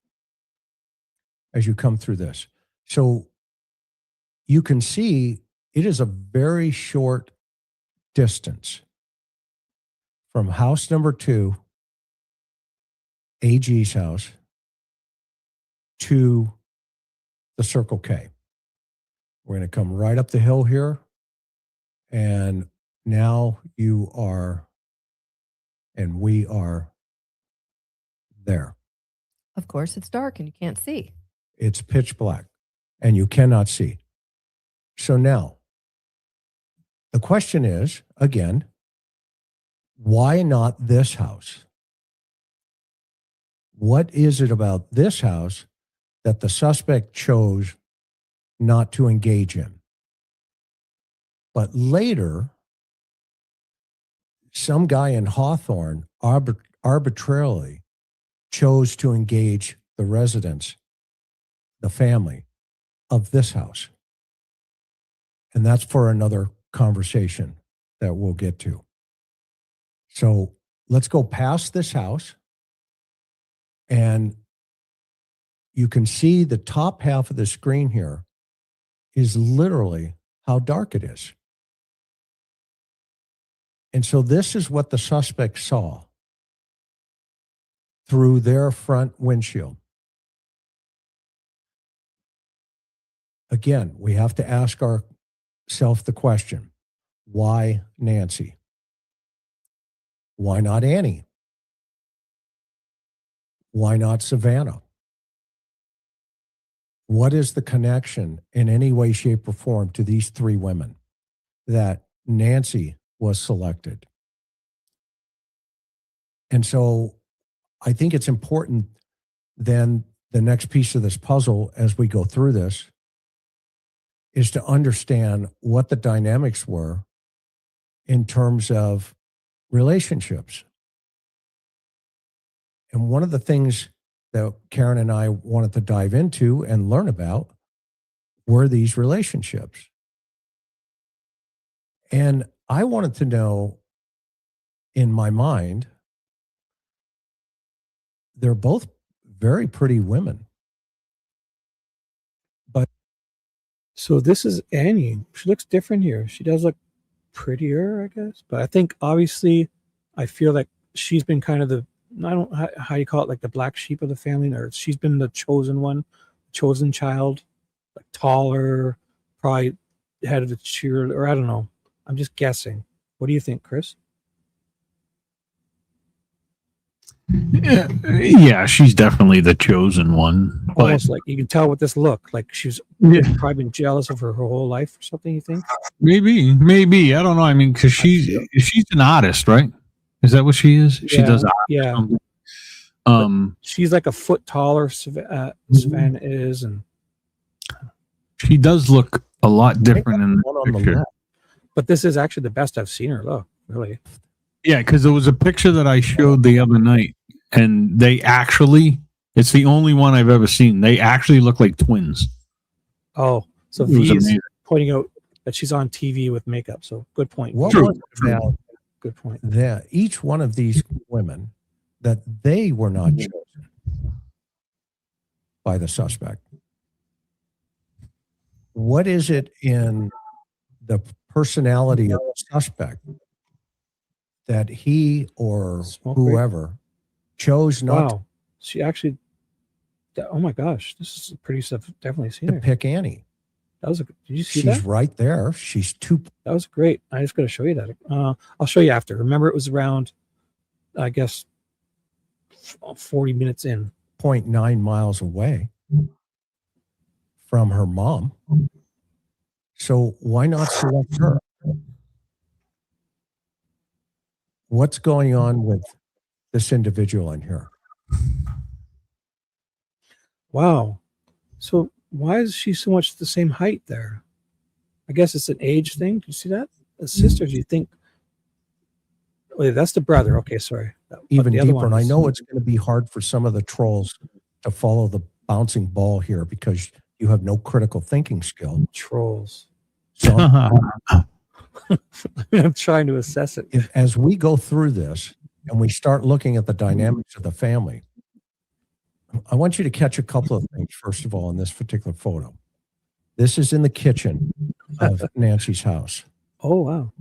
as you come through this. So you can see it is a very short distance from house number 2, AG's house, to the Circle K. We're going to come right up the hill here. And now you are, and we are there. Of course, it's dark and you can't see. It's pitch black and you cannot see. So now, the question is, again, why not this house? What is it about this house that the suspect chose not to engage in? But later, some guy in Hawthorne arbitrarily chose to engage the residents, the family of this house. And that's for another conversation that we'll get to. So let's go past this house. And you can see the top half of the screen here is literally how dark it is. And so this is what the suspect saw through their front windshield. Again, we have to ask ourselves the question, why Nancy? Why not Annie? Why not Savannah? What is the connection in any way, shape, or form to these 3 women that Nancy was selected? And so I think it's important then the next piece of this puzzle as we go through this is to understand what the dynamics were in terms of relationships. And one of the things that Karen and I wanted to dive into and learn about were these relationships. And I wanted to know, in my mind, they're both very pretty women. But so this is Annie. She looks different here. She does look prettier, I guess. But I think obviously, I feel like she's been kind of the, I don't know how you call it, like the black sheep of the family, or she's been the chosen one, chosen child, like taller, probably head of the cheer, or I don't know. I'm just guessing. What do you think, Chris? Yeah, she's definitely the chosen one. Almost like you can tell with this look, like she's probably been jealous of her whole life or something. You think? Maybe. I don't know. I mean, because she's an artist, right? Is that what she is? She does art. Yeah. She's like a foot taller. Savannah is, and She does look a lot different in One the on the picture. left. But this is actually the best I've seen her look, really. Yeah, because there was a picture that I showed the other night, and they actually, it's the only one I've ever seen. They actually look like twins. Oh, so It was V is amazing. pointing out that she's on TV with makeup. So good point. What V. was it about Good point. that each one of these women that they were not chosen by the suspect? What is it in the personality of the suspect that he or Smoke break? whoever chose not Wow. She actually, oh my gosh, this is pretty stuff. Definitely seen to her. pick Annie? That was a, did you see She's that? right there. She's two. That was great. I just got to show you that. I'll show you after. Remember, it was around, I guess, 40 minutes in. 0.9 miles away from her mom. So why not select her? What's going on with this individual in here? Wow. So why is she so much the same height there? I guess it's an age thing. Do you see that? The sisters, you think. Wait, that's the brother. Okay, sorry. But Even the other deeper. one And I is- know it's going to be hard for some of the trolls to follow the bouncing ball here because you have no critical thinking skill. Trolls. So I'm trying to assess it. as we go through this and we start looking at the dynamics of the family, I want you to catch a couple of things, first of all, in this particular photo. This is in the kitchen of Nancy's house. Oh, wow.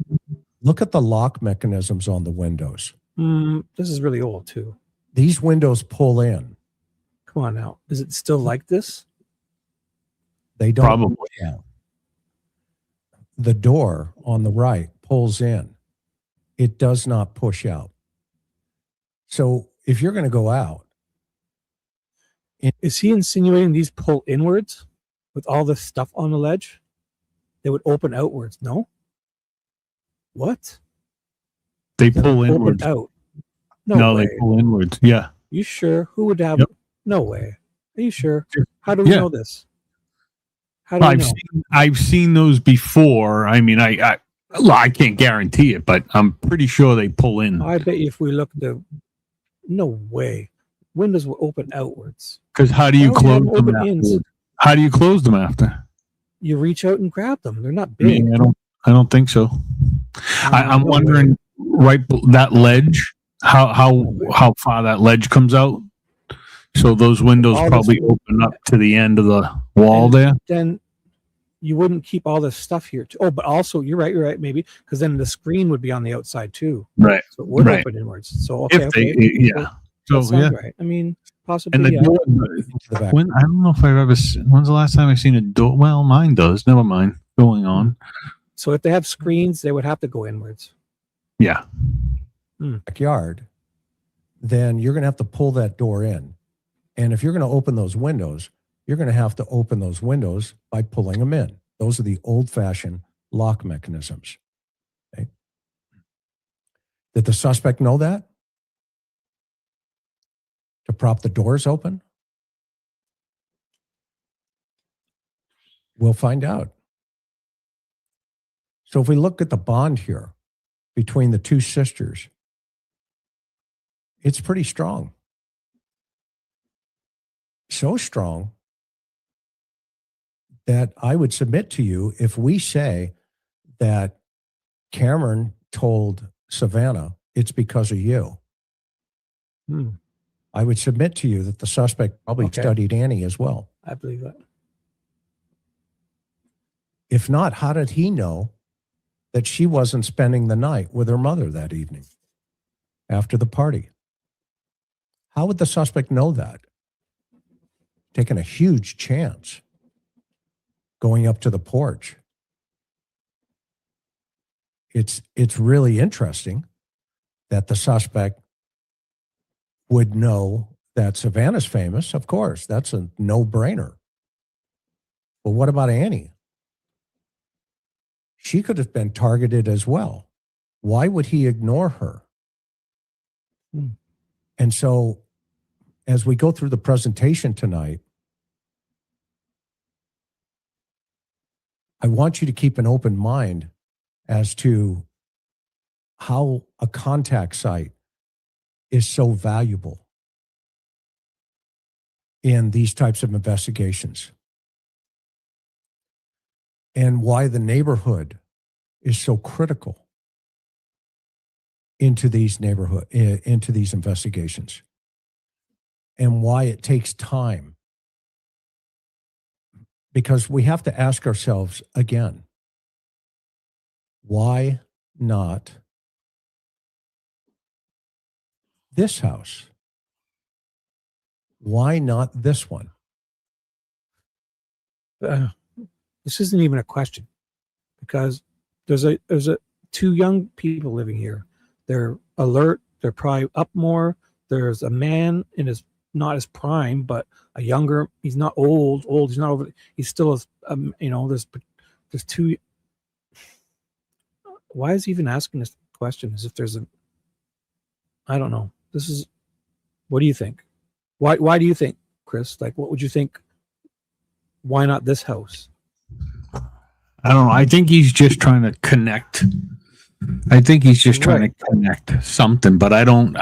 Look at the lock mechanisms on the windows. This is really old, too. These windows pull in. Come on now. Is it still like this? They don't. Probably. Yeah. The door on the right pulls in. It does not push out. So if you're going to go out, is he insinuating these pull inwards with all this stuff on the ledge? They would open outwards. No. What? They pull Open inwards. out. No, way. they pull inwards. Yeah. You sure? Who would have? Yep. No way. Are you sure? How do we know this? How do we know? I've seen those before. I mean, I can't guarantee it, but I'm pretty sure they pull in. I bet you if we look no way. Windows will open outwards. Because how do you Why would close them open ins? after? How do you close them after? You reach out and grab them. They're not big. Yeah, I don't think so. I'm wondering, right, that ledge, how far that ledge comes out. So those windows All this- probably open up to the end of the wall And there. Then you wouldn't keep all this stuff here. Oh, but also you're right, maybe, because then the screen would be on the outside too. Right. So it would Right. open inwards. So okay, If they, okay. yeah. That So sounds yeah. right. I mean, And possibly. the Yeah. door, when I don't know if I've ever seen, when's the last time I've seen a door? Well, mine does. Never mind. Going on. So if they have screens, they would have to go inwards. Yeah. Backyard, then you're going to have to pull that door in. And if you're going to open those windows, you're going to have to open those windows by pulling them in. Those are the old-fashioned lock mechanisms. Okay. Did the suspect know that? To prop the doors open? We'll find out. So if we look at the bond here between the two sisters, it's pretty strong. So strong that I would submit to you, if we say that Cameron told Savannah it's because of you, I would submit to you that the suspect probably studied Annie as well. I believe that. If not, how did he know that she wasn't spending the night with her mother that evening after the party? How would the suspect know that? Taking a huge chance going up to the porch. It's really interesting that the suspect would know that Savannah's famous. Of course, that's a no-brainer. But what about Annie? She could have been targeted as well. Why would he ignore her? And so, as we go through the presentation tonight, I want you to keep an open mind as to how a contact site is so valuable in these types of investigations, and why the neighborhood is so critical into these investigations, and why it takes time. Because we have to ask ourselves again, why not this house? Why not this one? This isn't even a question, because there's a two young people living here. They're alert. They're probably up more. There's a man in his, not his prime, but a younger. He's not old. He's not over. He's still there's two. Why is he even asking this question? As if there's a. I don't know. This is. What do you think? Why do you think, Chris? Like, what would you think? Why not this house? I don't know. I think he's just trying to connect. I think he's just trying to connect something, but I don't.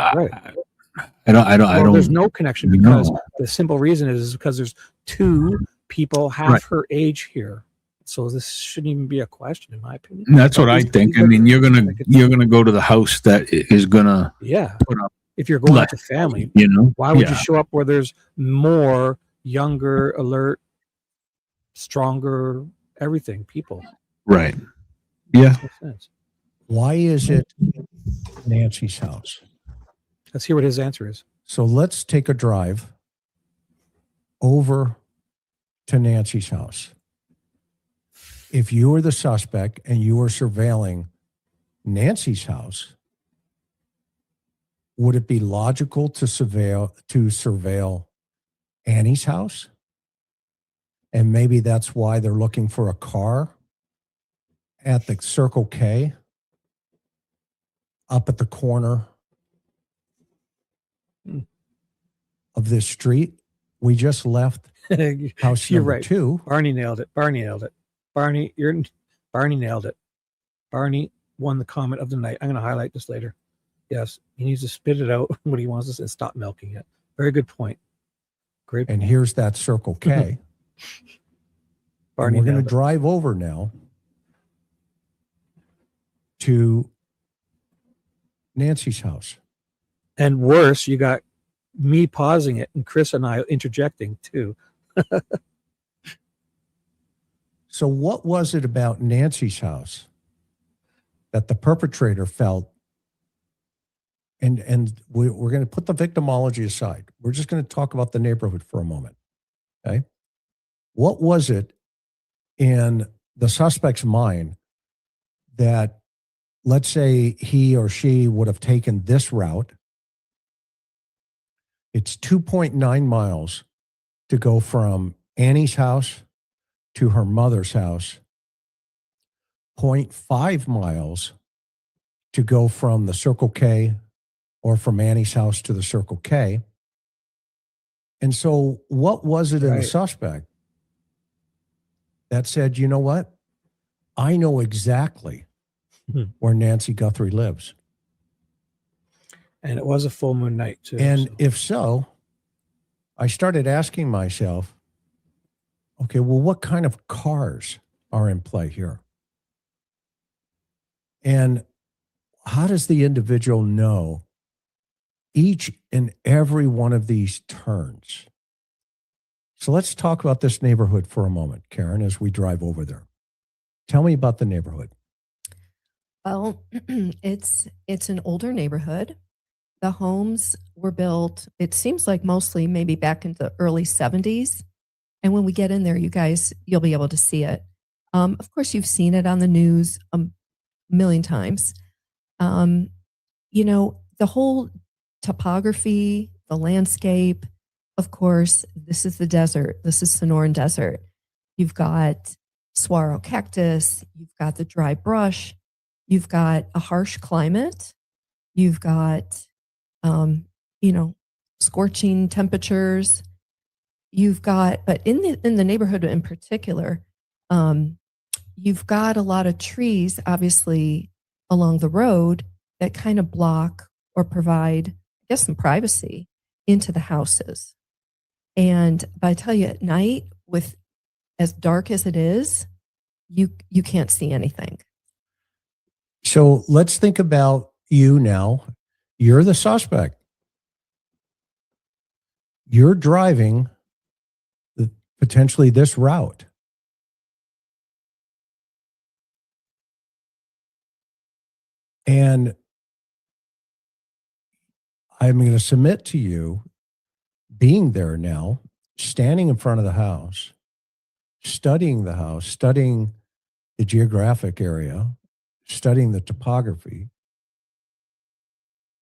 There's no connection, because the simple reason is because there's two people half her age here. So this shouldn't even be a question, in my opinion. That's what I think. I mean, you're gonna go to the house that is gonna put up. If you're going with a family, why would you show up where there's more younger, alert, stronger, everything people? Right. Yeah. Why is it Nancy's house? Let's hear what his answer is. So let's take a drive over to Nancy's house. If you were the suspect and you were surveilling Nancy's house, would it be logical to surveil Annie's house? And maybe that's why they're looking for a car at the Circle K up at the corner of this street. We just left house You're number right. 2. Barney nailed it. Barney nailed it. Barney nailed it. Barney won the comment of the night. I'm going to highlight this later. Yes, he needs to spit it out what he wants to say and stop milking it. Very good point. Great point. And here's that Circle K. Barney we're going to nailed it. drive over now to Nancy's house. And worse, you got me pausing it and Chris and I interjecting too. So what was it about Nancy's house that the perpetrator felt? And we're going to put the victimology aside. We're just going to talk about the neighborhood for a moment. Okay. What was it in the suspect's mind that, let's say, he or she would have taken this route? It's 2.9 miles to go from Annie's house to her mother's house, 0.5 miles to go from the Circle K or from Annie's house to the Circle K. And so what was it in the suspect that said, you know what? I know exactly where Nancy Guthrie lives. And it was a full moon night too. And if so, I started asking myself, okay, well, what kind of cars are in play here? And how does the individual know each and every one of these turns? So let's talk about this neighborhood for a moment, Karen, as we drive over there. Tell me about the neighborhood. Well, it's an older neighborhood. The homes were built, it seems like mostly maybe back in the early 70s. And when we get in there, you guys, you'll be able to see it. Of course, you've seen it on the news a million times. You know, the whole topography, the landscape, of course, this is the desert. This is Sonoran Desert. You've got saguaro cactus. You've got the dry brush. You've got a harsh climate. You've got, you know, scorching temperatures. You've got, but in the neighborhood in particular, you've got a lot of trees, obviously, along the road that kind of block or provide, I guess, some privacy into the houses. But I tell you, at night, with as dark as it is, you can't see anything. So let's think about you now. You're the suspect. You're driving potentially this route. And I'm going to submit to you being there now, standing in front of the house, studying the house, studying the geographic area, studying the topography,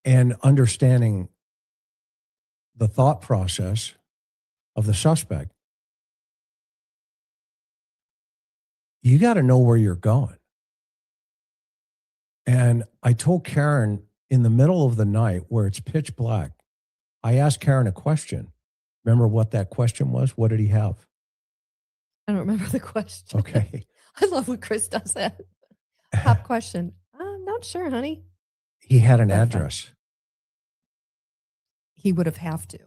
and understanding the thought process of the suspect. You got to know where you're going. And I told Karen in the middle of the night where it's pitch black, I asked Karen a question. Remember what that question was? What did he have? I don't remember the question. Okay. I love when Chris does that. Pop question. I'm not sure, honey. He had an address. He would have to.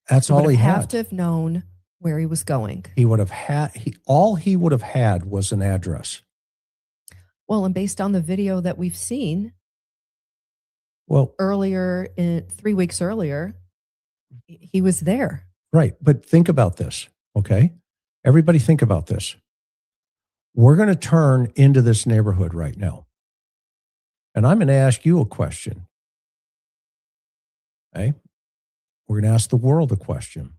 That's all he have had. to have known where he was going. He would have had, all he would have had was an address. Well, and based on the video that we've seen, well, earlier, 3 weeks earlier, he was there. Right. But think about this, okay? Everybody think about this. We're going to turn into this neighborhood right now. And I'm going to ask you a question. Okay? We're going to ask the world a question.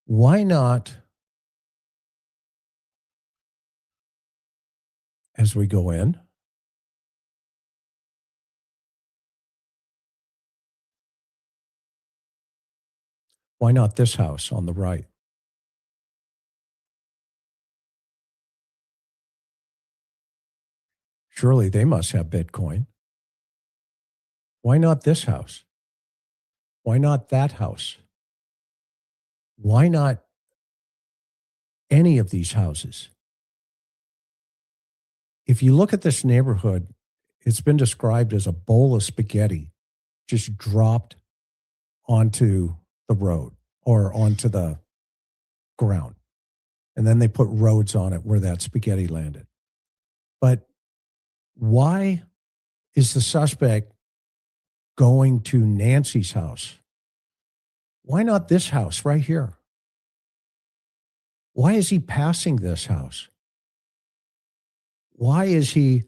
Why not, as we go in, why not this house on the right? Surely they must have Bitcoin. Why not this house? Why not that house? Why not any of these houses? If you look at this neighborhood, it's been described as a bowl of spaghetti just dropped onto the road or onto the ground. And then they put roads on it where that spaghetti landed. But why is the suspect going to Nancy's house? Why not this house right here? Why is he passing this house? Why is he,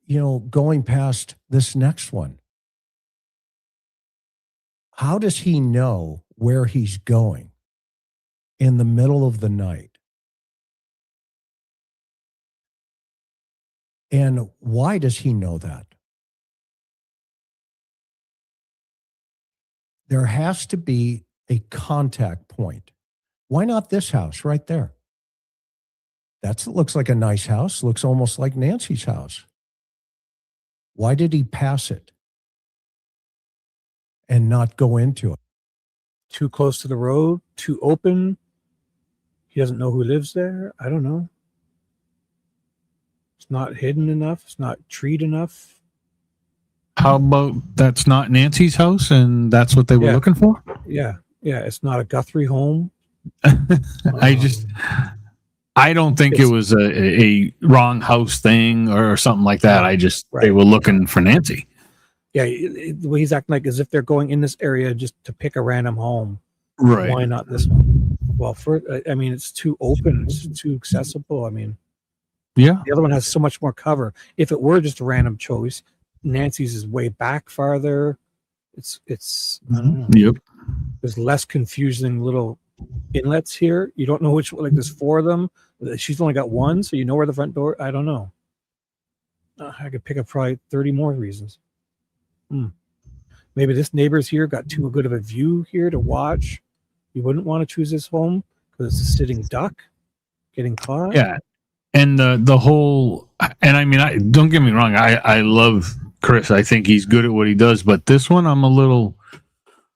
going past this next one? How does he know where he's going in the middle of the night? And why does he know that? There has to be a contact point. Why not this house right there? That looks like a nice house, looks almost like Nancy's house. Why did he pass it and not go into it? Too close to the road, too open. He doesn't know who lives there. I don't know. It's not hidden enough. It's not treed enough. How about that's not Nancy's house and that's what they were looking for? Yeah. Yeah. It's not a Guthrie home. I don't think it was a wrong house thing or something like that. They were looking for Nancy. Yeah. The way he's acting like as if they're going in this area just to pick a random home. Right. Why not this one? Well, it's too open. It's too accessible. Yeah. The other one has so much more cover. If it were just a random choice, Nancy's is way back farther. It's I don't know. Yep. There's less confusing little inlets here. You don't know which, like there's 4 of them. She's only got 1, so you know where the front door. I don't know. I could pick up probably 30 more reasons. Maybe this neighbor's here got too good of a view here to watch. You wouldn't want to choose this home because it's a sitting duck getting caught. Yeah. And the whole, and don't get me wrong. I love Chris. I think he's good at what he does, but this one I'm a little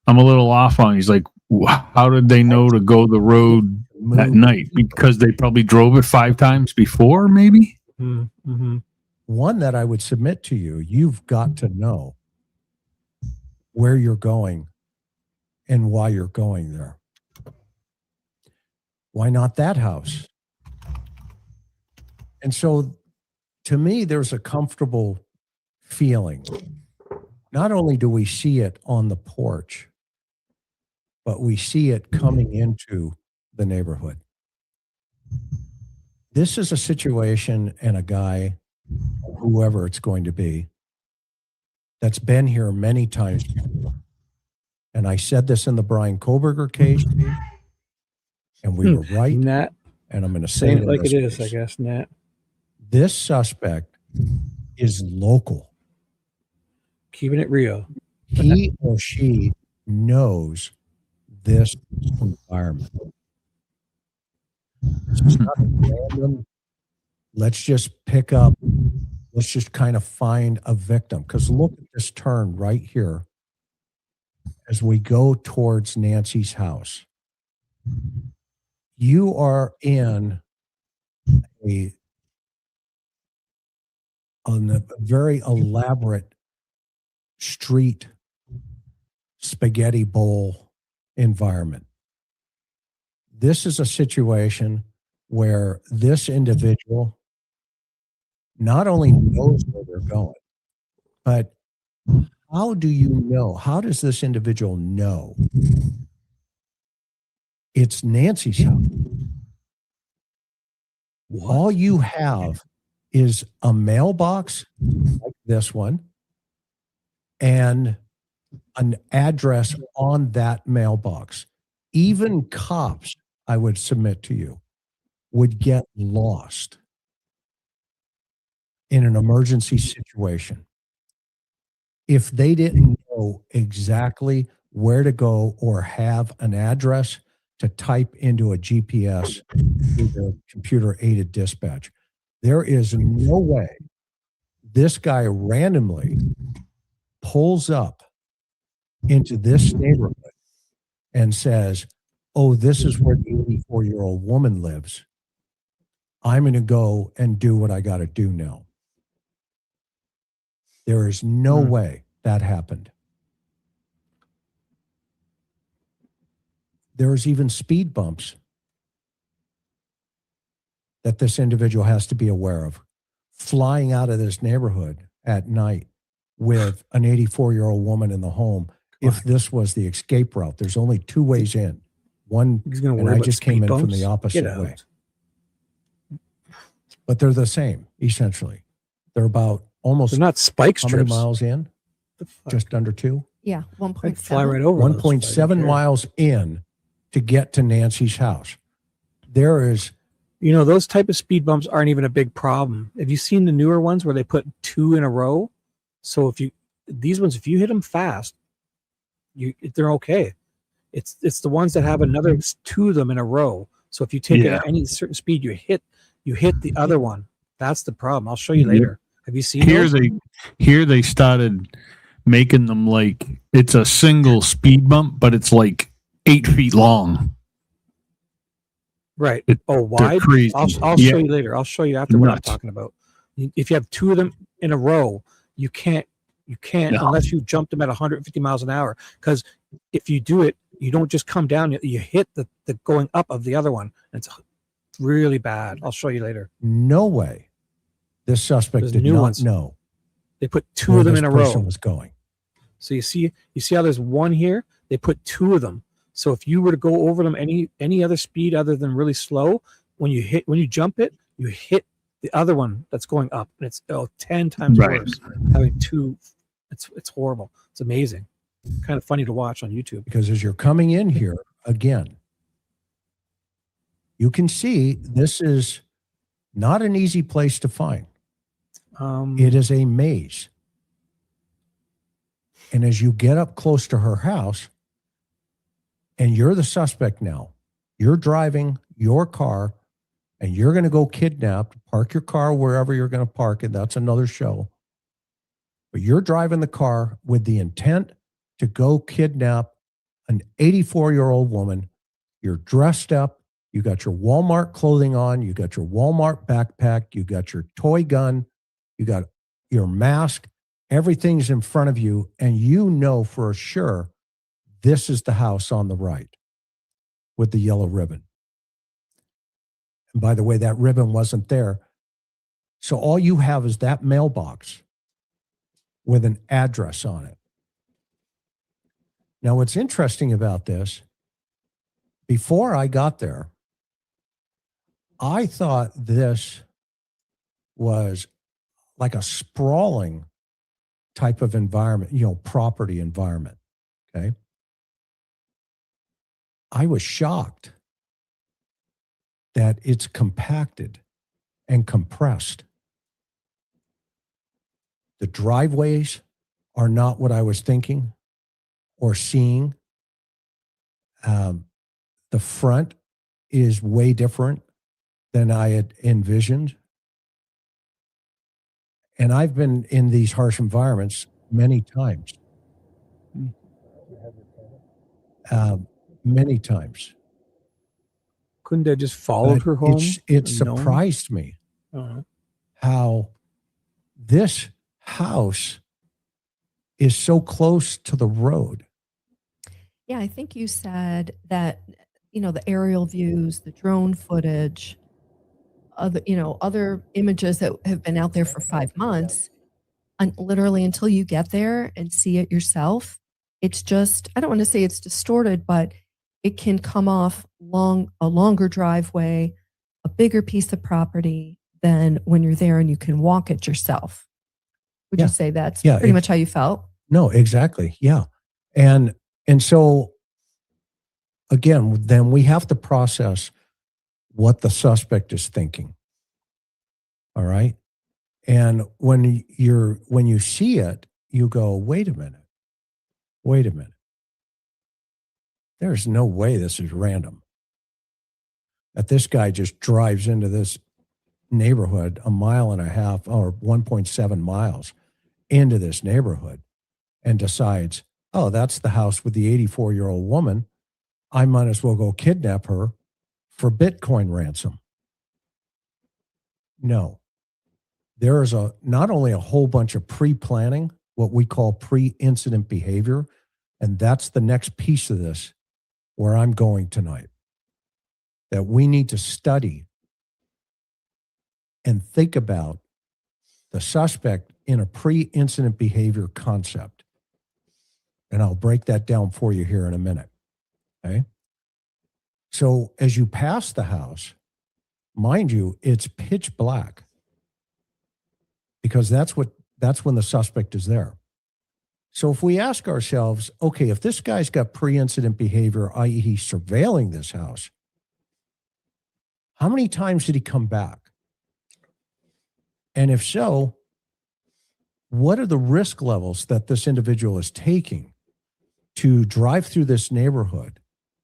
off on. He's like, how did they know to go the road at night because they probably drove it 5 times before, maybe. Mm-hmm. One that I would submit to you, you've got to know where you're going and why you're going there. Why not that house? And so to me, there's a comfortable feeling. Not only do we see it on the porch, but we see it coming into the neighborhood. This is a situation and a guy, whoever it's going to be, that's been here many times before. And I said this in the Brian Koberger case, and we were right. Nat, and I'm going to say saying it it like this it is, case. I guess, Nat. This suspect is local. Keeping it real. He or she knows this environment. It's not random. Let's just pick up, let's just kind of find a victim. Because look at this turn right here as we go towards Nancy's house. You are in a very elaborate street spaghetti bowl environment. This is a situation where this individual not only knows where they're going, but how do you know? How does this individual know it's Nancy's house? What? All you have is a mailbox like this one and an address on that mailbox. Even cops, I would submit to you, would get lost in an emergency situation if they didn't know exactly where to go or have an address to type into a GPS through their computer-aided dispatch. There is no way this guy randomly pulls up into this neighborhood and says, oh, this is where the 84-year-old woman lives. I'm going to go and do what I got to do now. There is no way that happened. There's even speed bumps that this individual has to be aware of. Flying out of this neighborhood at night with an 84-year-old woman in the home. If this was the escape route, there's only 2 ways in. One, and I just came in from the opposite way. But they're the same, essentially. They're about almost, they're not spike strips. How many miles in? Just under 2? Yeah, 1.7. Fly right over 1.7 miles in to get to Nancy's house. There is, you know, those type of speed bumps aren't even a big problem. Have you seen the newer ones where they put 2 in a row? So if you, these ones, if you hit them fast, they're okay. It's the ones that have another 2 of them in a row. So if you take it at any certain speed, you hit the other one. That's the problem. I'll show you later. Have you seen those? Here they started making them like it's a single speed bump, but it's like 8 feet long. Right. Wide? Crazy. I'll show you later. I'll show you after what I'm talking about. If you have 2 of them in a row, you can't unless you jump them at 150 miles an hour. Because if you do it, you don't just come down, you hit the going up of the other one. It's really bad. I'll show you later. no way this suspect did not know They put 2 where of them this in a person row. was going. So you see how there's 1 here? They put 2 of them. So if you were to go over them any other speed other than really slow, when you jump it, you hit the other one that's going up, and it's 10 times worse. Having 2, it's horrible. It's amazing. Kind of funny to watch on YouTube. Because as you're coming in here again, you can see this is not an easy place to find. It is a maze. And as you get up close to her house, and you're the suspect now, you're driving your car, and you're going to go kidnap, park your car wherever you're going to park it. That's another show. But you're driving the car with the intent to go kidnap an 84-year-old woman. You're dressed up. You got your Walmart clothing on. You got your Walmart backpack. You got your toy gun. You got your mask. Everything's in front of you. And you know for sure this is the house on the right with the yellow ribbon. And by the way, that ribbon wasn't there. So all you have is that mailbox with an address on it. Now, what's interesting about this, before I got there, I thought this was like a sprawling type of environment, property environment. Okay. I was shocked that it's compacted and compressed. The driveways are not what I was thinking or seeing. The front is way different than I had envisioned. And I've been in these harsh environments many times. Many times. Couldn't they just followed But her home? It surprised me how this house is so close to the road. Yeah, I think you said that, the aerial views, the drone footage, other images that have been out there for 5 months, and literally until you get there and see it yourself, it's just, I don't want to say it's distorted, but it can come off a longer driveway, a bigger piece of property than when you're there and you can walk it yourself. Would you say that's pretty much how you felt? No, exactly. Yeah. And so again, then we have to process what the suspect is thinking. All right. And when you see it, you go, wait a minute. There's no way this is random. That this guy just drives into this neighborhood 1.5 miles or 1.7 miles into this neighborhood and decides, oh, that's the house with the 84-year-old woman. I might as well go kidnap her for Bitcoin ransom. No. There is not only a whole bunch of pre-planning, what we call pre-incident behavior, and that's the next piece of this where I'm going tonight, that we need to study and think about the suspect in a pre-incident behavior concept. And I'll break that down for you here in a minute. Okay. So as you pass the house, mind you, it's pitch black because that's when the suspect is there. So if we ask ourselves, okay, if this guy's got pre-incident behavior, i.e. he's surveilling this house, how many times did he come back? And if so, what are the risk levels that this individual is taking to drive through this neighborhood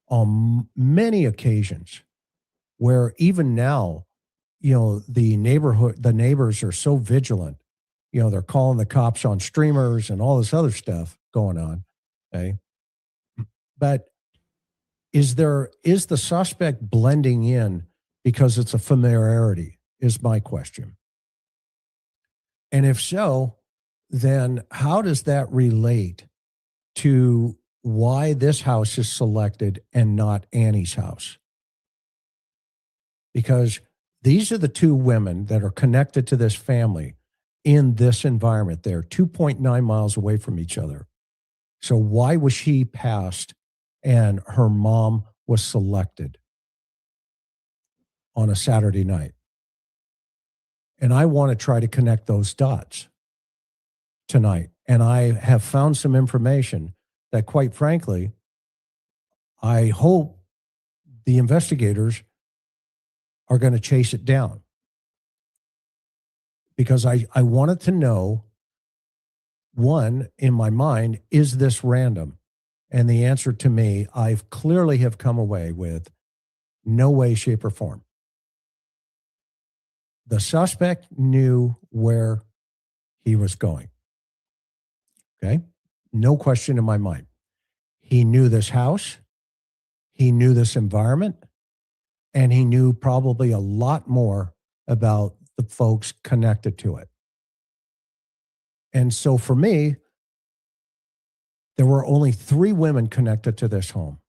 on many occasions where even now, the neighbors are so vigilant, they're calling the cops on streamers and all this other stuff going on. Okay. But is the suspect blending in because it's a familiarity is my question. And if so, then how does that relate to why this house is selected and not Annie's house? Because these are the two women that are connected to this family in this environment. They're 2.9 miles away from each other. So why was she passed and her mom was selected on a Saturday night? And I want to try to connect those dots tonight. And I have found some information that, quite frankly, I hope the investigators are going to chase it down. Because I wanted to know, one, in my mind, is this random? And the answer to me, I've clearly have come away with no way, shape, or form. The suspect knew where he was going. Okay? No question in my mind. He knew this house. He knew this environment. and he knew probably a lot more about the folks connected to it. And so for me, there were only 3 women connected to this home.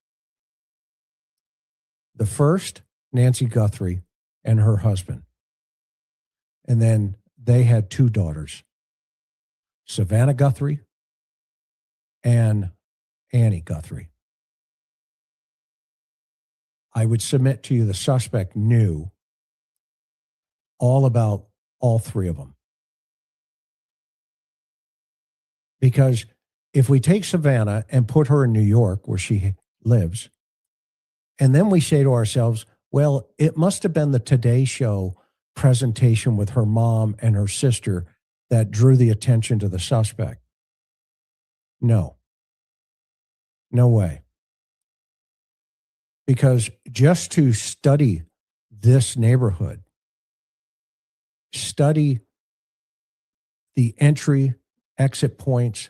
The first, Nancy Guthrie and her husband. And then they had 2 daughters, Savannah Guthrie and Annie Guthrie. I would submit to you the suspect knew all about all 3 of them. Because if we take Savannah and put her in New York, where she lives, and then we say to ourselves, well, it must have been the Today Show presentation with her mom and her sister that drew the attention to the suspect. No. No way. Because just to study this neighborhood, study the entry, exit points,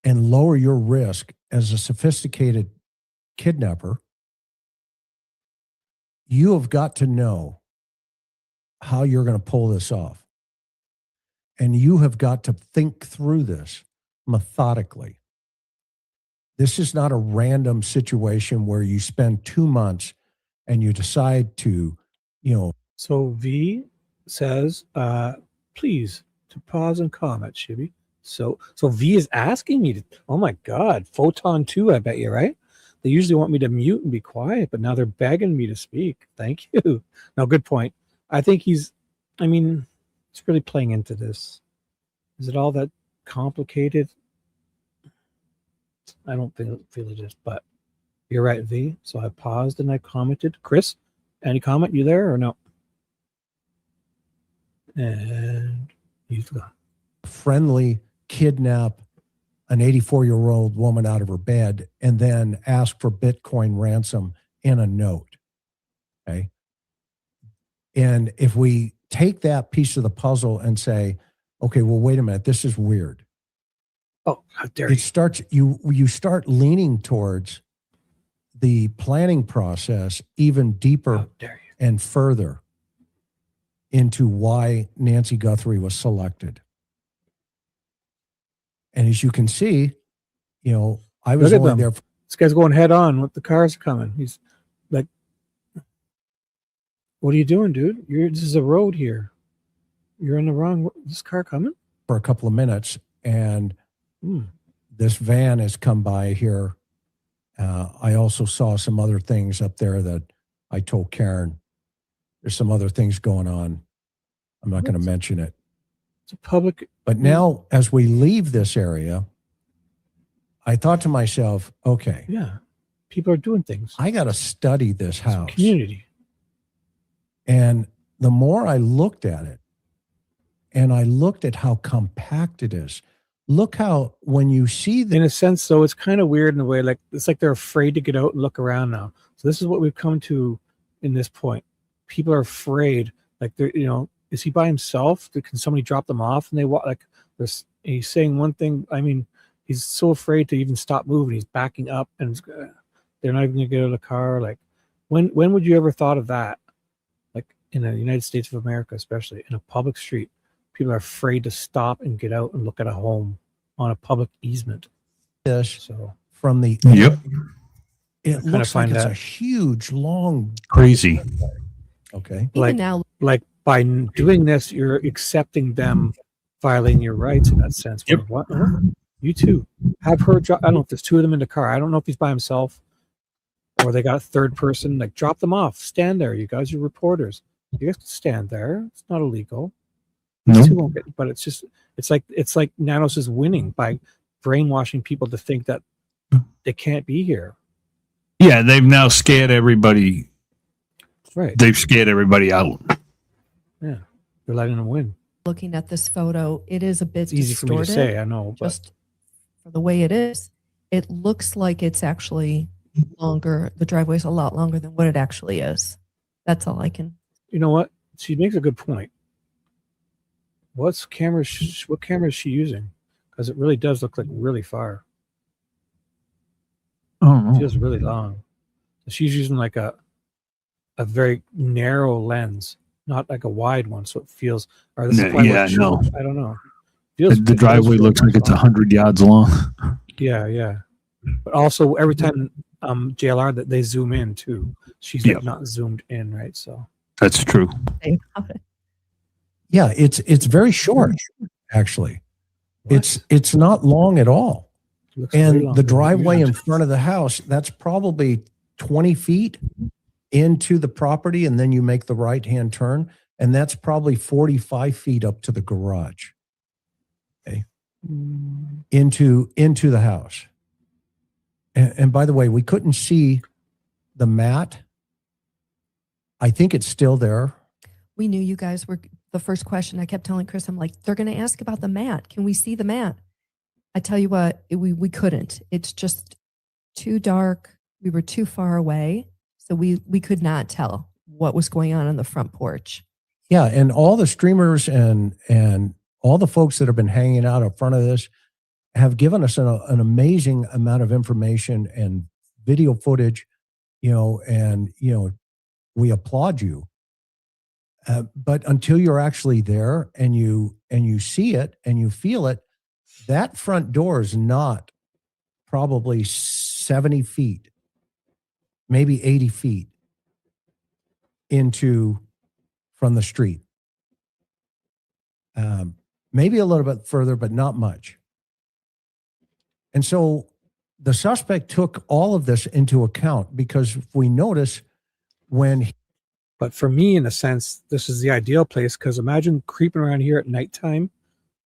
and lower your risk as a sophisticated kidnapper, you have got to know how you're going to pull this off. And you have got to think through this methodically. This is not a random situation where you spend 2 months and you decide to, So V says, please, to pause and comment, Shibby. So V is asking me to, oh my God, Photon 2, I bet you, right? They usually want me to mute and be quiet, but now they're begging me to speak. Thank you. No, good point. I think he's really playing into this. Is it all that complicated? I don't feel it is, but you're right, V. So I paused and I commented. Chris, any comment? You there or no? And he's gone. friendly kidnap an 84-year-old woman out of her bed and then ask for Bitcoin ransom in a note. Okay. And if we take that piece of the puzzle and say, okay, well, wait a minute, this is weird. Oh, how dare you. You start leaning towards the planning process even deeper and further into why Nancy Guthrie was selected. And as you can see, I was Look at only them. there. This guy's going head on with the cars coming. He's like, what are you doing, dude? This is a road here. You're in the wrong. This car coming? For a couple of minutes, and this van has come by here. I also saw some other things up there that I told Karen. There's some other things going on. I'm not going to mention it. It's a public. But now, as we leave this area, I thought to myself, okay. Yeah, people are doing things. I got to study this house. Community. And the more I looked at it, and I looked at how compact it is. Look how, when you see in a sense, though, it's kind of weird in a way. Like, it's like they're afraid to get out and look around now. So this is what we've come to in this point. People are afraid. Like, they're, is he by himself? Can somebody drop them off? And they walk, like, he's saying one thing. I mean, he's so afraid to even stop moving. He's backing up, and they're not even going to get out of the car. Like, when would you ever thought of that? Like, in the United States of America, especially in a public street, people are afraid to stop and get out and look at a home on a public easement. So from the it looks like it's a huge, long, crazy. Okay. Like by doing this, you're accepting them violating your rights in that sense. Yep. What? You too. Have her drop. I don't know if there's 2 of them in the car. I don't know if he's by himself or they got a third person. Like, drop them off. Stand there. You guys are reporters. You guys can stand there. It's not illegal. No. But it's like Nanos is winning by brainwashing people to think that they can't be here. Yeah, they've now scared everybody. Right. They've scared everybody out. Yeah, they're letting them win. Looking at this photo, it is a bit It's easy for me to distorted, say, I know, but just for the way it is. It looks like it's actually longer. The driveway's a lot longer than what it actually is. That's all I can. You know what? She makes a good point. What camera is she using? Because it really does look like really far. Oh, It feels really long. She's using like a a very narrow lens, not like a wide one. So it feels, or this is probably Yeah, no. I don't know. The driveway looks like it's 100 yards long. Yeah, yeah. But also every time JLR that they zoom in too, she's like not zoomed in, right? So that's true. Yeah, it's very short, actually. It's not long at all. And the driveway in front of the house, that's probably 20 feet into the property, and then you make the right-hand turn, and that's probably 45 feet up to the garage. Okay. Into the house. And by the way, we couldn't see the mat. I think it's still there. We knew you guys were the first question. I kept telling Chris, I'm like, they're going to ask about the mat. Can we see the mat? I tell you what, we couldn't. It's just too dark. We were too far away. So we could not tell what was going on the front porch. Yeah. And all the streamers and all the folks that have been hanging out in front of this have given us an amazing amount of information and video footage, and, we applaud you. But until you're actually there and you see it and you feel it, that front door is not probably 70 feet, maybe 80 feet from the street. Maybe a little bit further, but not much. And so the suspect took all of this into account, because if we notice but for me, in a sense, this is the ideal place, because imagine creeping around here at nighttime.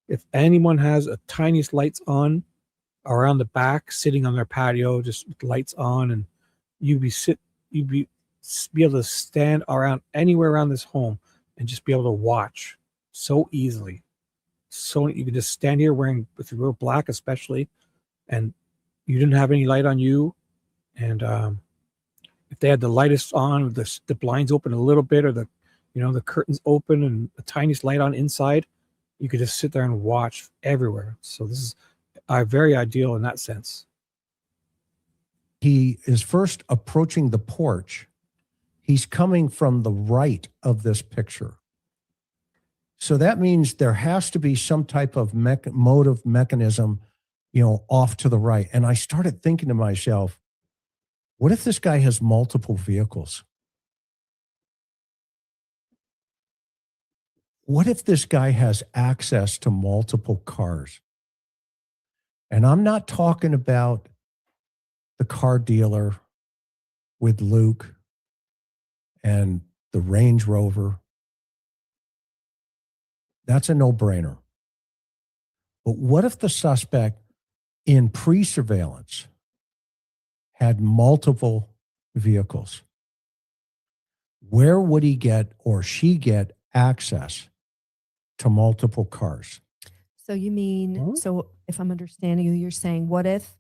If anyone has a tiniest lights on around the back, sitting on their patio, just with lights on, and you'd be able to stand around anywhere around this home and just be able to watch so easily. So you could just stand here wearing, if you were black especially, and you didn't have any light on you, and if they had the lightest on, the blinds open a little bit, or the curtains open and the tiniest light on inside, you could just sit there and watch everywhere. So this is very ideal in that sense. He is first approaching the porch. He's coming from the right of this picture. So that means there has to be some type of motive mechanism, off to the right. And I started thinking to myself, what if this guy has multiple vehicles? What if this guy has access to multiple cars? And I'm not talking about the car dealer with Luke and the Range Rover. That's a no-brainer. But what if the suspect in pre-surveillance had multiple vehicles? Where would he get or she get access to multiple cars? So you mean, so if I'm understanding you, you're saying, what if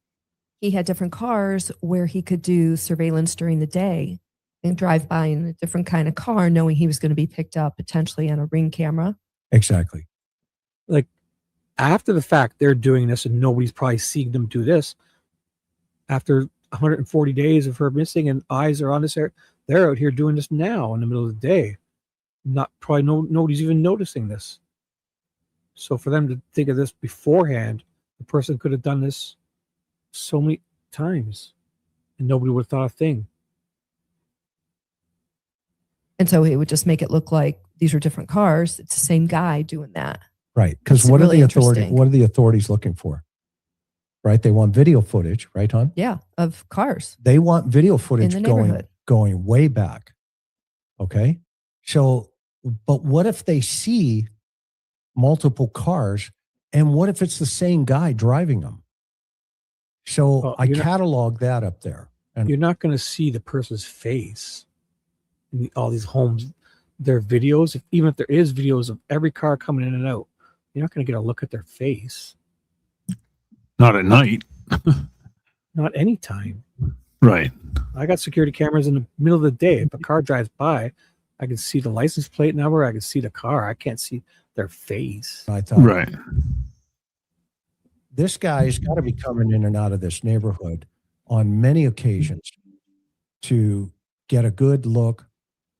he had different cars where he could do surveillance during the day and drive by in a different kind of car, knowing he was going to be picked up potentially on a Ring camera? Exactly. Like, after the fact, they're doing this and nobody's probably seeing them do this. After 140 days of her missing and eyes are on this area, they're out here doing this now in the middle of the day. Nobody's even noticing this. So for them to think of this beforehand, the person could have done this so many times and nobody would have thought a thing. And so it would just make it look like these are different cars. It's the same guy doing that. Right. Because what are the authorities looking for? Right. They want video footage, right, hon? Yeah, of cars. They want video footage in the neighborhood. going way back. Okay. So, but what if they see multiple cars, and what if it's the same guy driving them? So I catalog that up there. And you're not going to see the person's face in all these homes. Their videos, even if there is videos of every car coming in and out, you're not going to get a look at their face. Not at night. Not anytime. Right. I got security cameras in the middle of the day. If a car drives by, I can see the license plate number. I can see the car. I can't see their face. I thought, right. This guy's got to be coming in and out of this neighborhood on many occasions to get a good look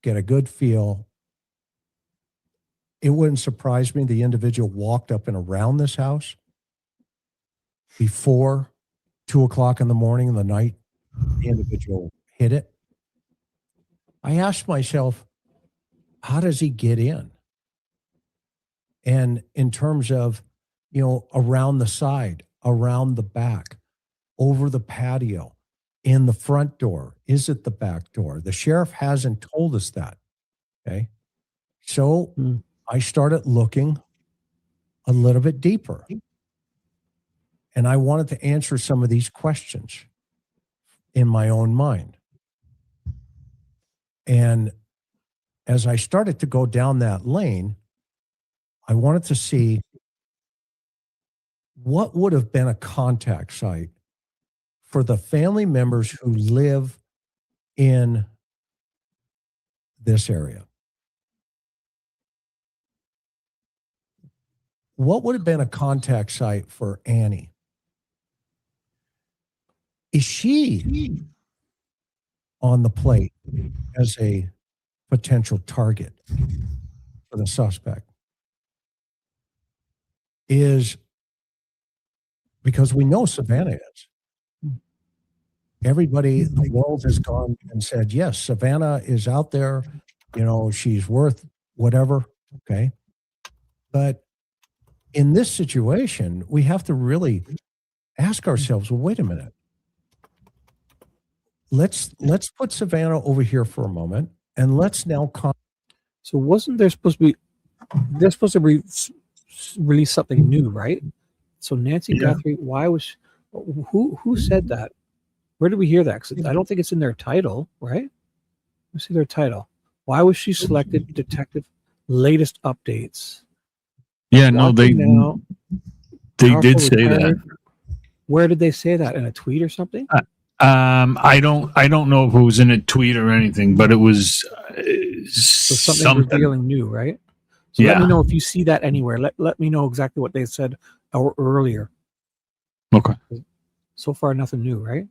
get a good feel. It wouldn't surprise me the individual walked up and around this house before 2:00 in the morning in the night. The individual hit it. I asked myself, how does he get in? And in terms of, around the side, around the back, over the patio, in the front door, is it the back door? The sheriff hasn't told us that. Okay. So I started looking a little bit deeper. And I wanted to answer some of these questions in my own mind. And as I started to go down that lane, I wanted to see what would have been a contact site for the family members who live in this area. What would have been a contact site for Annie? Is she on the plate as a potential target for the suspect? Is because we know Savannah is. Everybody, the world has gone and said, yes, Savannah is out there. She's worth whatever. Okay. But in this situation, we have to really ask ourselves, well, wait a minute. Let's put Savannah over here for a moment, and let's now. So wasn't there supposed to be? They're supposed to release something new, right? So Nancy Guthrie, why was? Who said that? Where did we hear that? 'Cause I don't think it's in their title, right? Let's see their title. Why was she selected detective? Latest updates. Yeah, no, they did say that. Where did they say that? In a tweet or something? I don't know if it was in a tweet or anything, but it was So something revealing new, right? So let me know if you see that anywhere. Let me know exactly what they said earlier. Okay. So far, nothing new, right?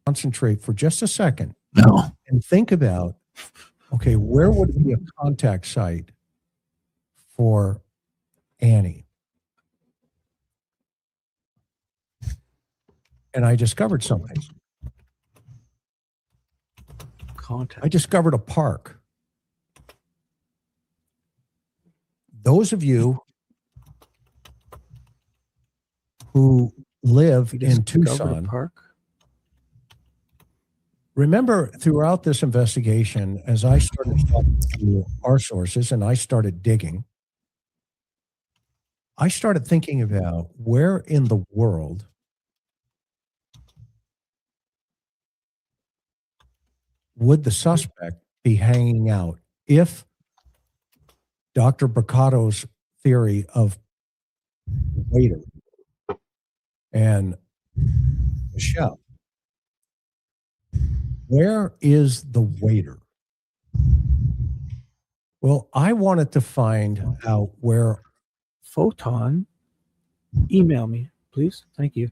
Concentrate for just a second. No. And think about, okay, where would be a contact site for Annie? And I discovered something. I discovered a park. Those of you who live in Tucson, remember throughout this investigation, as I started talking to our sources and I started digging, I started thinking about where in the world would the suspect be hanging out if Dr. Bricato's theory of waiter and Michelle, where is the waiter? Well, I wanted to find out where Photon, email me, please. Thank you.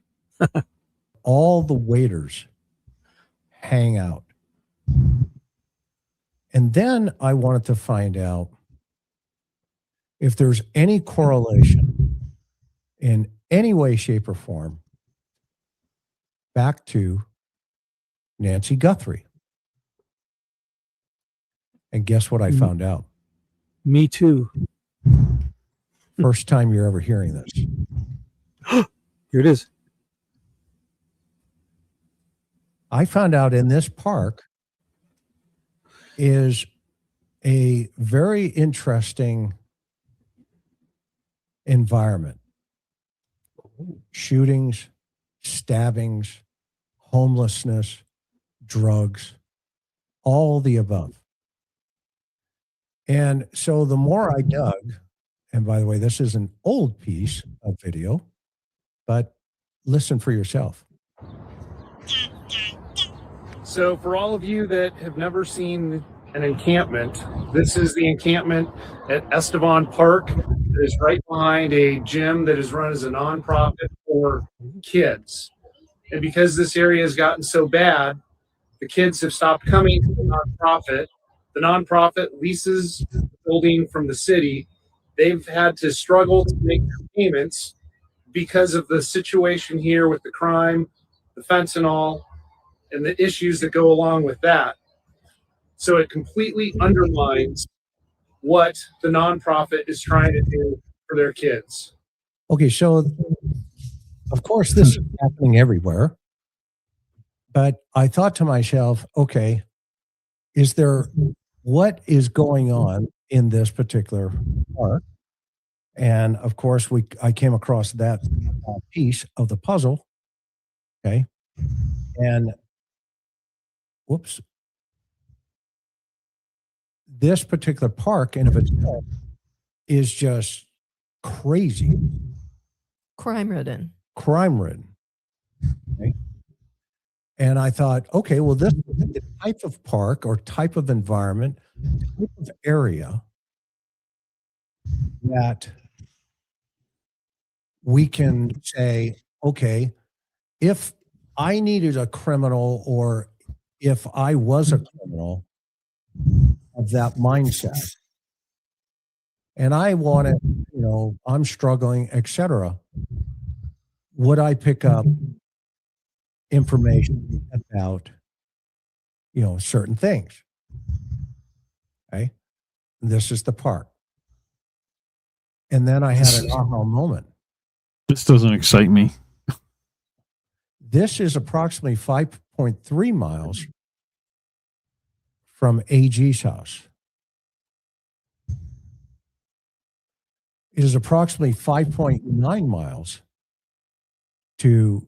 all the waiters hang out. And then I wanted to find out if there's any correlation in any way, shape, or form back to Nancy Guthrie. And guess what I found out? Me too. First time you're ever hearing this. Here it is. I found out in this park is a very interesting environment. Shootings, stabbings, homelessness, drugs, all the above. And so the more I dug, and by the way, this is an old piece of video, but listen for yourself. So for all of you that have never seen an encampment, this is the encampment at Estevan Park. It is right behind a gym that is run as a nonprofit for kids. And because this area has gotten so bad, the kids have stopped coming to the nonprofit the nonprofit leases the building from the city. They've had to struggle to make their payments because of the situation here with the crime, the fentanyl, and the issues that go along with that. So it completely undermines what the nonprofit is trying to do for their kids. Okay, so of course this is happening everywhere. But I thought to myself, okay, what is going on in this particular park? And of course, I came across that piece of the puzzle. Okay. And whoops. This particular park in of itself is just crazy. Crime ridden. Okay. And I thought, okay, well, this is the type of park or type of environment, type of area that we can say, okay, if I needed a criminal or if I was a criminal of that mindset and I wanted, I'm struggling, etc., would I pick up information about, certain things? Okay. This is the park. And then I had an aha moment. This doesn't excite me. This is approximately 5.3 miles from AG's house. It is approximately 5.9 miles to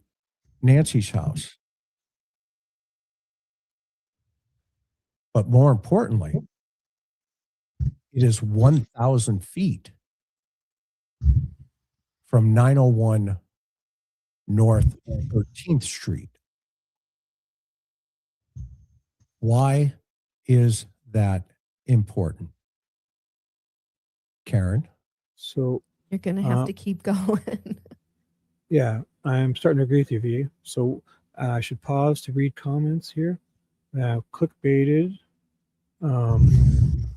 Nancy's house. But more importantly, it is 1,000 feet from 901 North 13th Street. Why is that important? Karen? So You're going to have to keep going. yeah, I'm starting to agree with you, V. So I should pause to read comments here. Clickbaited.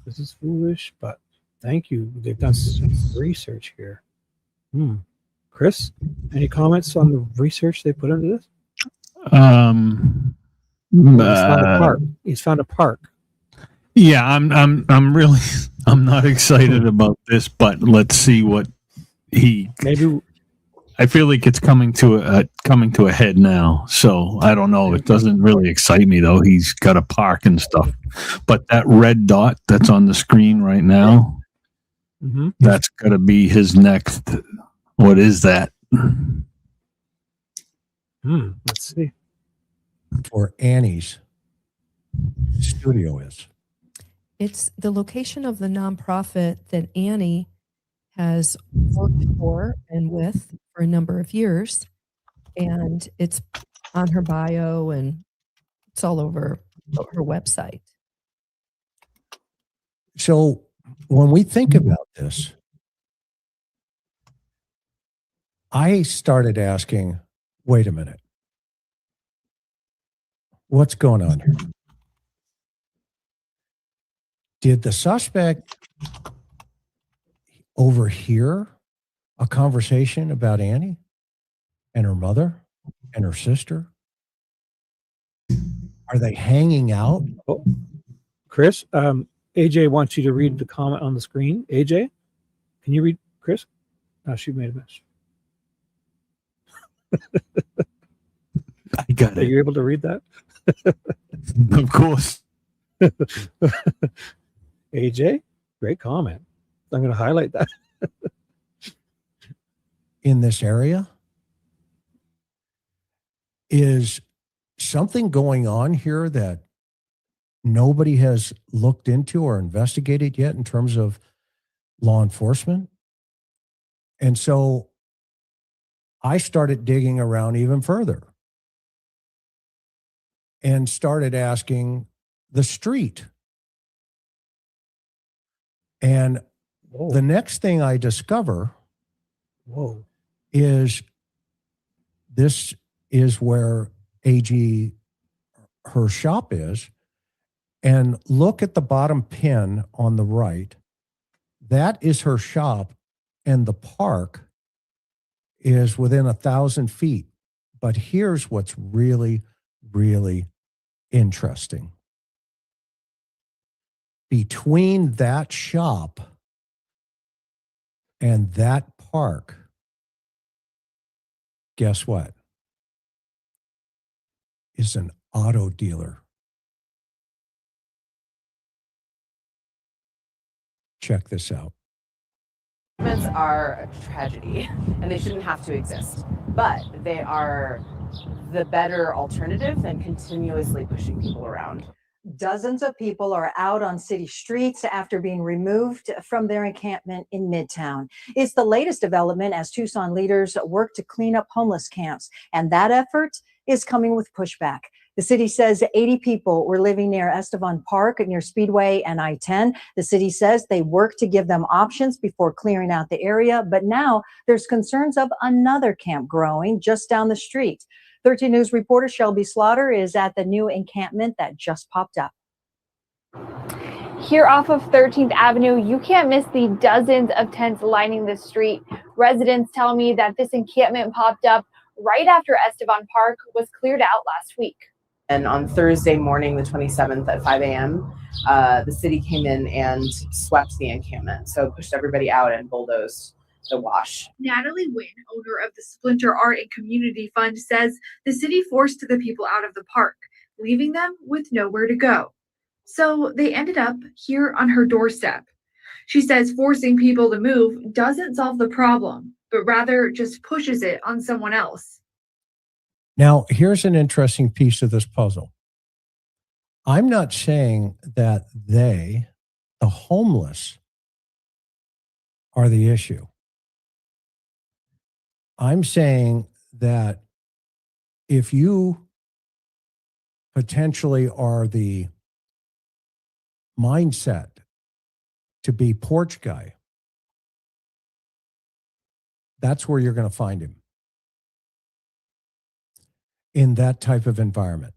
This is foolish, but thank you. They've done some research here. Chris, any comments on the research they put into this? He's found a park. He's found a park. Yeah, I'm really I'm not excited about this, but let's see what maybe. I feel like it's coming to a head now. So I don't know. It doesn't really excite me though. He's got a park and stuff, but that red dot that's on the screen right now, that's got to be his next. What is that? Let's see. Or Annie's studio is. It's the location of the nonprofit that Annie has worked for and with for a number of years. And it's on her bio and it's all over her website. So when we think about this, I started asking, wait a minute. What's going on here? Did the suspect overhear a conversation about Annie and her mother and her sister? Are they hanging out? Oh, Chris, AJ wants you to read the comment on the screen. AJ, can you read, Chris? Oh, she made a mess. I got it. Are you able to read that? Of course. AJ, great comment. I'm going to highlight that. In this area? Is something going on here that nobody has looked into or investigated yet in terms of law enforcement? And so I started digging around even further and started asking the street. And the next thing I discover is this is where AG, her shop is. And look at the bottom pin on the right. That is her shop, and the park is within 1,000 feet. But here's what's really, really interesting. Between that shop and that park, guess what? Is an auto dealer. Check this out. Are a tragedy and they shouldn't have to exist, but they are the better alternative than continuously pushing people around. Dozens of people are out on city streets after being removed from their encampment in Midtown. It's the latest development as Tucson leaders work to clean up homeless camps, and that effort is coming with pushback. The city says 80 people were living near Estevan Park near Speedway and I-10. The city says they worked to give them options before clearing out the area, but now there's concerns of another camp growing just down the street. 13 News reporter Shelby Slaughter is at the new encampment that just popped up. Here off of 13th Avenue, you can't miss the dozens of tents lining the street. Residents tell me that this encampment popped up right after Estevan Park was cleared out last week. And on Thursday morning, the 27th at 5 a.m., the city came in and swept the encampment. So pushed everybody out and bulldozed the wash. Natalie Wynn, owner of the Splinter Art and Community Fund, says the city forced the people out of the park, leaving them with nowhere to go. So they ended up here on her doorstep. She says forcing people to move doesn't solve the problem, but rather just pushes it on someone else. Now, here's an interesting piece of this puzzle. I'm not saying that the homeless, are the issue. I'm saying that if you potentially are the mindset to be porch guy, that's where you're going to find him. In that type of environment.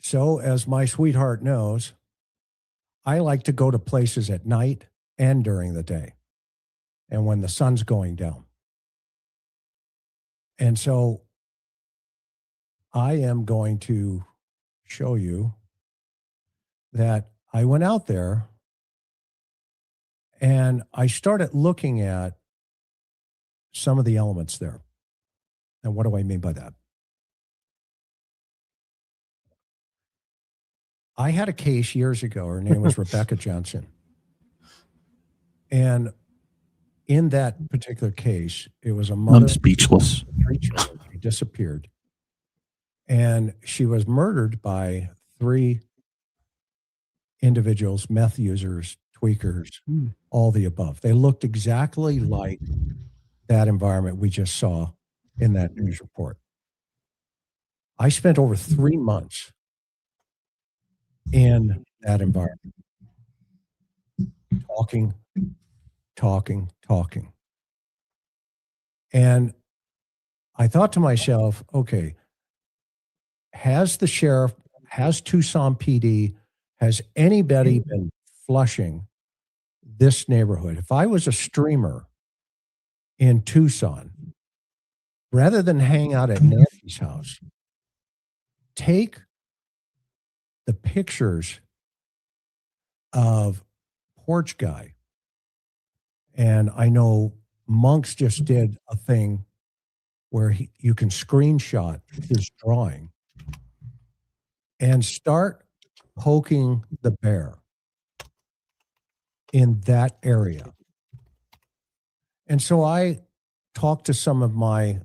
So, as my sweetheart knows, I like to go to places at night and during the day and when the sun's going down. And so I am going to show you that I went out there and I started looking at some of the elements there. And what do I mean by that? I had a case years ago. Her name was Rebecca Johnson. And in that particular case, it was a mother. I'm speechless. 3 children. She disappeared. And she was murdered by 3 individuals, meth users, tweakers, all the above. They looked exactly like that environment we just saw in that news report. I spent over 3 months in that environment, talking. And I thought to myself, okay, has the sheriff, has Tucson PD, has anybody been flushing this neighborhood? If I was a streamer in Tucson, rather than hang out at Nancy's house, take the pictures of Porch Guy. And I know Monks just did a thing where you can screenshot his drawing and start poking the bear in that area. And so I talked to some of my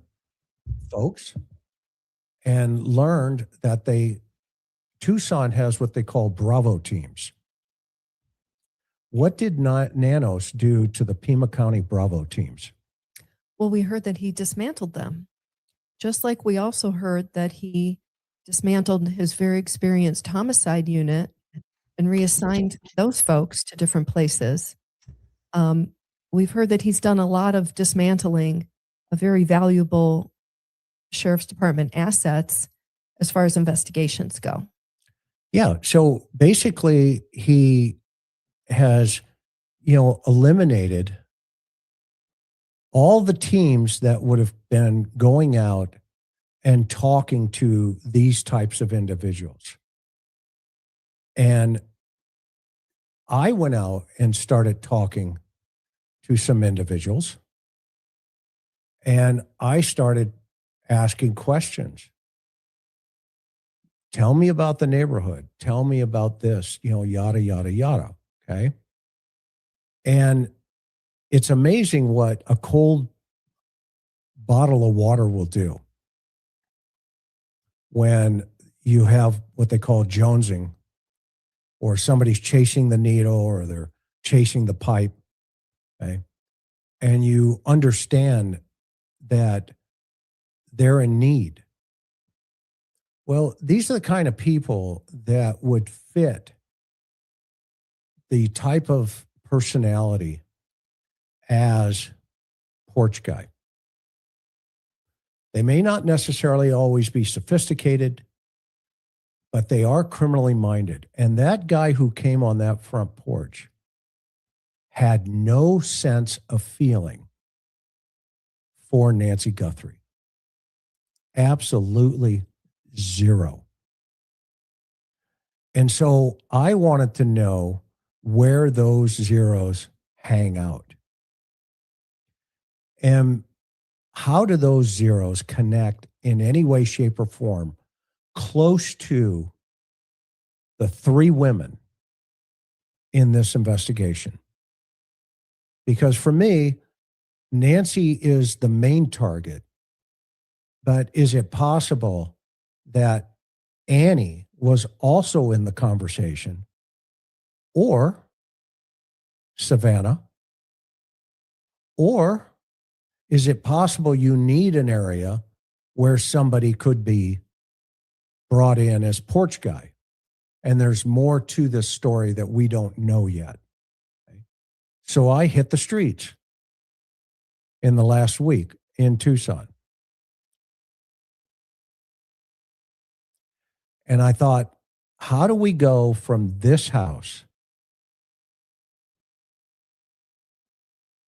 folks and learned that Tucson has what they call Bravo teams. What did Nanos do to the Pima County Bravo teams? Well, we heard that he dismantled them, just like we also heard that he dismantled his very experienced homicide unit and reassigned those folks to different places. We've heard that he's done a lot of dismantling of very valuable Sheriff's Department assets as far as investigations go. Yeah. So basically, he has, eliminated all the teams that would have been going out and talking to these types of individuals. And I went out and started talking to some individuals, and I started asking questions. Tell me about the neighborhood. Tell me about this, yada, yada, yada. Okay. And it's amazing what a cold bottle of water will do when you have what they call jonesing, or somebody's chasing the needle or they're chasing the pipe. Okay. And you understand that they're in need. Well, these are the kind of people that would fit the type of personality as porch guy. They may not necessarily always be sophisticated, but they are criminally minded. And that guy who came on that front porch had no sense of feeling for Nancy Guthrie. Absolutely zero. And so I wanted to know where those zeros hang out. And how do those zeros connect in any way, shape, or form close to the three women in this investigation? Because for me, Nancy is the main target, but is it possible that Annie was also in the conversation, or Savannah, or is it possible you need an area where somebody could be brought in as porch guy? And there's more to this story that we don't know yet. Okay. So I hit the streets in the last week in Tucson. And I thought, how do we go from this house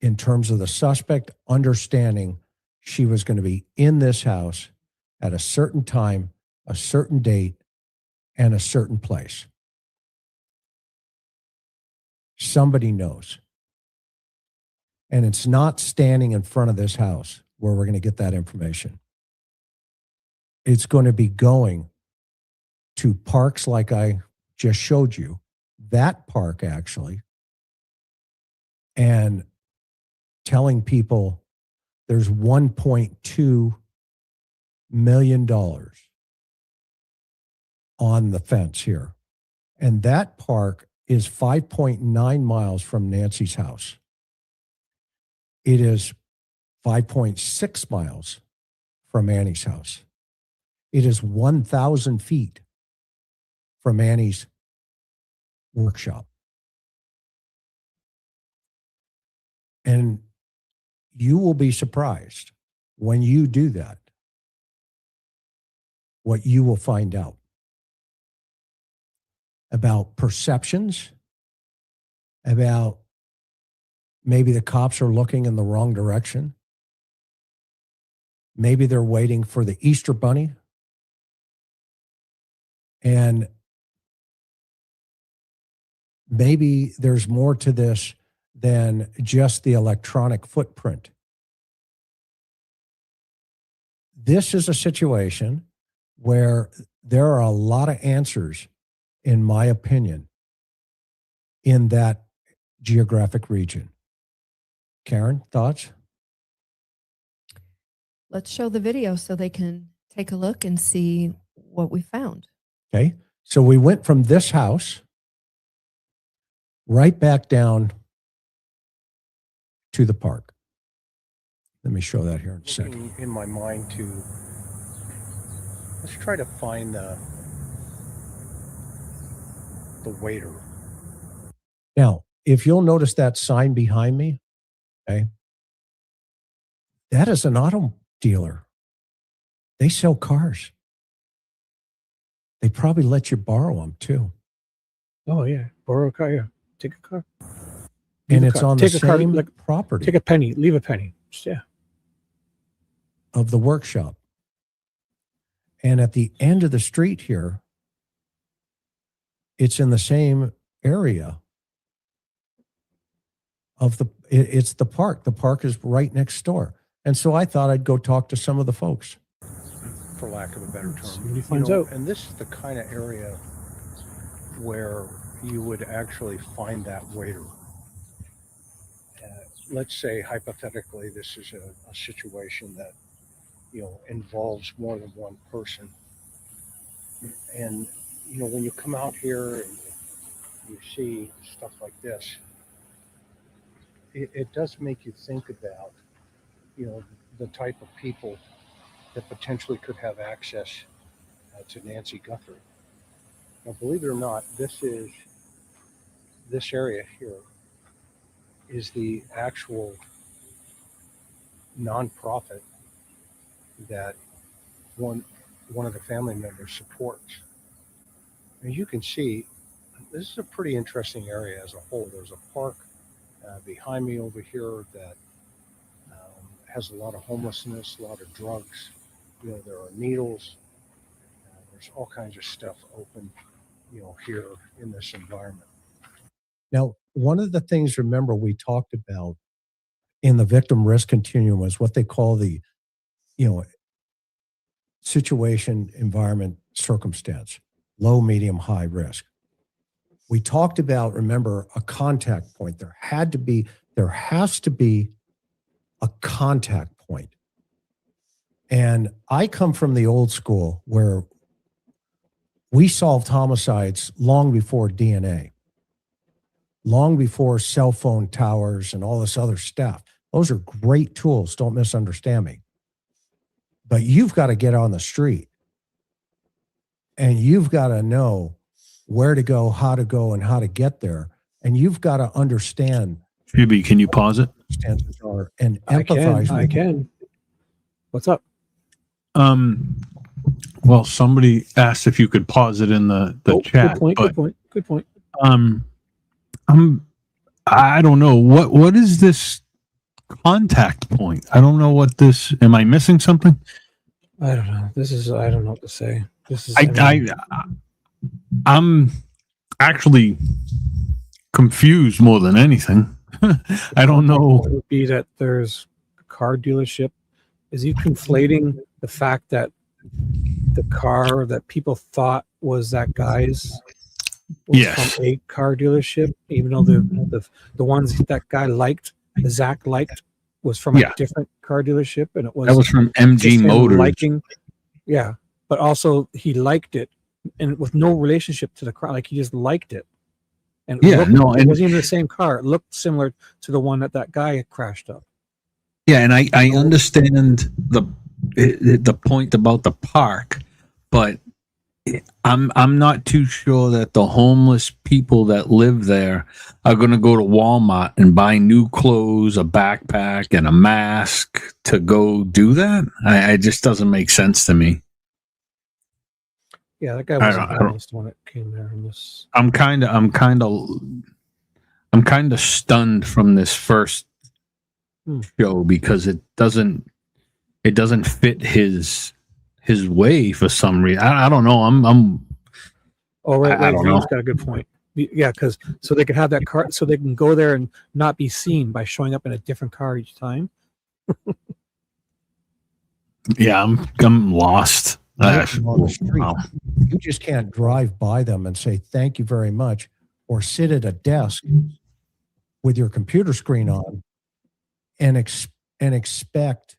in terms of the suspect understanding she was going to be in this house at a certain time, a certain date, and a certain place? Somebody knows. And it's not standing in front of this house where we're going to get that information. It's going to be going to parks like I just showed you, that park actually, and telling people there's $1.2 million on the fence here. And that park is 5.9 miles from Nancy's house. It is 5.6 miles from Annie's house. It is 1,000 feet from Annie's workshop. And you will be surprised when you do that, what you will find out about perceptions, about maybe the cops are looking in the wrong direction. Maybe they're waiting for the Easter Bunny. And maybe there's more to this than just the electronic footprint. This is a situation where there are a lot of answers, in my opinion, in that geographic region. Karen, thoughts? Let's show the video so they can take a look and see what we found. Okay. So we went from this house right back down to the park. Let me show that here in a second. In my mind to, let's try to find the waiter. Now, if you'll notice that sign behind me, okay, that is an auto dealer. They sell cars. They probably let you borrow them too. Oh yeah, borrow a car. Yeah, take a car. And it's on the same property. Take a penny. Leave a penny. Yeah. Of the workshop. And at the end of the street here, it's in the same area of it's the park. The park is right next door. And so I thought I'd go talk to some of the folks. For lack of a better term. Somebody finds out. And this is the kind of area where you would actually find that waiter. Let's say hypothetically, this is a situation that, involves more than one person. And, when you come out here and you see stuff like this, it does make you think about, the type of people that potentially could have access to Nancy Guthrie. Now, believe it or not, this area here is the actual nonprofit that one of the family members supports. As you can see, this is a pretty interesting area as a whole. There's a park behind me over here that has a lot of homelessness, a lot of drugs. There are needles. There's all kinds of stuff open, here in this environment. Now, one of the things, remember, we talked about in the victim risk continuum is what they call the, situation, environment, circumstance, low, medium, high risk. We talked about, remember, a contact point. There has to be a contact point. And I come from the old school where we solved homicides long before DNA, long before cell phone towers and all this other stuff. Those are great tools. Don't misunderstand me. But you've got to get on the street and you've got to know where to go, how to go, and how to get there. And you've got to understand. Phoebe, can you pause it? Circumstances are and empathize. I can. What's up? Well, somebody asked if you could pause it in the chat. Good point. I don't know what is this contact point. I don't know what this. Am I missing something? I don't know. I don't know what to say. I'm actually confused more than anything. I don't know. It would be that there's a car dealership. Is he conflating the fact that the car that people thought was that guy's was from a car dealership, even though the ones that guy liked, Zach liked, was from a different car dealership, and that was from MG Motors. Yeah, but also he liked it, and with no relationship to the car, like he just liked it. And it wasn't even the same car. It looked similar to the one that guy had crashed up. Yeah, and I understand the point about the park, but I'm not too sure that the homeless people that live there are going to go to Walmart and buy new clothes, a backpack, and a mask to go do that. It just doesn't make sense to me. Yeah, that guy wasn't homeless when it came there. I'm kind of stunned from this first show because it doesn't fit his way for some reason. I don't know. I don't know. He's got a good point. Yeah, because so they could have that car, so they can go there and not be seen by showing up in a different car each time. Yeah, I'm lost. On the street. Wow. You just can't drive by them and say thank you very much, or sit at a desk with your computer screen on and expect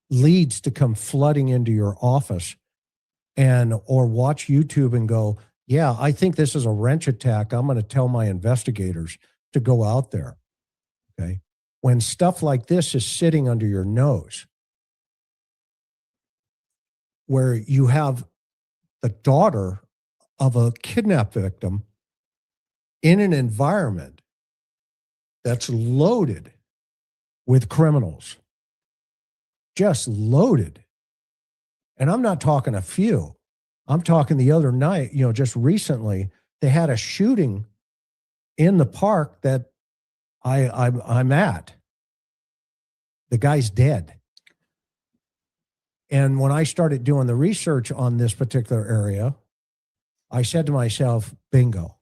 leads to come flooding into your office or watch YouTube and go, yeah, I think this is a wrench attack. I'm going to tell my investigators to go out there. Okay. When stuff like this is sitting under your nose, where you have the daughter of a kidnap victim in an environment that's loaded with criminals, just loaded. And I'm not talking a few. I'm talking the other night, just recently, they had a shooting in the park that I'm at. The guy's dead. And when I started doing the research on this particular area, I said to myself, bingo,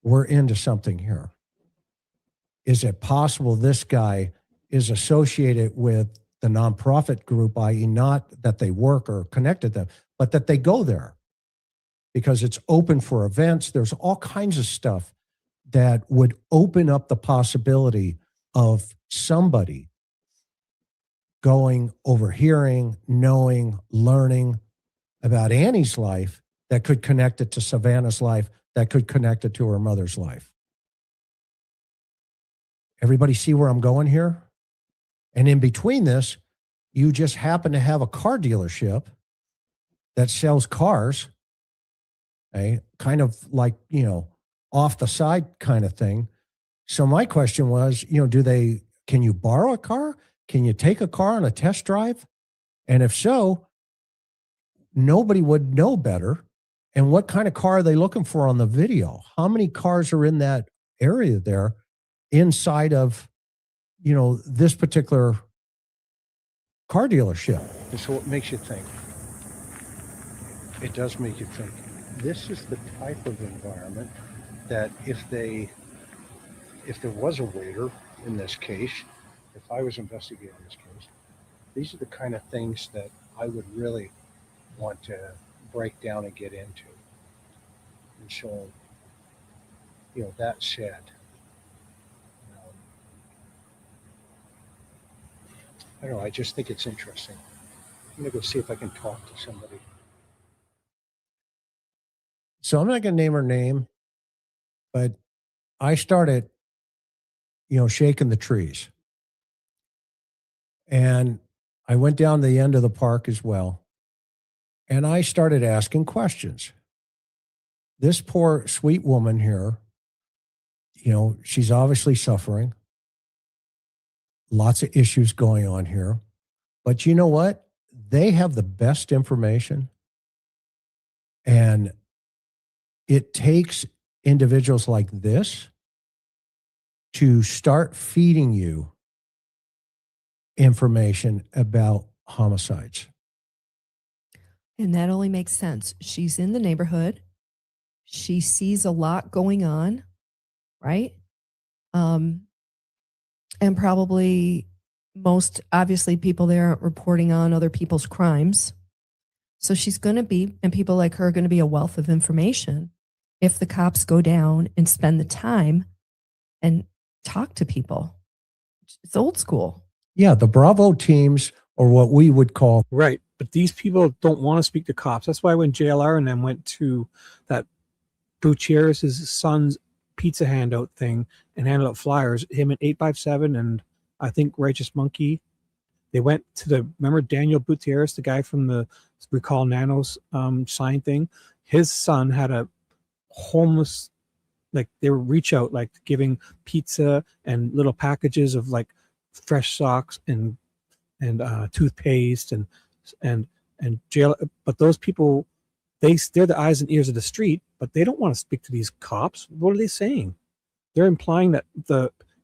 we're into something here. Is it possible this guy is associated with the nonprofit group, i.e. not that they work or connected them, but that they go there because it's open for events. There's all kinds of stuff that would open up the possibility of somebody going, overhearing, knowing, learning about Annie's life that could connect it to Savannah's life, that could connect it to her mother's life. Everybody see where I'm going here? And in between this, you just happen to have a car dealership that sells cars, okay? Kind of like, off the side kind of thing. So my question was, can you borrow a car? Can you take a car on a test drive? And if so, nobody would know better. And what kind of car are they looking for on the video? How many cars are in that area there inside of, this particular car dealership? And so it makes you think. It does make you think. This is the type of environment that if there was a waiter in this case, if I was investigating this case, these are the kind of things that I would really want to break down and get into. And so, that said, I don't know, I just think it's interesting. I'm going to go see if I can talk to somebody. So I'm not going to name her name, but I started, shaking the trees. And I went down to the end of the park as well. And I started asking questions. This poor, sweet woman here, she's obviously suffering. Lots of issues going on here. But you know what? They have the best information. And it takes individuals like this to start feeding you information about homicides. And that only makes sense. She's in the neighborhood. She sees a lot going on, right? And probably most obviously people there aren't reporting on other people's crimes. So she's going to be, and people like her are going to be a wealth of information if the cops go down and spend the time and talk to people. It's old school. Yeah, the Bravo teams are what we would call. Right. But these people don't want to speak to cops. That's why when JLR and them went to that Gutierrez's son's pizza handout thing and handed out flyers, him and 857 and I think Righteous Monkey, they went to remember Daniel Gutierrez, the guy from the Recall Nanos sign thing? His son had a homeless, like they would reach out, like giving pizza and little packages of like fresh socks and toothpaste and jail. But those people, they're the eyes and ears of the street, but they don't want to speak to these cops. What are they saying? They're implying that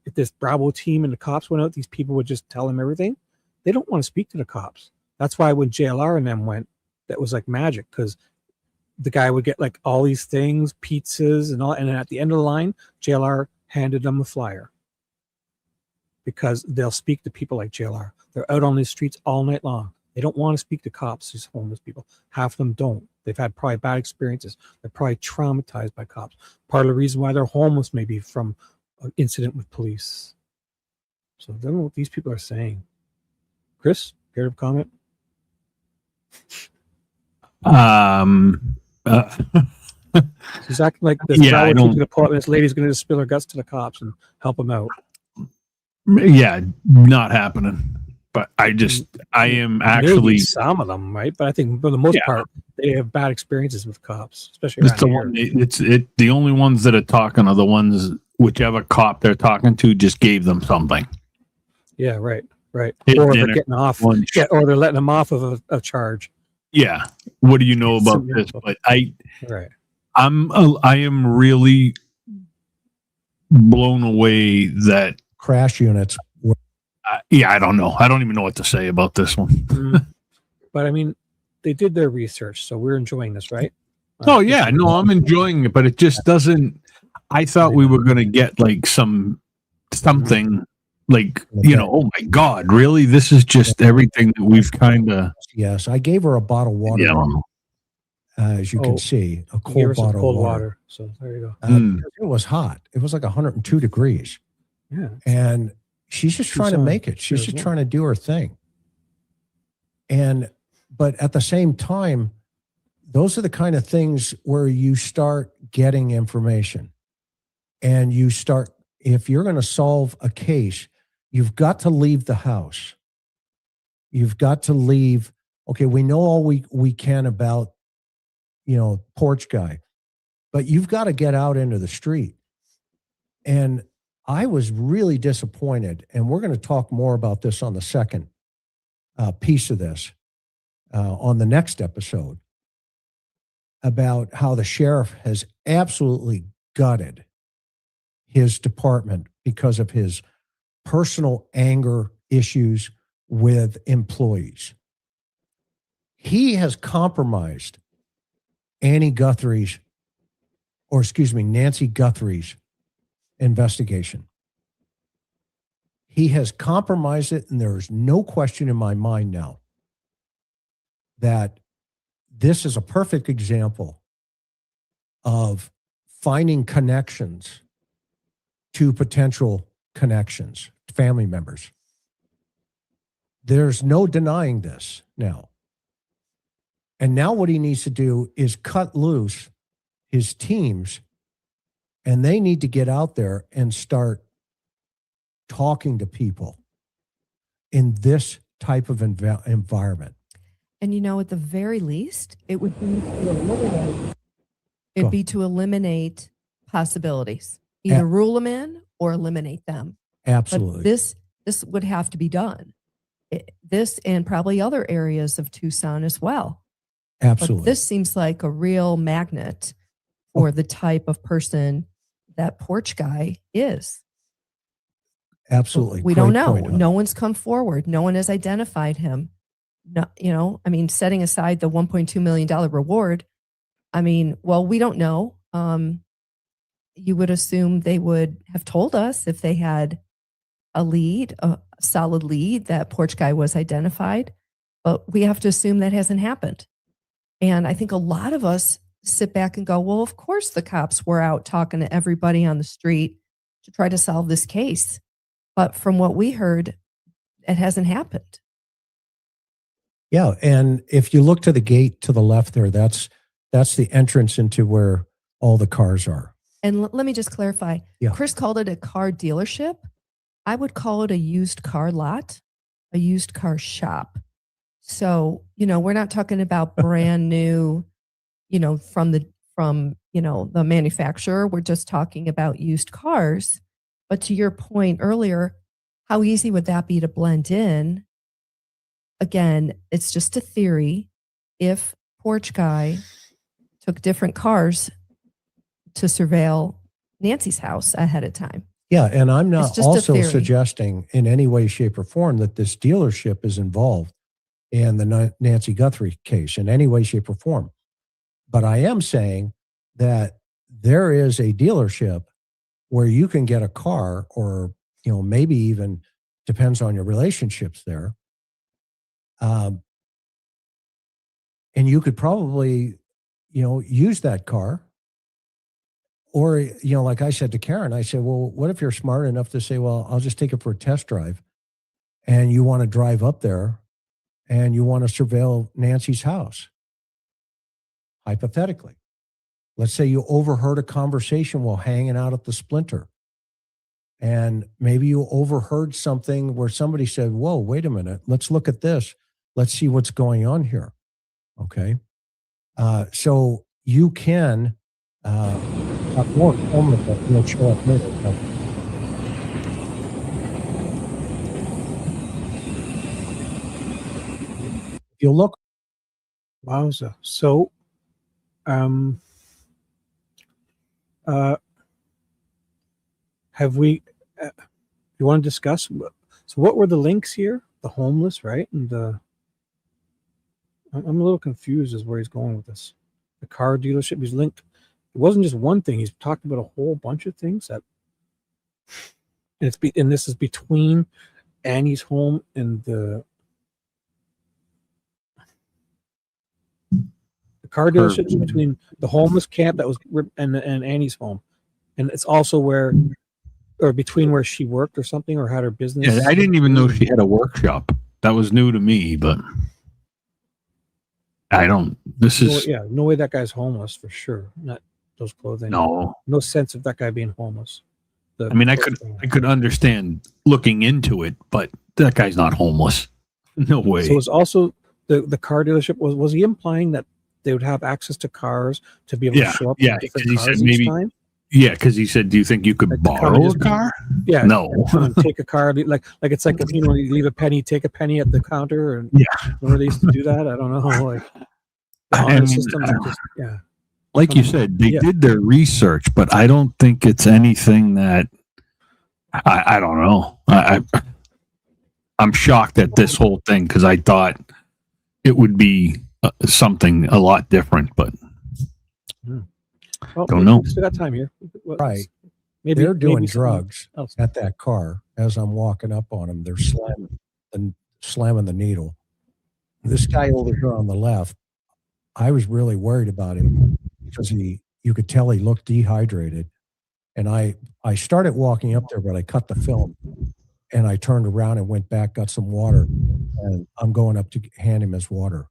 if this Bravo team and the cops went out, these people would just tell them everything. They don't want to speak to the cops. That's why when JLR and them went, that was like magic, because the guy would get like all these things, pizzas and all, and then at the end of the line, JLR handed them a flyer. Because they'll speak to people like JLR. They're out on the streets all night long. They don't want to speak to cops, these homeless people. Half of them don't. They've had probably bad experiences. They're probably traumatized by cops. Part of the reason why they're homeless may be from an incident with police. So I don't know what these people are saying. Chris, care to comment? She's acting like this. Yeah, I don't. This lady's going to just spill her guts to the cops and help them out. Yeah, not happening. But I am actually maybe some of them, right? But I think for the most part, they have bad experiences with cops, especially it's around the here. the only ones that are talking are the ones, whichever cop they're talking to just gave them something. Yeah, right. Hit Or dinner, they're getting off, lunch. or they're letting them off of a charge. Yeah. What do you know about Some this? info. But I am really blown away that crash units. Yeah, I don't know. I don't even know what to say about this one. But I mean, they did their research, so we're enjoying this, right? Oh yeah, no, I'm enjoying it, but it just doesn't. I thought we were going to get like something like, you know, oh my God, really? This is just everything that we've kind of. Yes, I gave her a bottle of water. Yeah. As you can see, a You gave her cold some bottle cold of water. water. So there you go. Because it was hot. It was like 102 degrees. Yeah. And she's just trying to Tucson, make it. She's sure just as trying to do her thing. But at the same time, those are the kind of things where you start getting information and you start, if you're going to solve a case, you've got to leave the house. You've got to leave. Okay, we know all we can about, porch guy, but you've got to get out into the street. And I was really disappointed, and we're going to talk more about this on the second piece of this on the next episode, about how the sheriff has absolutely gutted his department because of his personal anger issues with employees. He has compromised Nancy Guthrie's investigation. He has compromised it, and there is no question in my mind now that this is a perfect example of finding connections to potential connections, family members. There's no denying this now. And now what he needs to do is cut loose his teams, and they need to get out there and start talking to people in this type of environment. And at the very least, it would be to eliminate possibilities. Either rule them in or eliminate them. Absolutely. But this would have to be done. This and probably other areas of Tucson as well. Absolutely. But this seems like a real magnet for the type of person that porch guy is. Absolutely. We Great don't know. point, No one's come forward. No one has identified him. No, setting aside the $1.2 million reward, we don't know. You would assume they would have told us if they had a solid lead that porch guy was identified, but we have to assume that hasn't happened. And I think a lot of us sit back and go, well, of course the cops were out talking to everybody on the street to try to solve this case. But from what we heard, it hasn't happened. Yeah, and if you look to the gate to the left there, that's the entrance into where all the cars are. And let me just clarify. Yeah. Chris called it a car dealership. I would call it a used car lot, a used car shop. So, we're not talking about brand new, from the manufacturer. We're just talking about used cars. But to your point earlier, how easy would that be to blend in? Again, it's just a theory. If porch guy took different cars to surveil Nancy's house ahead of time. Yeah, and I'm not It's just a also theory. suggesting in any way, shape, or form that this dealership is involved in the Nancy Guthrie case in any way, shape, or form. But I am saying that there is a dealership where you can get a car, or maybe even depends on your relationships there. And you could probably, use that car. Or, like I said to Karen, I said, well, what if you're smart enough to say, well, I'll just take it for a test drive, and you want to drive up there and you want to surveil Nancy's house? Hypothetically, let's say you overheard a conversation while hanging out at the Splinter. And maybe you overheard something where somebody said, whoa, wait a minute, let's look at this. Let's see what's going on here. Okay. So you can have more informative that will show up later. If you look Wowza. So, have we, you want to discuss? So what were the links here? The homeless, right? And I'm a little confused as where he's going with this. The car dealership, he's linked. It wasn't just one thing. He's talked about a whole bunch of things that, and this is between Annie's home and the car dealership is between the homeless camp that was and Annie's home, and it's also where, or between where she worked or something, or had her business. Yeah, I didn't even know she had a workshop. That was new to me, but I don't. This is no way that guy's homeless for sure. Not those clothing. No sense of that guy being homeless. I mean, I could understand looking into it, but that guy's not homeless. No way. So it was also the car dealership. Was he implying that they would have access to cars to be able to show up in different cars each time? Yeah, because he said, "Do you think you could borrow a car?" Yeah, no. Take a car, like it's like you leave a penny, take a penny at the counter, and remember they used to do that. I don't know, like the honor systems are just like you said, they did their research, but I don't think it's anything that I don't know. I'm shocked at this whole thing because I thought it would be something a lot different, but don't know. We still got time here, Right? Maybe They're doing maybe drugs at that car as I'm walking up on them. They're slamming the needle. This guy over here on the left, I was really worried about him because you could tell he looked dehydrated. And I started walking up there, but I cut the film and I turned around and went back, got some water, and I'm going up to hand him his water.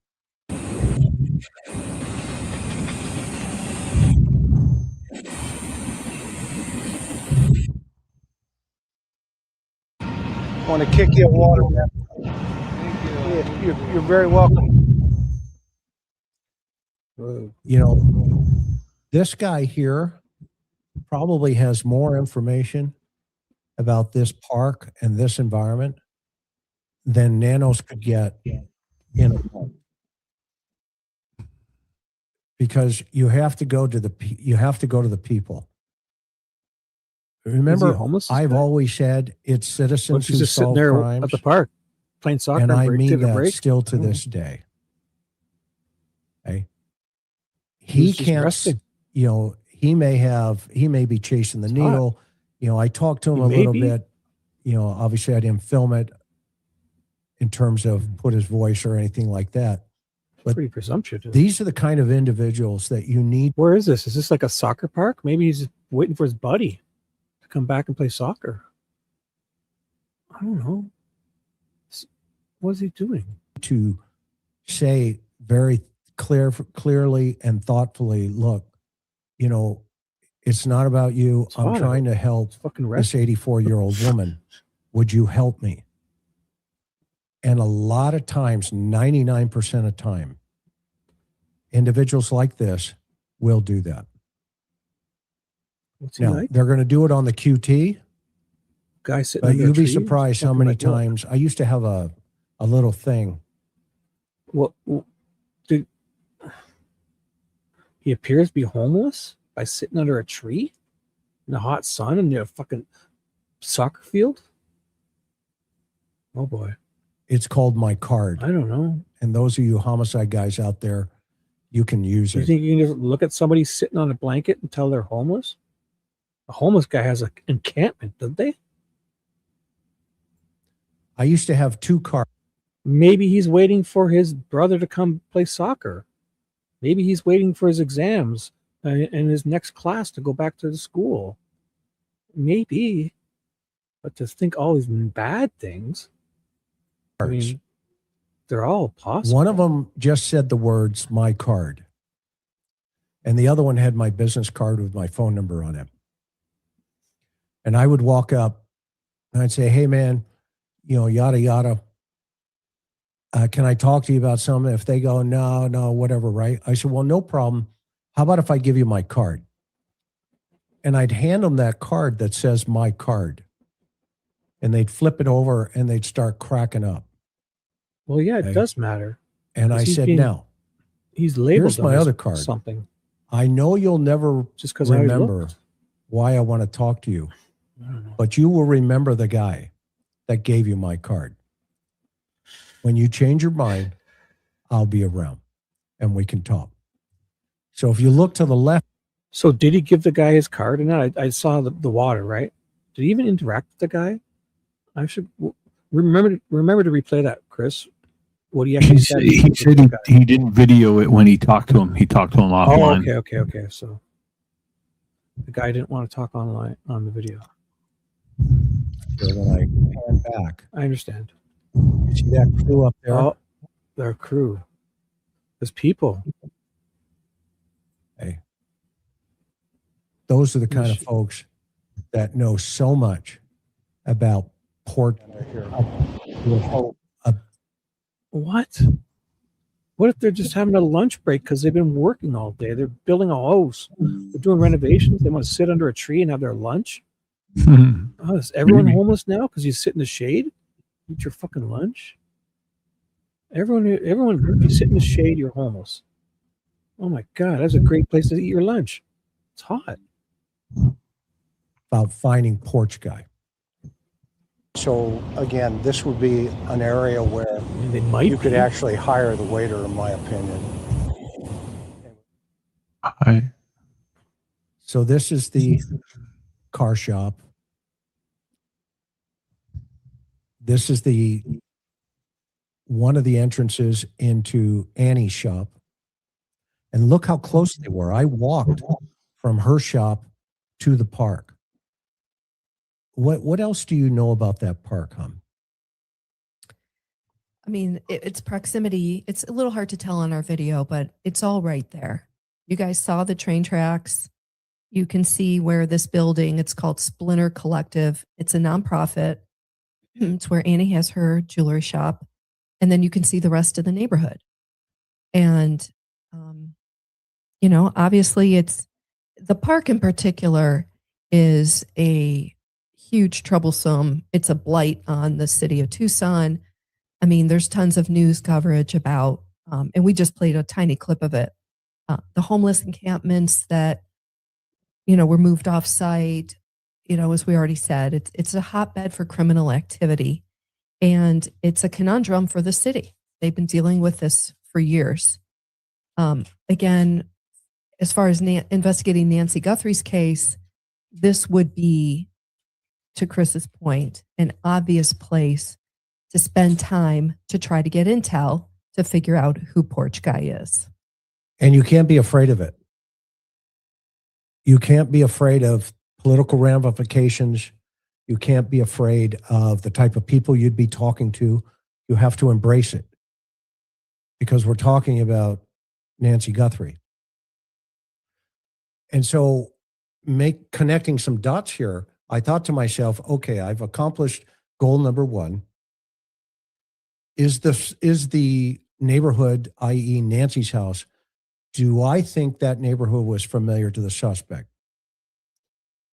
Want to kick you a water, man. Yeah, you're very welcome. You know, this guy here probably has more information about this park and this environment than Nanos could get in a month. Because you have to go to the people. Remember, I've always said it's citizens who just sitting solve there crimes at the park playing soccer, and I mean taking a that break. still to this day. Okay, he can't. Resting. You know, he may be chasing the needle. You know, I talked to him a little bit. You know, obviously I didn't film it in terms of put his voice or anything like that. But pretty presumptuous. These are the kind of individuals that you need. Where is this? Is this like a soccer park? Maybe he's waiting for his buddy to come back and play soccer. I don't know. What is he doing? To say very clearly and thoughtfully, look, you know, it's not about you. I'm trying to help this 84-year-old woman. Would you help me? And a lot of times, 99% of the time, individuals like this will do that. What's he Now, like? they're going to do it on the QT. Guy sitting But under a you'd be tree, surprised how fucking many like what? times I used to have a little thing. Well, dude, he appears to be homeless by sitting under a tree in the hot sun in a fucking soccer field. Oh boy. It's called My Card. I don't know. And those of you homicide guys out there, you can use You it. think you can just look at somebody sitting on a blanket and tell they're homeless? A homeless guy has an encampment, don't they? I used to have 2 cards. Maybe he's waiting for his brother to come play soccer. Maybe he's waiting for his exams and his next class to go back to the school. Maybe. But to think all these bad things, I mean, they're all possible. One of them just said the words, My Card. And the other one had my business card with my phone number on it. And I would walk up and I'd say, hey, man, you know, yada, yada. Can I talk to you about something? If they go, no, whatever, right? I said, well, no problem. How about if I give you my card? And I'd hand them that card that says My Card. And they'd flip it over and they'd start cracking up. Well, yeah, Okay. it does matter. And I He's said, being- now, He's labeled Here's my as other card. something. I know you'll never Just 'cause I remember looked. why I want to talk to you, but you will remember the guy that gave you my card. When you change your mind, I'll be around and we can talk. So if you look to the left. So did he give the guy his card? And I saw the water, right? Did he even interact with the guy? I should remember to replay that, Chris. What he actually said. He said he didn't video it when he talked to him. He talked to him offline. Oh, okay. So the guy didn't want to talk online on the video. So when I pan back, I understand. You see that crew up there? Oh, their crew. There's people. Hey, those are the kind of folks that know so much about port. What? What if they're just having a lunch break because they've been working all day? They're building a house. They're doing renovations. They want to sit under a tree and have their lunch. Oh, is everyone homeless now because you sit in the shade? Eat your fucking lunch? Everyone, if you sit in the shade, you're homeless. Oh my God, that's a great place to eat your lunch. It's hot. About finding porch guy. So again, this would be an area where you could actually hire the waiter, in my opinion. So this is the car shop. This is one of the entrances into Annie's shop. And look how close they were. I walked from her shop to the park. What else do you know about that park, hon? I mean, it's proximity. It's a little hard to tell on our video, but it's all right there. You guys saw the train tracks. You can see where this building, it's called Splinter Collective. It's a nonprofit. It's where Annie has her jewelry shop. And then you can see the rest of the neighborhood. And, obviously it's the park in particular is a huge troublesome. It's a blight on the city of Tucson. I mean, there's tons of news coverage about, and we just played a tiny clip of it. The homeless encampments that, were moved off site, as we already said, it's a hotbed for criminal activity. And it's a conundrum for the city. They've been dealing with this for years. Again, as far as investigating Nancy Guthrie's case, this would be, to Chris's point, an obvious place to spend time to try to get intel to figure out who Porch Guy is. And you can't be afraid of it. You can't be afraid of political ramifications. You can't be afraid of the type of people you'd be talking to. You have to embrace it because we're talking about Nancy Guthrie. And so connecting some dots here, I thought to myself, okay, I've accomplished goal number one. Is the neighborhood, i.e. Nancy's house, do I think that neighborhood was familiar to the suspect?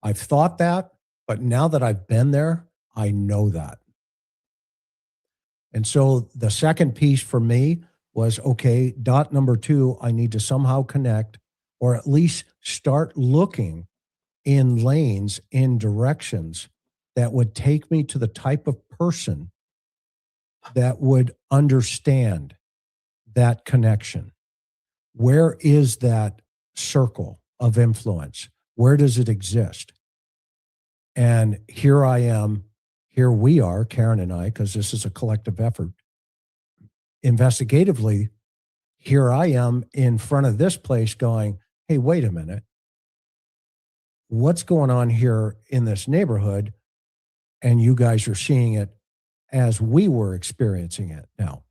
I've thought that, but now that I've been there, I know that. And so the second piece for me was, okay, dot number two, I need to somehow connect or at least start looking in lanes, in directions that would take me to the type of person that would understand that connection. Where is that circle of influence? Where does it exist? And here I am, here we are, Karen and I, because this is a collective effort. Investigatively, here I am in front of this place going, hey, wait a minute. What's going on here in this neighborhood? And you guys are seeing it as we were experiencing it now.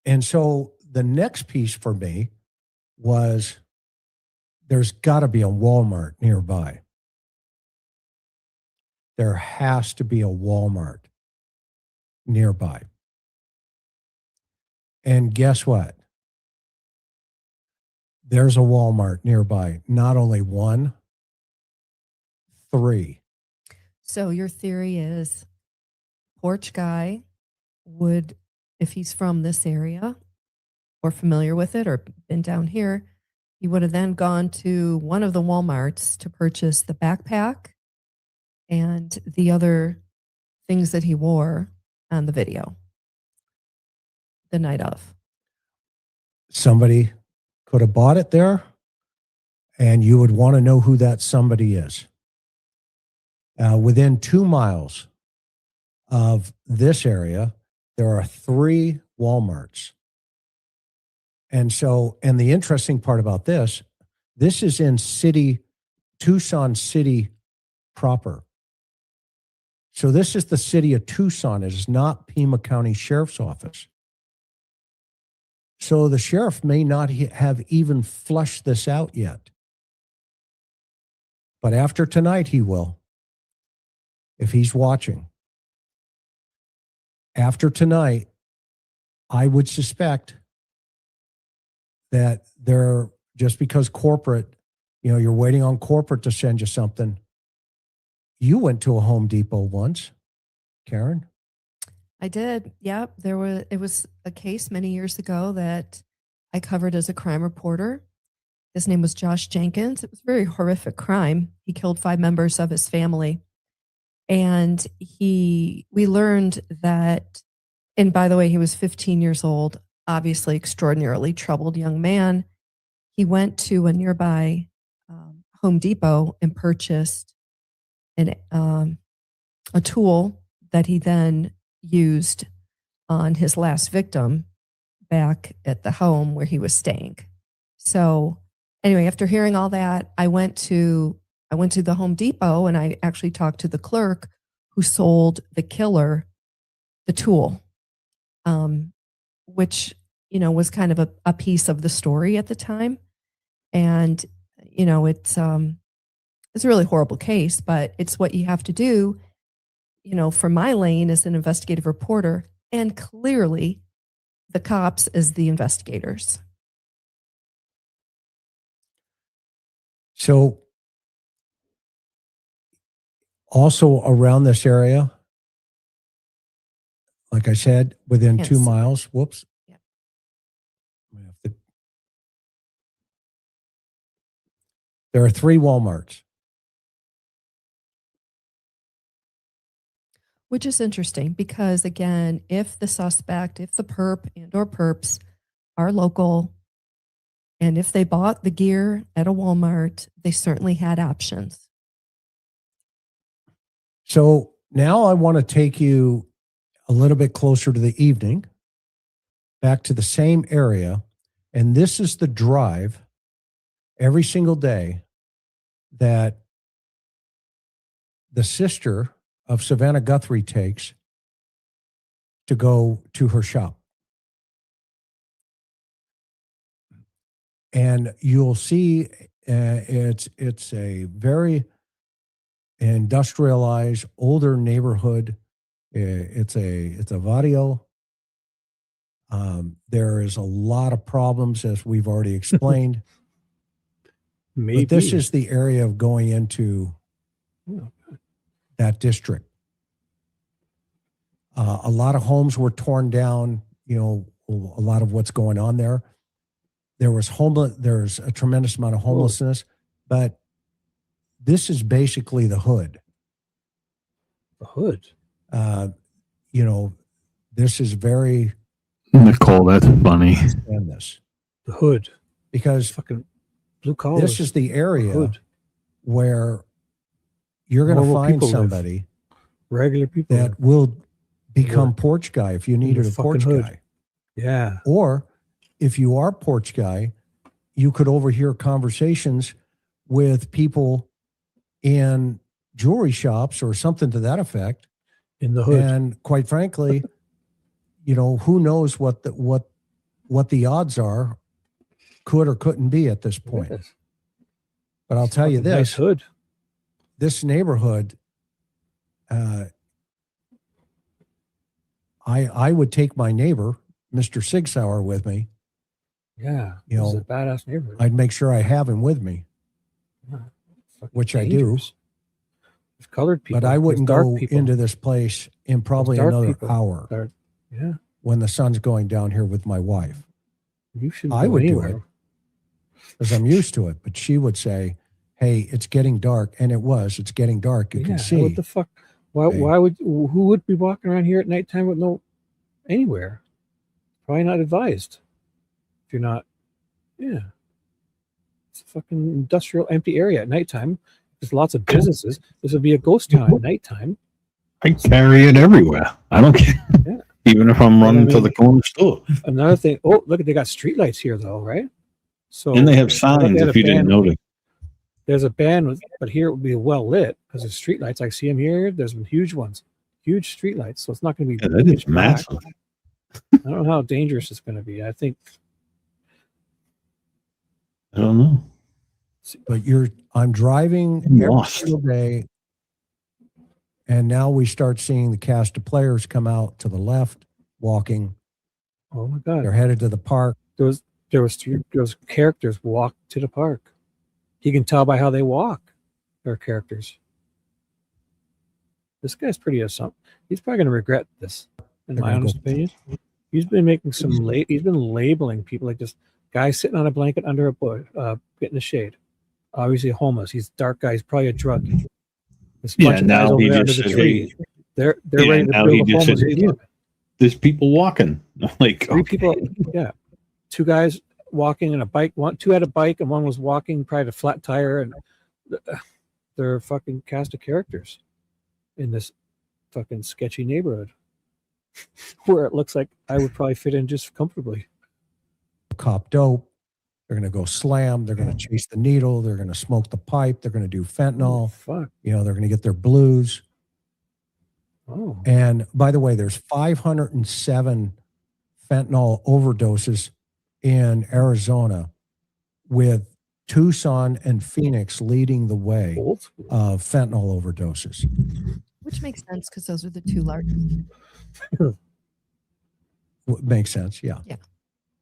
And so the next piece for me was there's got to be a Walmart nearby. There has to be a Walmart nearby. And guess what? There's a Walmart nearby. Not only one, three. So your theory is Porch Guy would, if he's from this area, or familiar with it or been down here, he would have then gone to one of the Walmarts to purchase the backpack and the other things that he wore on the video the night of. Somebody could have bought it there, and you would want to know who that somebody is. Within 2 miles of this area, there are 3 Walmarts. And the interesting part about this is in Tucson City proper. So this is the city of Tucson. It is not Pima County Sheriff's Office. So the sheriff may not have even flushed this out yet. But after tonight, he will, if he's watching. After tonight, I would suspect that just because corporate, you're waiting on corporate to send you something. You went to a Home Depot once, Karen. I did. Yep. It was a case many years ago that I covered as a crime reporter. His name was Josh Jenkins. It was a very horrific crime. He killed 5 members of his family. And we learned that, and by the way, he was 15 years old, obviously extraordinarily troubled young man. He went to a nearby Home Depot and purchased a tool that he then used on his last victim back at the home where he was staying. So anyway, after hearing all that, I went to the Home Depot and I actually talked to the clerk who sold the killer the tool, which, was kind of a piece of the story at the time. And, it's a really horrible case, but it's what you have to do, for my lane as an investigative reporter, and clearly the cops as the investigators. So also around this area, like I said, within 2 miles, whoops. Yeah. There are 3 Walmarts. Which is interesting because, again, if the perp and or perps are local, and if they bought the gear at a Walmart, they certainly had options. So now I want to take you a little bit closer to the evening, back to the same area. And this is the drive every single day that the sister of Savannah Guthrie takes to go to her shop. And you'll see it's a very industrialized, older neighborhood. It's a barrio. There is a lot of problems, as we've already explained. Maybe. But this is the area of going into that district. A lot of homes were torn down, a lot of what's going on there. There's a tremendous amount of homelessness, but this is basically the hood. The hood. This is very Nicole, that's funny. understand this. The hood. Because fucking blue collar. this is the area where you're going to Normal find people live. somebody Regular people that will become porch guy if you needed a porch hood. guy. Yeah. Or if you are porch guy, you could overhear conversations with people in jewelry shops or something to that effect. In the hood. And quite frankly, who knows what the odds are, could or couldn't be at this point. Yes. But I'll tell you this. Nice hood. This neighborhood, I would take my neighbor, Mr. Sigsauer, with me. Yeah. This is a badass neighborhood. I'd make sure I have him with me, which I do. There's colored people. But I wouldn't There's dark go people. into this place in probably There's dark another people. hour Yeah. when the sun's going down here with my wife. You shouldn't I go would do anywhere. it because I'm used to it. But she would say, "Hey, it's getting dark," and it was. It's getting dark. You can see. What the fuck? Why would who would be walking around here at nighttime with no anywhere? Probably not advised. If you're not, yeah, it's a fucking industrial empty area at nighttime. There's lots of businesses. This would be a ghost town at nighttime. I carry it everywhere. I don't care. Yeah. Even if I'm running to the corner store. Another thing. Oh, look, they got streetlights here though, right? So And they have I thought signs had if a you didn't ban- notice. There's a ban, but here it would be well lit because there's streetlights. I see them here. There's some huge ones, huge streetlights. So it's not going to be Yeah, that is pitch black. massive. I don't know how dangerous it's going to be. I think. I don't know. But I'm driving I'm every lost. single day, and now we start seeing the cast of players come out to the left, walking. Oh my God! They're headed to the park. Those characters walk to the park. You can tell by how they walk. They're characters. This guy's pretty awesome. He's probably going to regret this, in They're my gonna honest opinion. He's been making some he's been labeling people like this guy sitting on a blanket under a bush, getting the shade. Obviously homeless. He's a dark guy. He's probably a druggie. This Yeah, bunch of guys now over he there under just the said, tree. hey, They're yeah, ready to now build he a just homeless said, hey, look, encampment. there's people walking. Like, Three okay. people, yeah. Two guys walking in a bike. Two had a bike and one was walking, probably a flat tire, and they're fucking cast of characters in this fucking sketchy neighborhood where it looks like I would probably fit in just comfortably. Cop dope. They're going to go slam. They're going to chase the needle. They're going to smoke the pipe. They're going to do fentanyl. Fuck. You know, they're going to get their blues. Oh. And by the way, there's 507 fentanyl overdoses in Arizona, with Tucson and Phoenix leading the way of fentanyl overdoses. Which makes sense because those are the two largest. Makes sense, yeah. Yeah.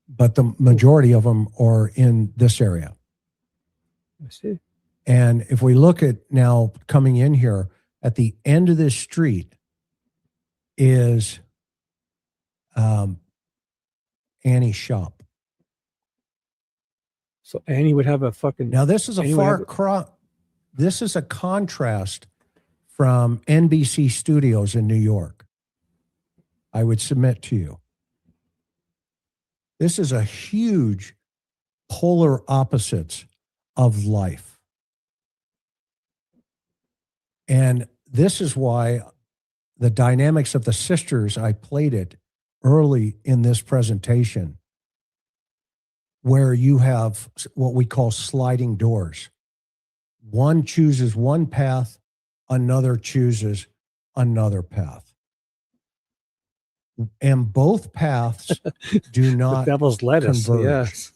But the majority of them are in this area. I see. And if we look at now coming in here, at the end of this street is Annie's shop. So Annie would have a fucking. Now this is this is a contrast from NBC Studios in New York. I would submit to you. This is a huge polar opposites of life. And this is why the dynamics of the sisters, I played it early in this presentation, where you have what we call sliding doors. One chooses one path, another chooses another path. And both paths do not the devil's lettuce, converge yes.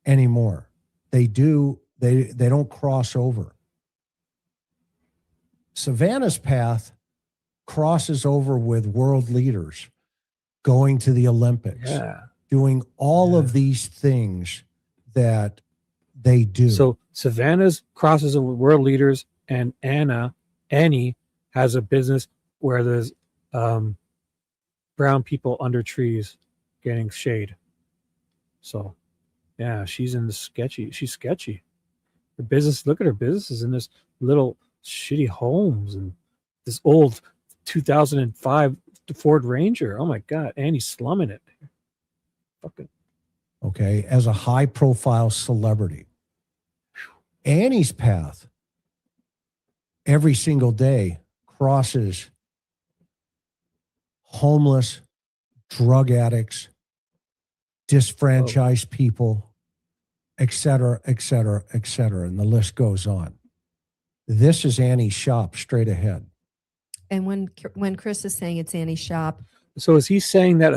anymore. They don't cross over. Savannah's path crosses over with world leaders going to the Olympics, doing all of these things that they do. So Savannah's crosses over with world leaders, and Annie has a business where there's brown people under trees getting shade. So yeah, she's in the sketchy. She's sketchy. Her business, look at her businesses in this little shitty homes and this old 2005 Ford Ranger. Oh my God, Annie's slumming it. Fucking. Okay, as a high profile celebrity. Annie's path every single day crosses homeless, drug addicts, disfranchised people, et cetera, et cetera, et cetera. And the list goes on. This is Annie's shop straight ahead. And when Chris is saying it's Annie's shop, so is he saying that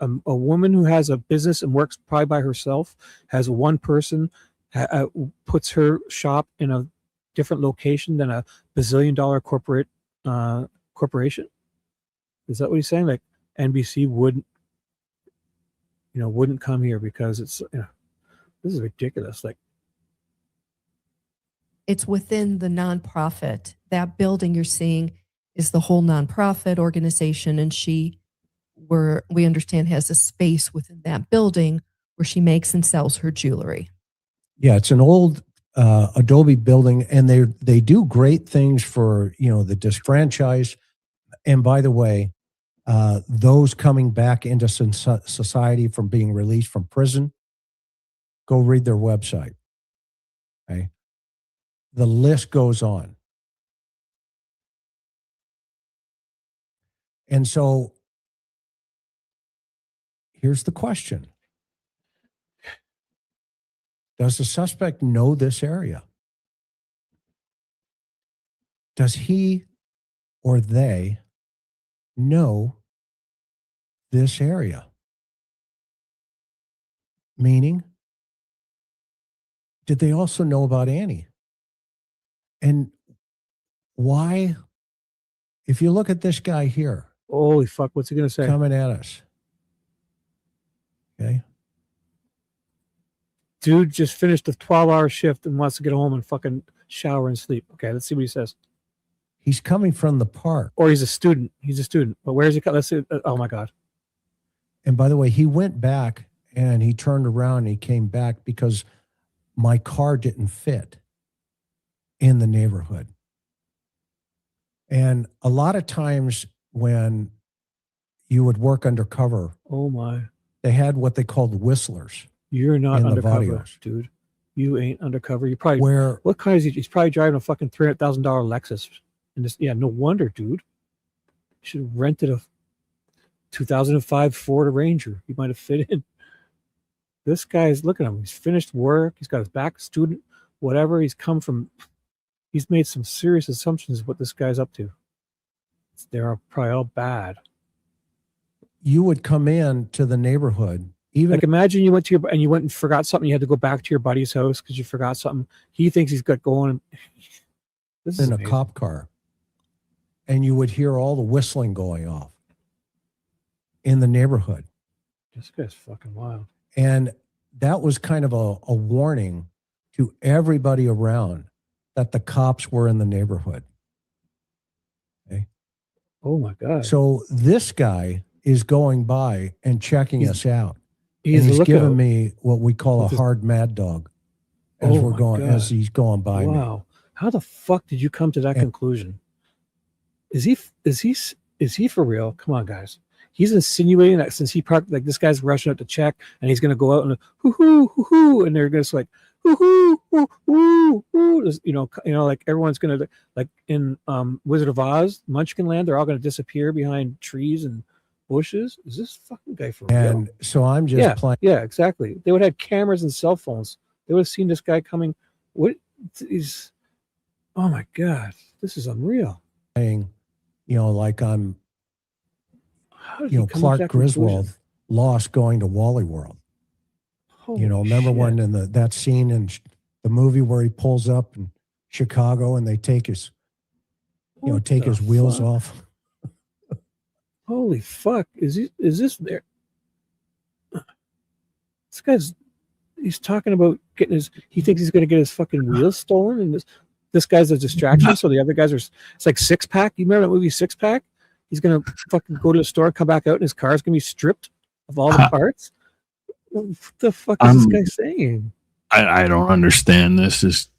a woman who has a business and works probably by herself, has one person, puts her shop in a different location than a bazillion-dollar corporation? Is that what he's saying? Like NBC wouldn't come here because it's this is ridiculous. Like, it's within the nonprofit. That building you're seeing is the whole nonprofit organization, and she where we understand has a space within that building where she makes and sells her jewelry. Yeah, it's an old Adobe building, and they do great things for the disfranchised. And by the way, those coming back into society from being released from prison, go read their website. Okay, the list goes on. And so here's the question. Does the suspect know this area? Does he or they know this area? Meaning, did they also know about Annie? And why, if you look at this guy here. Holy fuck, what's he going to say? Coming at us. Okay. Dude just finished a 12-hour shift and wants to get home and fucking shower and sleep. Okay, let's see what he says. He's coming from the park. Or he's a student. He's a student. But where's he? Let's see. Oh my God. And by the way, he went back and he turned around and he came back because my car didn't fit in the neighborhood. And a lot of times when you would work undercover, oh my, they had what they called whistlers. You're not in undercover, Levadios. dude. You ain't undercover. You probably Where? What car is he? He's probably driving a fucking $300,000 Lexus. And this, yeah, no wonder, dude. You should have rented a 2005 Ford Ranger. He might have fit in. This guy's, look at him. He's finished work. He's got his back, student, whatever. He's made some serious assumptions of what this guy's up to. They're probably all bad. You would come in to the neighborhood. Even like imagine you went and forgot something. You had to go back to your buddy's house because you forgot something. He thinks he's got going. This is in a amazing. cop car. And you would hear all the whistling going off in the neighborhood. This guy's fucking wild. And that was kind of a warning to everybody around that the cops were in the neighborhood. Okay. Oh my God. So this guy is going by and checking us out. He's giving me what we call a hard mad dog as we're going, as he's going by me. Wow. How the fuck did you come to that conclusion? Is he for real? Come on, guys. He's insinuating that since he parked, like this guy's rushing out to check and he's going to go out and hoo hoo, and they're just like hoo hoo hoo hoo, you know, like everyone's going to, like in Wizard of Oz, Munchkin Land, they're all going to disappear behind trees and bushes. Is this fucking guy for real? And so I'm just playing. Yeah, exactly. They would have had cameras and cell phones. They would have seen this guy coming. What is? Oh my God, this is unreal. Like I'm, Clark Griswold lost going to Wally World. Holy remember shit. when in that scene in the movie where he pulls up in Chicago and they take his, take his wheels off. Holy fuck! Is this there? This guy's, he's talking about getting his. He thinks he's going to get his fucking wheels stolen, and this guy's a distraction. So the other guys are. It's like Six Pack. You remember that movie Six Pack? He's gonna fucking go to the store, come back out, and his car's gonna be stripped of all the parts. What the fuck is this guy saying? I don't understand. This is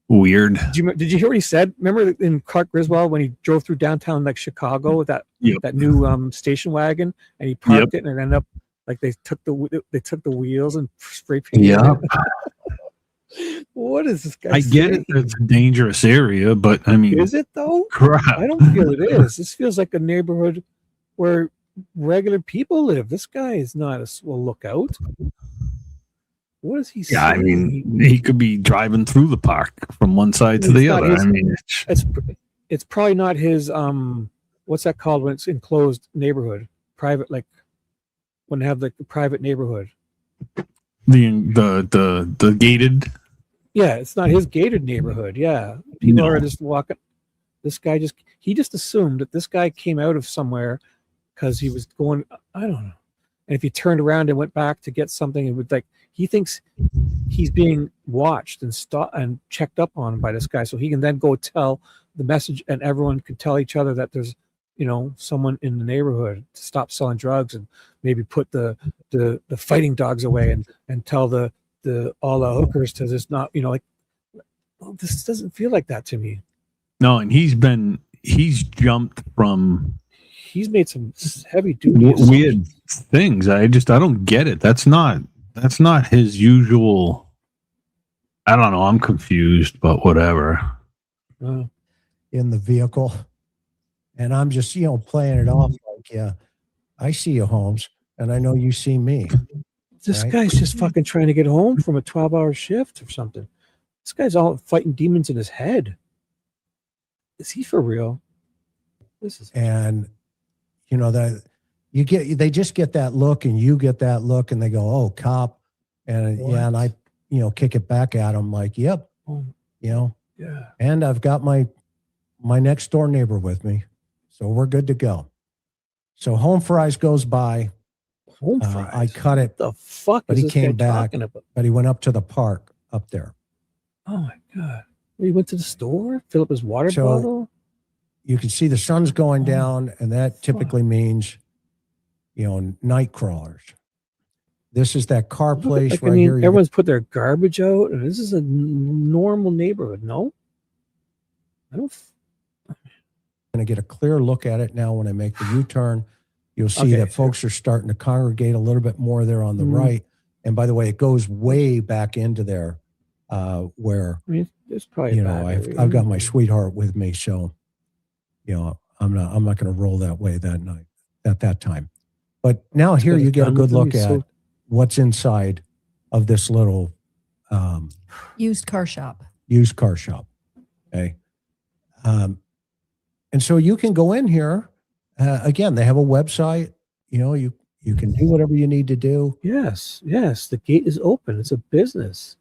weird. Did you hear what he said? Remember in Clark Griswold when he drove through downtown like Chicago with that new station wagon, and he parked it, and it ended up like they took the wheels and spray painted. Yeah. What is this guy? I get it. It's a dangerous area, but I mean, is it though? Crap. I don't feel it is. This feels like a neighborhood where regular people live. This guy is not a lookout. What is he saying? Yeah, I mean, he could be driving through the park from one side to the other. I mean, it's probably not his what's that called when it's enclosed neighborhood? Private, like when they have like the private neighborhood. The gated. Yeah, it's not his gated neighborhood. Yeah, people are just walking. This guy he just assumed that this guy came out of somewhere because he was going. I don't know. And if he turned around and went back to get something, it would like he thinks he's being watched and checked up on by this guy, so he can then go tell the message, and everyone can tell each other that there's someone in the neighborhood to stop selling drugs and maybe put the fighting dogs away and tell all the hookers to just not, this doesn't feel like that to me. No, and he's jumped from. He's made some heavy duty weird things. I don't get it. That's not his usual. I don't know. I'm confused, but whatever. In the vehicle, and I'm just playing it off like, yeah, I see you, Holmes, and I know you see me. This right? guy's just fucking trying to get home from a 12-hour shift or something. This guy's all fighting demons in his head. Is he for real? And that they just get that look, and you get that look, and they go, "Oh, cop," and What? yeah, and I kick it back at them like, "Yep, Yeah. and I've got my next door neighbor with me, so we're good to go." So Home Fries goes by. Home Fries. I cut it. What the fuck But is he this guy came back. talking about? But he went up to the park up there. Oh my god! He went to the store, fill up his water So bottle. you can see the sun's going down, and that typically means, night crawlers. This is that car place Like, right here. everyone's put their garbage out, and this is a normal neighborhood. No, I don't. Going to get a clear look at it now when I make the U-turn. You'll see that folks are starting to congregate a little bit more there on the right. And by the way, it goes way back into there, where there's probably I've got my sweetheart with me, so I'm not going to roll that way that night at that time. But now here you get a good look at what's inside of this little Used car shop. Okay. And so you can go in here. Again, they have a website. You can do whatever you need to do. Yes. The gate is open. It's a business.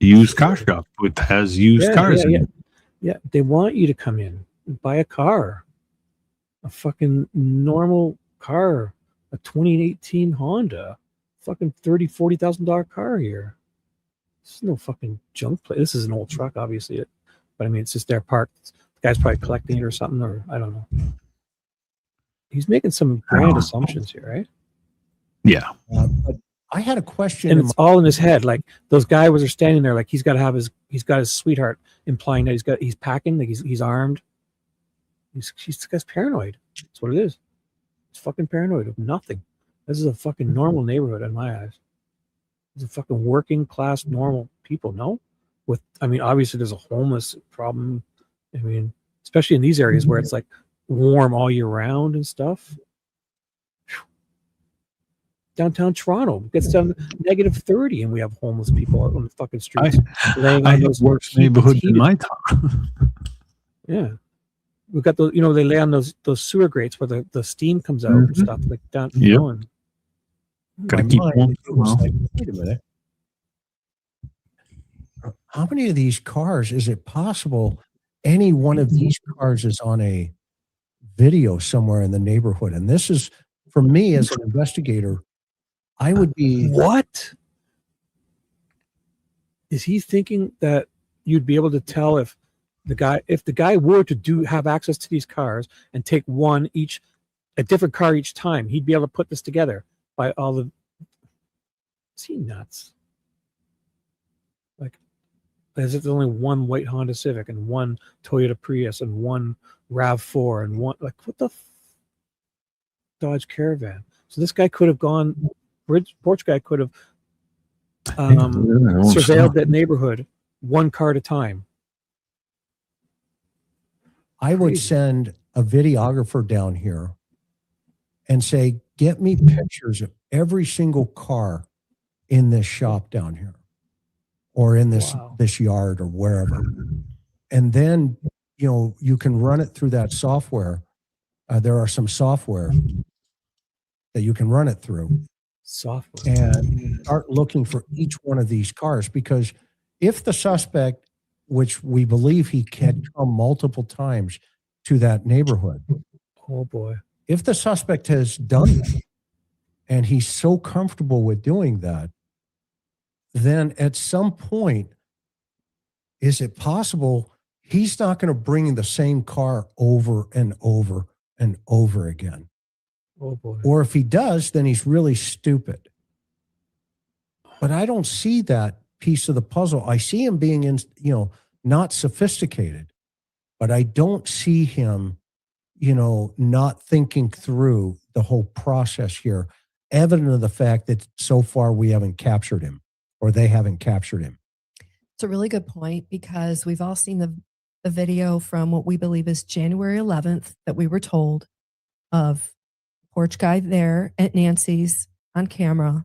Used car shop has used cars in it. Yeah, they want you to come in and buy a car, a fucking normal car, a 2018 Honda, fucking $30,000-$40,000 car here. This is no fucking junk place. This is an old truck, obviously, but I mean, it's just their parked. The guy's probably collecting it or something, or I don't know. He's making some grand assumptions here, right? Yeah. But I had a question, and it's all in his head. Like those guys are standing there, like he's got his sweetheart, implying that he's packing, like he's armed. This guy's paranoid. That's what it is. He's fucking paranoid of nothing. This is a fucking normal neighborhood in my eyes. It's a fucking working class normal people. No, obviously there's a homeless problem. I mean, especially in these areas where it's like warm all year round and stuff. Downtown Toronto gets down to -30, and we have homeless people out on the fucking streets laying on those worst neighborhoods in my town. Yeah, we've got those. They lay on those sewer grates where the steam comes out and stuff like down. Yep. Gotta keep warm. Like, wait a minute. How many of these cars is it possible any one of these cars is on a video somewhere in the neighborhood? And this is, for me as an investigator, I would be... What? Is he thinking that you'd be able to tell if the guy were to have access to these cars and take a different car each time, he'd be able to put this together by all the... Is he nuts? Like, as if there's only one white Honda Civic and one Toyota Prius and one RAV4 and one, like, what the Dodge Caravan? So this guy could have gone, Porch guy could have surveilled that neighborhood one car at a time. I would send a videographer down here and say, get me pictures of every single car in this shop down here or in this yard or wherever. And then, you can run it through that software. There are some software that you can run it through. Software. And start looking for each one of these cars, because if the suspect, which we believe he had come multiple times to that neighborhood. Oh boy. If the suspect has done that and he's so comfortable with doing that, then at some point, is it possible he's not going to bring the same car over and over and over again. Oh boy. Or if he does, then he's really stupid. But I don't see that piece of the puzzle. I see him being not sophisticated, but I don't see him, not thinking through the whole process here, evident of the fact that so far we haven't captured him, or they haven't captured him. It's a really good point, because we've all seen the video from what we believe is January 11th that we were told of porch guy there at Nancy's on camera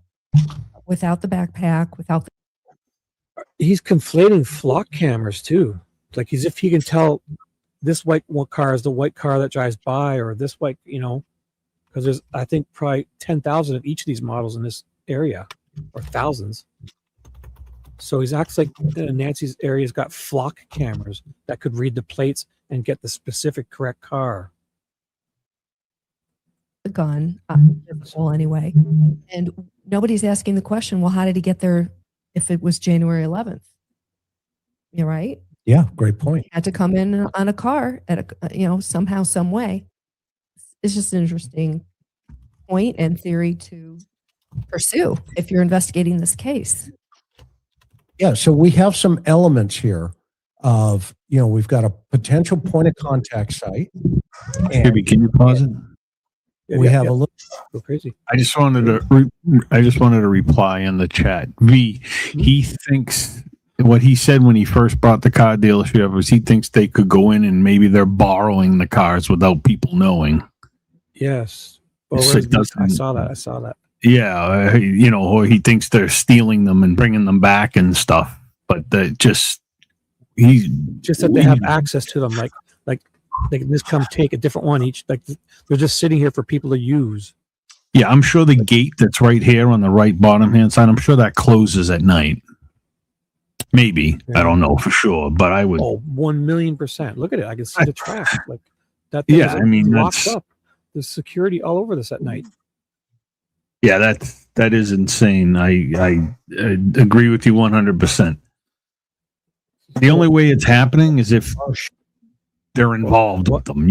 without the backpack, without the. He's conflating flock cameras too. Like as if he can tell this white car is the white car that drives by, or this white, because there's, I think, probably 10,000 of each of these models in this area, or thousands. So he's acts like Nancy's area's got flock cameras that could read the plates and get the specific correct car. The gun, well, anyway, and nobody's asking the question, well, how did he get there if it was January 11th? You're right. Yeah, great point. Had to come in on a car at somehow, some way. It's just an interesting point and theory to pursue if you're investigating this case. Yeah, so we have some elements here of, we've got a potential point of contact site. Maybe can you pause it? We have a little. Go crazy. I just wanted to reply in the chat. He thinks what he said when he first bought the car dealership was he thinks they could go in and maybe they're borrowing the cars without people knowing. Yes. Well, So I saw that. Yeah, or he thinks they're stealing them and bringing them back and stuff. But that just that they have access to them, like they can just come take a different one each. Like they're just sitting here for people to use. Yeah, I'm sure the gate that's right here on the right bottom hand side, I'm sure that closes at night. Maybe. Yeah. I don't know for sure, but I would. Oh, 1,000,000%. Look at it. I can see the track. Like that. Yeah, I mean, locked up. There's security all over this at night. Yeah, that is insane. I agree with you 100%. The only way it's happening is if they're involved with them,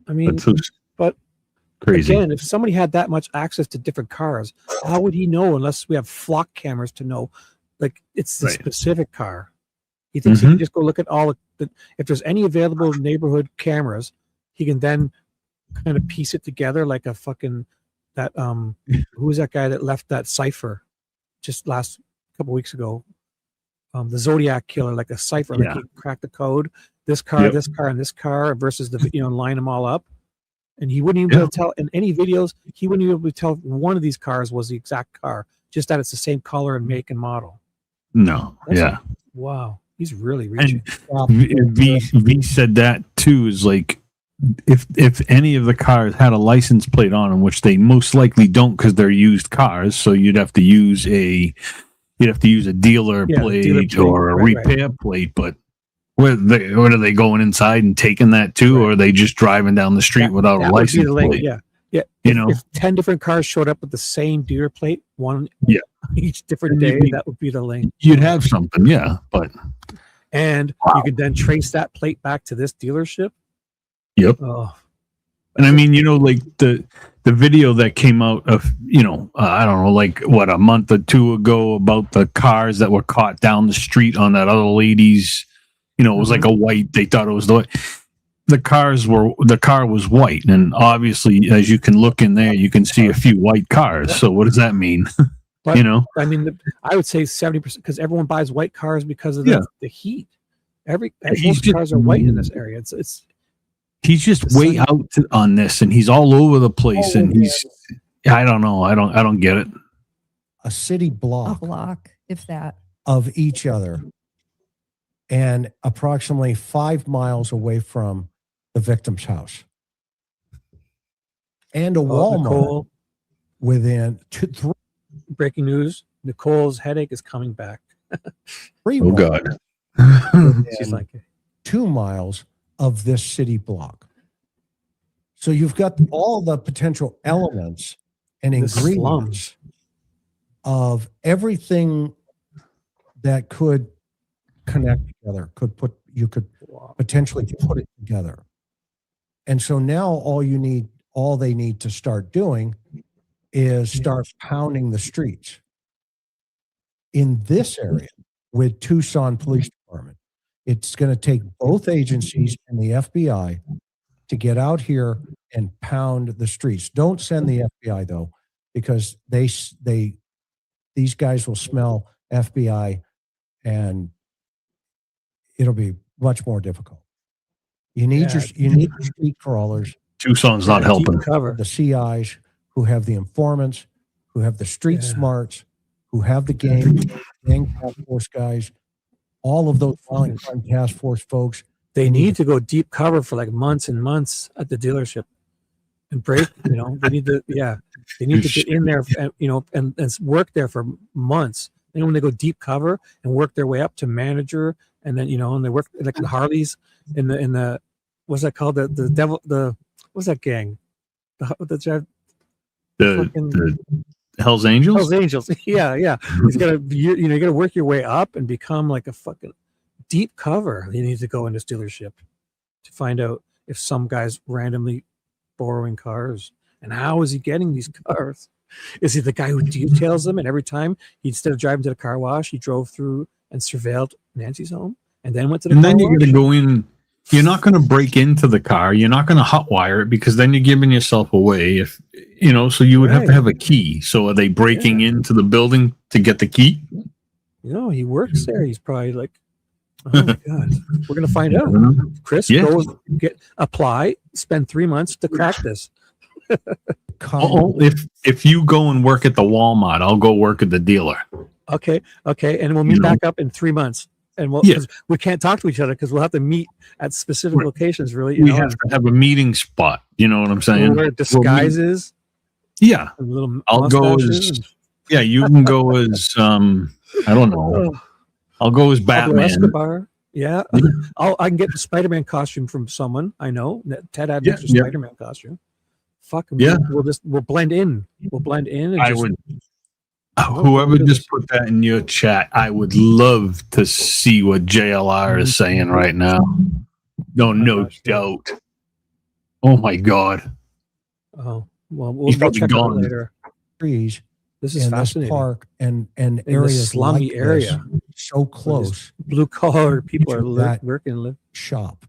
I mean, but crazy. Again, if somebody had that much access to different cars, how would he know unless we have flock cameras to know, like it's the specific car? He thinks he can just go look at all the, if there's any available neighborhood cameras, he can then kind of piece it together like a fucking, that, who was that guy that left that cipher just last couple weeks ago? The Zodiac killer, like a cipher, like he cracked the code, this car, this car, and this car versus the, and line them all up. And he wouldn't even be able to tell in any videos, he wouldn't even be able to tell one of these cars was the exact car, just that it's the same color and make and model. No. Wow. He's really reaching. And V said that too, is like, if any of the cars had a license plate on them, which they most likely don't because they're used cars, so you'd have to use a dealer plate or a repair plate. But what are they going inside and taking that too, or are they just driving down the street without a license plate? If 10 different cars showed up with the same dealer plate, one each different day, that would be the lane. You'd have something, and you could then trace that plate back to this dealership. Yep. Oh. And I mean, like the video that came out of, I don't know, like what, a month or two ago about the cars that were caught down the street on that other lady's, it was like a white, they thought it was the car was white. And obviously, as you can look in there, you can see a few white cars. So what does that mean? But, I mean, I would say 70% because everyone buys white cars because of the heat. Most cars are white in this area. He's just way out on this, and he's all over the place, and he's. I don't know. I don't get it. A city block. A block, if that. Of each other, and approximately 5 miles away from the victim's house, and a Walmart within 3. Breaking news: Nicole's headache is coming back. 3 oh God! She's like 2 miles of this city block. So you've got all the potential elements and ingredients of everything that could connect together, could put, you could potentially put it together. And so now all they need to start doing is start pounding the streets in this area with Tucson Police Department. It's going to take both agencies and the FBI to get out here and pound the streets. Don't send the FBI though, because these guys will smell FBI and it'll be much more difficult. You need your street crawlers. Tucson's not helping. Cover the CIs who have the informants, who have the street smarts, who have the gang task force guys, all of those violent crime task force folks. They need to go deep cover for like months and months at the dealership and break, they need to, they need to get in there and, and work there for months. And when they go deep cover and work their way up to manager, and then, and they work like the Harleys in the, what's that called? The devil, what's that gang? The Hell's Angels? Hell's Angels. Yeah. It's gotta, you gotta work your way up and become like a fucking deep cover. You need to go in this dealership to find out if some guy's randomly borrowing cars and how is he getting these cars. Is he the guy who details them, and every time instead of driving to the car wash, he drove through and surveilled Nancy's home and then went to the and car then you're wash? going to go in. You're not going to break into the car. You're not going to hotwire it, because then you're giving yourself away. If so you would have to have a key. So are they breaking into the building to get the key? He works there. He's probably like, oh my God, we're going to find out. Chris, go apply, spend 3 months to crack this. If you go and work at the Walmart, I'll go work at the dealer. Okay. And we'll meet back up in 3 months. And we can't talk to each other because we'll have to meet at specific locations, really. We have to have a meeting spot. You know what I'm saying? We'll wear disguises. Yeah. I'll go as, you can go as, I don't know. I'll go as Batman. Escobar. Yeah. I can get the Spider-Man costume from someone I know. Ted had an extra Spider-Man costume. Fuck him. Yeah. We'll blend in. We'll blend in. And whoever just put that in your chat, I would love to see what JLR is saying right now. No doubt. Oh my God. Oh, well, we'll check it out later. Trees. This is fascinating. This park and in areas slummy like area, so close. Blue collar people are working, live shop,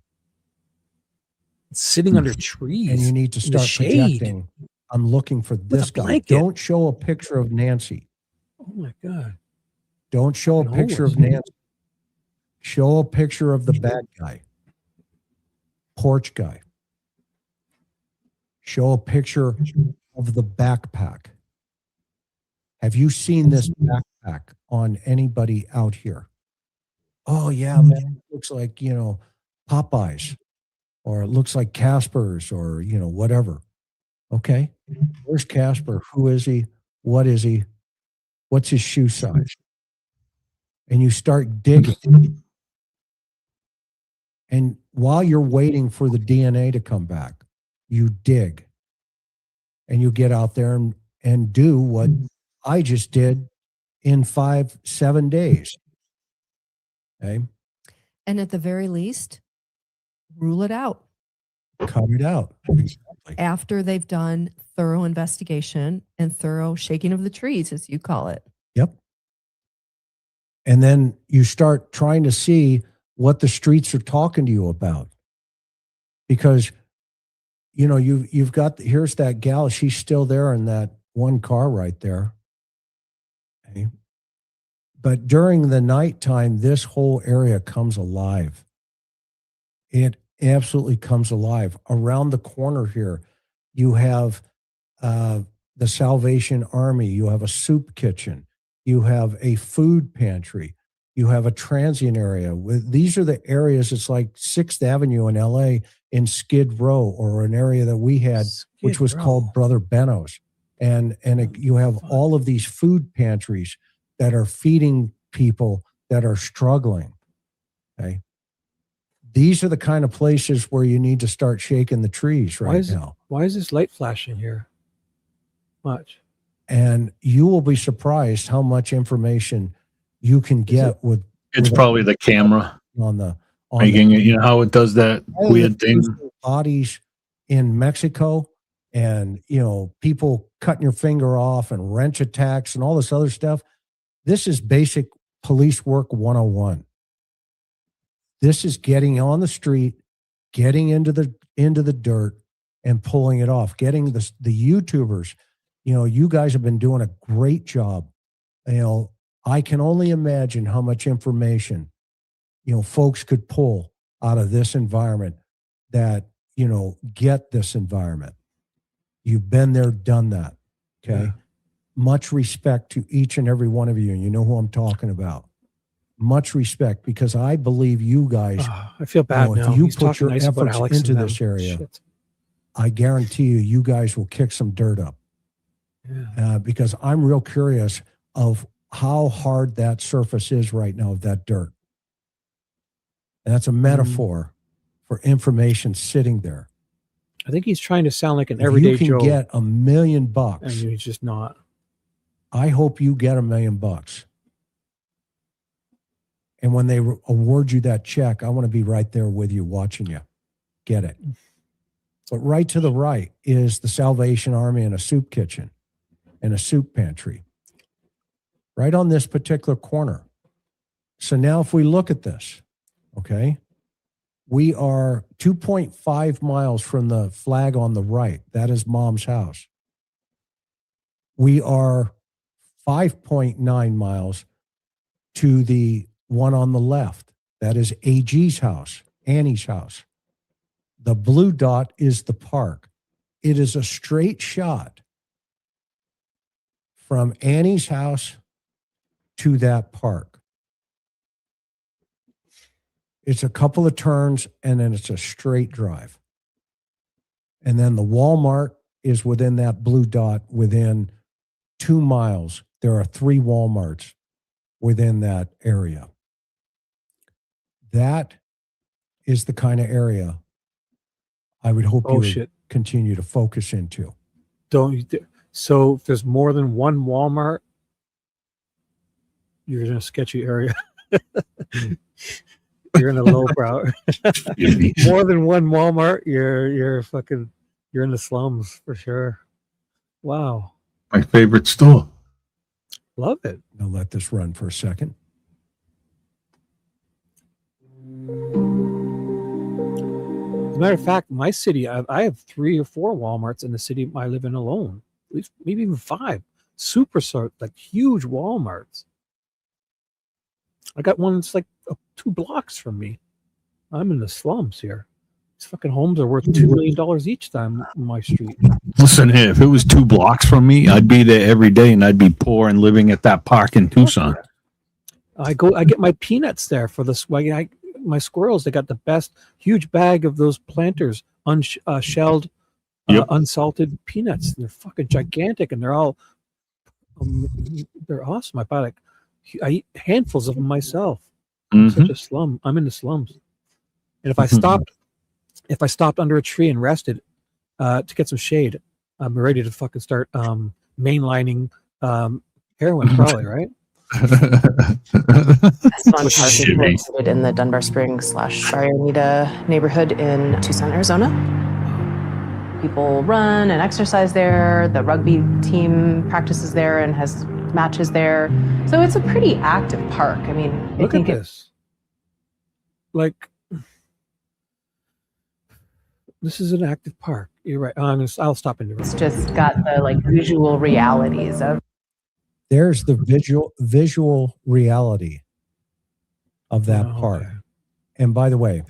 sitting under trees, and you need to start projecting. I'm looking for this guy. Blanket. Don't show a picture of Nancy. Oh my God! Don't show a picture of Nancy. Show a picture of the bad guy, porch guy. Show a picture of the backpack. Have you seen this backpack on anybody out here? Oh yeah, man, it looks like, Popeyes, or it looks like Casper's, or, whatever. Okay. Where's Casper? Who is he? What is he? What's his shoe size? And you start digging. And while you're waiting for the DNA to come back, you dig. And you get out there and do what I just did in 5-7 days. Okay. And at the very least, rule it out. Cut it out. Exactly. After they've done thorough investigation and thorough shaking of the trees, as you call it. Yep. And then you start trying to see what the streets are talking to you about. Because, you've got, here's that gal, she's still there in that one car right there. Okay. But during the nighttime, this whole area comes alive. It absolutely comes alive. Around the corner here, you have the Salvation Army. You have a soup kitchen. You have a food pantry. You have a transient area. These are the areas. It's like 6th Avenue in LA in Skid Row, or an area that we had, which was called Brother Benno's. And you have all of these food pantries that are feeding people that are struggling. Okay. These are the kind of places where you need to start shaking the trees now. Why is this light flashing here? Much. And you will be surprised how much information you can get with. It's probably the camera on Making it, you know how it does that weird thing. Bodies in Mexico, and people cutting your finger off and wrench attacks and all this other stuff. This is basic police work 101. This is getting on the street, getting into the dirt and pulling it off. Getting the YouTubers. You guys have been doing a great job. I can only imagine how much information folks could pull out of this environment that get this environment. You've been there, done that. Okay. Yeah. Much respect to each and every one of you. And you know who I'm talking about. Much respect, because I believe you guys. I feel bad now. If you He's put your nice efforts into this area, I guarantee you guys will kick some dirt up. Yeah. Because I'm real curious of how hard that surface is right now of that dirt. And that's a metaphor for information sitting there. I think he's trying to sound like an everyday Joe. You can get $1 million. And he's just not. I hope you get $1 million. And when they award you that check, I want to be right there with you, watching you get it. But right to the right is the Salvation Army and a soup kitchen and a soup pantry. Right on this particular corner. So now if we look at this, okay, we are 2.5 miles from the flag on the right. That is Mom's house. We are 5.9 miles to the one on the left. That is AG's house, Annie's house. The blue dot is the park. It is a straight shot from Annie's house to that park. It's a couple of turns, and then it's a straight drive. And then the Walmart is within that blue dot within 2 miles. There are 3 Walmarts within that area. That is the kind of area I would hope you would continue to focus into. So if there's more than one Walmart, you're in a sketchy area. You're in a lowbrow. More than one Walmart, you're in the slums for sure. Wow. My favorite store. Love it. I'll let this run for a second. As a matter of fact, my city, I have 3 or 4 Walmarts in the city I live in alone. At least, maybe even 5. Super like huge Walmarts. I got one that's like 2 blocks from me. I'm in the slums here. These fucking homes are worth $2 million each time on my street. Listen here, if it was 2 blocks from me, I'd be there every day, and I'd be poor and living at that park in Tucson. I get my peanuts there for this. My squirrels, they got the best huge bag of those Planters shelled, unsalted peanuts. They're fucking gigantic, and they're all they're awesome. I eat handfuls of them myself. I'm such a slum. I'm in the slums. And if I stopped under a tree and rested to get some shade, I'm ready to fucking start mainlining heroin, probably, right? Swan Park is located in the Dunbar Springs / Aranita neighborhood in Tucson, Arizona. People run and exercise there. The rugby team practices there and has matches there. So it's a pretty active park. I mean, look at this. Like, this is an active park. You're right. I'll stop in. It's just got the visual realities of. There's the visual reality of that park. Okay. And by the way,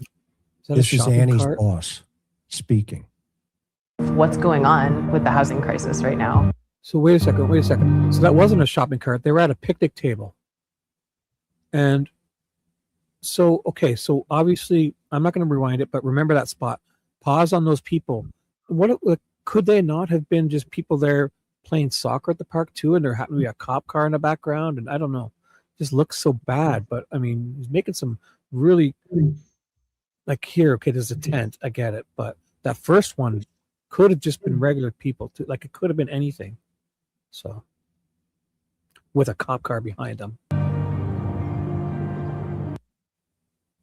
this is Annie's boss speaking. What's going on with the housing crisis right now? So wait a second. So that wasn't a shopping cart. They were at a picnic table. And so, okay, so obviously, I'm not going to rewind it, but remember that spot. Pause on those people. Could they not have been just people there playing soccer at the park too, and there happened to be a cop car in the background, and I don't know, it just looks so bad. But I mean, he's making some really, like, here, okay, there's a tent, I get it, but that first one could have just been regular people too. Like, it could have been anything. So, with a cop car behind them.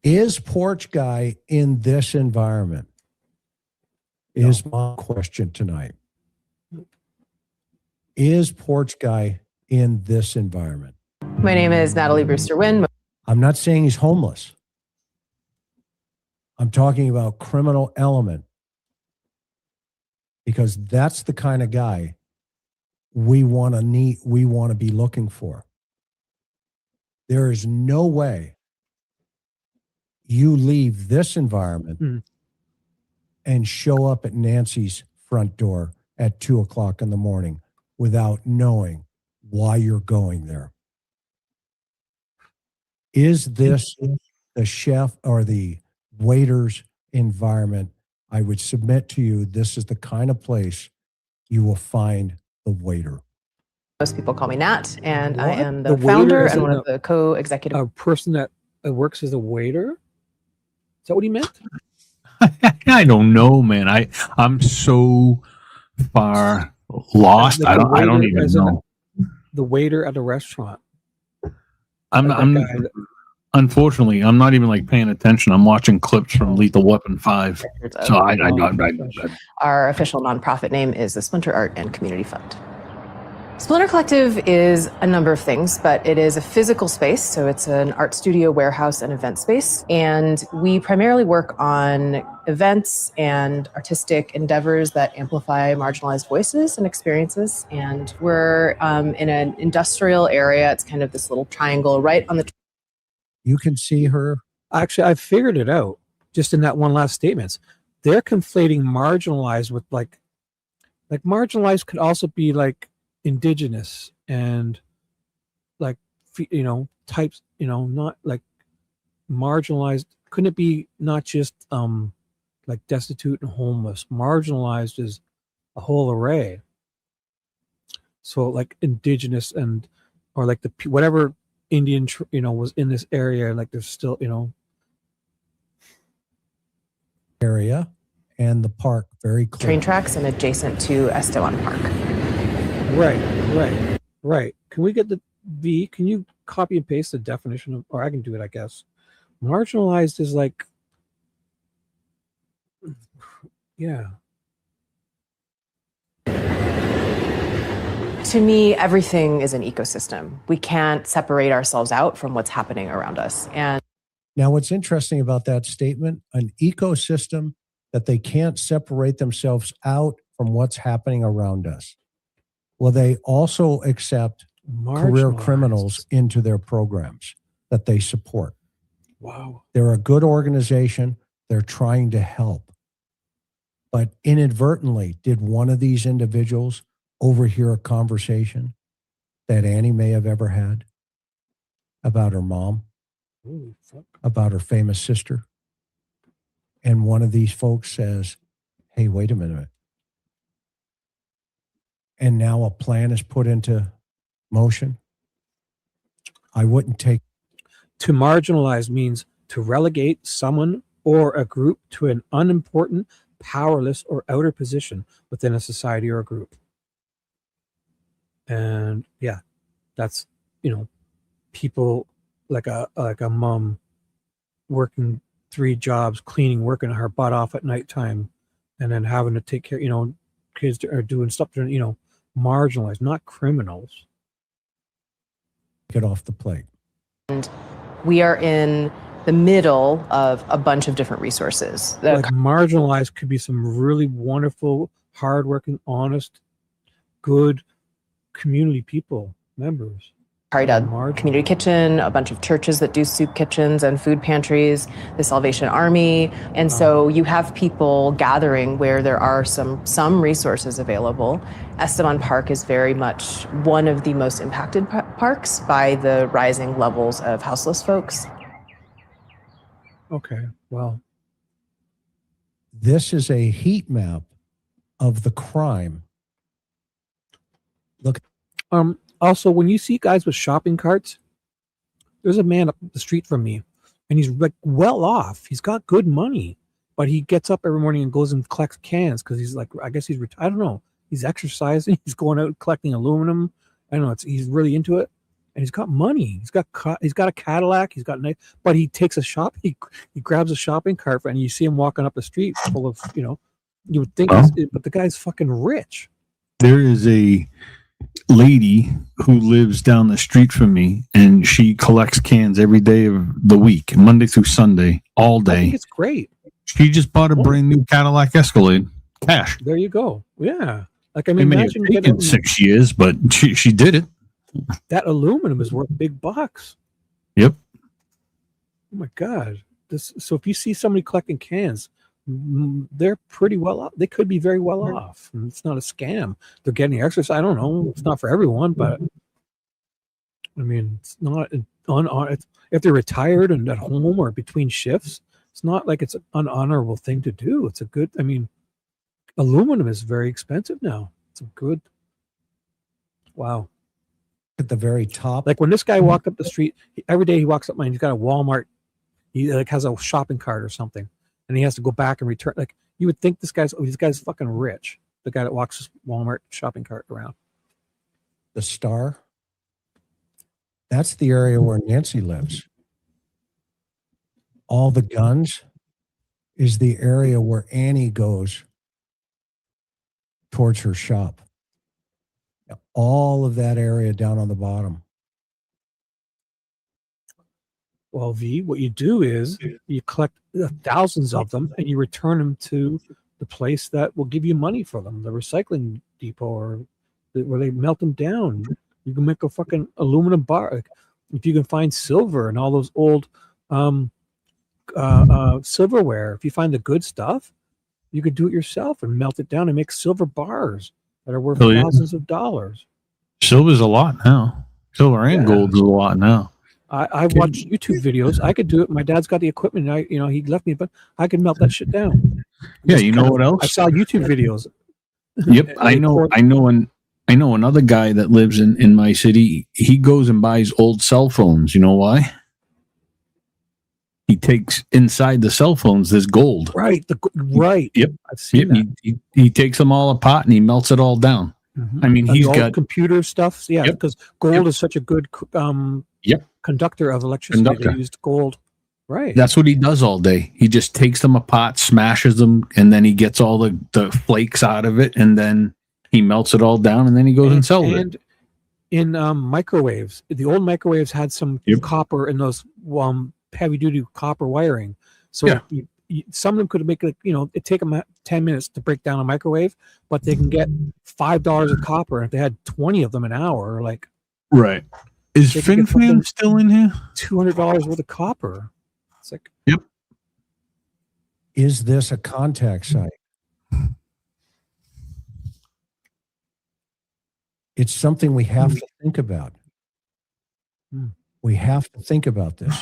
Is Porch Guy in this environment? Is my question tonight. Is Porch Guy in this environment? My name is Natalie Brewster Wynn. I'm not saying he's homeless. I'm talking about criminal element, because that's the kind of guy we want to be looking for. There is no way you leave this environment and show up at Nancy's front door at 2:00 in the morning without knowing why you're going there. Is this the chef or the waiter's environment? I would submit to you, this is the kind of place you will find the waiter. Most people call me Nat, and I What? am The the founder waiter is and one a- of the co-executive. A person that works as a waiter? Is that what he meant? I don't know, man. I'm so far lost. Like I don't waiter, even as in know. the waiter at a restaurant. I'm Like that I'm guy that- unfortunately I'm not even like paying attention. I'm watching clips from Lethal Weapon 5. So I Our official nonprofit name is the Splinter Art and Community Fund. Splinter Collective is a number of things, but it is a physical space. So it's an art studio, warehouse, and event space. And we primarily work on events and artistic endeavors that amplify marginalized voices and experiences. And we're in an industrial area. It's kind of this little triangle right on the. You can see her. Actually, I figured it out just in that one last statement. They're conflating marginalized with like marginalized could also be like indigenous and like, types, not like marginalized. Couldn't it be not just like destitute and homeless? Marginalized is a whole array. So like indigenous and or like the whatever Indian was in this area, like there's still area and the park very close. Train tracks and adjacent to Esteban Park. Right. Can we get the V? Can you copy and paste the definition of, or I can do it, I guess. Marginalized is like, yeah. To me, everything is an ecosystem. We can't separate ourselves out from what's happening around us. And now, what's interesting about that statement, an ecosystem that they can't separate themselves out from what's happening around us. Well, they also accept career criminals into their programs that they support. Wow. They're a good organization. They're trying to help. But inadvertently, did one of these individuals overhear a conversation that Annie may have ever had about her mom, Holy fuck. about her famous sister? And one of these folks says, hey, wait a minute. And now a plan is put into motion. I wouldn't take. To marginalize means to relegate someone or a group to an unimportant, powerless, or outer position within a society or a group. And yeah, that's, people like a mom working 3 jobs, cleaning, working her butt off at nighttime, and then having to take care, kids are doing stuff, marginalized, not criminals. Get off the plate. And we are in the middle of a bunch of different resources. Like marginalized could be some really wonderful, hardworking, honest, good community people, members. Carried community kitchen, a bunch of churches that do soup kitchens and food pantries, the Salvation Army. And so you have people gathering where there are some resources available. Esteban Park is very much one of the most impacted parks by the rising levels of houseless folks. Okay, well. This is a heat map of the crime. Look. Also, when you see guys with shopping carts, there's a man up the street from me, and he's like well off. He's got good money, but he gets up every morning and goes and collects cans because he's like, I guess he's I don't know. He's exercising. He's going out collecting aluminum. I don't know. He's really into it. and he's got money. He's got a Cadillac. He's got nice, but he takes a shop. He grabs a shopping cart, and you see him walking up the street full of, you know, you would think, but the guy's fucking rich. There is a lady who lives down the street from me, and she collects cans every day of the week, Monday through Sunday, all day. I think it's great. She just bought a brand new Cadillac Escalade, cash. There you go. Yeah, like I It mean, may have imagine taken getting 6 years, but she did it. that aluminum is worth big bucks. Yep. Oh my god! So if you see somebody collecting cans, they're pretty well off. They could be very well off. And it's not a scam. They're getting exercise. I don't know. It's not for everyone, but I mean, it's not if they're retired and at home or between shifts. It's not like it's an unhonorable thing to do. It's a good. I mean, aluminum is very expensive now. It's a good. Wow. At the very top, like when this guy walked up the street, every day he walks up mine. He's got a Walmart. He like has a shopping cart or something, and he has to go back and return. Like you would think this guy's fucking rich. The guy that walks his Walmart shopping cart around. the Star, that's the area where Nancy lives. All the guns is the area where Annie goes towards her shop. All of that area down on the bottom. Well, V, what you do is you collect thousands of them and you return them to the place that will give you money for them, the recycling depot, or where they melt them down. You can make a fucking aluminum bar. If you can find silver and all those old silverware, if you find the good stuff, you could do it yourself and melt it down and make silver bars that are worth thousands of dollars. Silver's a lot now. Silver and gold is a lot now. I watch YouTube videos. I could do it. My dad's got the equipment. He left me, but I could melt that shit down. Yeah, you know what else? I saw YouTube videos. Yep, I know another guy that lives in my city. He goes and buys old cell phones. You know why? He takes inside the cell phones there's gold. Right. Right. Yep. I've seen that. He takes them all apart and he melts it all down. Mm-hmm. I mean, he's got computer stuff. Yeah, because gold is such a good conductor of electricity. They used gold. Right. That's what he does all day. He just takes them apart, smashes them, and then he gets all the flakes out of it, and then he melts it all down, and then he goes and sells it. In microwaves, the old microwaves had some copper in those heavy-duty copper wiring. So some of them could make it'd take them 10 minutes to break down a microwave, but they can get $5 of copper. And if they had 20 of them an hour, like right. Is FinFam still in here? $200 worth of copper. It's like, Is this a contact site? It's something we have to think about. We have to think about this.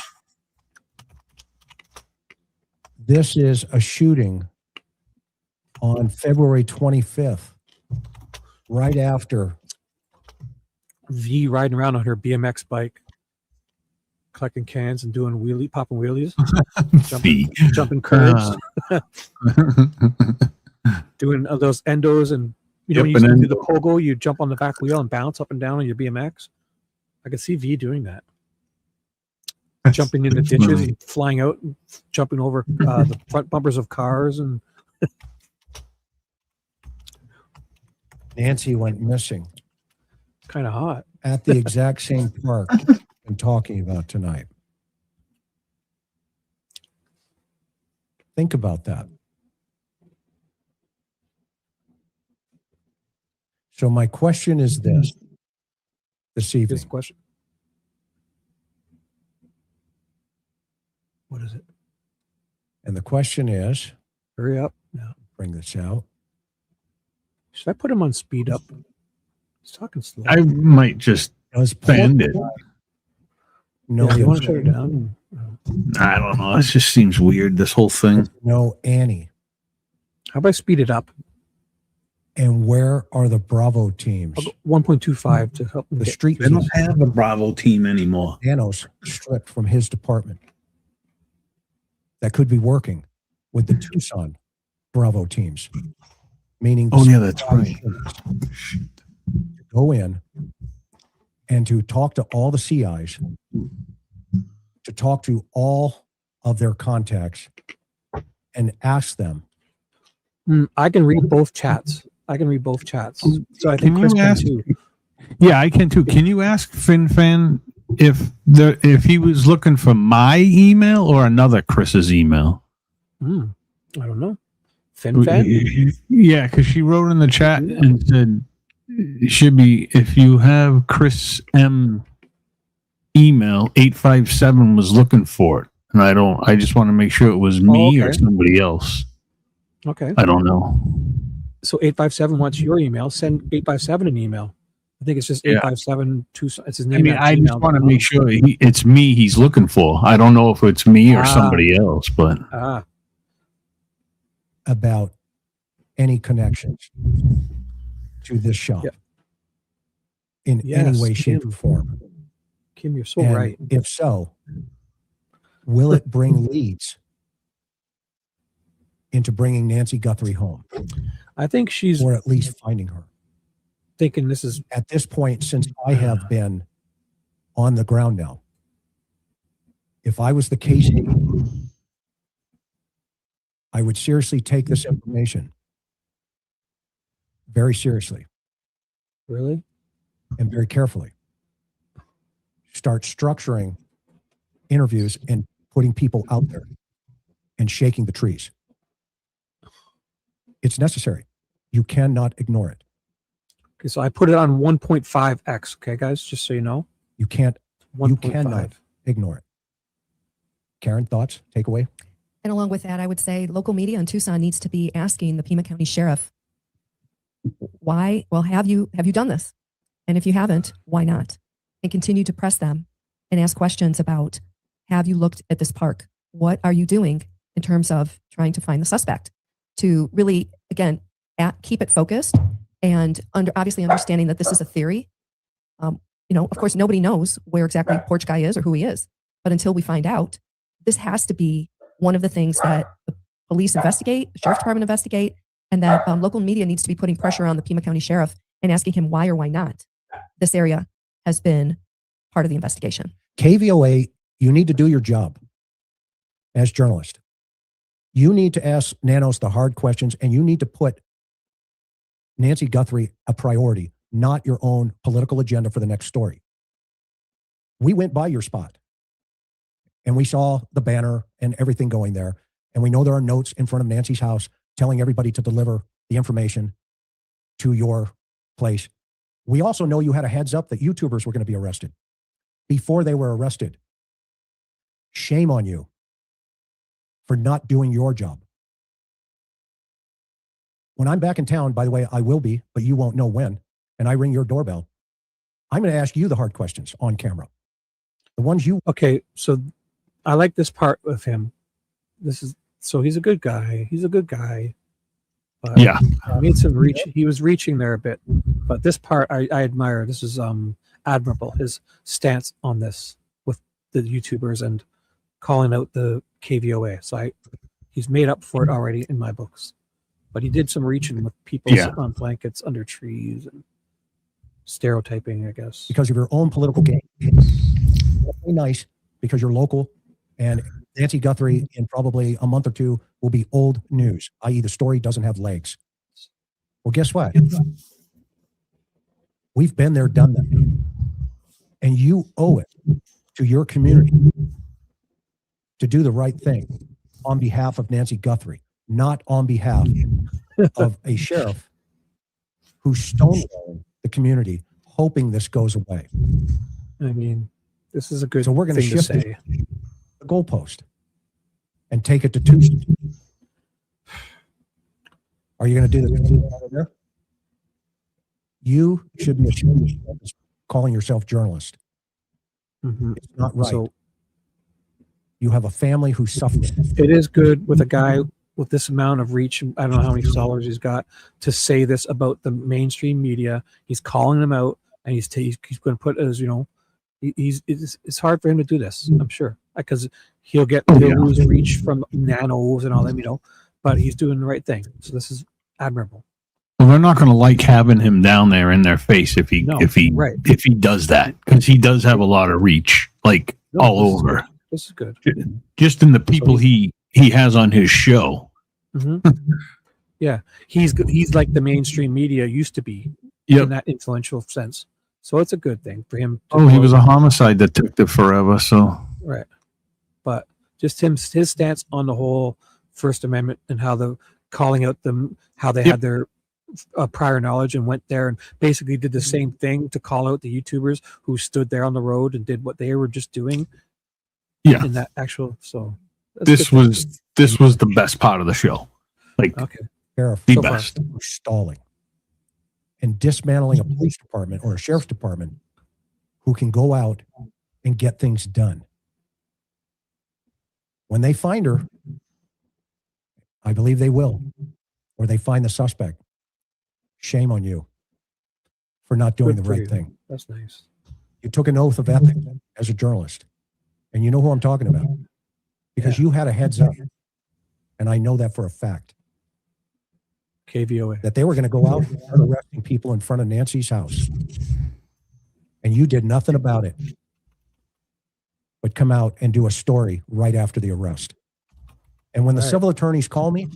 This is a shooting on February 25th, right after V riding around on her BMX bike, collecting cans and doing popping wheelies, jumping curves, doing those endos, and when you used to do the pogo, you jump on the back wheel and bounce up and down on your BMX. I could see V doing that, jumping in the ditches and flying out, and jumping over the front bumpers of cars, and Nancy went missing. Kind of hot. At the exact same park I'm talking about tonight. Think about that. So my question is this evening. This question. What is it? And the question is, hurry up. No. Bring this out. Should I put him on speed up? He's talking slow. I might just bend it. No, you want to shut it down? I don't know. It just seems weird, this whole thing. No, Annie. How about I speed it up? And where are the Bravo teams? 1.25 to help the street. They don't have a Bravo team anymore. Thanos stripped from his department. That could be working with the Tucson Bravo teams. Meaning, that's right. Go in and to talk to all the CIs, to talk to all of their contacts and ask them. I can read both chats. So I think Can Chris you can ask? too. Yeah, I can too. Can you ask FinFan if he was looking for my email or another Chris's email? I don't know. FinFan? Yeah, because she wrote in the chat and said it should be if you have Chris M email 857 was looking for it. And I just want to make sure it was me or somebody else. Okay. I don't know. So 857 wants your email. Send 857 an email. I think it's just 857. It's his name. I mean, I just want to make sure it's me he's looking for. I don't know if it's me or somebody else, but about any connections to this shop in any way, shape, or form. Kim, you're so And right. if so, will it bring leads into bringing Nancy Guthrie home? I think she's, or at least finding her. Thinking this is at this point, since I have been on the ground now. If I was the case, I would seriously take this information very seriously. Really? And very carefully. Start structuring interviews and putting people out there and shaking the trees. It's necessary. You cannot ignore it. Okay, so I put it on 1.5x. Okay, guys, just so you know. You can't. 1.5. You cannot ignore it. Karen, thoughts, takeaway? And along with that, I would say local media in Tucson needs to be asking the Pima County Sheriff, why? Well, have you done this? And if you haven't, why not? And continue to press them and ask questions about, have you looked at this park? What are you doing in terms of trying to find the suspect? To really, again, keep it focused and obviously understanding that this is a theory. Of course, nobody knows where exactly Porch Guy is or who he is. But until we find out, this has to be one of the things that the police investigate, the sheriff's department investigate, and that local media needs to be putting pressure on the Pima County Sheriff and asking him why or why not this area has been part of the investigation. KVOA, you need to do your job as journalist. You need to ask Nanos the hard questions, and you need to put Nancy Guthrie a priority, not your own political agenda for the next story. We went by your spot, and we saw the banner and everything going there, and we know there are notes in front of Nancy's house telling everybody to deliver the information to your place. We also know you had a heads up that YouTubers were going to be arrested before they were arrested. Shame on you for not doing your job. When I'm back in town, by the way, I will be, but you won't know when, and I ring your doorbell, I'm going to ask you the hard questions on camera. The ones you... Okay, so I like this part of him. So he's a good guy. He's a good guy. But yeah. He needs some reach. He was reaching there a bit. But this part I admire. This is admirable, his stance on this with the YouTubers and calling out the KVOA. So he's made up for it already in my books. But he did some reaching with people on blankets under trees and stereotyping, I guess. Because of your own political game. Definitely nice because you're local, and Nancy Guthrie in probably a month or two will be old news, i.e. the story doesn't have legs. Well, guess what? We've been there, done that. And you owe it to your community to do the right thing on behalf of Nancy Guthrie, not on behalf of a sheriff who's stonewalling the community, hoping this goes away. I mean, this is a good So we're going to thing shift say. the goalpost and take it to Tuesday. Are you going to do this there? You should be ashamed of calling yourself journalist. Mm-hmm. It's not right. So you have a family who suffers. it is good with a guy with this amount of reach. I don't know how many followers he's got to say this about the mainstream media. He's calling them out, and he's going to put as it's hard for him to do this. I'm sure because he'll lose reach from nanos and all them, but he's doing the right thing. So this is admirable. Well, they're not going to like having him down there in their face if he does that, because he does have a lot of reach, like all over. This is good. Just in the people he has on his show. Yeah, he's like the mainstream media used to be Yep. in that influential sense. So it's a good thing for him. Oh, he was a homicide detective forever, so. Right. But just his stance on the whole First Amendment and how the calling out them, how they had their prior knowledge and went there and basically did the same thing to call out the YouTubers who stood there on the road and did what they were just doing. Yeah. In that actual, so This was the best part of the show. Like, Sheriff, the best. Stalling and dismantling a police department or a sheriff's department who can go out and get things done. When they find her, I believe they will, or they find the suspect. Shame on you for not doing the right thing. That's nice. You took an oath of ethics as a journalist, and you know who I'm talking about because you had a heads up, and I know that for a fact. KVOA. That they were going to go out and start arresting people in front of Nancy's house, and you did nothing about it, but come out and do a story right after the arrest. And when the civil attorneys call me,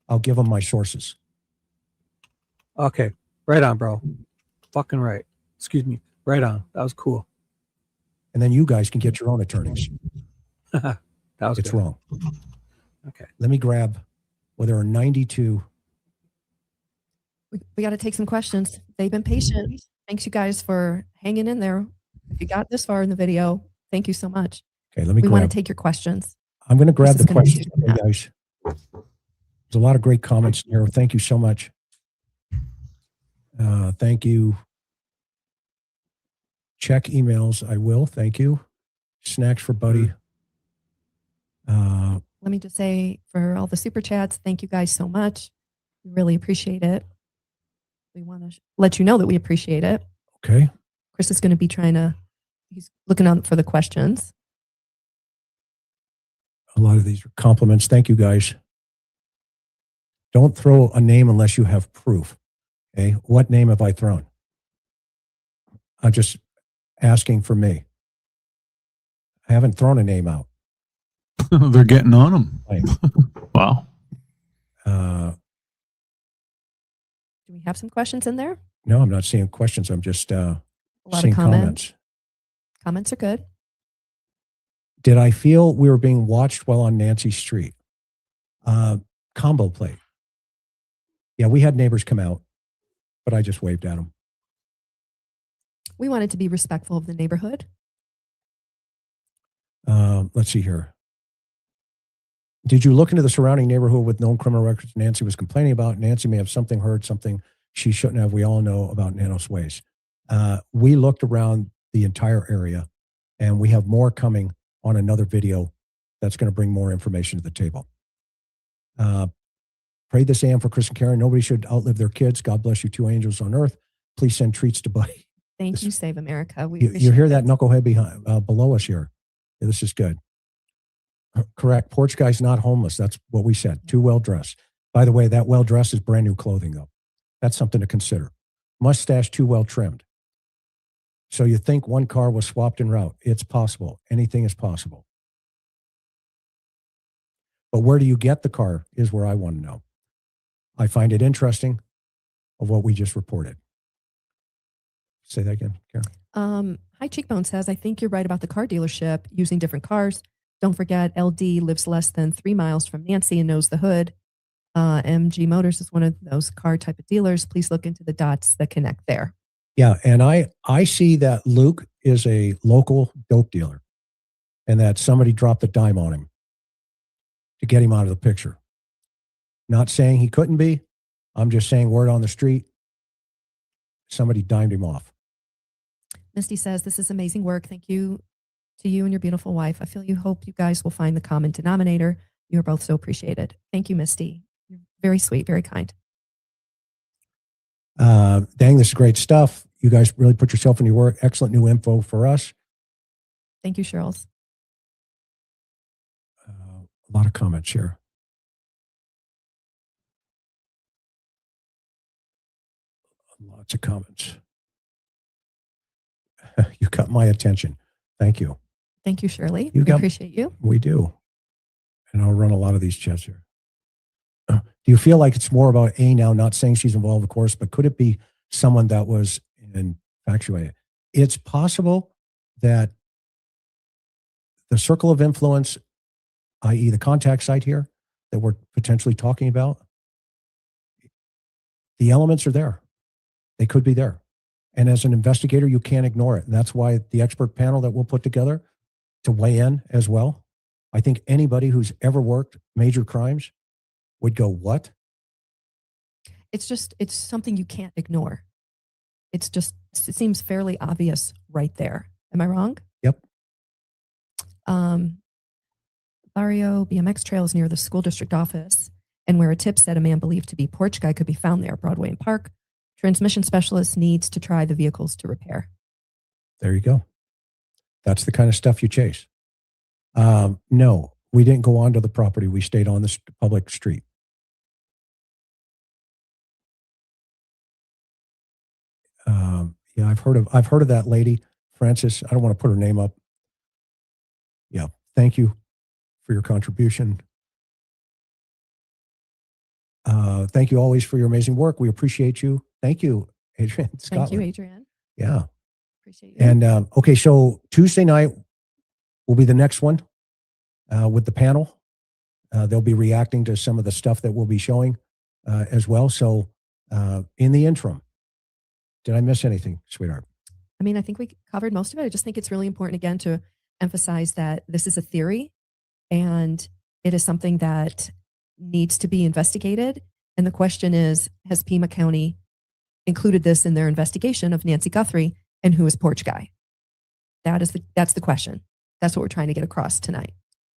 I'll give them my sources. Okay. Right on, bro. Fucking right. Excuse me. Right on. That was cool. And then you guys can get your own attorneys. That was It's good. wrong. Okay. Let me grab, well, there are 92. We got to take some questions. They've been patient. Thanks you guys for hanging in there. If you got this far in the video, thank you so much. Okay, let me We want grab. to take your questions. I'm going to grab Chris is the gonna be questions, doing that. guys. There's a lot of great comments here. Thank you so much. Thank you. Check emails. I will. Thank you. Snacks for Buddy. Let me just say for all the super chats, thank you guys so much. We really appreciate it. We want to let you know that we appreciate it. Okay. Chris is going to be he's looking out for the questions. A lot of these are compliments. Thank you, guys. Don't throw a name unless you have proof. Okay. What name have I thrown? I'm just asking for me. I haven't thrown a name out. They're getting on him. Wow. Do we have some questions in there? No, I'm not seeing questions. I'm just A lot seeing of comments. comments. Comments are good. Did I feel we were being watched while on Nancy Street? Combo plate. Yeah, we had neighbors come out, but I just waved at them. We wanted to be respectful of the neighborhood. Let's see here. Did you look into the surrounding neighborhood with known criminal records Nancy was complaining about? Nancy may have heard something she shouldn't have. We all know about Nanos Ways. We looked around the entire area, and we have more coming on another video that's going to bring more information to the table. Pray this AM for Chris and Karen. Nobody should outlive their kids. God bless you, two angels on earth. Please send treats to Buddy. Thank you, Save America. We You appreciate hear it. that knucklehead below us here? Yeah, this is good. Correct. Porch guy's not homeless. That's what we said. Too well dressed. By the way, that well dressed is brand new clothing, though. That's something to consider. Mustache too well trimmed. So you think one car was swapped en route? It's possible. Anything is possible. But where do you get the car is where I want to know. I find it interesting of what we just reported. Say that again, Karen. Hi Cheekbone says, I think you're right about the car dealership using different cars. Don't forget, LD lives less than 3 miles from Nancy and knows the hood. MG Motors is one of those car type of dealers. Please look into the dots that connect there. Yeah, and I see that Luke is a local dope dealer and that somebody dropped a dime on him to get him out of the picture. Not saying he couldn't be. I'm just saying word on the street. Somebody dimed him off. Misty says, this is amazing work. Thank you to you and your beautiful wife. I hope you guys will find the common denominator. You are both so appreciated. Thank you, Misty. You're very sweet, very kind. Dang, this is great stuff. You guys really put yourself in your work. Excellent new info for us. Thank you, Cheryl's. A lot of comments here. Lots of comments. You got my attention. Thank you. Thank you, Shirley. You We got- appreciate you. We do. And I'll run a lot of these chats here. Do you feel like it's more about A now, not saying she's involved, of course, but could it be someone that was infatuated? It's possible that the circle of influence, i.e. the contact site here that we're potentially talking about, the elements are there. They could be there. And as an investigator, you can't ignore it. And that's why the expert panel that we'll put together to weigh in as well. I think anybody who's ever worked major crimes would go, what? It's something you can't ignore. It seems fairly obvious right there. Am I wrong? Yep. Barrio BMX trails near the school district office, and where a tip said a man believed to be Porch Guy could be found there, Broadway and Park. Transmission specialist needs to try the vehicles to repair. There you go. That's the kind of stuff you chase. No, we didn't go onto the property. We stayed on the public street. Yeah, I've heard of that lady, Frances. I don't want to put her name up. Yeah, thank you for your contribution. Thank you always for your amazing work. We appreciate you. Thank you, Adrian. Thank you, Adrian. Yeah. Appreciate you. And okay, so Tuesday night will be the next one with the panel. They'll be reacting to some of the stuff that we'll be showing as well. So in the interim, did I miss anything, sweetheart? I mean, I think we covered most of it. I just think it's really important, again, to emphasize that this is a theory and it is something that needs to be investigated. And the question is, has Pima County included this in their investigation of Nancy Guthrie and who is Porch Guy? That's the question. That's what we're trying to get across tonight.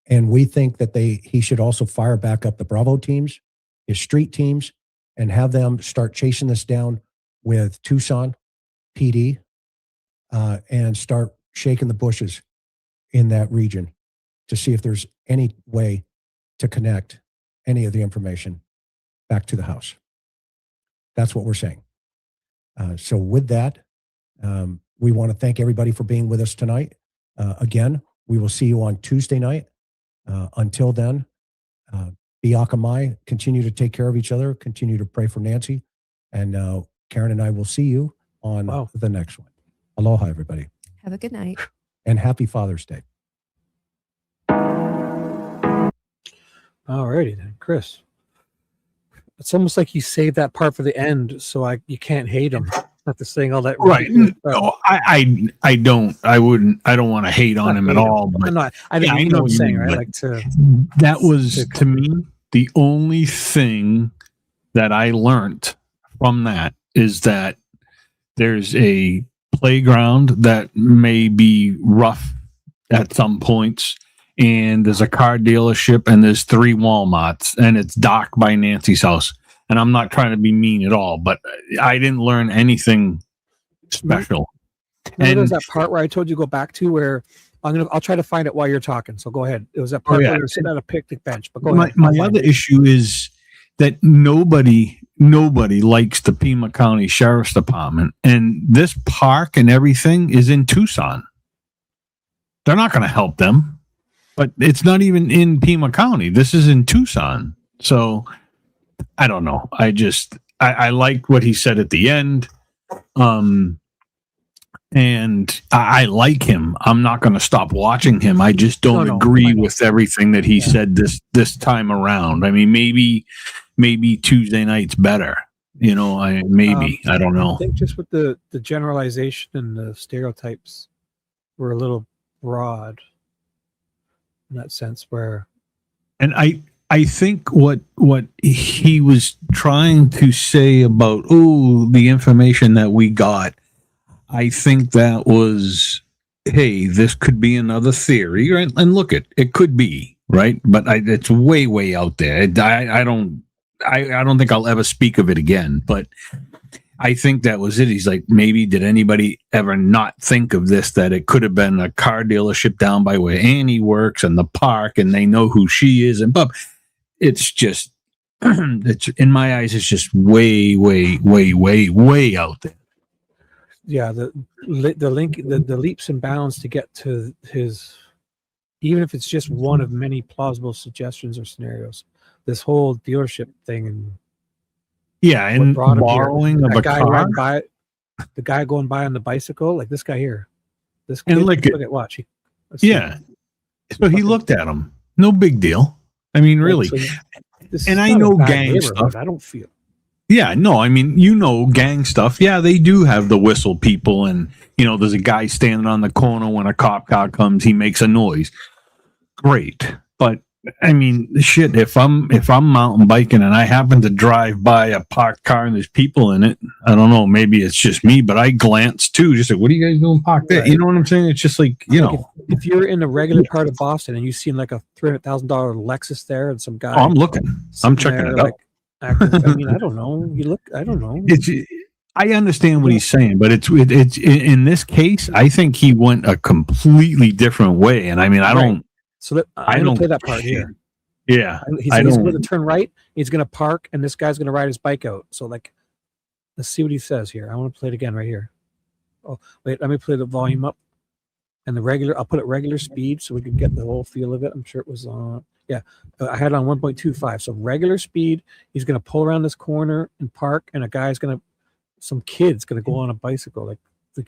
And we think that he should also fire back up the Bravo teams, his street teams, and have them start chasing this down with Tucson PD and start shaking the bushes in that region to see if there's any way to connect any of the information back to the house. That's what we're saying. So with that, we want to thank everybody for being with us tonight. Again, we will see you on Tuesday night. Until then, Biakamai, continue to take care of each other, continue to pray for Nancy, and Karen and I will see you on the next one. Aloha, everybody. Have a good night. And happy Father's Day. Alrighty then, Chris. It's almost like you saved that part for the end, so you can't hate him after saying all that. Right? No, I don't. I wouldn't. I don't want to hate on him at all. But no, I think you know what I'm saying, right? Like that was to me the only thing that I learned from that is that there's a playground that may be rough at some points, and there's a car dealership, and there's 3 Walmarts, and it's dark by Nancy's house. And I'm not trying to be mean at all, but I didn't learn anything special. And there's that part where I told you to go back to where I'll try to find it while you're talking. So go ahead. It was that part where you're sitting at a picnic bench. But go ahead. My other issue is that nobody likes the Pima County Sheriff's Department, and this park and everything is in Tucson. They're not going to help them, but it's not even in Pima County. This is in Tucson. So I don't know. I liked what he said at the end. And I like him. I'm not going to stop watching him. I just don't agree with everything that he said this time around. I mean, maybe Tuesday night's better. You know, I don't know. I think just with the generalization and the stereotypes were a little broad in that sense where. And I think what he was trying to say about, the information that we got, I think that was, hey, this could be another theory, right? And look, it could be, right? But it's way out there. I don't think I'll ever speak of it again. But I think that was it. He's like, maybe did anybody ever not think of this, that it could have been a car dealership down by where Annie works and the park, and they know who she is, and but it's just it's in my eyes, it's just way out there. Yeah, the leaps and bounds to get to his, even if it's just one of many plausible suggestions or scenarios, this whole dealership thing and and borrowing of a car. The guy going by on the bicycle, like this guy here. This and kid, look at watch. So he looked at him. No big deal. I mean, really. And I know gang stuff. I don't feel. Yeah, no, I mean, gang stuff. Yeah, they do have the whistle people, and there's a guy standing on the corner when a cop car comes, he makes a noise. Great, but I mean, shit. If I'm mountain biking and I happen to drive by a parked car and there's people in it, I don't know. Maybe it's just me, but I glance too. Just like, what are you guys doing parked there? You know what I'm saying? It's just like if you're in the regular part of Boston and you see like a $300,000 Lexus there and some guy. Oh, I'm looking. I'm checking it out. I mean, I don't know. I don't know. I understand what he's saying, but it's in this case, I think he went a completely different way. And I mean, I don't. So I don't play that part here. Yeah, he's going to turn right. He's going to park, and this guy's going to ride his bike out. So like, let's see what he says here. I want to play it again right here. Oh wait, let me play the volume up, and the regular. I'll put it regular speed so we can get the whole feel of it. I'm sure it was on. Yeah, I had it on 1.25. So regular speed. He's going to pull around this corner and park, and some kid's going to go on a bicycle, like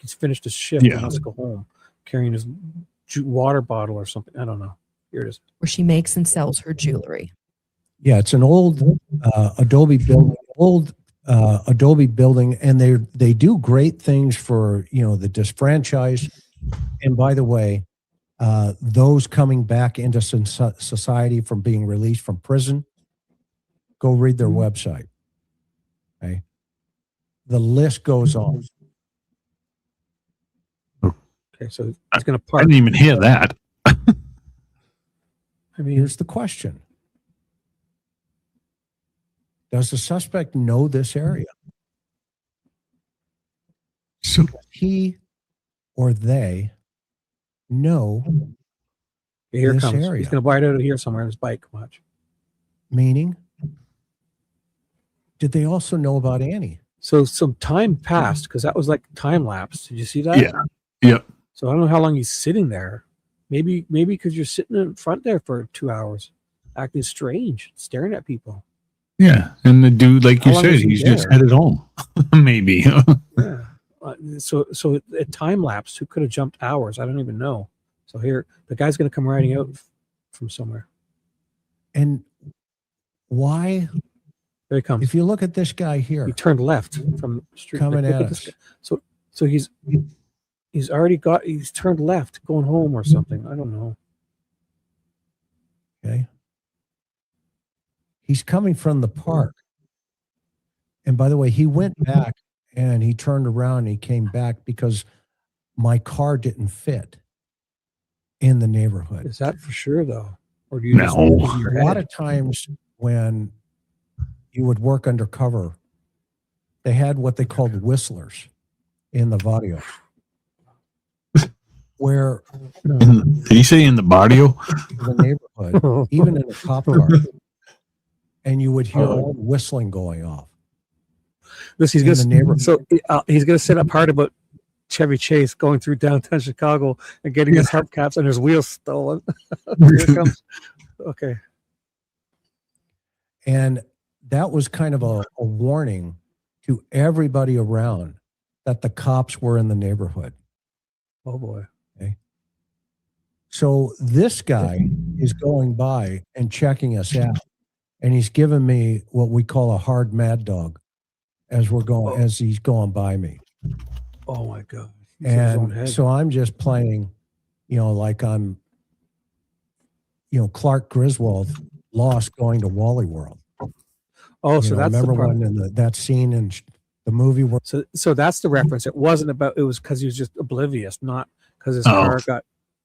he's finished his shift and wants to go home, carrying his water bottle or something. I don't know. Here it is. Where she makes and sells her jewelry. Yeah, it's an old Adobe building, and they do great things for the disfranchised. And by the way, those coming back into society from being released from prison, go read their website. Okay, the list goes on. Okay, so he's going to park. I didn't even hear that. I mean, here's the question. Does the suspect know this area? So he or they know here this comes. area. He's going to ride out of here somewhere on his bike. Watch. Meaning, did they also know about Annie? So some time passed because that was like time lapse. Did you see that? Yeah. Yep. So I don't know how long he's sitting there. Maybe because you're sitting in front there for 2 hours, acting strange, staring at people. Yeah, and the dude, like you said, he's just headed home. Maybe. Yeah. So at time lapse, who could have jumped hours? I don't even know. So here, the guy's going to come riding out from somewhere. And why? There he comes. If you look at this guy here, he turned left from the street. Coming at us. So he's turned left, going home or something. I don't know. Okay. He's coming from the park. And by the way, he went back and he turned around and he came back because my car didn't fit in the neighborhood. Is that for sure though? Or do you a lot of times when you would work undercover, they had what they called whistlers in the barrio. Where did he say in the barrio? The neighborhood, even in a cop car, and you would hear all the whistling going off. He's going to set up part about Chevy Chase going through downtown Chicago and getting his hubcaps and his wheels stolen. Here it comes. Okay. And that was kind of a warning to everybody around that the cops were in the neighborhood. Oh boy. Okay. So this guy is going by and checking us out, and he's giving me what we call a hard mad dog as he's going by me. Oh my God. And so I'm just playing, like I'm, Clark Griswold lost going to Wally World. Oh, so that's remember the part. when in that scene in the movie where so that's the reference. It was because he was just oblivious, not because his car got.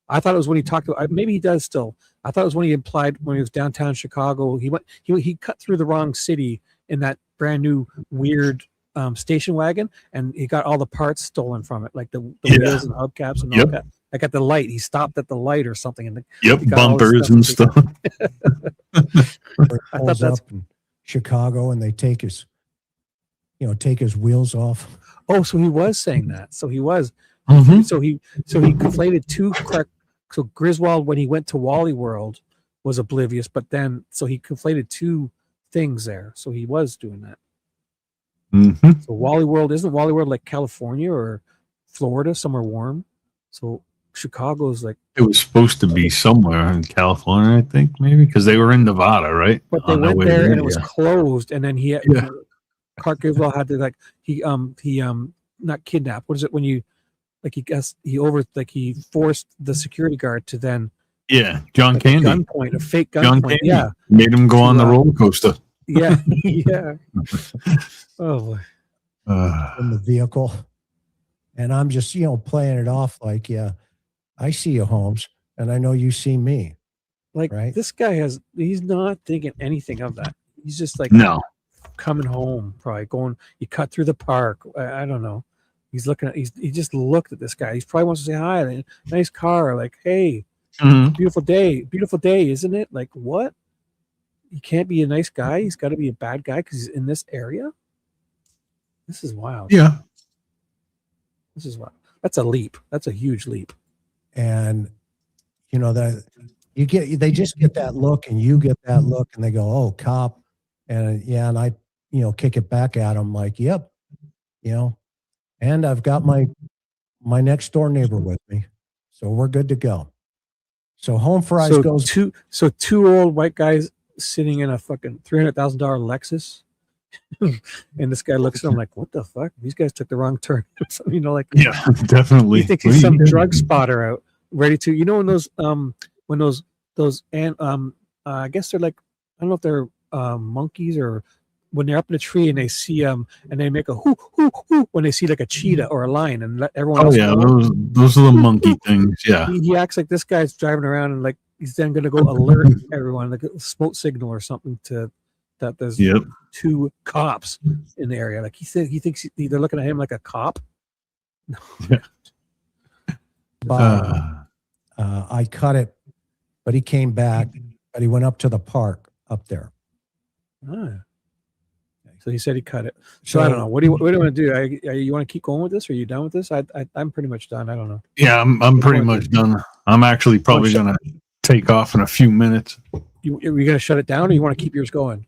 I thought it was when he talked about. Maybe he does still. I thought it was when he implied when he was downtown Chicago. He cut through the wrong city in that brand new weird station wagon, and he got all the parts stolen from it, like the wheels and hubcaps and all that. Like at the light, he stopped at the light or something, and bumpers and stuff. I thought that's. Chicago and they take his wheels off. Oh, so he was saying that. So he was. Mhm. So he conflated two. So Griswold, when he went to Wally World, was oblivious, but then so he conflated two things there. So he was doing that. Mm-hmm. So Wally World, isn't Wally World like California or Florida, somewhere warm? So Chicago's like. It was supposed to be somewhere in California, I think, maybe, because they were in Nevada, right? But they On their went way there and it yeah. was closed, and then he Clark Griswold had to he not kidnap. What is it when you he forced the security guard to then John Candy a fake John gunpoint. Candy Yeah, made him go on the roller coaster. Yeah, yeah. Oh boy. In the vehicle, and I'm just playing it off like, yeah, I see you, Holmes, and I know you see me. Like right? this guy he's not thinking anything of that. He's just like coming home, probably going. You cut through the park. I don't know. He's looking at. He just looked at this guy. He probably wants to say hi. Nice car. Like, hey, beautiful day, isn't it? Like, what? He can't be a nice guy. He's got to be a bad guy because he's in this area. This is wild. Yeah. This is wild. That's a leap. That's a huge leap. And that they just get that look, and you get that look, and they go, "Oh, cop," and and I kick it back at them like, "Yep, and I've got my next door neighbor with me, so we're good to go." So Home for Eyes goes two old white guys sitting in a fucking $300,000 Lexus, and this guy looks at him like, "What the fuck? These guys took the wrong turn." Yeah, definitely. He thinks he's some drug spotter out, ready to. When those and I guess they're like, I don't know if they're monkeys or when they're up in a tree and they see and they make a hoo hoo hoo when they see like a cheetah or a lion and let everyone else know. those are the monkey things. Yeah. He acts like this guy's driving around and like he's then going to go alert everyone, like a smoke signal or something to that there's two cops in the area. Like he thinks they're looking at him like a cop. I cut it, but he came back, but he went up to the park up there. So he said he cut it. So I don't know. What do you want to do? You want to keep going with this? Or are you done with this? I'm pretty much done. I don't know. Yeah, I'm pretty much done. I'm actually probably going to take off in a few minutes. Are you going to shut it down, or you want to keep yours going?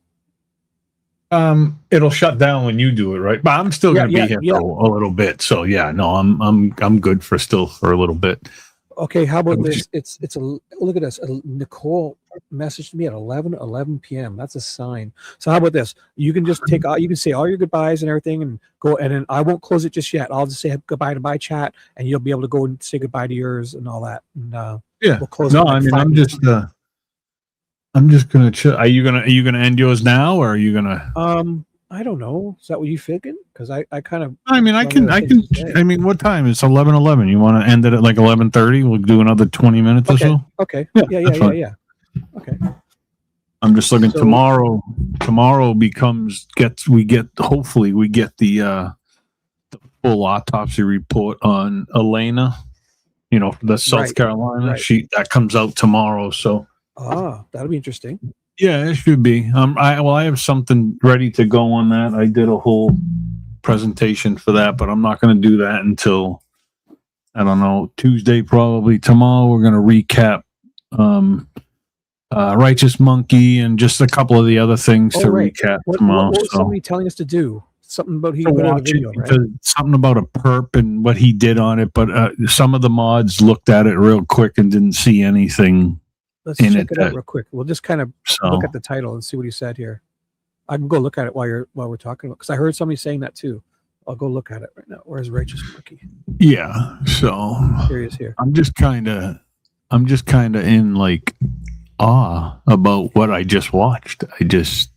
It'll shut down when you do it, right? But I'm still going to be here for a little bit. So yeah, no, I'm good for a little bit. Okay, how about this? Look at this. Nicole messaged me at 11 p.m. That's a sign. So how about this? You can just you can say all your goodbyes and everything and go, and then I won't close it just yet. I'll just say goodbye to my chat, and you'll be able to go and say goodbye to yours and all that. And we'll close it. I'm just gonna chill. Are you gonna end yours now, or are you gonna? I don't know. Is that what you thinking? Because I kind of. I mean, I can. I mean, what time? It's 11:11. You want to end it at like 11:30? We'll do another 20 minutes or so. Okay. Yeah. Okay. I'm just looking. Tomorrow hopefully we get the full autopsy report on Elena. The South Carolina. Right. That comes out tomorrow. So. That'll be interesting. Yeah, it should be. I have something ready to go on that. I did a whole presentation for that, but I'm not going to do that until I don't know, Tuesday probably. Tomorrow we're going to recap Righteous Monkey and just a couple of the other things to recap tomorrow. What was somebody telling us to do? Something about he put out a video, right? Something about a perp and what he did on it, but some of the mods looked at it real quick and didn't see anything. Let's check it out real quick. We'll just kind of look at the title and see what he said here. I can go look at it while we're talking about, because I heard somebody saying that too. I'll go look at it right now. Where's Righteous Monkey? Yeah. So here he is here. I'm just kind of in like awe about what I just watched. It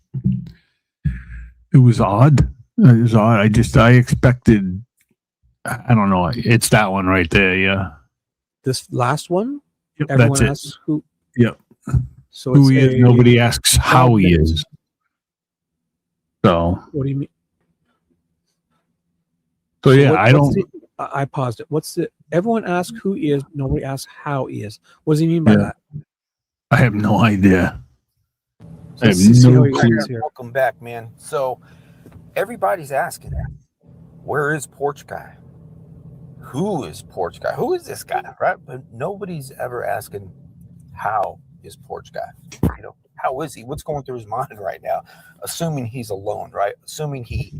was odd. It was odd. I expected, I don't know. It's that one right there. Yeah. This last one? Yep, everyone that's asks who. Yep. So who he is, nobody asks how he is. So. What do you mean? So yeah, I paused it. Everyone asks who he is, nobody asks how he is. What does he mean by that? I have no idea. I have See how no he clue. looks here. Welcome back, man. So everybody's asking, where is Porch Guy? Who is Porch Guy? Who is this guy, right? But nobody's ever asking, how is Porch Guy? You know, how is he? What's going through his mind right now? Assuming he's alone, right? Assuming he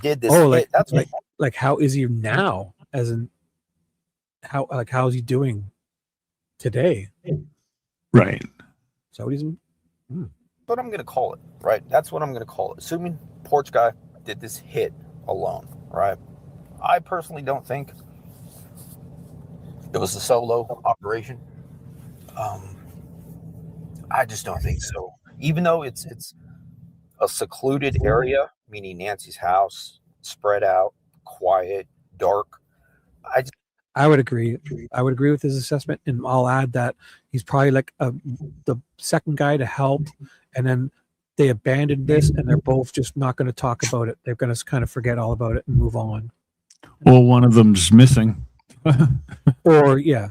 did this hit. That's like how is he now? As in how is he doing today? Right. So he's what I'm going to call it, right? That's what I'm going to call it. Assuming Porch Guy did this hit alone, right? I personally don't think it was a solo operation. I just don't think so. Even though it's a secluded area, meaning Nancy's house, spread out, quiet, dark. I would agree. I would agree with his assessment, and I'll add that he's probably like the second guy to help, and then they abandoned this, and they're both just not going to talk about it. They're going to kind of forget all about it and move on. Or one of them's missing. Or yeah.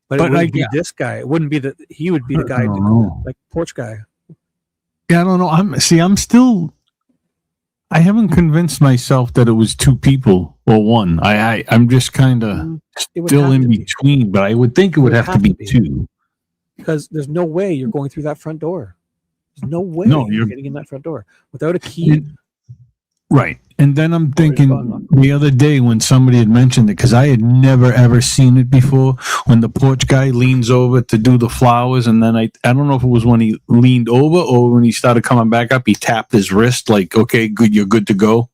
But it wouldn't be this guy. It wouldn't be that he would be the guy to go, like Porch Guy. Yeah, I don't know. I haven't convinced myself that it was two people or one. I'm just kind of still in between, but I would think it would have to be two. Because there's no way you're going through that front door. There's no way you're getting in that front door without a key. Right. And then I'm thinking the other day when somebody had mentioned it, because I had never ever seen it before, when the porch guy leans over to do the flowers, and then I don't know if it was when he leaned over or when he started coming back up, he tapped his wrist like, okay, good, you're good to go.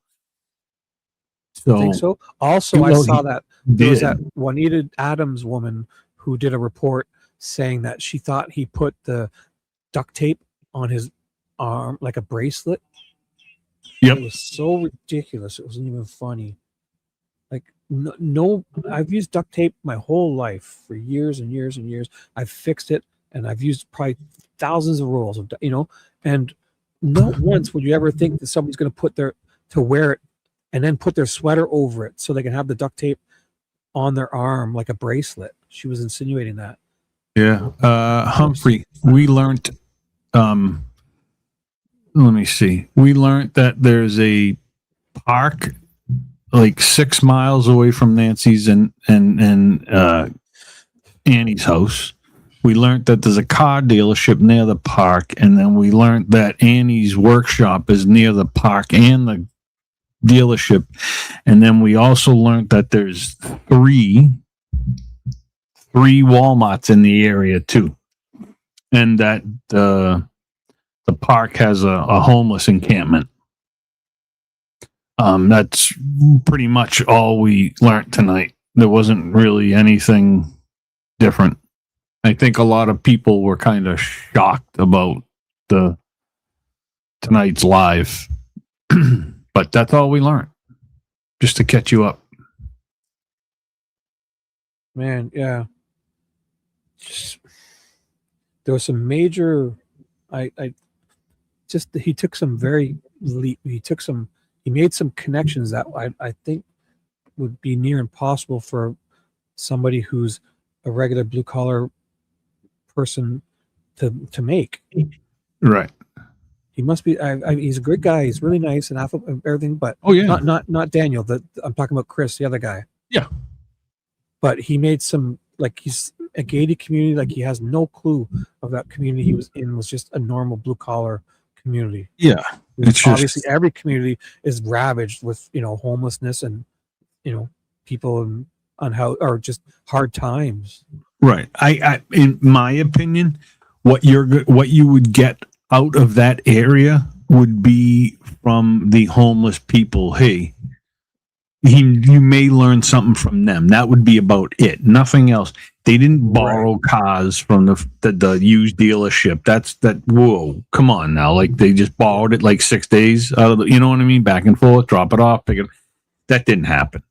So I think so. Also, I saw that there was that Juanita Adams woman who did a report saying that she thought he put the duct tape on his arm like a bracelet. Yep. It was so ridiculous. It wasn't even funny. Like no, I've used duct tape my whole life for years and years and years. I've fixed it, and I've used probably thousands of rolls of, and not once would you ever think that somebody's going to wear it and then put their sweater over it so they can have the duct tape on their arm like a bracelet. She was insinuating that. Yeah. Humphrey, we learned, let me see. We learned that there's a park like 6 miles away from Nancy's and Annie's house. We learned that there's a car dealership near the park, and then we learned that Annie's workshop is near the park and the dealership. And then we also learned that there's three Walmarts in the area too, and that the park has a homeless encampment. That's pretty much all we learned tonight. There wasn't really anything different. I think a lot of people were kind of shocked about tonight's live, but that's all we learned, just to catch you up. Man, yeah. There was some major. He took some he made some connections that I think would be near impossible for somebody who's a regular blue collar person to make. Right. He must be. He's a great guy. He's really nice and everything. But not Daniel. I'm talking about Chris, the other guy. Yeah. But he made some, like, he's a gated community. Like, he has no clue of that community he was in was just a normal blue collar community. Yeah. It's obviously every community is ravaged with homelessness and people or just hard times. Right. I in my opinion, what you would get out of that area would be from the homeless people. Hey, you may learn something from them. That would be about it. Nothing else. They didn't borrow cars from the used dealership. Whoa, come on now. Like, they just borrowed it like 6 days out of you know what I mean? Back and forth, drop it off, pick it. That didn't happen.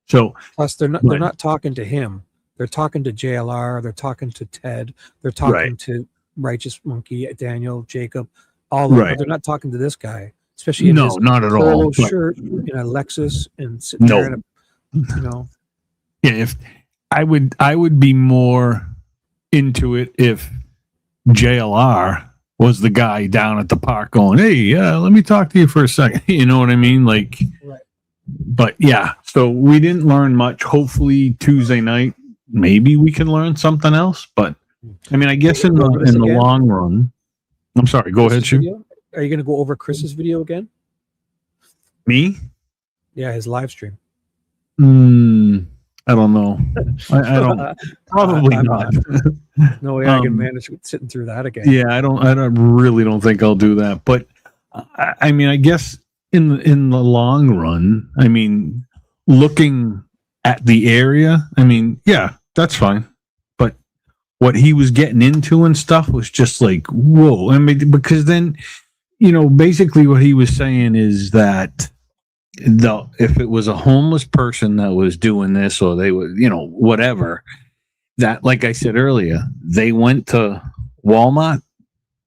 So plus they're not talking to him. They're talking to JLR. They're talking to Ted. They're talking to Righteous Monkey, Daniel, Jacob. All of them. They're not talking to this guy, especially in his not at all. Shirt in a Lexus and sitting there in a, Yeah, if I would be more into it if JLR was the guy down at the park going, "Hey, let me talk to you for a second." You know what I mean? Like, Right. But yeah, so we didn't learn much. Hopefully Tuesday night, maybe we can learn something else. But I mean, I guess in Go over this the again? long run, I'm sorry. Go ahead, Chris's Shu. video? Are you going to go over Chris's video again? Me? Yeah, his live stream. I don't know. I don't. Probably not. No way I can manage sitting through that again. Yeah, I really don't think I'll do that. But I mean, I guess in the long run, I mean, looking at the area, I mean, yeah, that's fine. But what he was getting into and stuff was just like, whoa. I mean, because then, basically what he was saying is that if it was a homeless person that was doing this, or they were, whatever, that, like I said earlier, they went to Walmart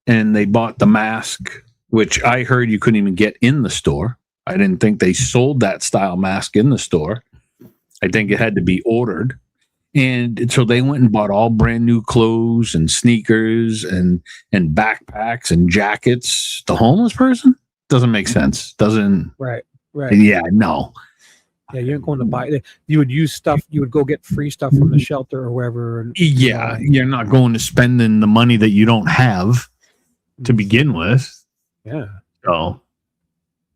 and they bought the mask, which I heard you couldn't even get in the store. I didn't think they sold that style mask in the store. I think it had to be ordered. And so they went and bought all brand new clothes and sneakers and backpacks and jackets. The homeless person? Doesn't make sense. Doesn't. Right. Yeah, no. Yeah, you're not going to buy. You would use stuff. You would go get free stuff from the shelter or wherever. And, Yeah, you're not going to spending the money that you don't have to begin with. Yeah. So.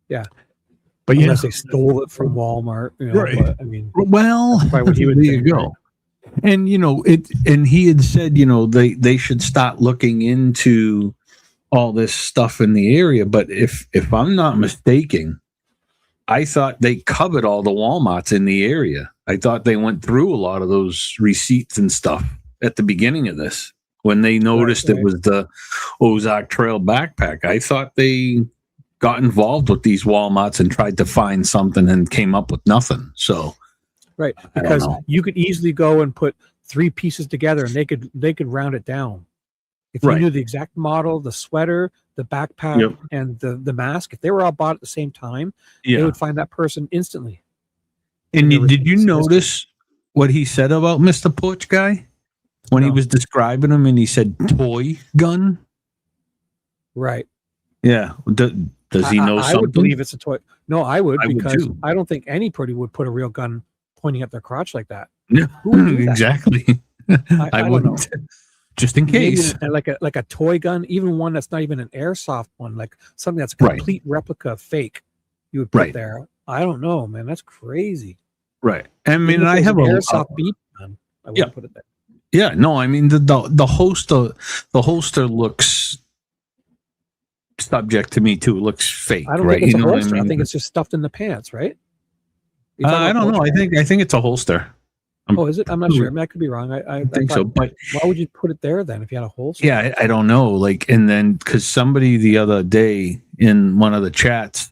Yeah. But unless they stole it from Walmart, right? But, I mean, well, that's probably what he would there think, you go. And and he had said, they should start looking into all this stuff in the area. But if I'm not mistaken, I thought they covered all the Walmarts in the area. I thought they went through a lot of those receipts and stuff at the beginning of this when they noticed it was the Ozark Trail backpack. I thought they got involved with these Walmarts and tried to find something and came up with nothing. So, right, because you could easily go and put 3 pieces together and they could round it down. If you knew the exact model, the sweater, the backpack, and the mask, if they were all bought at the same time, they would find that person instantly. And did you notice what he said about Mr. Porch Guy when he was describing him? And he said toy gun. Right. Yeah. Does he know something? I would believe it's a toy. No, I would, I would because too. I don't think anybody would put a real gun pointing at their crotch like that. Yeah, Who would do that? exactly. I don't wouldn't. know. Just in case. Maybe like a toy gun, even one that's not even an airsoft one, like something that's a complete replica fake, you would put there. I don't know, man. That's crazy. Right. I mean, Even if I it was have an a airsoft beat gun. I wouldn't put it there. Yeah, no, I mean the holster looks subject to me too. It looks fake, I don't right? think it's You a know what holster. I mean? think it's just stuffed in the pants, right? I don't know. I think it's a holster. Is it? I'm not sure. I mean, I could be wrong. I think so, but why would you put it there then if you had a holster? Yeah, I don't know. Like, and then because somebody the other day in one of the chats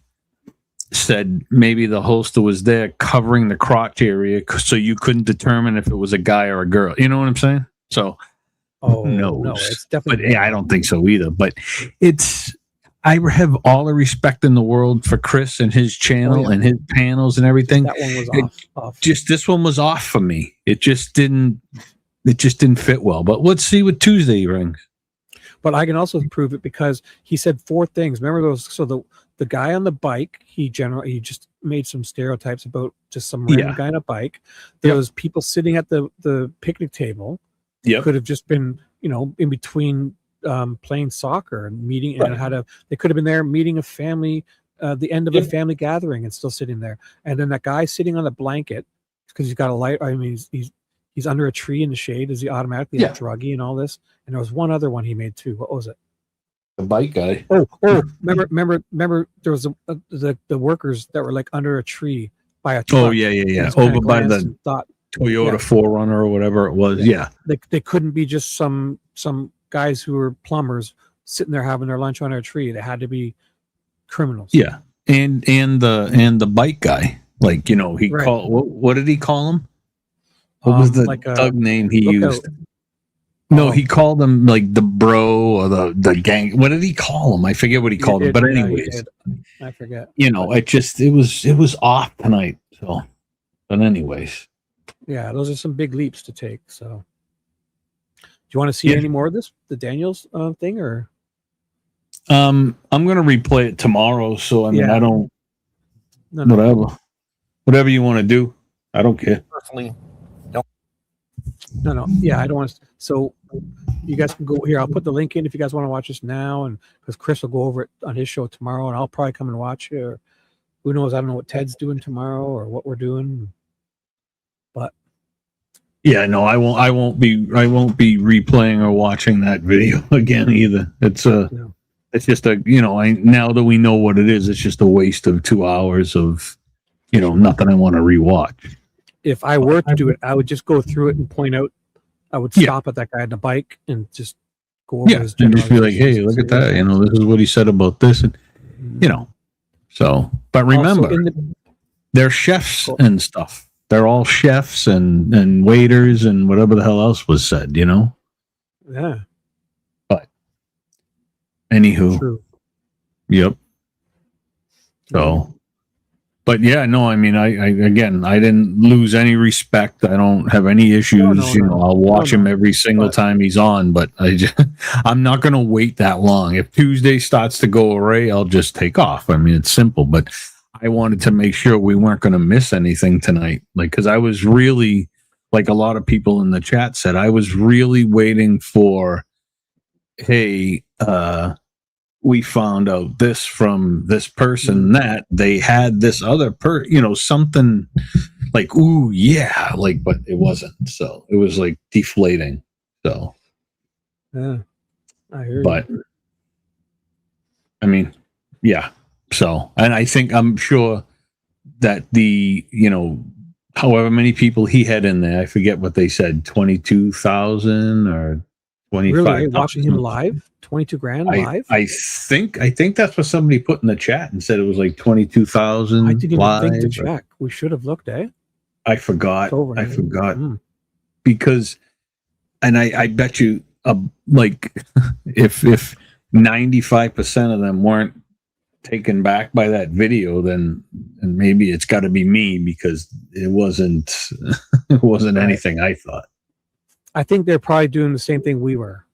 said maybe the holster was there covering the crotch area so you couldn't determine if it was a guy or a girl. You know what I'm saying? So, who knows? No, it's definitely. But yeah, I don't think so either. But I have all the respect in the world for Chris and his channel and his panels and everything. That one was off. Just this one was off for me. It just didn't fit well. But let's see what Tuesday brings. But I can also prove it because he said 4 things. Remember those? So the guy on the bike, he just made some stereotypes about just some random guy on a bike. There was people sitting at the picnic table. Yeah, could have just been in between playing soccer and meeting, and they could have been there meeting a family, the end of a family gathering, and still sitting there. And then that guy sitting on a blanket because he's got a light. I mean, he's under a tree in the shade. Is he automatically a druggie and all this? And there was one other one he made too. What was it? The bike guy. Oh! Remember? There was the workers that were like under a tree by a truck. Oh yeah. Over by the Toyota 4Runner or whatever it was. Yeah. They couldn't be just some guys who were plumbers sitting there having their lunch on a tree. They had to be criminals. Yeah. And the bike guy. Like, he called what did he call him? What was the thug name he used? No, he called him like the bro or the gang. What did he call him? I forget what he called him. But anyways, I forget. It was off tonight. So, but anyways. Yeah, those are some big leaps to take. So, do you want to see any more of this, the Daniels thing, or? I'm gonna replay it tomorrow. So I mean, Yeah. I don't. No. Whatever you want to do, I don't care. Personally, No. Yeah, I don't want to. So you guys can go here. I'll put the link in if you guys want to watch this now, and because Chris will go over it on his show tomorrow, and I'll probably come and watch it. Or who knows? I don't know what Ted's doing tomorrow or what we're doing, but Yeah, no, I won't be replaying or watching that video again either. It's it's just a now that we know what it is, it's just a waste of 2 hours of nothing I want to rewatch. if I were to do it, I would just go through it and point out. I would stop at that guy on the bike and just go over his and just be like, hey, generalizations look at and that. This is what he said about this, and So, but remember, they're chefs and stuff. They're all chefs and waiters and whatever the hell else was said. Yeah. But anywho, True. Yep. So, but yeah, no, I mean, I didn't lose any respect. I don't have any issues. I'll watch him every single time he's on, but I'm not going to wait that long. If Tuesday starts to go away, I'll just take off. I mean, it's simple, but I wanted to make sure we weren't going to miss anything tonight. Cause I was really, like a lot of people in the chat said, I was really waiting for, hey, we found out this from this person that they had this other something like, ooh, yeah, but it wasn't. So it was like deflating. So, yeah, I hear but you. I mean, yeah. So, and I'm sure that however many people he had in there, I forget what they said, 22,000 or 25,000. Really, watching him live, 22 grand live. I think that's what somebody put in the chat and said it was like 22,000. I didn't live. even think to check. We should have looked, eh? I forgot. I forgot because, and I bet you, like, if 95% of them weren't taken back by that video, then and maybe it's got to be me because it wasn't anything I thought. I think they're probably doing the same thing we were.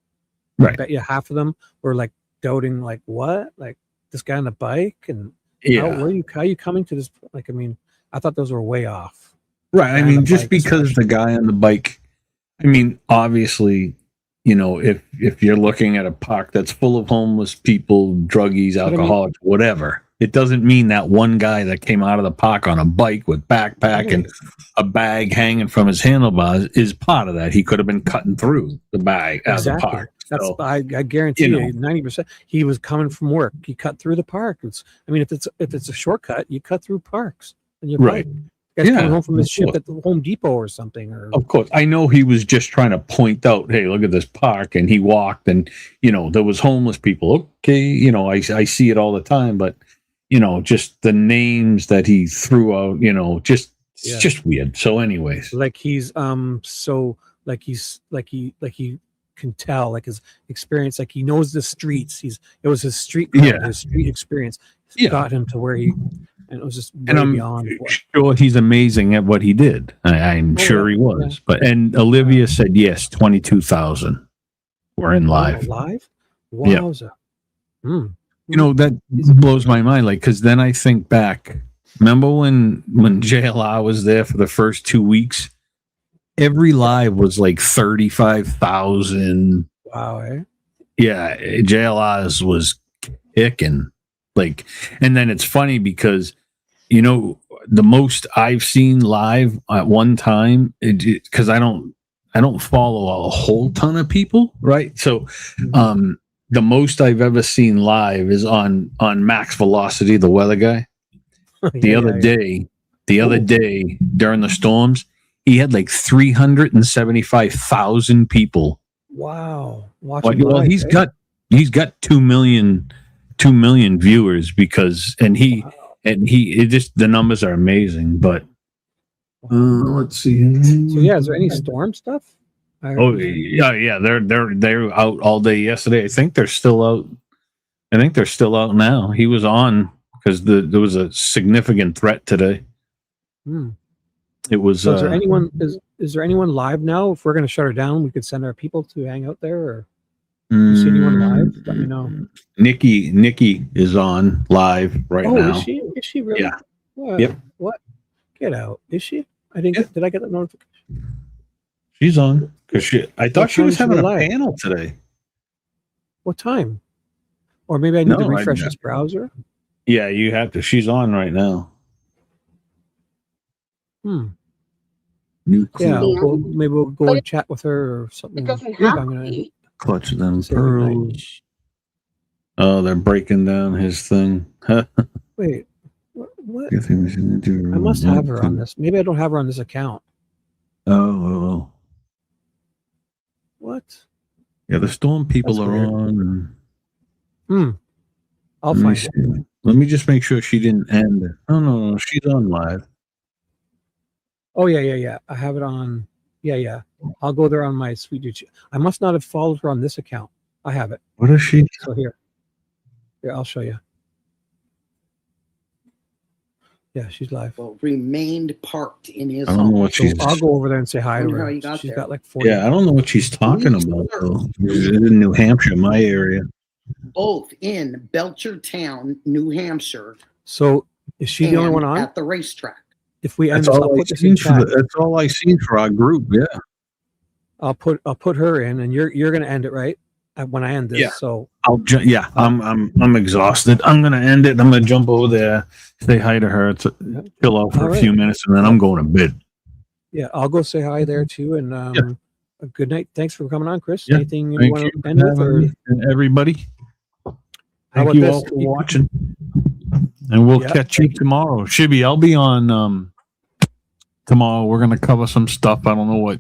Right. I bet you half of them were like doubting, like, what? Like this guy on the bike? And Yeah. how are you coming to this? Like, I mean, I thought those were way off. Right. I mean, just because the guy on the bike, I mean, obviously, if you're looking at a park that's full of homeless people, druggies, alcoholics, whatever, it doesn't mean that one guy that came out of the park on a bike with backpack and a bag hanging from his handlebars is part of that. He could have been cutting through the bag out of the park. That's So, I guarantee you 90%. He was coming from work. He cut through the park. If it's a shortcut, you cut through parks and you Right. Guy's Yeah, coming home from his of shift course. at the Home Depot or something. Or Of course, I know he was just trying to point out, hey, look at this park, and he walked, and there was homeless people. Okay, I see it all the time, but just the names that he threw out, it's just weird. So, anyways, like he's he can tell, like his experience, like he knows the streets. It was his street cred, his street experience got him to where he. And it was just way and I'm beyond. sure he's amazing at what he did. I'm sure he was. And Olivia said yes, 22,000 were in live. Live? Yeah. Wowza. That blows my mind. Like, because then I think back. Remember when JLR was there for the first 2 weeks? Every live was like 35,000. Wow, eh? Yeah, JLR's was kicking. Like, and then it's funny because the most I've seen live at one time, because I don't follow a whole ton of people, right? So the most I've ever seen live is on Max Velocity, the weather guy. The other day during the storms, he had like 375,000 people. Wow. Well, he's got 2 million viewers because the numbers are amazing. But let's see. So is there any storm stuff? Oh yeah, they're out all day yesterday. I think they're still out. Now. He was on because there was a significant threat today. It was. So is there anyone? Is there anyone live now? If we're going to shut her down, we could send our people to hang out there. Or You see anyone live? Let me know. Nikki is on live right now. Is she? Is she really? Yeah. What? Yep. What? Get out. Is she? I didn't. Did I get that notification? She's on because I thought she time was is she having a live? panel today. What time? Or maybe I need to No, refresh this browser. Yeah, you have to. She's on right now. New Yeah, clue. maybe we'll go and chat with her or something. It doesn't Yeah, have I'm to gonna be. Clutch them say goodnight. pearls. Oh, they're breaking down his thing. Wait, what? I must have her on this. Maybe I don't have her on this account. Oh. What? Yeah, the storm people That's are weird. on. I'll Let me find see. it. Let me just make sure she didn't end it. Oh, no, she's on live. Oh yeah. I have it on. Yeah. I'll go there on my Sweet Dude. I must not have followed her on this account. I have it. What is she? So here, I'll show you. Yeah, she's live. Well, remained parked in his I don't know home. what she's. I'll go over there and say hi to Wonder her. how you got She's there. got like 40. Yeah, I don't know what she's talking about though. She's in New Hampshire, my area. Both in Belchertown, New Hampshire. So is she the only and one on? at the racetrack? If we end That's this, I'll all I put this in seen for chat. that's all I seen for our group. Yeah. I'll put her in, and you're gonna end it right when I end this. Yeah. So I'm exhausted. I'm gonna end it. I'm gonna jump over there, say hi to her, chill out for All a few right. minutes, and then I'm going to bed. yeah, I'll go say hi there too, and a good night. Thanks for coming on, Chris. Yeah, Anything you thank want you to end with, for or having me and everybody. How Thank about you this? all for watching, and we'll Yeah, catch you tomorrow. Shibby, I'll be on tomorrow. We're gonna cover some stuff. I don't know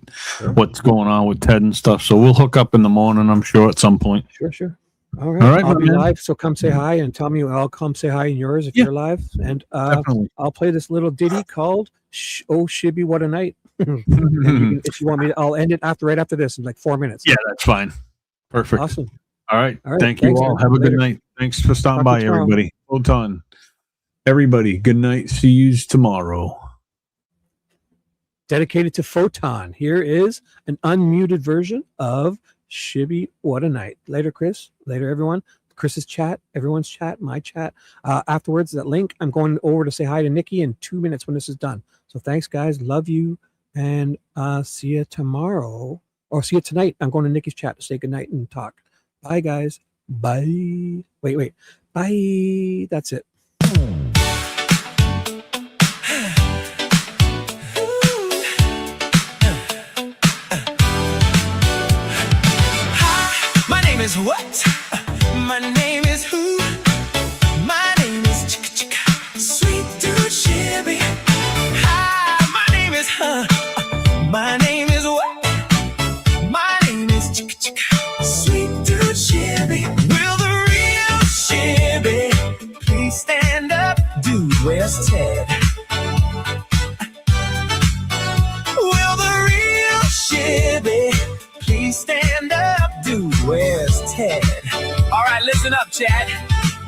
what's going on with Ted and stuff, so we'll hook up in the morning. I'm sure at some point. Sure. All right, All right, I'll my be man. live, so come say hi and tell me. I'll come say hi in yours if you're live, and Definitely. I'll play this little ditty called "Oh Shibby, What a Night." And you can, if you want me to, I'll end it right after this in like 4 minutes. Yeah, that's fine. Perfect. Awesome. All right. All right, Thank you thanks, all. man. Have a good Later. night. Thanks for stopping Talk to by, you tomorrow. everybody. Hold on. Everybody, good night. See you tomorrow. Dedicated to Photon. Here is an unmuted version of Shibby What a Night. Later, Chris. Later, everyone. Chris's chat, everyone's chat, my chat. Afterwards, that link, I'm going over to say hi to Nikki in 2 minutes when this is done. So thanks, guys. Love you. And see you tomorrow. Or see you tonight. I'm going to Nikki's chat to say goodnight and talk. Bye, guys. Bye. Wait. Bye. That's it. My name is what? My name is who? My name is Chicka Chicka, Sweet Dude Shibby. Hi, my name is my name is what? My name is Chicka Chicka, Sweet Dude Shibby. Will the real Shibby please stand up? Dude, where's Ted? Will the real Shibby please stand up? Dude, where's Ted? All right, listen up, Chad.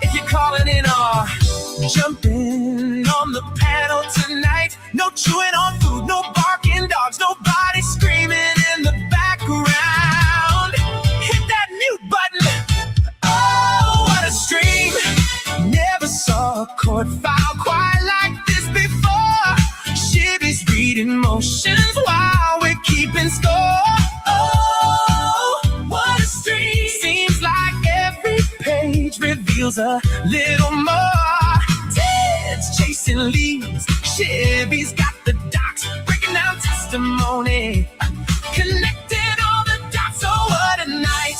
If you're calling in or jumping on the panel tonight, no chewing on food, no barking dogs, nobody screaming in the background. Hit that mute button. Oh, what a stream. Never saw a court file quite like this before. Shibby's reading motions while we're keeping score. Oh, what a stream. Seems like every page reveals a little more. Ted's chasing leads. Shibby's got the docs, breaking down testimony, connecting all the dots. Oh, what a night.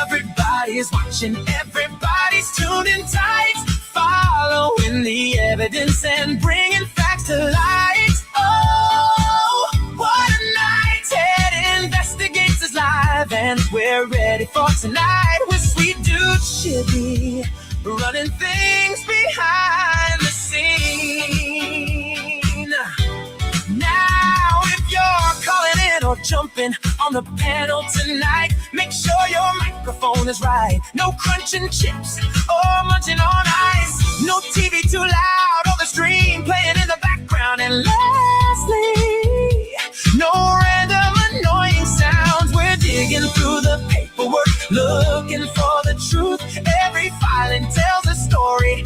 Everybody's watching, everybody's tuning tight, following the evidence and bringing facts to light. Oh, what a night. Ted investigates us live, and we're ready for tonight with Sweet Dude Shibby, running things behind the scene. Now, if you're calling in or jumping on the panel tonight, make sure your microphone is right. No crunching chips or munching on ice. No TV too loud or the stream playing in the background. And lastly, no random annoying sounds. We're digging through the paperwork, looking for the truth. Every filing tells a story,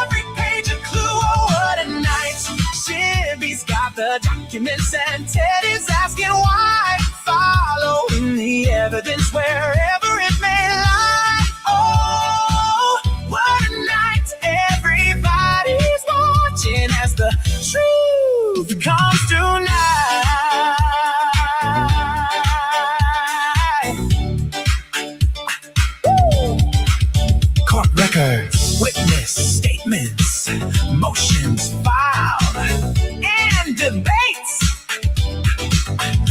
every page a clue. Oh, what a night. Shelby's got the documents and Ted is asking why. Following the evidence wherever it may lie. Oh, what a night. Everybody's watching as the truth comes to court records, witness statements, motions filed, and debates.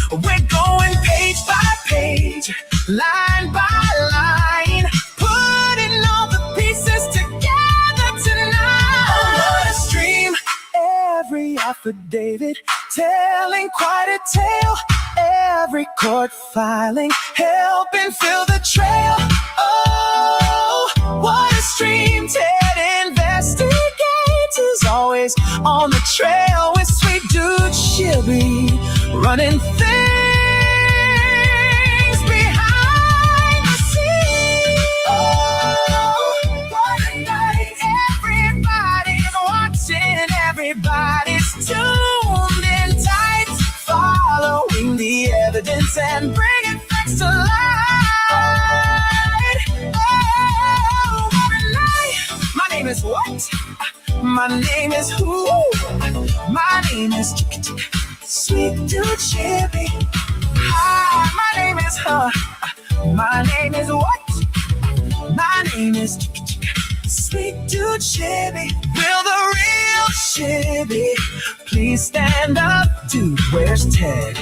We're going page by page, line by line, putting all the pieces together tonight. Oh, what a stream. Every affidavit telling quite a tale. Every court filing helping fill the trail. Oh, what a stream. Ted investigates, is always on the trail with sweet dude Shelby, running things behind the scenes. Oh, what a night. Everybody's watching, everybody's tuned in tight, following the evidence and bringing facts to light. Oh, what a night. My name is what? My name is who? My name is Sweet Dude Shelby. Hi, my name is her. My name is what? My name is Sweet Dude Shelby. Will the real Shelby please stand up? Dude, where's Ted?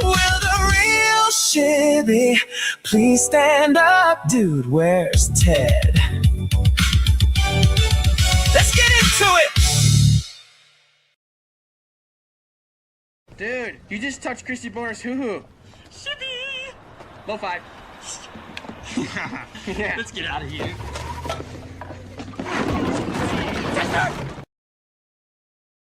Will the real Shelby please stand up? Dude, where's Ted? Let's get into it! Dude, you just touched Christy Boner's hoo-hoo. Shippy! Low five. Yeah. Let's get out of here.